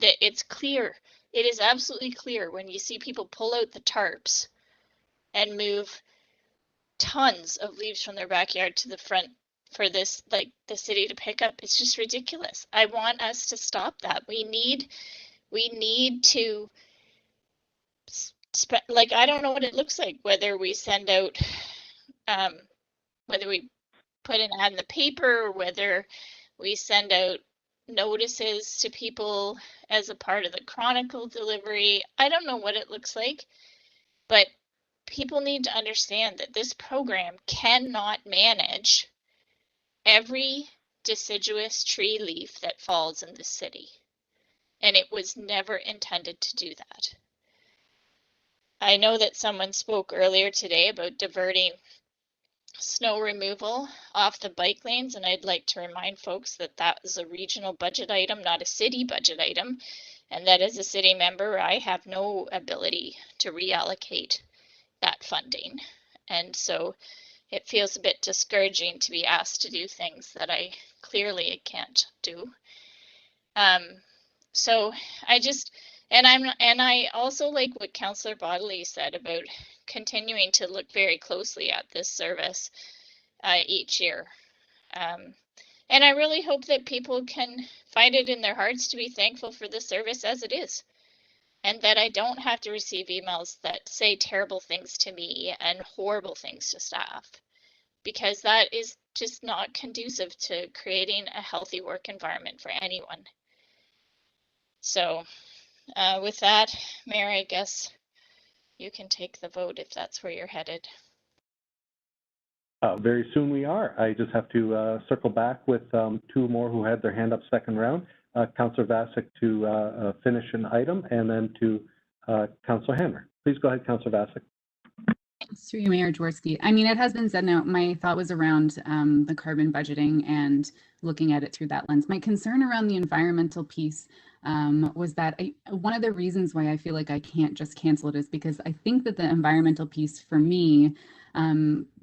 that it's clear. It is absolutely clear when you see people pull out the tarps and move tons of leaves from their backyard to the front for this, like the city to pick up. It's just ridiculous. I want us to stop that. We need to like, I don't know what it looks like, whether we send out whether we put an ad in the paper, or whether we send out notices to people as a part of the Chronicle delivery. I don't know what it looks like, but people need to understand that this program cannot manage every deciduous tree leaf that falls in the city. And it was never intended to do that. I know that someone spoke earlier today about diverting snow removal off the bike lanes, and I'd like to remind folks that that is a regional budget item, not a city budget item, and that as a city member, I have no ability to reallocate that funding. And so it feels a bit discouraging to be asked to do things that I clearly can't do. So I just, and I also like what Councillor Bodley said about continuing to look very closely at this service each year. And I really hope that people can find it in their hearts to be thankful for the service as it is. And that I don't have to receive emails that say terrible things to me and horrible things to staff, because that is just not conducive to creating a healthy work environment for anyone. So with that, Mayor, I guess you can take the vote if that's where you're headed. Very soon we are. I just have to circle back with two more who had their hand up second round. Councillor Vasic to finish an item, and then to Councillor Hammer. Please go ahead, Councillor Vasic. Through you, Mayor Jaworski. I mean, it has been said now, my thought was around the carbon budgeting and looking at it through that lens. My concern around the environmental piece was that one of the reasons why I feel like I can't just cancel it is because I think that the environmental piece for me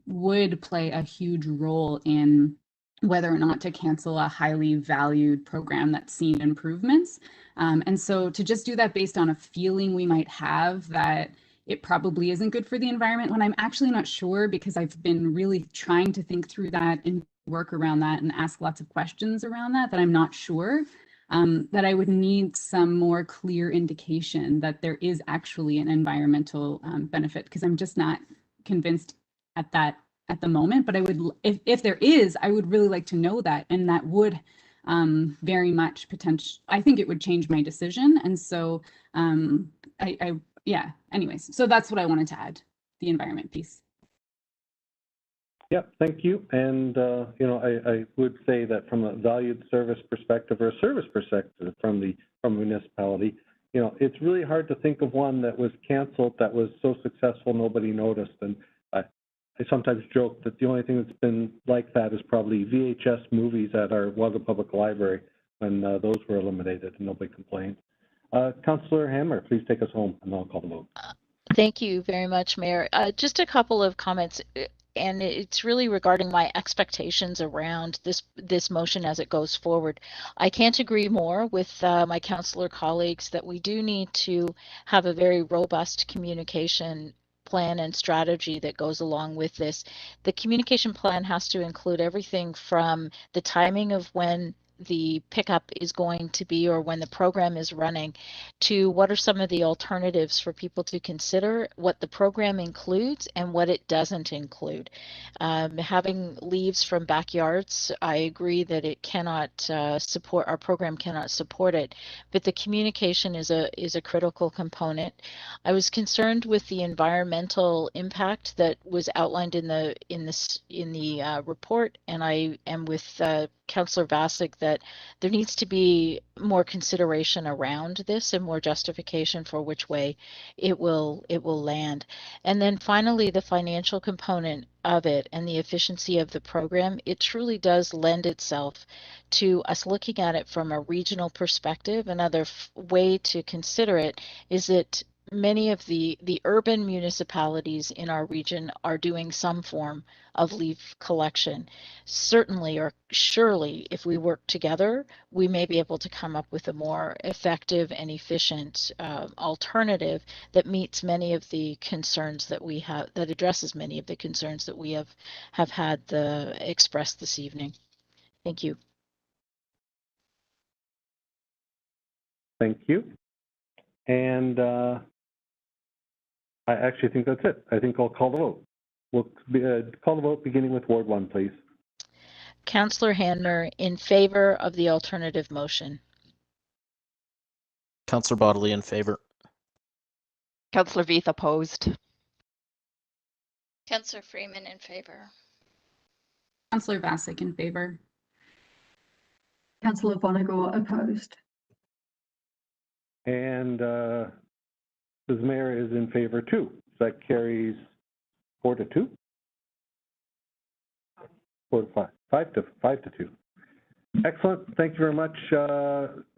would play a huge role in whether or not to cancel a highly valued program that's seen improvements. And so to just do that based on a feeling we might have that it probably isn't good for the environment when I'm actually not sure, because I've been really trying to think through that and work around that and ask lots of questions around that I'm not sure, that I would need some more clear indication that there is actually an environmental benefit, because I'm just not convinced at the moment. But I would, if there is, I would really like to know that, and that would very much I think it would change my decision. And so yeah, anyways, so that's what I wanted to add, the environment piece. Yeah, thank you. And, you know, I would say that from a valued service perspective or a service perspective from a municipality, you know, it's really hard to think of one that was canceled that was so successful nobody noticed. And I sometimes joke that the only thing that's been like that is probably VHS movies at our Waterloo Public Library when those were eliminated and nobody complained. Councillor Hammer, please take us home, and I'll call the vote. Thank you very much, Mayor. Just a couple of comments, and it's really regarding my expectations around this motion as it goes forward. I can't agree more with my councillor colleagues that we do need to have a very robust communication plan and strategy that goes along with this. The communication plan has to include everything from the timing of when the pickup is going to be or when the program is running, to what are some of the alternatives for people to consider, what the program includes and what it doesn't include. Having leaves from backyards, I agree that it cannot support, our program cannot support it, but the communication is a critical component. I was concerned with the environmental impact that was outlined in the report, and I am with Councillor Vasic that there needs to be more consideration around this and more justification for which way it will land. And then finally, the financial component of it and the efficiency of the program, it truly does lend itself to us looking at it from a regional perspective. Another way to consider it is that many of the urban municipalities in our region are doing some form of leaf collection. Certainly or surely, if we work together, we may be able to come up with a more effective and efficient alternative that meets many of the concerns that we have, that addresses many of the concerns that we have had expressed this evening. Thank you. Thank you. And I actually think that's it. I think I'll call the vote. We'll call the vote beginning with Ward 1, please. Councillor Handner in favor of the alternative motion. Councillor Bodley in favor. Councillor Veith opposed. Councillor Freeman in favor. Councillor Vassick in favor. Councillor Vonnegut opposed. And the mayor is in favor too. So that carries 4-2. 4-5. 5-2. Excellent. Thank you very much,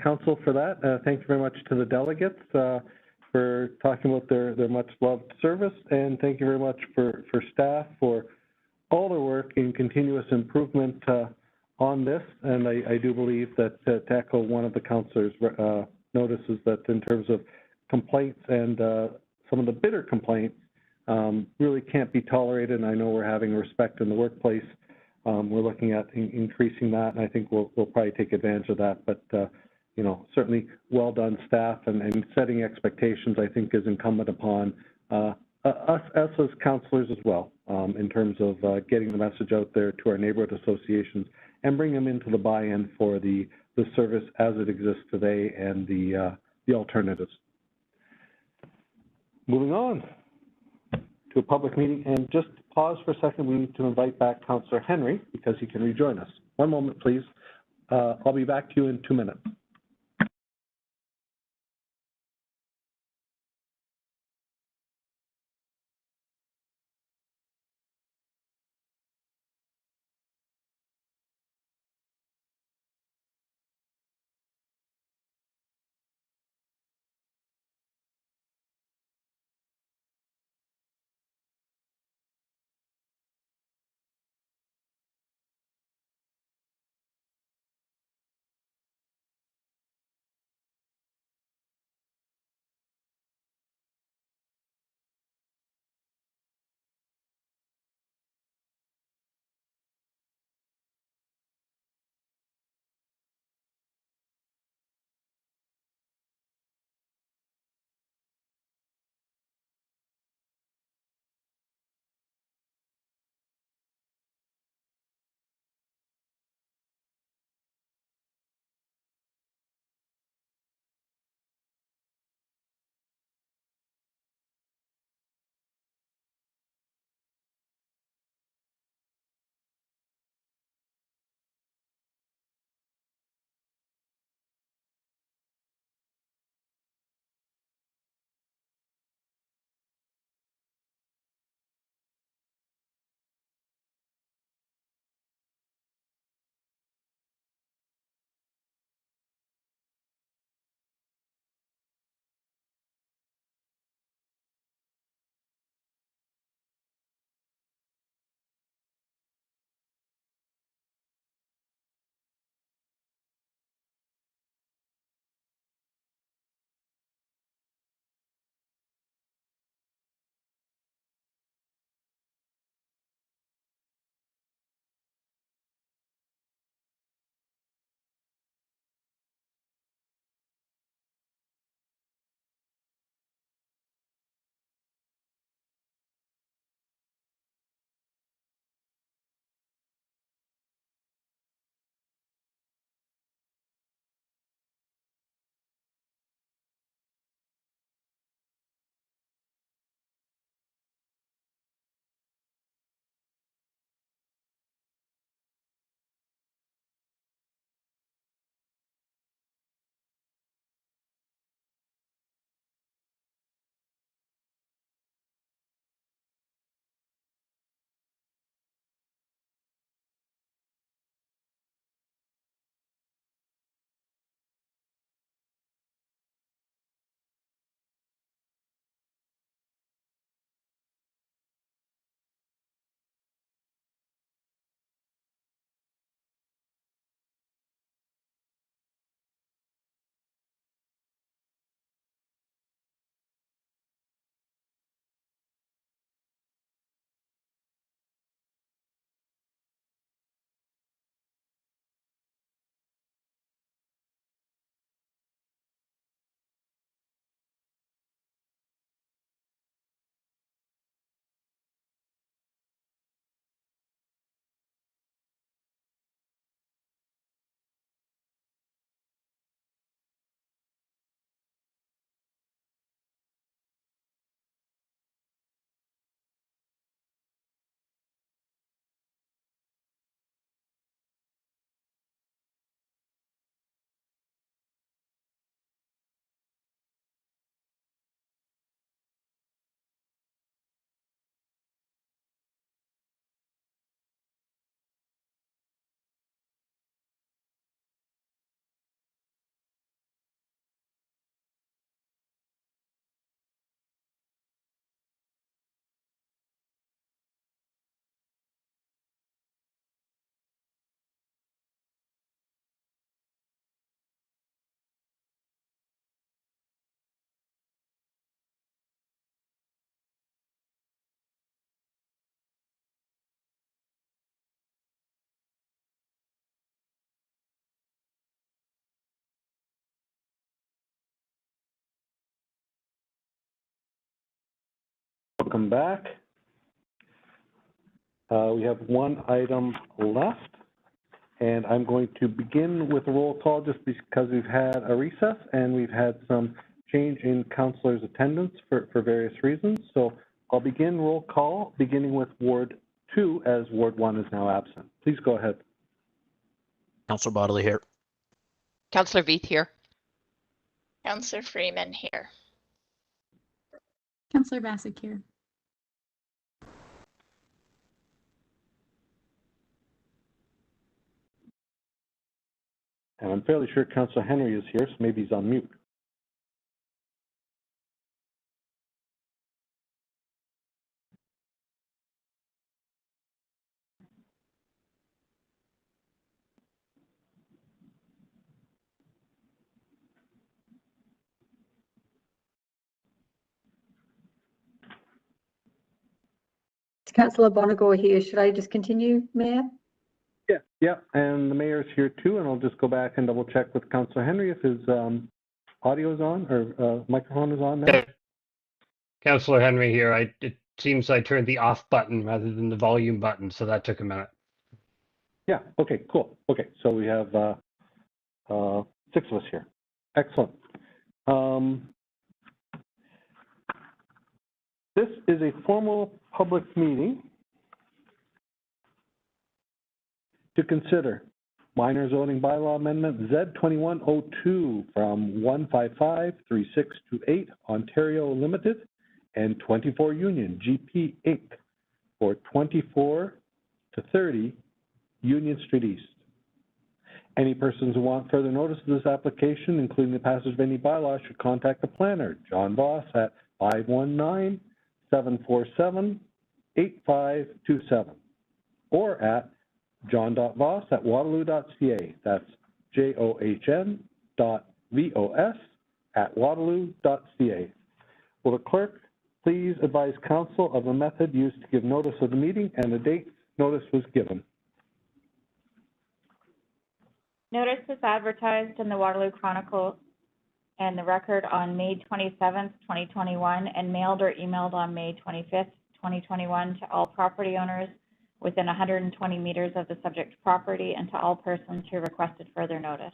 Council, for that. Thank you very much to the delegates for talking about their much-loved service. And thank you very much for staff for all their work in continuous improvement on this. And I do believe that to echo one of the councillors' notices that in terms of complaints and some of the bitter complaints really can't be tolerated. And I know we're having respect in the workplace. We're looking at increasing that, and I think we'll probably take advantage of that. But you know, certainly well done, staff, and setting expectations. I think is incumbent upon us as councillors as well, in terms of getting the message out there to our neighborhood associations and bring them into the buy-in for the service as it exists today and the alternatives. Moving on to a public meeting, and just pause for a second. We need to invite back Councillor Henry because he can rejoin us. One moment, please. I'll be back to you in 2 minutes. welcome back. We have one item left, and I'm going to begin with a roll call just because we've had a recess and we've had some change in councilors' attendance for various reasons. So I'll begin roll call, beginning with Ward 2, as Ward 1 is now absent. Please go ahead. Councillor Bodley here. Councillor Veith here. Councillor Freeman here. Councillor Bassick here. And I'm fairly sure Councillor Henry is here, so maybe he's on mute. Councillor Bonagor here. Should I just continue, Mayor? Yeah, and the mayor's here too, and I'll just go back and double check with Councillor Henry if his audio is on or microphone is on now. Yeah. Councillor Henry here. It seems I turned the off button rather than the volume button, so that took a minute. Yeah, okay, cool. Okay, so we have 6 of us here. Excellent. This is a formal public meeting to consider minor zoning bylaw amendment Z2102 from 1553628 Ontario Limited and 24 Union GP Inc. for 24 to 30 Union Street East. Any persons who want further notice of this application, including the passage of any bylaw, should contact the planner, John Voss, at 519-747-8527 or at john.voss@waterloo.ca. That's john.vos@waterloo.ca. Will the clerk please advise council of the method used to give notice of the meeting and the date notice was given? Notice was advertised in the Waterloo Chronicle and the Record on May 27th, 2021, and mailed or emailed on May 25th, 2021 to all property owners within 120 meters of the subject property and to all persons who requested further notice.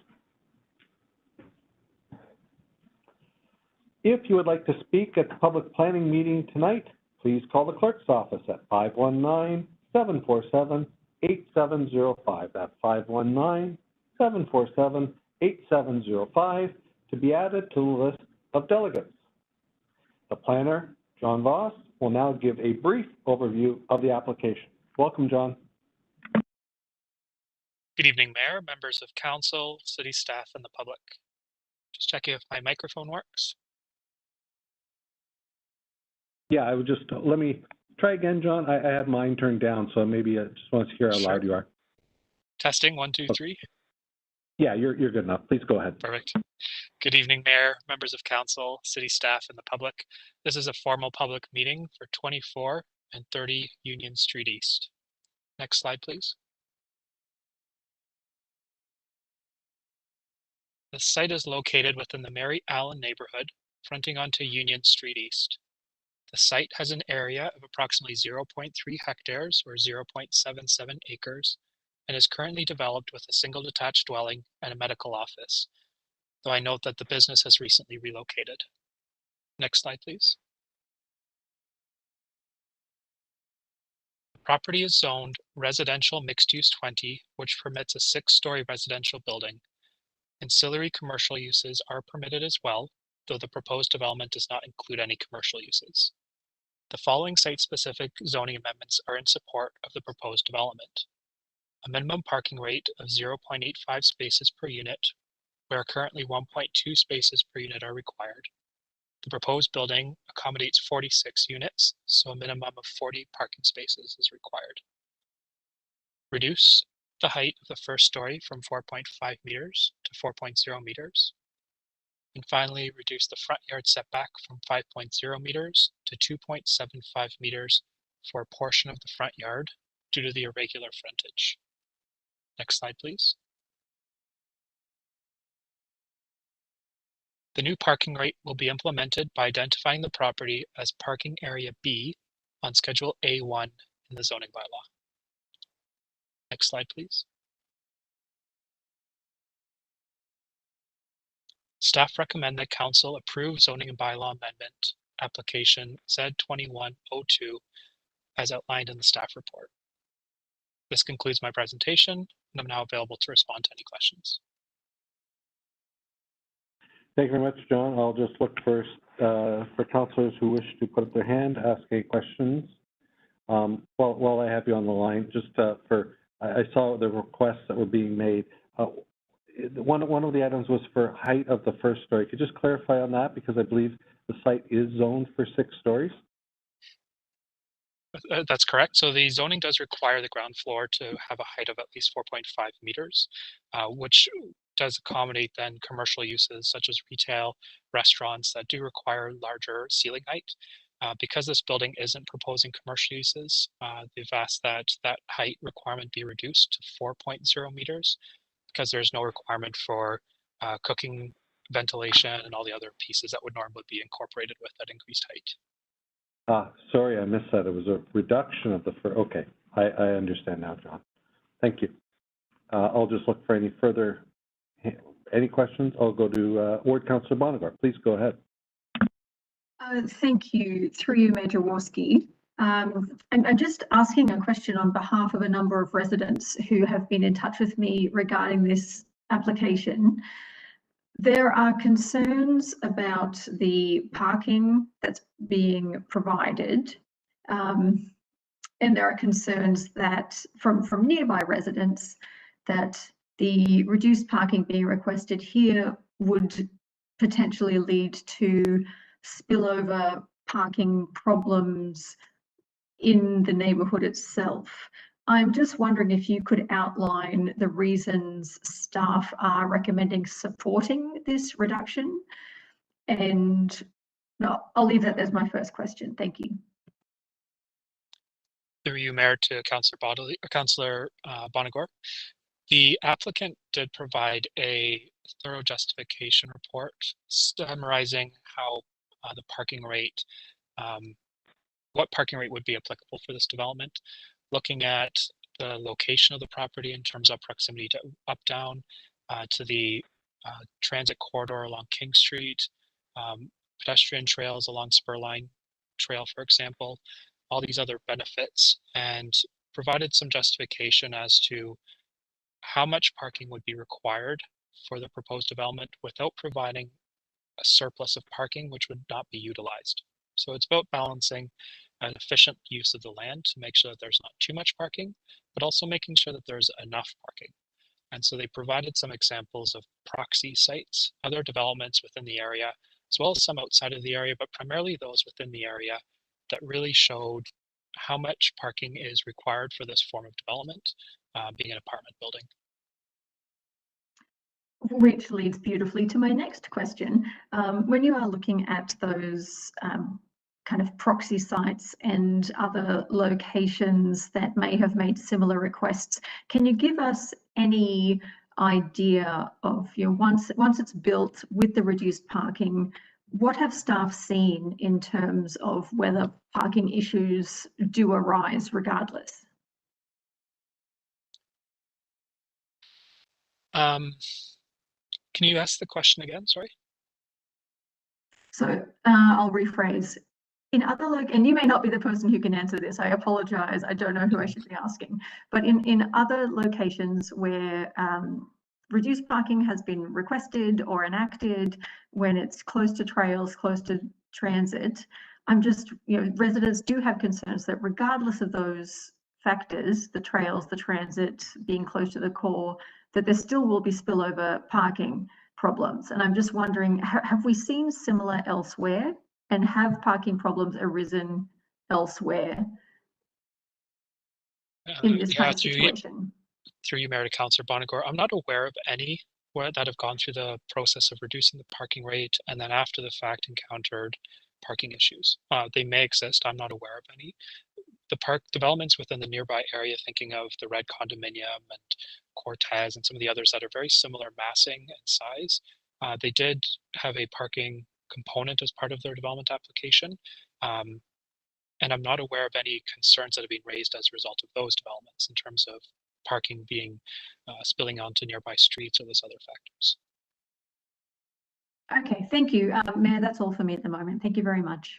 If you would like to speak at the public planning meeting tonight, please call the clerk's office at 519-747-8705. That's 519-747-8705 to be added to the list of delegates. The planner, John Voss, will now give a brief overview of the application. Welcome, John. Good evening, Mayor, members of council, city staff, and the public. Just checking if my microphone works. Yeah, I would just, let me try again, John. I had mine turned down, so maybe I just want to hear how loud you are. Testing, 1, 2, 3. Yeah, you're good enough. Please go ahead. Perfect. Good evening, Mayor, members of council, city staff, and the public. This is a formal public meeting for 24 and 30 Union Street East. Next slide, please. The site is located within the Mary Allen neighborhood, fronting onto Union Street East. The site has an area of approximately 0.3 hectares or 0.77 acres and is currently developed with a single detached dwelling and a medical office, though I note that the business has recently relocated. Next slide, please. The property is zoned residential mixed use 20, which permits a 6-story residential building. Ancillary commercial uses are permitted as well, though the proposed development does not include any commercial uses. The following site-specific zoning amendments are in support of the proposed development. A minimum parking rate of 0.85 spaces per unit, where currently 1.2 spaces per unit are required. The proposed building accommodates 46 units, so a minimum of 40 parking spaces is required. Reduce the height of the first story from 4.5 meters to 4.0 meters. And finally, reduce the front yard setback from 5.0 meters to 2.75 meters for a portion of the front yard due to the irregular frontage. Next slide, please. The new parking rate will be implemented by identifying the property as parking area B on Schedule A1 in the zoning bylaw. Next slide, please. Staff recommend that Council approve zoning and bylaw amendment application Z2102 as outlined in the staff report. This concludes my presentation, and I'm now available to respond to any questions. Thank you very much, John. I'll just look first for councillors who wish to put up their hand, ask any questions. While I have you on the line, just I saw the requests that were being made. One of the items was for height of the first story. Could you just clarify on that? Because I believe the site is zoned for 6 stories. That's correct. So the zoning does require the ground floor to have a height of at least 4.5 meters, which does accommodate then commercial uses such as retail, restaurants that do require larger ceiling height. Because this building isn't proposing commercial uses, they've asked that that height requirement be reduced to 4.0 meters because there's no requirement for cooking, ventilation, and all the other pieces that would normally be incorporated with that increased height. Sorry, I missed that. It was a reduction of the first. Okay, I understand now, John. Thank you. I'll just look for any questions. I'll go to Ward Councillor Bonnegar. Please go ahead. Thank you. Through you, Mayor Jaworski. And I'm just asking a question on behalf of a number of residents who have been in touch with me regarding this application. There are concerns about the parking that's being provided, and there are concerns that from nearby residents that the reduced parking being requested here would potentially lead to spillover parking problems in the neighbourhood itself. I'm just wondering if you could outline the reasons staff are recommending supporting this reduction. And no, I'll leave that as my first question. Thank you. Through you, Mayor, to Councillor Bonnegar. The applicant did provide a thorough justification report summarizing how the parking rate, what parking rate would be applicable for this development, looking at the location of the property in terms of proximity to up-down, to the transit corridor along King Street, pedestrian trails along Spurline Trail, for example, all these other benefits, and provided some justification as to how much parking would be required for the proposed development without providing a surplus of parking which would not be utilized. So it's about balancing an efficient use of the land to make sure that there's not too much parking, but also making sure that there's enough parking. And so they provided some examples of proxy sites, other developments within the area, as well as some outside of the area, but primarily those within the area that really showed how much parking is required for this form of development, being an apartment building. Which leads beautifully to my next question. When you are looking at those kind of proxy sites and other locations that may have made similar requests, can you give us any idea of, once it's built with the reduced parking, what have staff seen in terms of whether parking issues do arise regardless? Can you ask the question again? Sorry. So I'll rephrase. In other and you may not be the person who can answer this. I apologize. I don't know who I should be asking. But in other locations where reduced parking has been requested or enacted, when it's close to trails, close to transit, I'm just, residents do have concerns that regardless of those factors, the trails, the transit, being close to the core, that there still will be spillover parking problems. And I'm just wondering, have we seen similar elsewhere? And have parking problems arisen elsewhere in this kind of situation? Through you, Mayor, to Councillor Bonnegar, I'm not aware of any that have gone through the process of reducing the parking rate and then after the fact encountered parking issues. They may exist. I'm not aware of any. The park developments within the nearby area, thinking of the Red Condominium and Cortez and some of the others that are very similar massing and size, they did have a parking component as part of their development application. And I'm not aware of any concerns that have been raised as a result of those developments in terms of parking being spilling onto nearby streets or those other factors. Okay, thank you. Mayor, that's all for me at the moment. Thank you very much.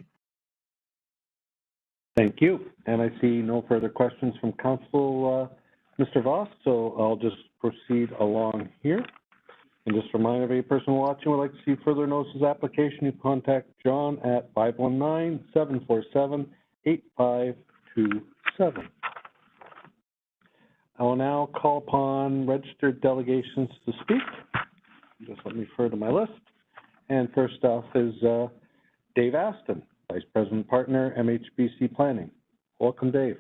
Thank you. And I see no further questions from Council, Mr. Voss, so I'll just proceed along here. And just remind every person watching would like to see further notices application, you contact John at 519-747-8527. I will now call upon registered delegations to speak. Just let me refer to my list. And first off is Dave Aston, Vice President Partner, MHBC Planning. Welcome, Dave.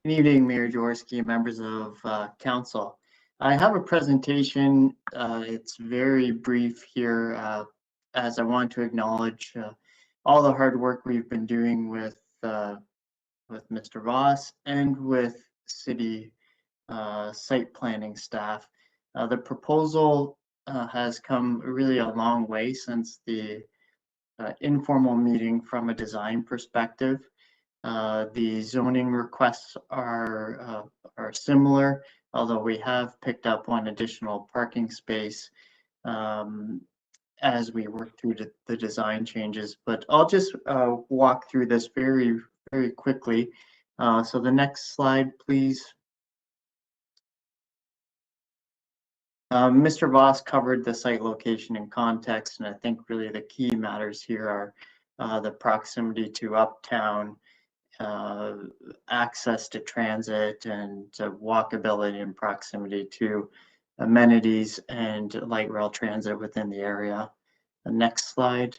Good evening, Mayor Jaworski, members of Council. I have a presentation. It's very brief here, as I want to acknowledge all the hard work we've been doing with Mr. Voss and with City site planning staff. The proposal has come really a long way since the informal meeting from a design perspective. The zoning requests are similar, although we have picked up one additional parking space as we work through the design changes. But I'll just walk through this very quickly. So the next slide, please. Mr. Voss covered the site location and context, and I think really the key matters here are the proximity to uptown, access to transit, and walkability and proximity to amenities and light rail transit within the area. The next slide.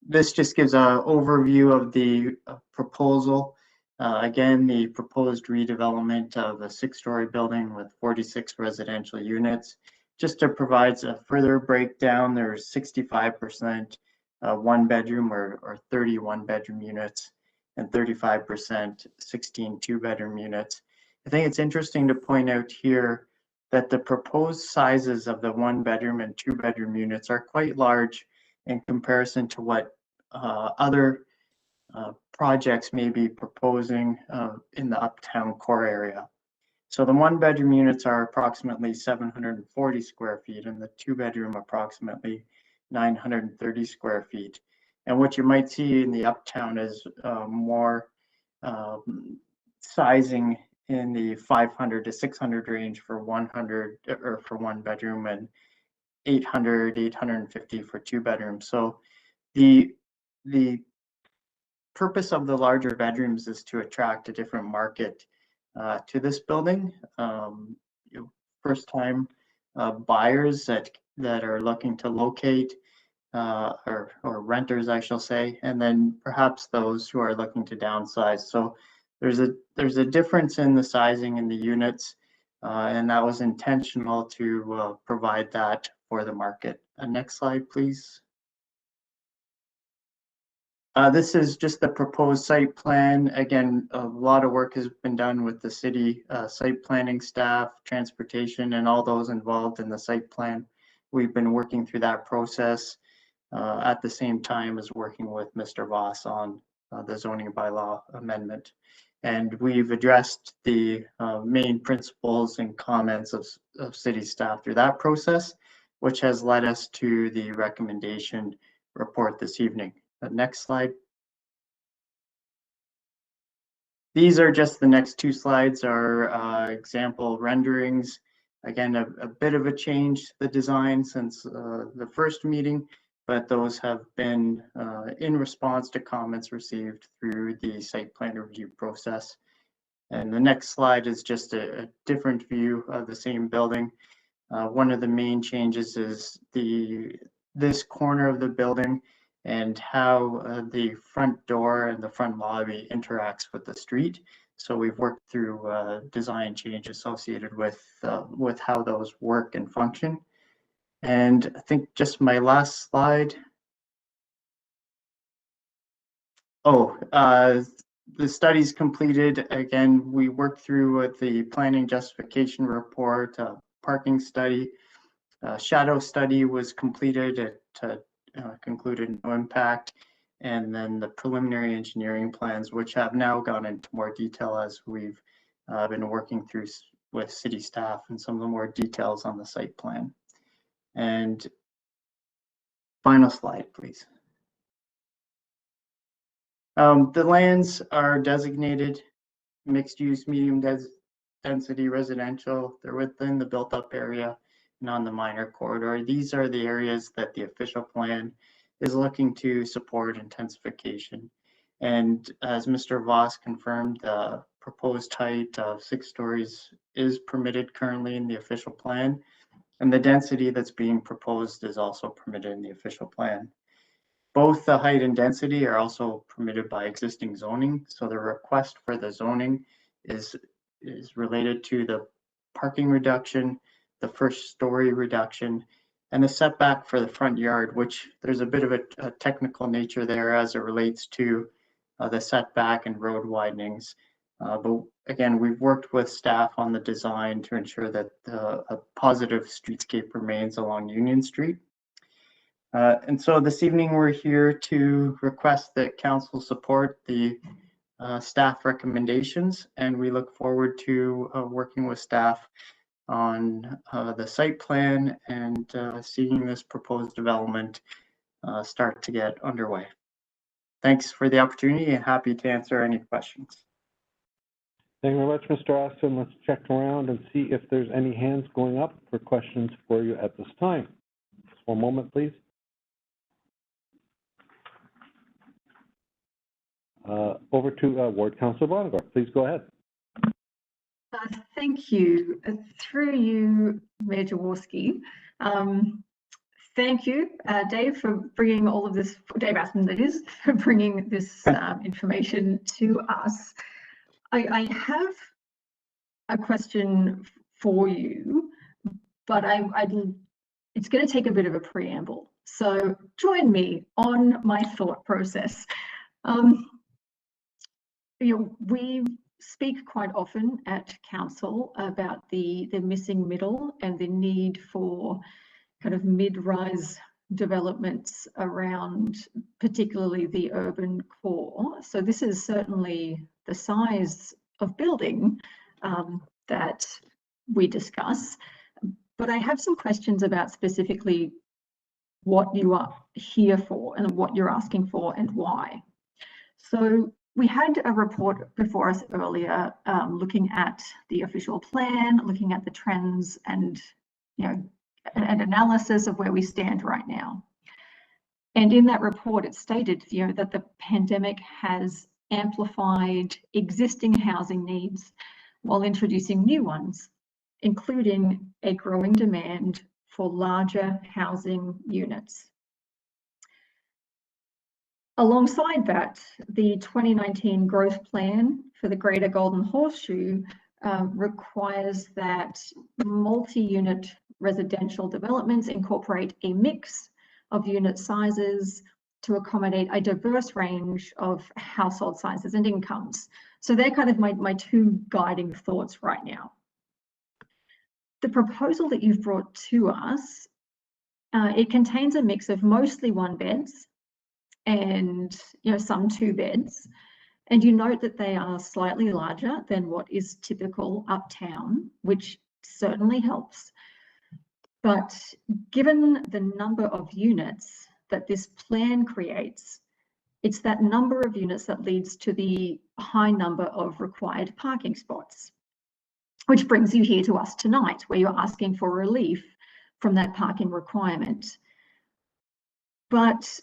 This just gives an overview of the proposal. Again, the proposed redevelopment of a 6-story building with 46 residential units. Just to provide a further breakdown, there's 65% one bedroom or 31 bedroom units, and 35% 16 2-bedroom units. I think it's interesting to point out here that the proposed sizes of the 1-bedroom and 2-bedroom units are quite large in comparison to what other projects may be proposing in the uptown core area. So the 1-bedroom units are approximately 740 square feet and the 2-bedroom approximately 930 square feet. And what you might see in the uptown is more sizing in the 500 to 600 range for 100 or for 1-bedroom, and 800, 850 for 2-bedrooms. So the purpose of the larger bedrooms is to attract a different market to this building. First-time buyers that are looking to locate, or renters, I shall say, and then perhaps those who are looking to downsize. So there's a difference in the sizing in the units, and that was intentional to provide that for the market. Next slide, please. This is just the proposed site plan. Again, a lot of work has been done with the city site planning staff, transportation, and all those involved in the site plan. We've been working through that process at the same time as working with Mr. Voss on the zoning bylaw amendment. And we've addressed the main principles and comments of city staff through that process, which has led us to the recommendation report this evening. Next slide. These are just the next 2 slides are example renderings. Again, a bit of a change to the design since the first meeting, but those have been in response to comments received through the site plan review process. And the next slide is just a different view of the same building. One of the main changes is this corner of the building and how the front door and the front lobby interacts with the street. So we've worked through design change associated with how those work and function. And I think just my last slide. Oh, the studies completed. Again, we worked through with the planning justification report, parking study. Shadow study was completed concluded no impact. And then the preliminary engineering plans, which have now gone into more detail as we've been working through with city staff and some of the more details on the site plan. And final slide, please. The lands are designated mixed use, medium density residential. They're within the built up area and on the minor corridor. These are the areas that the official plan is looking to support intensification. And as Mr. Voss confirmed, the proposed height of 6 stories is permitted currently in the official plan. And the density that's being proposed is also permitted in the official plan. Both the height and density are also permitted by existing zoning. So the request for the zoning is related to the parking reduction, the first story reduction, and the setback for the front yard, which there's a bit of a technical nature there as it relates to the setback and road widenings. But again, we've worked with staff on the design to ensure that a positive streetscape remains along Union Street. And so this evening we're here to request that council support the staff recommendations, and we look forward to working with staff on the site plan and seeing this proposed development start to get underway. Thanks for the opportunity and happy to answer any questions. Thank you very much, Mr. Austin. Let's check around and see if there's any hands going up for questions for you at this time. Just one moment, please. Over to Ward Councillor Bonnegar. Please go ahead. Thank you. Through you, Mayor Jaworski. Thank you, Dave, for bringing all of this, Dave Aston, that is, for bringing this information to us. I have a question for you, but it's going to take a bit of a preamble. So join me on my thought process. We speak quite often at council about the missing middle and the need for kind of mid-rise developments around particularly the urban core. So this is certainly the size of building that we discuss, but I have some questions about specifically what you are here for and what you're asking for and why. So we had a report before us earlier looking at the official plan, looking at the trends and, an analysis of where we stand right now. And in that report, it stated, that the pandemic has amplified existing housing needs while introducing new ones, including a growing demand for larger housing units. Alongside that, the 2019 growth plan for the Greater Golden Horseshoe requires that multi-unit residential developments incorporate a mix of unit sizes to accommodate a diverse range of household sizes and incomes. So they're kind of my two guiding thoughts right now. The proposal that you've brought to us, it contains a mix of mostly 1 beds and some 2 beds, and you note that they are slightly larger than what is typical uptown, which certainly helps. But given the number of units that this plan creates, it's that number of units that leads to the high number of required parking spots, which brings you here to us tonight, where you're asking for relief from that parking requirement. But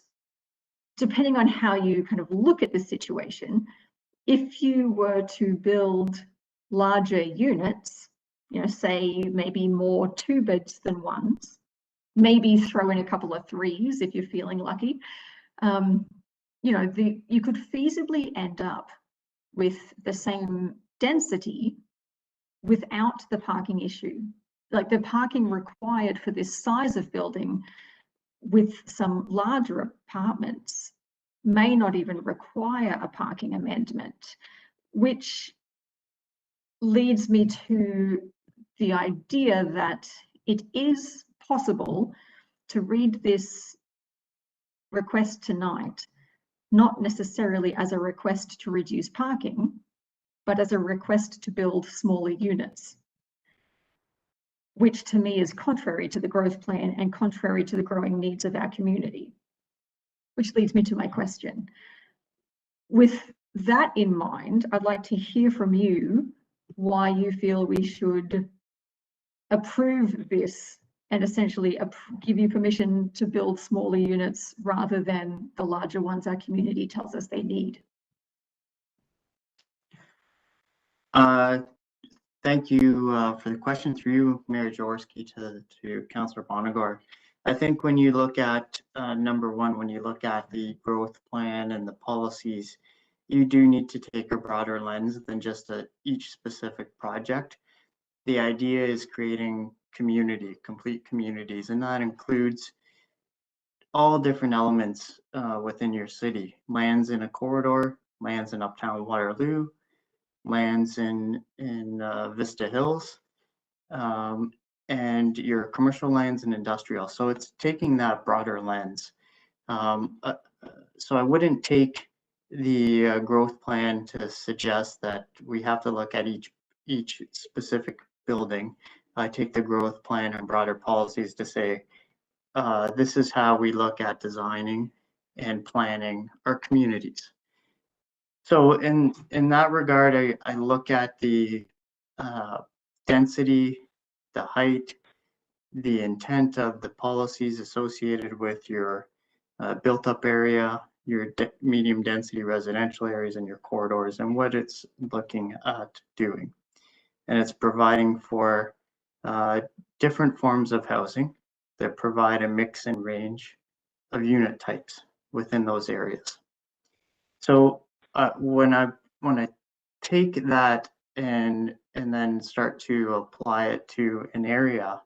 depending on how you kind of look at the situation, if you were to build larger units, say maybe more 2 beds than 1s, maybe throw in a couple of 3s if you're feeling lucky, you could feasibly end up with the same density without the parking issue. Like the parking required for this size of building with some larger apartments may not even require a parking amendment, which leads me to the idea that it is possible to read this request tonight, not necessarily as a request to reduce parking, but as a request to build smaller units, which to me is contrary to the growth plan and contrary to the growing needs of our community. Which leads me to my question. With that in mind, I'd like to hear from you why you feel we should approve this and essentially give you permission to build smaller units rather than the larger ones our community tells us they need. Thank you for the question through you, Mayor Jaworski, to Councillor Bonagor. I think when you look at number one, when you look at the growth plan and the policies, you do need to take a broader lens than just each specific project. The idea is creating community, complete communities, and that includes all different elements within your city. Lands in a corridor, lands in Uptown Waterloo, lands in Vista Hills, and your commercial lands and industrial. So it's taking that broader lens. So I wouldn't take the growth plan to suggest that we have to look at each specific building. I take the growth plan and broader policies to say, this is how we look at designing and planning our communities. So in that regard, I look at the density, the height, the intent of the policies associated with your built up area, your medium density residential areas and your corridors, and what it's looking at doing. And it's providing for different forms of housing that provide a mix and range of unit types within those areas. So when I take that and then start to apply it to an area,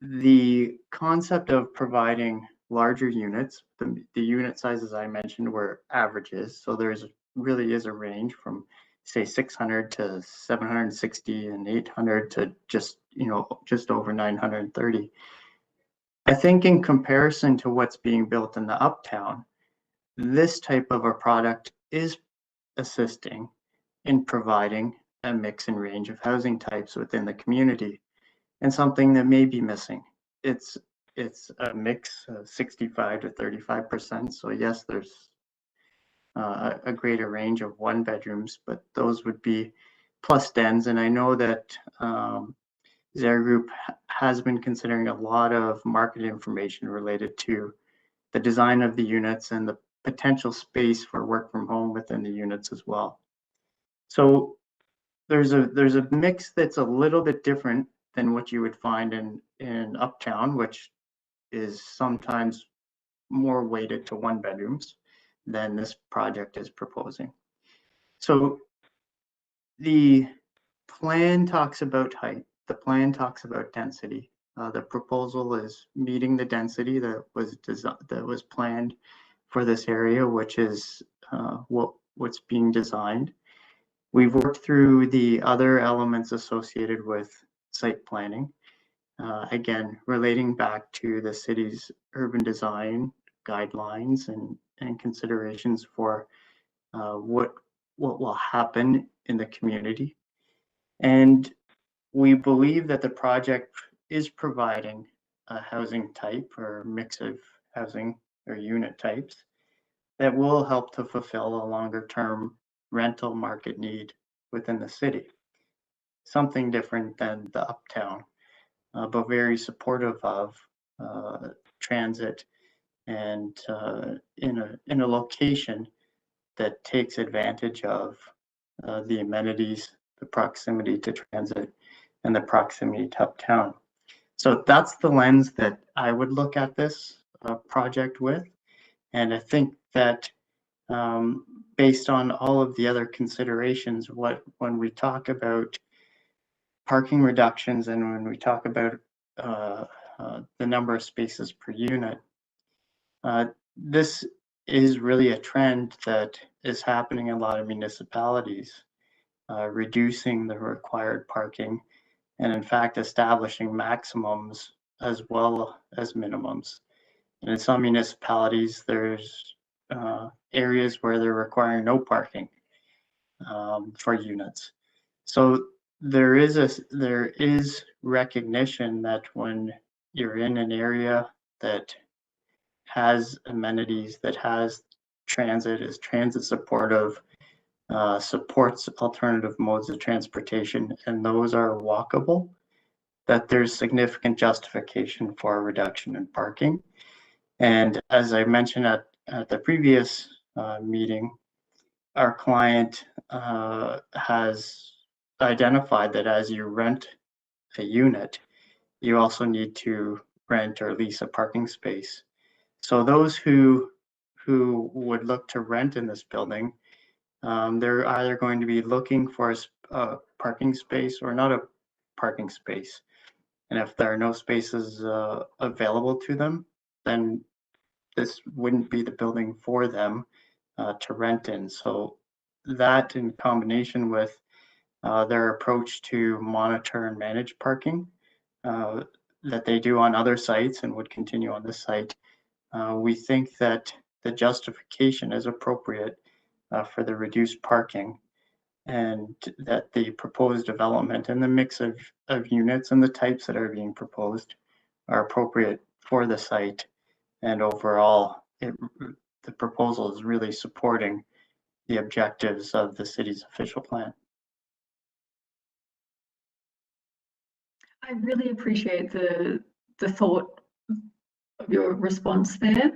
the concept of providing larger units, the unit sizes I mentioned were averages, so there's really is a range from say 600 to 760 and 800 to just over 930. I think in comparison to what's being built in the Uptown, this type of a product is assisting in providing a mix and range of housing types within the community, and something that may be missing. It's a mix of 65 to 35%. So yes, there's a greater range of one bedrooms, but those would be plus dens. And I know that Zaire Group has been considering a lot of market information related to the design of the units and the potential space for work from home within the units as well. So there's a mix that's a little bit different than what you would find in Uptown, which is sometimes more weighted to one bedrooms than this project is proposing. So the plan talks about height, the plan talks about density. The proposal is meeting the density that was planned for this area, which is what's being designed. We've worked through the other elements associated with site planning. Again, relating back to the city's urban design guidelines and considerations for what will happen in the community. And we believe that the project is providing a housing type or mix of housing or unit types that will help to fulfill a longer term rental market need within the city. Something different than the Uptown, but very supportive of transit and in a location that takes advantage of the amenities, the proximity to transit, and the proximity to Uptown. So that's the lens that I would look at this project with. And I think that based on all of the other considerations, when we talk about parking reductions and when we talk about the number of spaces per unit, this is really a trend that is happening in a lot of municipalities, reducing the required parking and in fact establishing maximums as well as minimums. And in some municipalities, there's areas where they're requiring no parking for units. So there is recognition that when you're in an area that has amenities, that has transit, is transit supportive, supports alternative modes of transportation, and those are walkable, that there's significant justification for a reduction in parking. And as I mentioned at the previous meeting, our client has identified that as you rent a unit, you also need to rent or lease a parking space. So those who would look to rent in this building, they're either going to be looking for a parking space or not a parking space. And if there are no spaces available to them, then this wouldn't be the building for them to rent in. So that, in combination with their approach to monitor and manage parking that they do on other sites and would continue on this site, we think that the justification is appropriate for the reduced parking, and that the proposed development and the mix of units and the types that are being proposed are appropriate for the site. And overall, the proposal is really supporting the objectives of the city's official plan. I really appreciate the thought of your response there.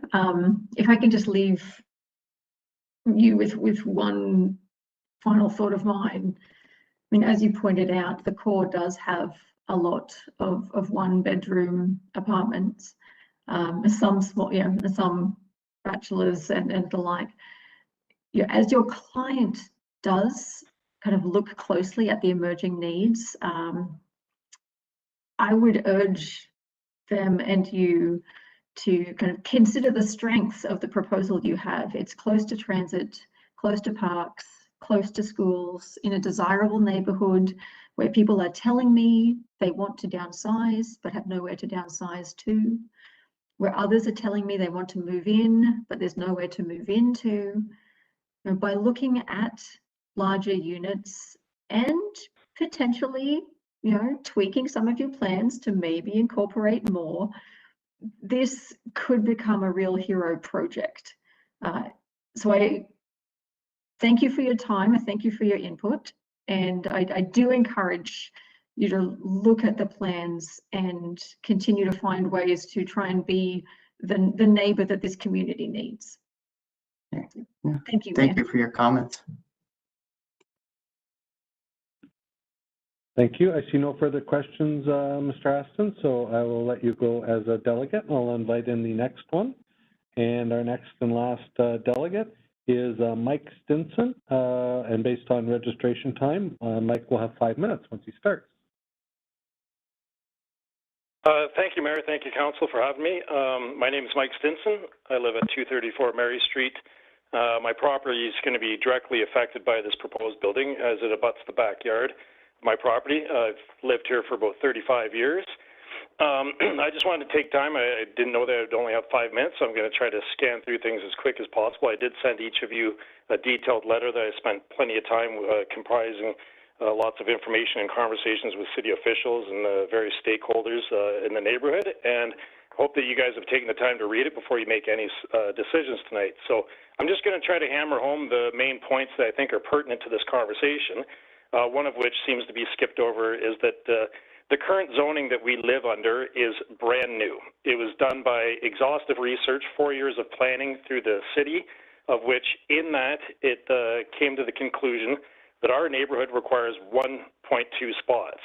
If I can just leave you with one final thought of mine. I mean, as you pointed out, the core does have a lot of one-bedroom apartments, some small, some bachelors and the like. As your client does kind of look closely at the emerging needs, I would urge them and you to kind of consider the strengths of the proposal you have. It's close to transit, close to parks, close to schools, in a desirable neighborhood where people are telling me they want to downsize but have nowhere to downsize to, where others are telling me they want to move in but there's nowhere to move into. And by looking at larger units and potentially, tweaking some of your plans to maybe incorporate more, this could become a real hero project. So I thank you for your time. I thank you for your input. And I do encourage you to look at the plans and continue to find ways to try and be the neighbor that this community needs. Yeah. Thank you. Thank you for your comments. Thank you. I see no further questions, Mr. Aston, so I will let you go as a delegate. I'll invite in the next one. And our next and last delegate is Mike Stinson. And based on registration time, Mike will have 5 minutes once he starts. Thank you, Mayor. Thank you, Council, for having me. My name is Mike Stinson. I live at 234 Mary Street. My property is going to be directly affected by this proposed building as it abuts the backyard of my property. I've lived here for about 35 years. I just wanted to take time. I didn't know that I'd only have 5 minutes, so I'm going to try to scan through things as quick as possible. I did send each of you a detailed letter that I spent plenty of time comprising lots of information and conversations with city officials and various stakeholders in the neighborhood, and hope that you guys have taken the time to read it before you make any decisions tonight. So I'm just going to try to hammer home the main points that I think are pertinent to this conversation, one of which seems to be skipped over is that the current zoning that we live under is brand new. It was done by exhaustive research, 4 years of planning through the city, of which in that it came to the conclusion that our neighborhood requires 1.2 spots.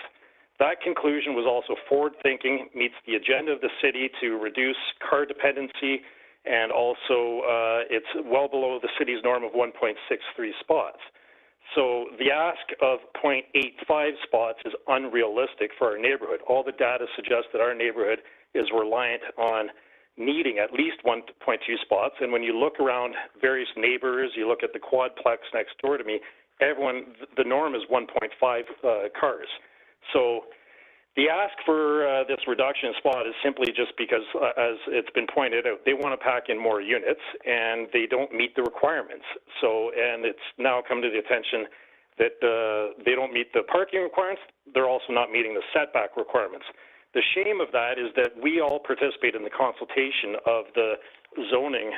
That conclusion was also forward-thinking, meets the agenda of the city to reduce car dependency, and also it's well below the city's norm of 1.63 spots. So the ask of 0.85 spots is unrealistic for our neighborhood. All the data suggests that our neighborhood is reliant on needing at least 1.2 spots. And when you look around various neighbors, you look at the quadplex next door to me, the norm is 1.5 cars. So The ask for this reduction in spot is simply just because, as it's been pointed out, they want to pack in more units and they don't meet the requirements. So, and it's now come to the attention that they don't meet the parking requirements. They're also not meeting the setback requirements. The shame of that is that we all participate in the consultation of the zoning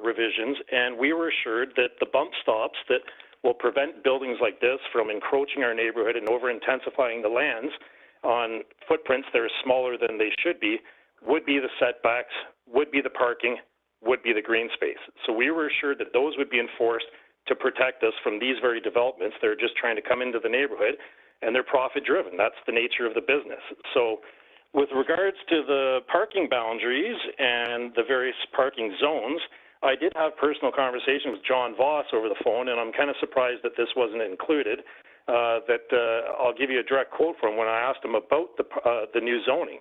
revisions, and we were assured that the bump stops that will prevent buildings like this from encroaching our neighborhood and over-intensifying the lands on footprints that are smaller than they should be would be the setbacks, would be the parking, would be the green space. So we were assured that those would be enforced to protect us from these very developments that are just trying to come into the neighborhood, and they're profit-driven. That's the nature of the business. So with regards to the parking boundaries and the various parking zones, I did have personal conversations with John Voss over the phone, and I'm kind of surprised that this wasn't included. I'll give you a direct quote from when I asked him about the new zoning.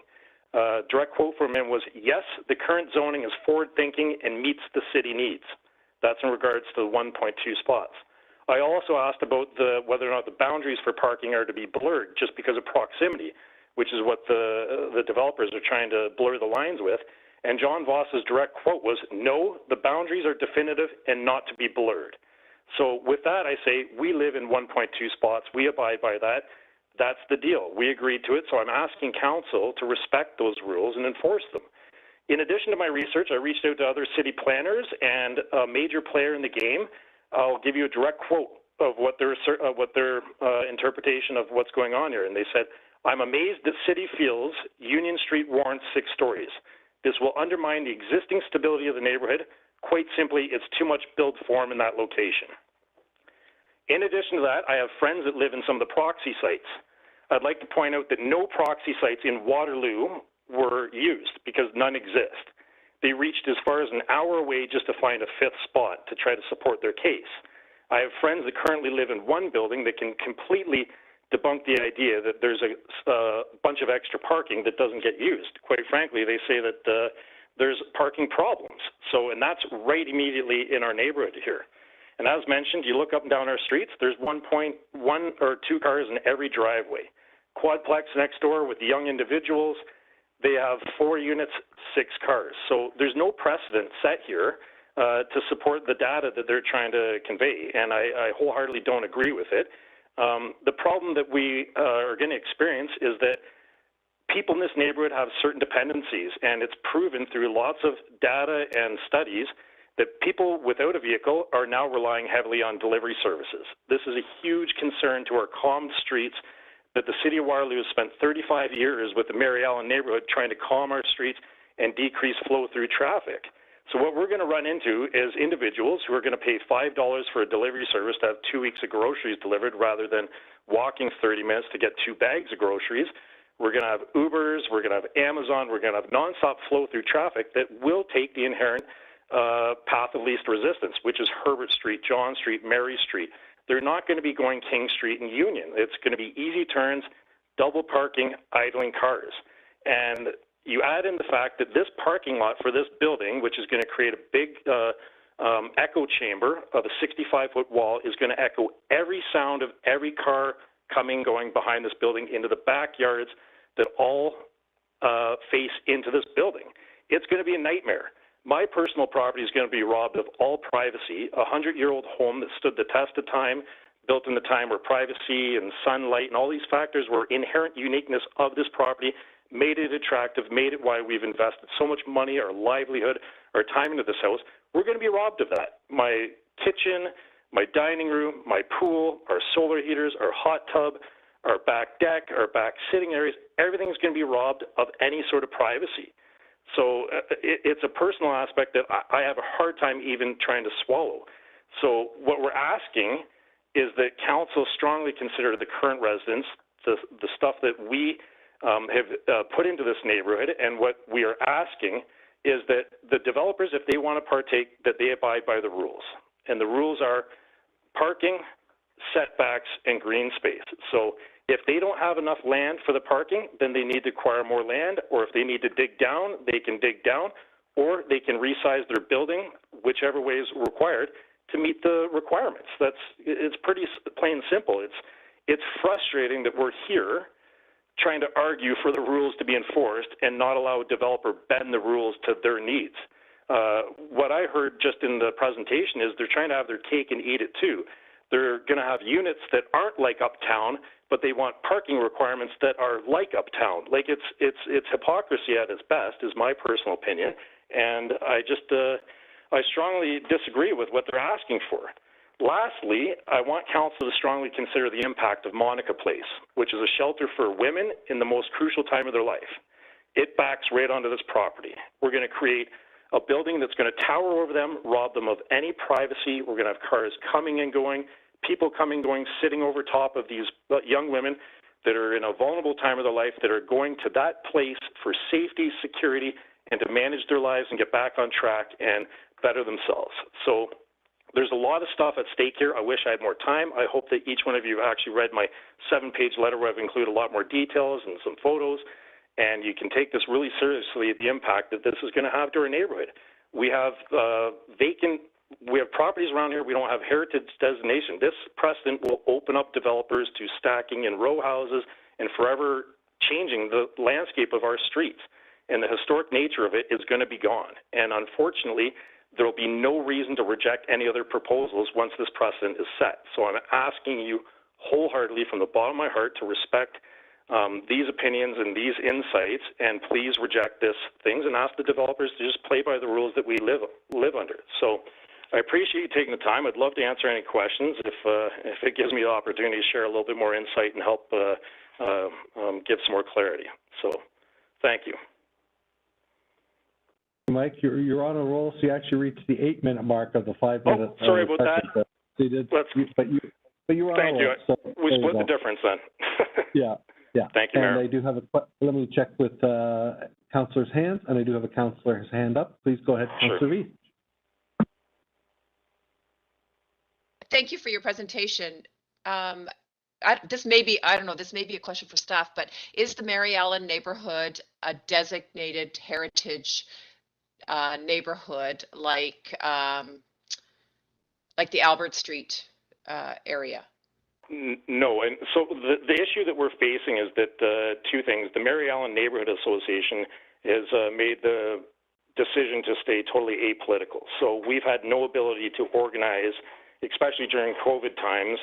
Direct quote from him was, yes, the current zoning is forward-thinking and meets the city needs. That's in regards to the 1.2 spots. I also asked about whether or not the boundaries for parking are to be blurred just because of proximity, which is what the developers are trying to blur the lines with. And John Voss's direct quote was, no, the boundaries are definitive and not to be blurred. So with that, I say we live in 1.2 spots. We abide by that. That's the deal. We agreed to it. So I'm asking council to respect those rules and enforce them. In addition to my research, I reached out to other city planners and a major player in the game. I'll give you a direct quote of what their interpretation of what's going on here. And they said, I'm amazed that city feels Union Street warrants 6 stories. This will undermine the existing stability of the neighborhood. Quite simply, it's too much build form in that location. In addition to that, I have friends that live in some of the proxy sites. I'd like to point out that no proxy sites in Waterloo were used because none exist. They reached as far as an hour away just to find a 5th spot to try to support their case. I have friends that currently live in one building that can completely debunk the idea that there's a bunch of extra parking that doesn't get used. Quite frankly, they say that there's parking problems. So, and that's right immediately in our neighborhood here. And as mentioned, you look up and down our streets, there's 1.1 or 2 cars in every driveway. Quadplex next door with young individuals, they have 4 units, 6 cars. So there's no precedent set here to support the data that they're trying to convey, and I wholeheartedly don't agree with it. The problem that we are going to experience is that people in this neighborhood have certain dependencies, and it's proven through lots of data and studies that people without a vehicle are now relying heavily on delivery services. This is a huge concern to our calm streets that the City of Waterloo has spent 35 years with the Mary Allen neighborhood trying to calm our streets and decrease flow through traffic. So what we're going to run into is individuals who are going to pay $5 for a delivery service to have 2 weeks of groceries delivered rather than walking 30 minutes to get 2 bags of groceries. We're going to have Ubers, we're going to have Amazon, we're going to have nonstop flow through traffic that will take the inherent path of least resistance, which is Herbert Street, John Street, Mary Street. They're not going to be going King Street and Union. It's going to be easy turns, double parking, idling cars. And you add in the fact that this parking lot for this building, which is going to create a big echo chamber of a 65-foot wall, is going to echo every sound of every car coming, going behind this building into the backyards that all face into this building. It's going to be a nightmare. My personal property is going to be robbed of all privacy, a 100-year-old home that stood the test of time, built in the time where privacy and sunlight and all these factors were inherent uniqueness of this property, made it attractive, made it why we've invested so much money, our livelihood, our time into this house. We're going to be robbed of that. My kitchen, my dining room, my pool, our solar heaters, our hot tub, our back deck, our back sitting areas, everything's going to be robbed of any sort of privacy. So it's a personal aspect that I have a hard time even trying to swallow. So what we're asking is that council strongly consider the current residents, the stuff that we have put into this neighborhood, and what we are asking is that the developers, if they want to partake, that they abide by the rules. And the rules are parking, setbacks, and green space. So if they don't have enough land for the parking, then they need to acquire more land, or if they need to dig down, they can dig down, or they can resize their building, whichever way is required, to meet the requirements. It's pretty plain and simple. It's frustrating that we're here trying to argue for the rules to be enforced and not allow a developer bend the rules to their needs. What I heard just in the presentation is they're trying to have their cake and eat it too. They're going to have units that aren't like uptown, but they want parking requirements that are like uptown. Like it's hypocrisy at its best, is my personal opinion. And I strongly disagree with what they're asking for. Lastly, I want council to strongly consider the impact of Monica Place, which is a shelter for women in the most crucial time of their life. It backs right onto this property. We're going to create a building that's going to tower over them, rob them of any privacy. We're going to have cars coming and going, people coming and going, sitting over top of these young women that are in a vulnerable time of their life, that are going to that place for safety, security, and to manage their lives and get back on track and better themselves. So there's a lot of stuff at stake here. I wish I had more time. I hope that each one of you actually read my 7-page letter where I've included a lot more details and some photos, and you can take this really seriously, the impact that this is going to have to our neighborhood. We have we have properties around here. We don't have heritage designation. This precedent will open up developers to stacking in row houses and forever changing the landscape of our streets. And the historic nature of it is going to be gone. And unfortunately, there will be no reason to reject any other proposals once this precedent is set. So I'm asking you wholeheartedly from the bottom of my heart to respect these opinions and these insights, and please reject this things and ask the developers to just play by the rules that we live under. So I appreciate you taking the time. I'd love to answer any questions if it gives me the opportunity to share a little bit more insight and help give some more clarity. So thank you. Mike, you're on a roll, so you actually reached the 8-minute mark of the 5-minute. Oh, sorry about that. So you did, but you were on Thank a you. roll. So we split the difference then. Yeah. Thank you, Mayor. And I do have let me check with councillors' hands, and I do have a councillor's hand up. Please go ahead, Councillor Reid. Thank you for your presentation. This may be a question for staff, but is the Mary Allen neighborhood a designated heritage neighborhood like the Albert Street area? No, and so the issue that we're facing is that two things. The Mary Allen Neighborhood Association has made the decision to stay totally apolitical. So we've had no ability to organize, especially during COVID times,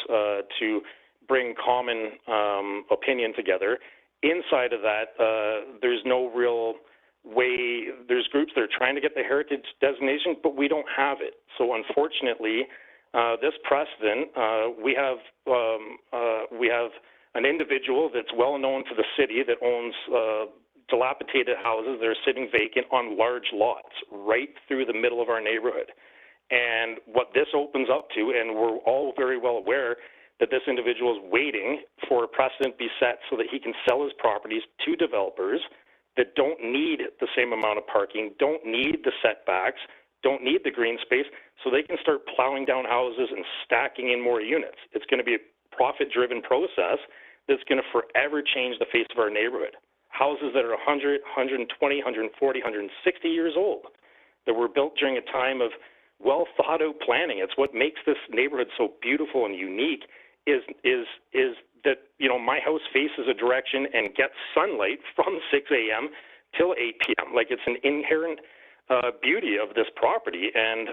to bring common opinion together. Inside of that, there's no real way. There's groups that are trying to get the heritage designation, but we don't have it. So unfortunately, this precedent, we have an individual that's well known to the city that owns dilapidated houses that are sitting vacant on large lots right through the middle of our neighborhood. And what this opens up to, and we're all very well aware that this individual is waiting for a precedent be set so that he can sell his properties to developers that don't need the same amount of parking, don't need the setbacks, don't need the green space, so they can start plowing down houses and stacking in more units. It's going to be a profit-driven process that's going to forever change the face of our neighborhood. Houses that are 100, 120, 140, 160 years old that were built during a time of well-thought-out planning. It's what makes this neighborhood so beautiful and unique is that, you know, my house faces a direction and gets sunlight from 6 a.m. till 8 p.m. Like, it's an inherent beauty of this property. And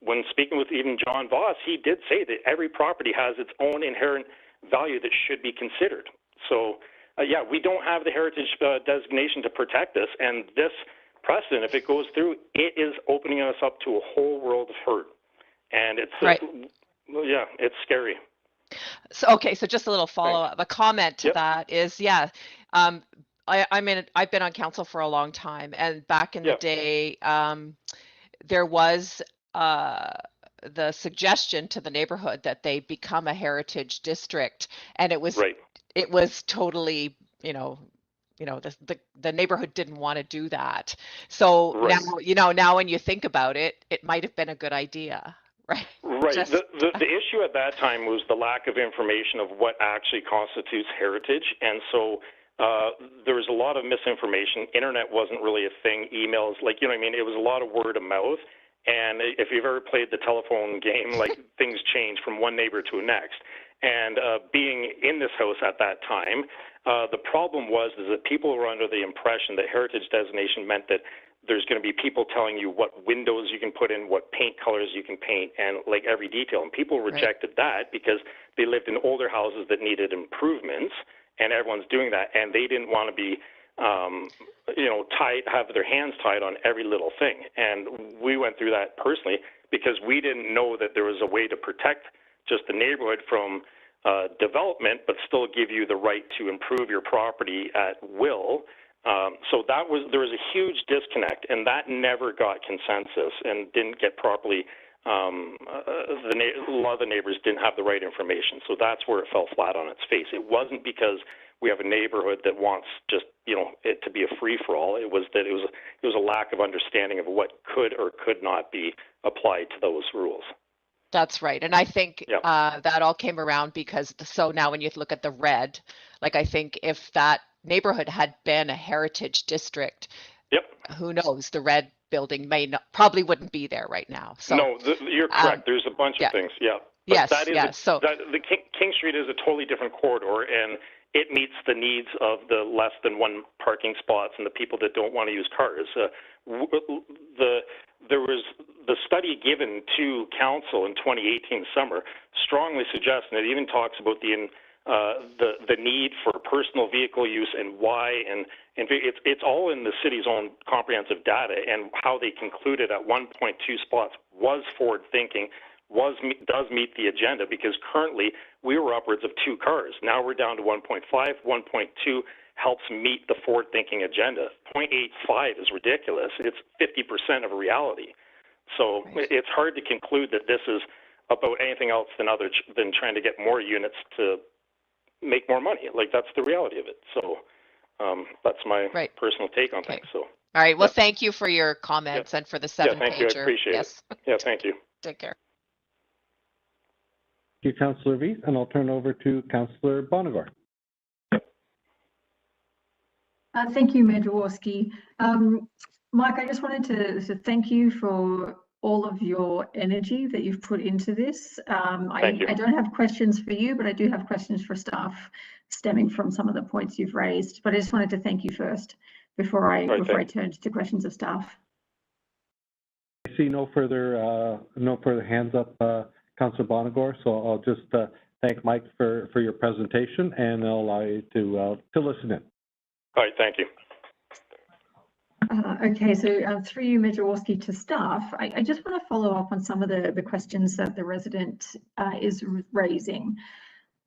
when speaking with even John Voss, he did say that every property has its own inherent value that should be considered. So, yeah, we don't have the heritage designation to protect this, and this precedent, if it goes through, it is opening us up to a whole world of hurt. And it's, right. Yeah, it's scary. So, okay, so just a little follow-up, a comment to that is, I mean, I've been on council for a long time, and back in the day, there was the suggestion to the neighborhood that they become a heritage district, and it was totally, the neighborhood didn't want to do that. So now when you think about it, it might have been a good idea. Right. The issue at that time was the lack of information of what actually constitutes heritage. And so there was a lot of misinformation. Internet wasn't really a thing. Emails, like, you know what I mean? It was a lot of word of mouth. And if you've ever played the telephone game, like, things change from one neighbor to the next. And being in this house at that time, the problem was is that people were under the impression that heritage designation meant that there's going to be people telling you what windows you can put in, what paint colors you can paint, and like every detail. And people rejected that because they lived in older houses that needed improvements, and everyone's doing that, and they didn't want to be, have their hands tied on every little thing. And we went through that personally because we didn't know that there was a way to protect just the neighborhood from development, but still give you the right to improve your property at will. So there was a huge disconnect, and that never got consensus and didn't get properly. A lot of the neighbors didn't have the right information, so that's where it fell flat on its face. It wasn't because we have a neighborhood that wants just it to be a free for all. It was that it was a lack of understanding of what could or could not be applied to those rules. That's right. And I think that all came around because, so now when you look at the red, like I think if that neighborhood had been a heritage district, who knows, the red building probably wouldn't be there right now. So no, you're correct. There's a bunch of things. Yeah. But the King Street is a totally different corridor, and it meets the needs of the less than one parking spots and the people that don't want to use cars. There was the study given to council in 2018 summer strongly suggests, and it even talks about the need for personal vehicle use and why, and it's all in the city's own comprehensive data, and how they concluded at 1.2 spots was forward thinking, does meet the agenda, because currently we were upwards of 2 cars. Now we're down to 1.5, 1.2 helps meet the forward-thinking agenda. 0.85 is ridiculous. It's 50% of reality. So it's hard to conclude that this is about anything else than trying to get more units to make more money. Like, that's the reality of it. So that's my personal take on things. So. All right. Well, thank you for your comments and for the 7-pager. Thank you. I appreciate it. Yeah, thank you. Take care. Thank you, Councillor Veith, and I'll turn over to Councillor Bonagor. Thank you, Mayor Jaworski. Mike, I just wanted to thank you for all of your energy that you've put into this. I don't have questions for you, but I do have questions for staff stemming from some of the points you've raised. But I just wanted to thank you first before I turned to questions of staff. I see no further hands up, Councillor Bonagor. So I'll just thank Mike for your presentation, and I'll allow you to listen in. All right, thank you. Okay, so through you, Mayor Jaworski, to staff, I just want to follow up on some of the questions that the resident is raising.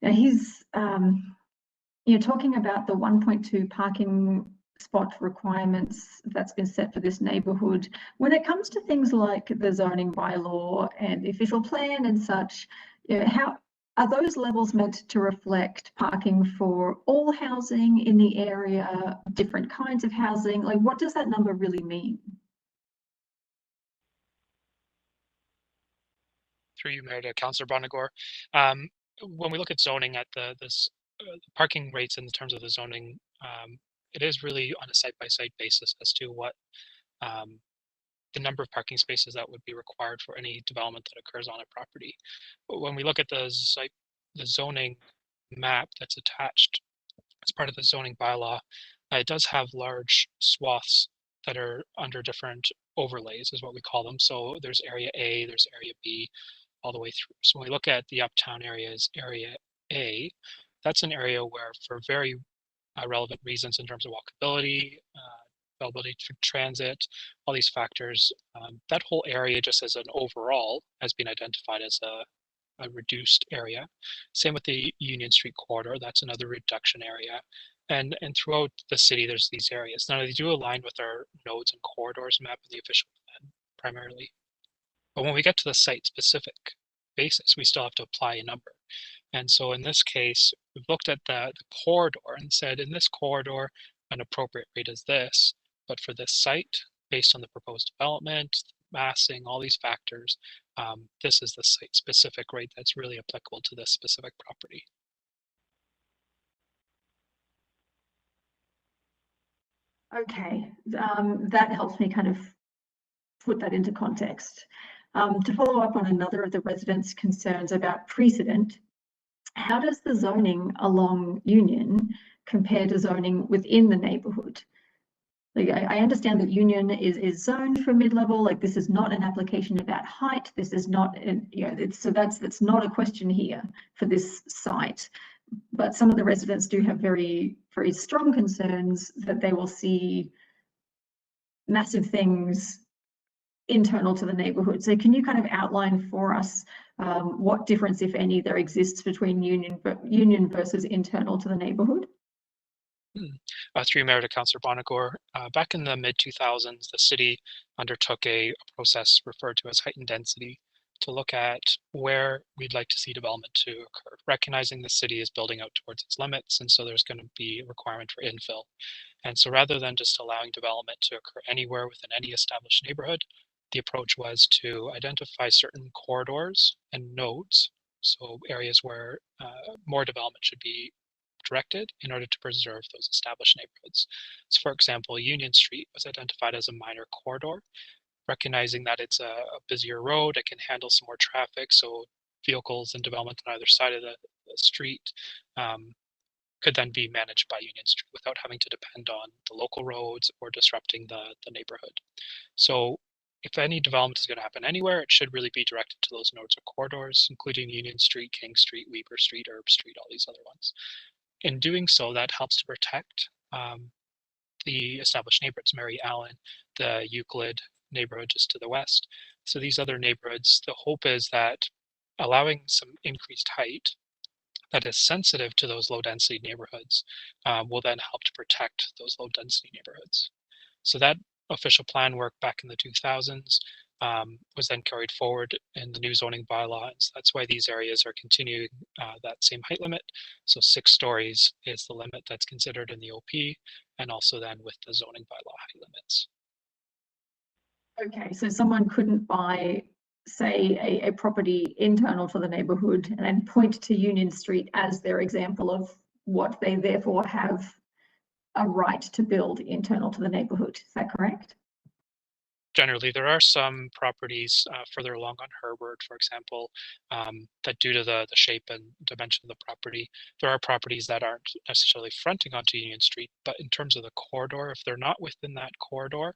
Now, he's talking about the 1.2 parking spot requirements that's been set for this neighbourhood. When it comes to things like the zoning bylaw and the official plan and such, how are those levels meant to reflect parking for all housing in the area, different kinds of housing? Like, what does that number really mean? Through you, Mayor, to Councillor Bonagor. When we look at zoning at the parking rates in terms of the zoning, it is really on a site-by-site basis as to what the number of parking spaces that would be required for any development that occurs on a property. But when we look at the zoning map that's attached as part of the zoning bylaw, it does have large swaths that are under different overlays, is what we call them. So there's area A, there's area B, all the way through. So when we look at the uptown areas, area A, that's an area where, for very relevant reasons in terms of walkability, availability for transit, all these factors, that whole area just as an overall has been identified as a reduced area. Same with the Union Street corridor, that's another reduction area. And throughout the city, there's these areas. Now, they do align with our nodes and corridors map of the official plan primarily. But when we get to the site-specific basis, we still have to apply a number. And so in this case, we've looked at the corridor and said, in this corridor, an appropriate rate is this. But for this site, based on the proposed development, massing, all these factors, this is the site-specific rate that's really applicable to this specific property. Okay, that helps me kind of put that into context. To follow up on another of the residents' concerns about precedent, how does the zoning along Union compare to zoning within the neighbourhood? Like, I understand that Union is zoned for mid-level. Like, this is not an application about height. This is not, so that's not a question here for this site. But some of the residents do have very, very strong concerns that they will see massive things internal to the neighbourhood. So can you kind of outline for us what difference, if any, there exists between Union versus internal to the neighbourhood? Through Mayor to Councillor Bonagor, back in the mid-2000s, the city undertook a process referred to as heightened density to look at where we'd like to see development to occur, recognizing the city is building out towards its limits, and so there's going to be a requirement for infill. And so rather than just allowing development to occur anywhere within any established neighborhood, the approach was to identify certain corridors and nodes, so areas where more development should be directed in order to preserve those established neighborhoods. So for example, Union Street was identified as a minor corridor, recognizing that it's a busier road, it can handle some more traffic, so vehicles and development on either side of the street could then be managed by Union Street without having to depend on the local roads or disrupting the neighborhood. So if any development is going to happen anywhere, it should really be directed to those nodes or corridors, including Union Street, King Street, Weber Street, Herb Street, all these other ones. In doing so, that helps to protect the established neighborhoods, Mary Allen, the Euclid neighborhood just to the west. So these other neighborhoods, the hope is that allowing some increased height that is sensitive to those low density neighborhoods will then help to protect those low density neighborhoods. So that official plan work back in the 2000s was then carried forward in the new zoning bylaw. And so that's why these areas are continuing that same height limit. So 6 stories is the limit that's considered in the OP, and also then with the zoning bylaw height limits. Okay, so someone couldn't buy, say, a property internal to the neighbourhood and then point to Union Street as their example of what they therefore have a right to build internal to the neighbourhood. Is that correct? Generally, there are some properties further along on Herbert, for example, that due to the shape and dimension of the property, there are properties that aren't necessarily fronting onto Union Street, but in terms of the corridor, if they're not within that corridor,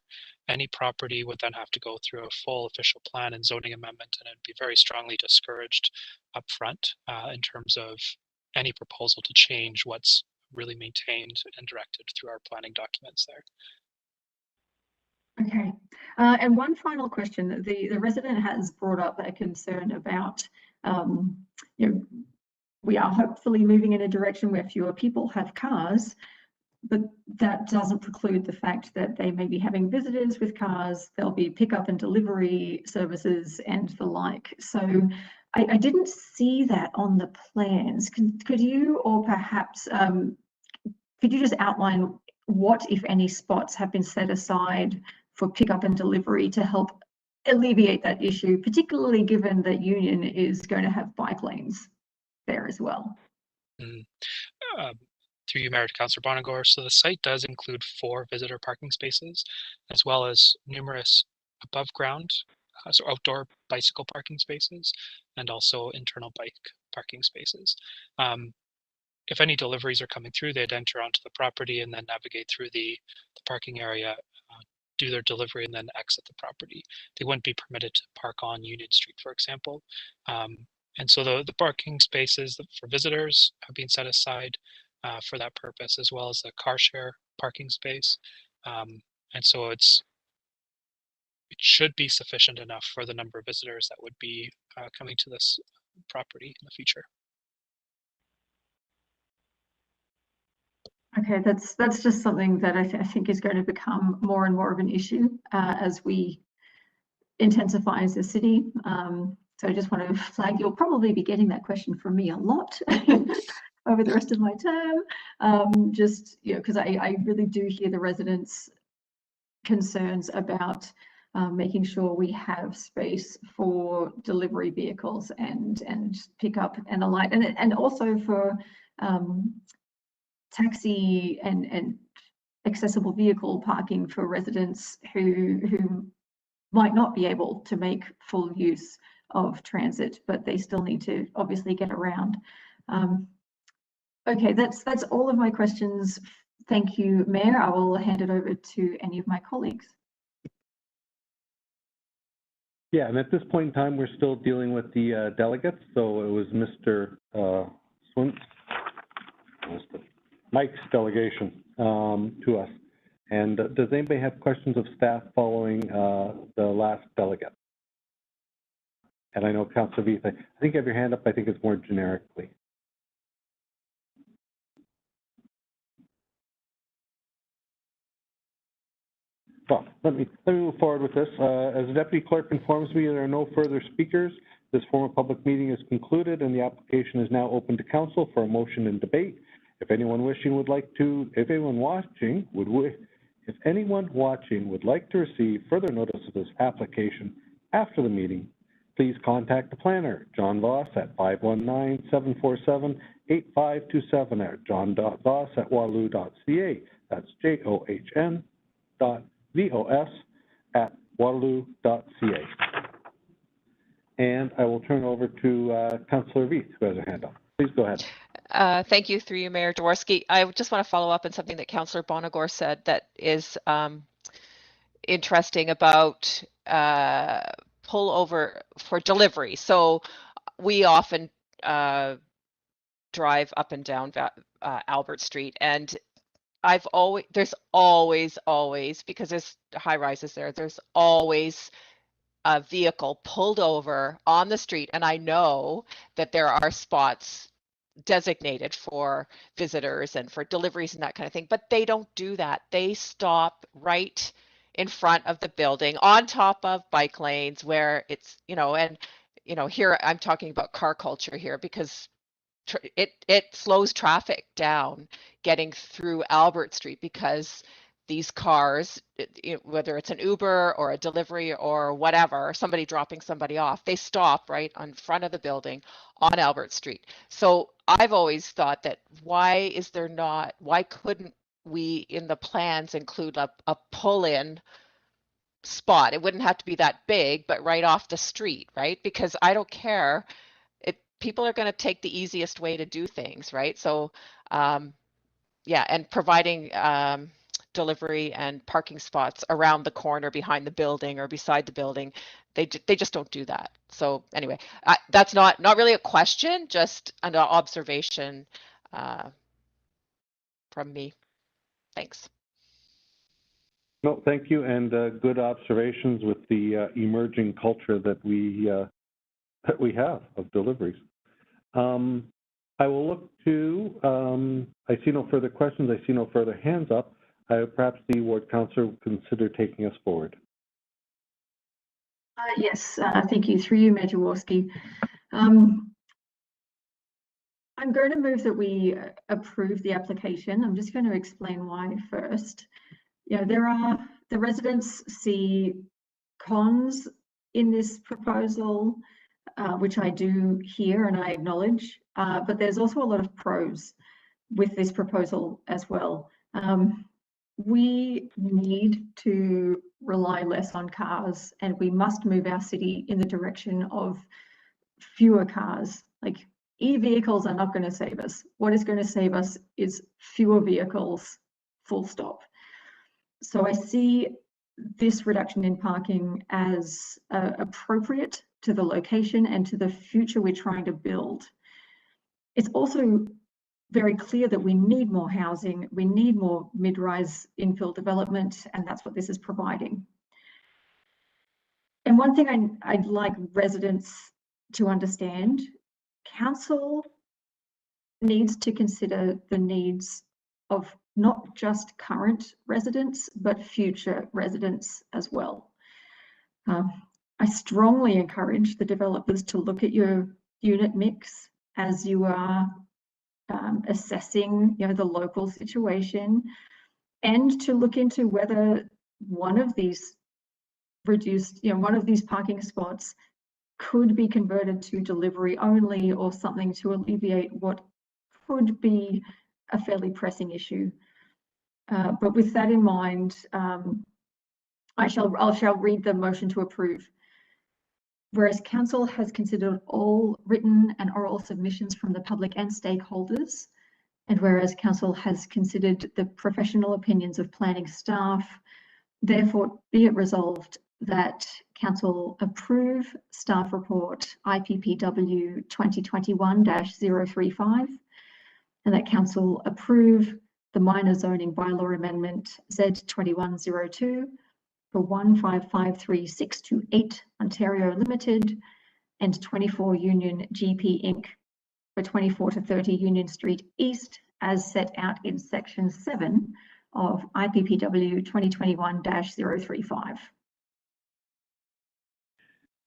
any property would then have to go through a full official plan and zoning amendment, and it'd be very strongly discouraged up front in terms of any proposal to change what's really maintained and directed through our planning documents there. Okay, and one final question. The resident has brought up a concern about, we are hopefully moving in a direction where fewer people have cars, but that doesn't preclude the fact that they may be having visitors with cars, there'll be pickup and delivery services and the like. So I didn't see that on the plans. Could you, or perhaps, could you just outline what, if any, spots have been set aside for pickup and delivery to help alleviate that issue, particularly given that Union is going to have bike lanes there as well? Through you, Mayor to Councillor Bonagor, so the site does include 4 visitor parking spaces, as well as numerous above ground, so outdoor bicycle parking spaces, and also internal bike parking spaces. If any deliveries are coming through, they'd enter onto the property and then navigate through the parking area, do their delivery, and then exit the property. They wouldn't be permitted to park on Union Street, for example. And so the parking spaces for visitors have been set aside for that purpose, as well as the car share parking space. And so it should be sufficient enough for the number of visitors that would be coming to this property in the future. Okay, that's just something that I think is going to become more and more of an issue as we intensify as a city. So I just want to flag, you'll probably be getting that question from me a lot over the rest of my term. Just, because I really do hear the residents' concerns about making sure we have space for delivery vehicles and pickup and the like, and also for taxi and accessible vehicle parking for residents who might not be able to make full use of transit, but they still need to obviously get around. Okay, that's all of my questions. Thank you, Mayor. I will hand it over to any of my colleagues. Yeah, and at this point in time, we're still dealing with the delegates. So it was Mr. Mike's delegation to us. And does anybody have questions of staff following the last delegate? And I know Councillor Veith, I think you have your hand up. I think it's more generically. Well, let me move forward with this. As the Deputy Clerk informs me, there are no further speakers. This formal public meeting is concluded and the application is now open to Council for a motion and debate. If anyone watching would like to receive further notice of this application after the meeting, please contact the planner, John Voss, at 519-747-8527 at john.voss@waterloo.ca. That's JOHN.VOS@waterloo.ca. And I will turn over to Councillor Veith, who has her hand up. Please go ahead. Thank you, through you, Mayor Jaworski. I just want to follow up on something that Councillor Bonagor said that is interesting about pullover for delivery. So we often drive up and down Albert Street, and there's always, because there's high rises there, there's always a vehicle pulled over on the street, and I know that there are spots designated for visitors and for deliveries and that kind of thing, but they don't do that. They stop right in front of the building on top of bike lanes where it's, here I'm talking about car culture here, because it slows traffic down getting through Albert Street, because these cars, whether it's an Uber or a delivery or whatever, somebody dropping somebody off, they stop right in front of the building on Albert Street. So I've always thought that why couldn't we in the plans include a pull-in spot? It wouldn't have to be that big, but right off the street, right? Because I don't care. People are going to take the easiest way to do things, right? So yeah, and providing delivery and parking spots around the corner behind the building or beside the building, they just don't do that. So anyway, that's not really a question, just an observation from me. Thanks. No, thank you, and good observations with the emerging culture that we have of deliveries. I will look to, I see no further questions, I see no further hands up. Perhaps the ward councillor will consider taking us forward. Yes, thank you. Through you, Mayor Jaworski. I'm going to move that we approve the application. I'm just going to explain why first. The residents see cons in this proposal, which I do hear and I acknowledge, but there's also a lot of pros with this proposal as well. We need to rely less on cars, and we must move our city in the direction of fewer cars. Like, e-vehicles are not going to save us. What is going to save us is fewer vehicles, full stop. So I see this reduction in parking as appropriate to the location and to the future we're trying to build. It's also very clear that we need more housing, we need more mid-rise infill development, and that's what this is providing. And one thing I'd like residents to understand, council needs to consider the needs of not just current residents, but future residents as well. I strongly encourage the developers to look at your unit mix as you are assessing, the local situation, and to look into whether one of these one of these parking spots could be converted to delivery only, or something to alleviate what could be a fairly pressing issue. But with that in mind, I shall read the motion to approve. whereas Council has considered all written and oral submissions from the public and stakeholders, and whereas Council has considered the professional opinions of planning staff, therefore be it resolved that Council approve staff report IPPW 2021-035 and that Council approve the minor zoning bylaw amendment Z2102 for 1553628 Ontario Limited and 24 Union GP Inc. for 24 to 30 Union Street East as set out in section 7 of IPPW 2021-035.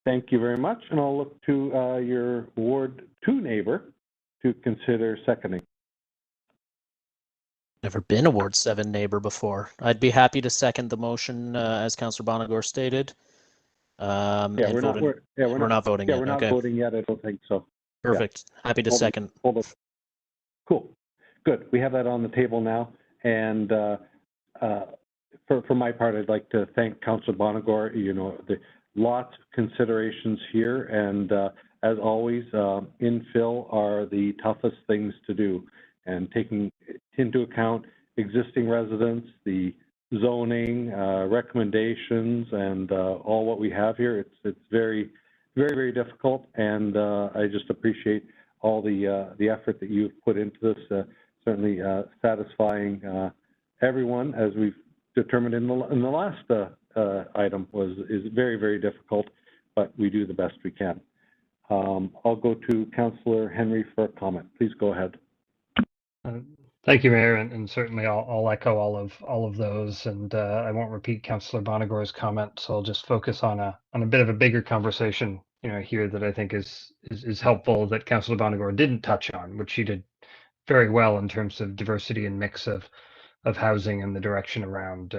Thank you very much, and I'll look to your Ward 2 neighbor to consider seconding. Never been a Ward 7 neighbor before. I'd be happy to second the motion as Councillor Bonagor stated. Yeah, we're not voting yet. We're not voting yet. I don't think so. Perfect. Yeah. Happy to second. Hold on. Cool. Good. We have that on the table now, and for my part, I'd like to thank Councillor Bonagor. You know, lots of considerations here, and as always, infill are the toughest things to do, and taking into account existing residents, the zoning recommendations, and all what we have here, it's very, very, very difficult, and I just appreciate all the effort that you've put into this. Certainly satisfying everyone, as we've determined in the last item, is very, very difficult, but we do the best we can. I'll go to Councillor Henry for a comment. Please go ahead. Thank you, Mayor, and certainly I'll echo all of those, and I won't repeat Councillor Bonagor's comment, so I'll just focus on a bit of a bigger conversation, here that I think is helpful, that Councillor Bonagor didn't touch on, which she did very well in terms of diversity and mix of housing and the direction around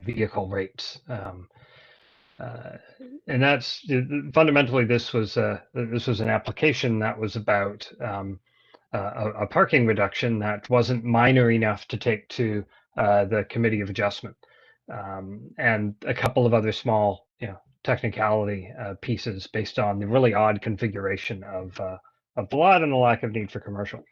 vehicle rates. And that's fundamentally, this was an application that was about a parking reduction that wasn't minor enough to take to the Committee of Adjustment, and a couple of other small, technicality pieces based on the really odd configuration of the lot and the lack of need for commercial.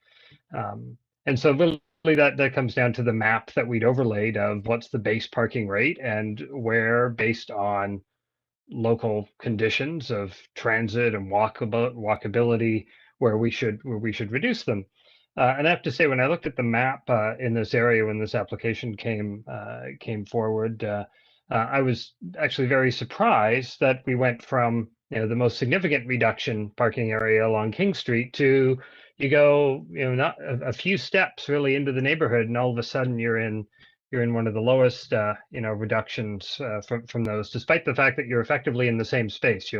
And so really that comes down to the map that we'd overlaid of what's the base parking rate and where, based on local conditions of transit and walkability, where we should reduce them. And I have to say, when I looked at the map in this area when this application came forward, I was actually very surprised that we went from the most significant reduction parking area along King Street to not a few steps really into the neighborhood, and all of a sudden you're in one of the lowest reductions from those, despite the fact that you're effectively in the same space.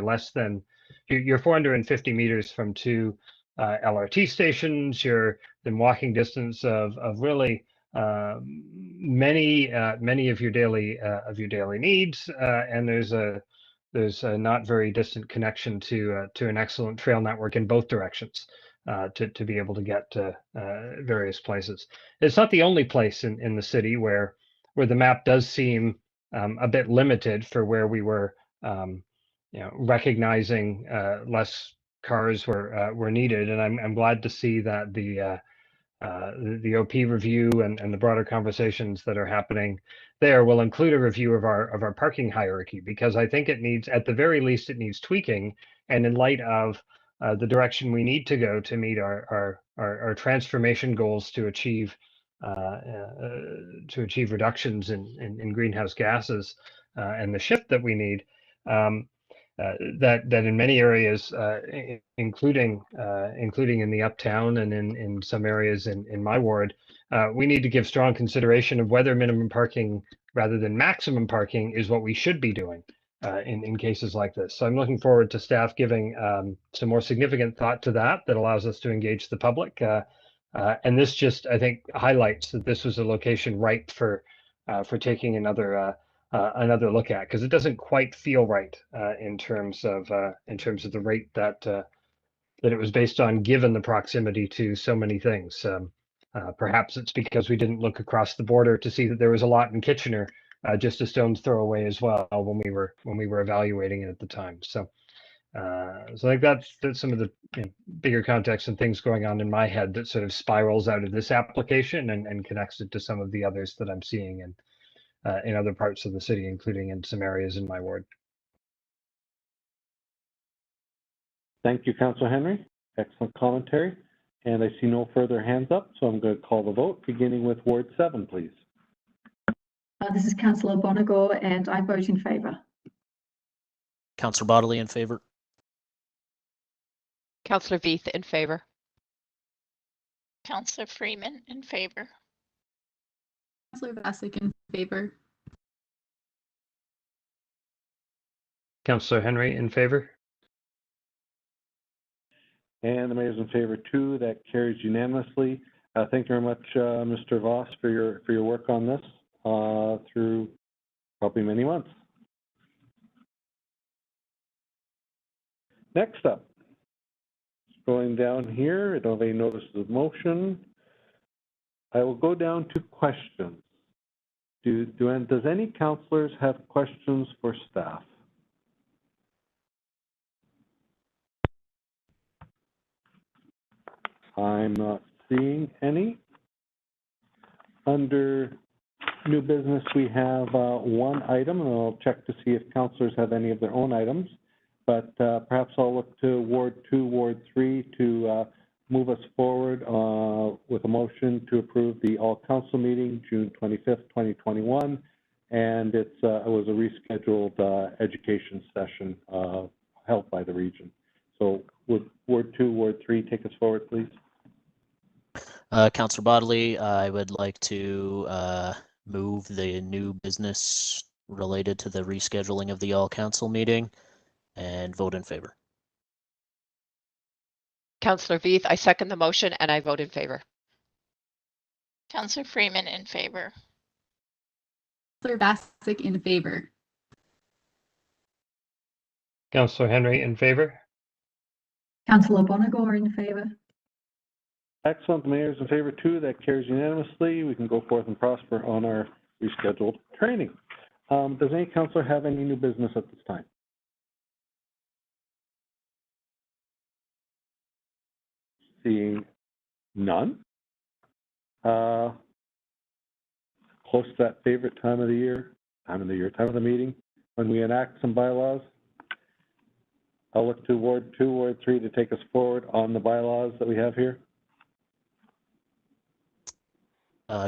You're 450 meters from two LRT stations. You're in walking distance of really many of your daily needs, and there's a not very distant connection to an excellent trail network in both directions to be able to get to various places. It's not the only place in the city where the map does seem a bit limited for where we were, recognizing less cars were needed, and I'm glad to see that the OP review and the broader conversations that are happening there will include a review of our parking hierarchy, because I think it needs, at the very least, it needs tweaking, and in light of the direction we need to go to meet our transformation goals to achieve reductions in greenhouse gases and the shift that we need. That in many areas, including in the uptown and in some areas in my ward, we need to give strong consideration of whether minimum parking rather than maximum parking is what we should be doing in cases like this. So I'm looking forward to staff giving some more significant thought to that allows us to engage the public. And this just, I think, highlights that this was a location ripe for taking another look at, because it doesn't quite feel right in terms of the rate that it was based on, given the proximity to so many things. Perhaps it's because we didn't look across the border to see that there was a lot in Kitchener just a stone's throw away as well when we were evaluating it at the time. So so I think that's some of the bigger context and things going on in my head that sort of spirals out of this application and connects it to some of the others that I'm seeing in other parts of the city, including in some areas in my ward. Thank you, Councillor Henry. Excellent commentary. And I see no further hands up, so I'm going to call the vote, beginning with Ward 7, please. This is Councillor Bonagor, and I vote in favour. Councillor Bodley in favor. Councillor Veith in favor. Councillor Freeman in favor. Councillor Vasic in favor. Councillor Henry in favor. And the mayor's in favor too. That carries unanimously. Thank you very much, Mr. Voss, for your work on this through probably many months. Next up, going down here, I don't have any notices of motion. I will go down to questions. Does any councillors have questions for staff? I'm not seeing any. Under new business, we have one item, and I'll check to see if councillors have any of their own items. But perhaps I'll look to Ward 2, Ward 3 to move us forward with a motion to approve the all-council meeting, June 25th, 2021. And it was a rescheduled education session held by the region. So would Ward 2, Ward 3 take us forward, please? Councillor Bodley, I would like to move the new business related to the rescheduling of the all-council meeting and vote in favor. Councillor Veith, I second the motion and I vote in favor. Councillor Freeman in favor. Councillor Vasic in favor. Councillor Henry in favor. Councillor Bonagor in favour. Excellent. The mayor's in favor too. That carries unanimously. We can go forth and prosper on our rescheduled training. Does any councillor have any new business at this time? Seeing none. Close to that favorite time of the meeting, when we enact some bylaws. I'll look to Ward 2, Ward 3 to take us forward on the bylaws that we have here.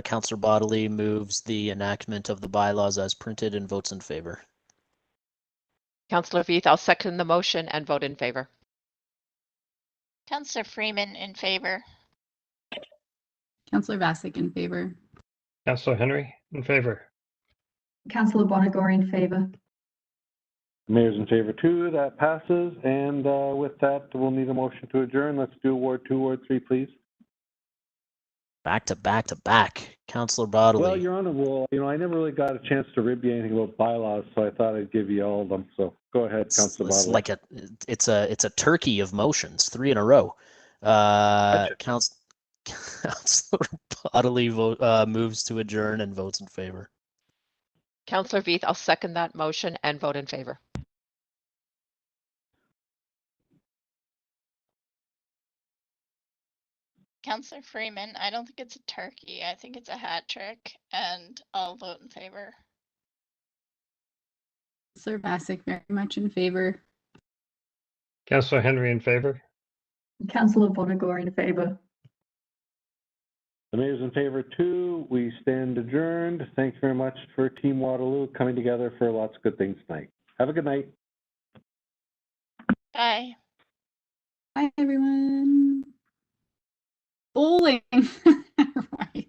Councillor Bodley moves the enactment of the bylaws as printed and votes in favor. Councillor Veith, I'll second the motion and vote in favor. Councillor Freeman in favor. Councillor Vasic in favor. Councillor Henry in favor. Councillor Bonagor in favour. The mayor's in favor too. That passes. And with that, we'll need a motion to adjourn. Let's do Ward 2, Ward 3, please. Back to back to back. Councillor Bodley. Well, you're on a roll. You know, I never really got a chance to rib you anything about bylaws, so I thought I'd give you all of them. So go ahead, Councillor Bodley. Like it's a turkey of motions, 3 in a row. Councillor Bodley moves to adjourn and votes in favor. Councillor Veith, I'll second that motion and vote in favor. Councillor Freeman, I don't think it's a turkey. I think it's a hat trick, and I'll vote in favor. Councillor Vasic very much in favor. Councillor Henry in favor. Councillor Bonagor in favour. The mayor's in favor too. We stand adjourned. Thanks very much for Team Waterloo coming together for lots of good things tonight. Have a good night. Bye. Bye, everyone. Bowling. Right.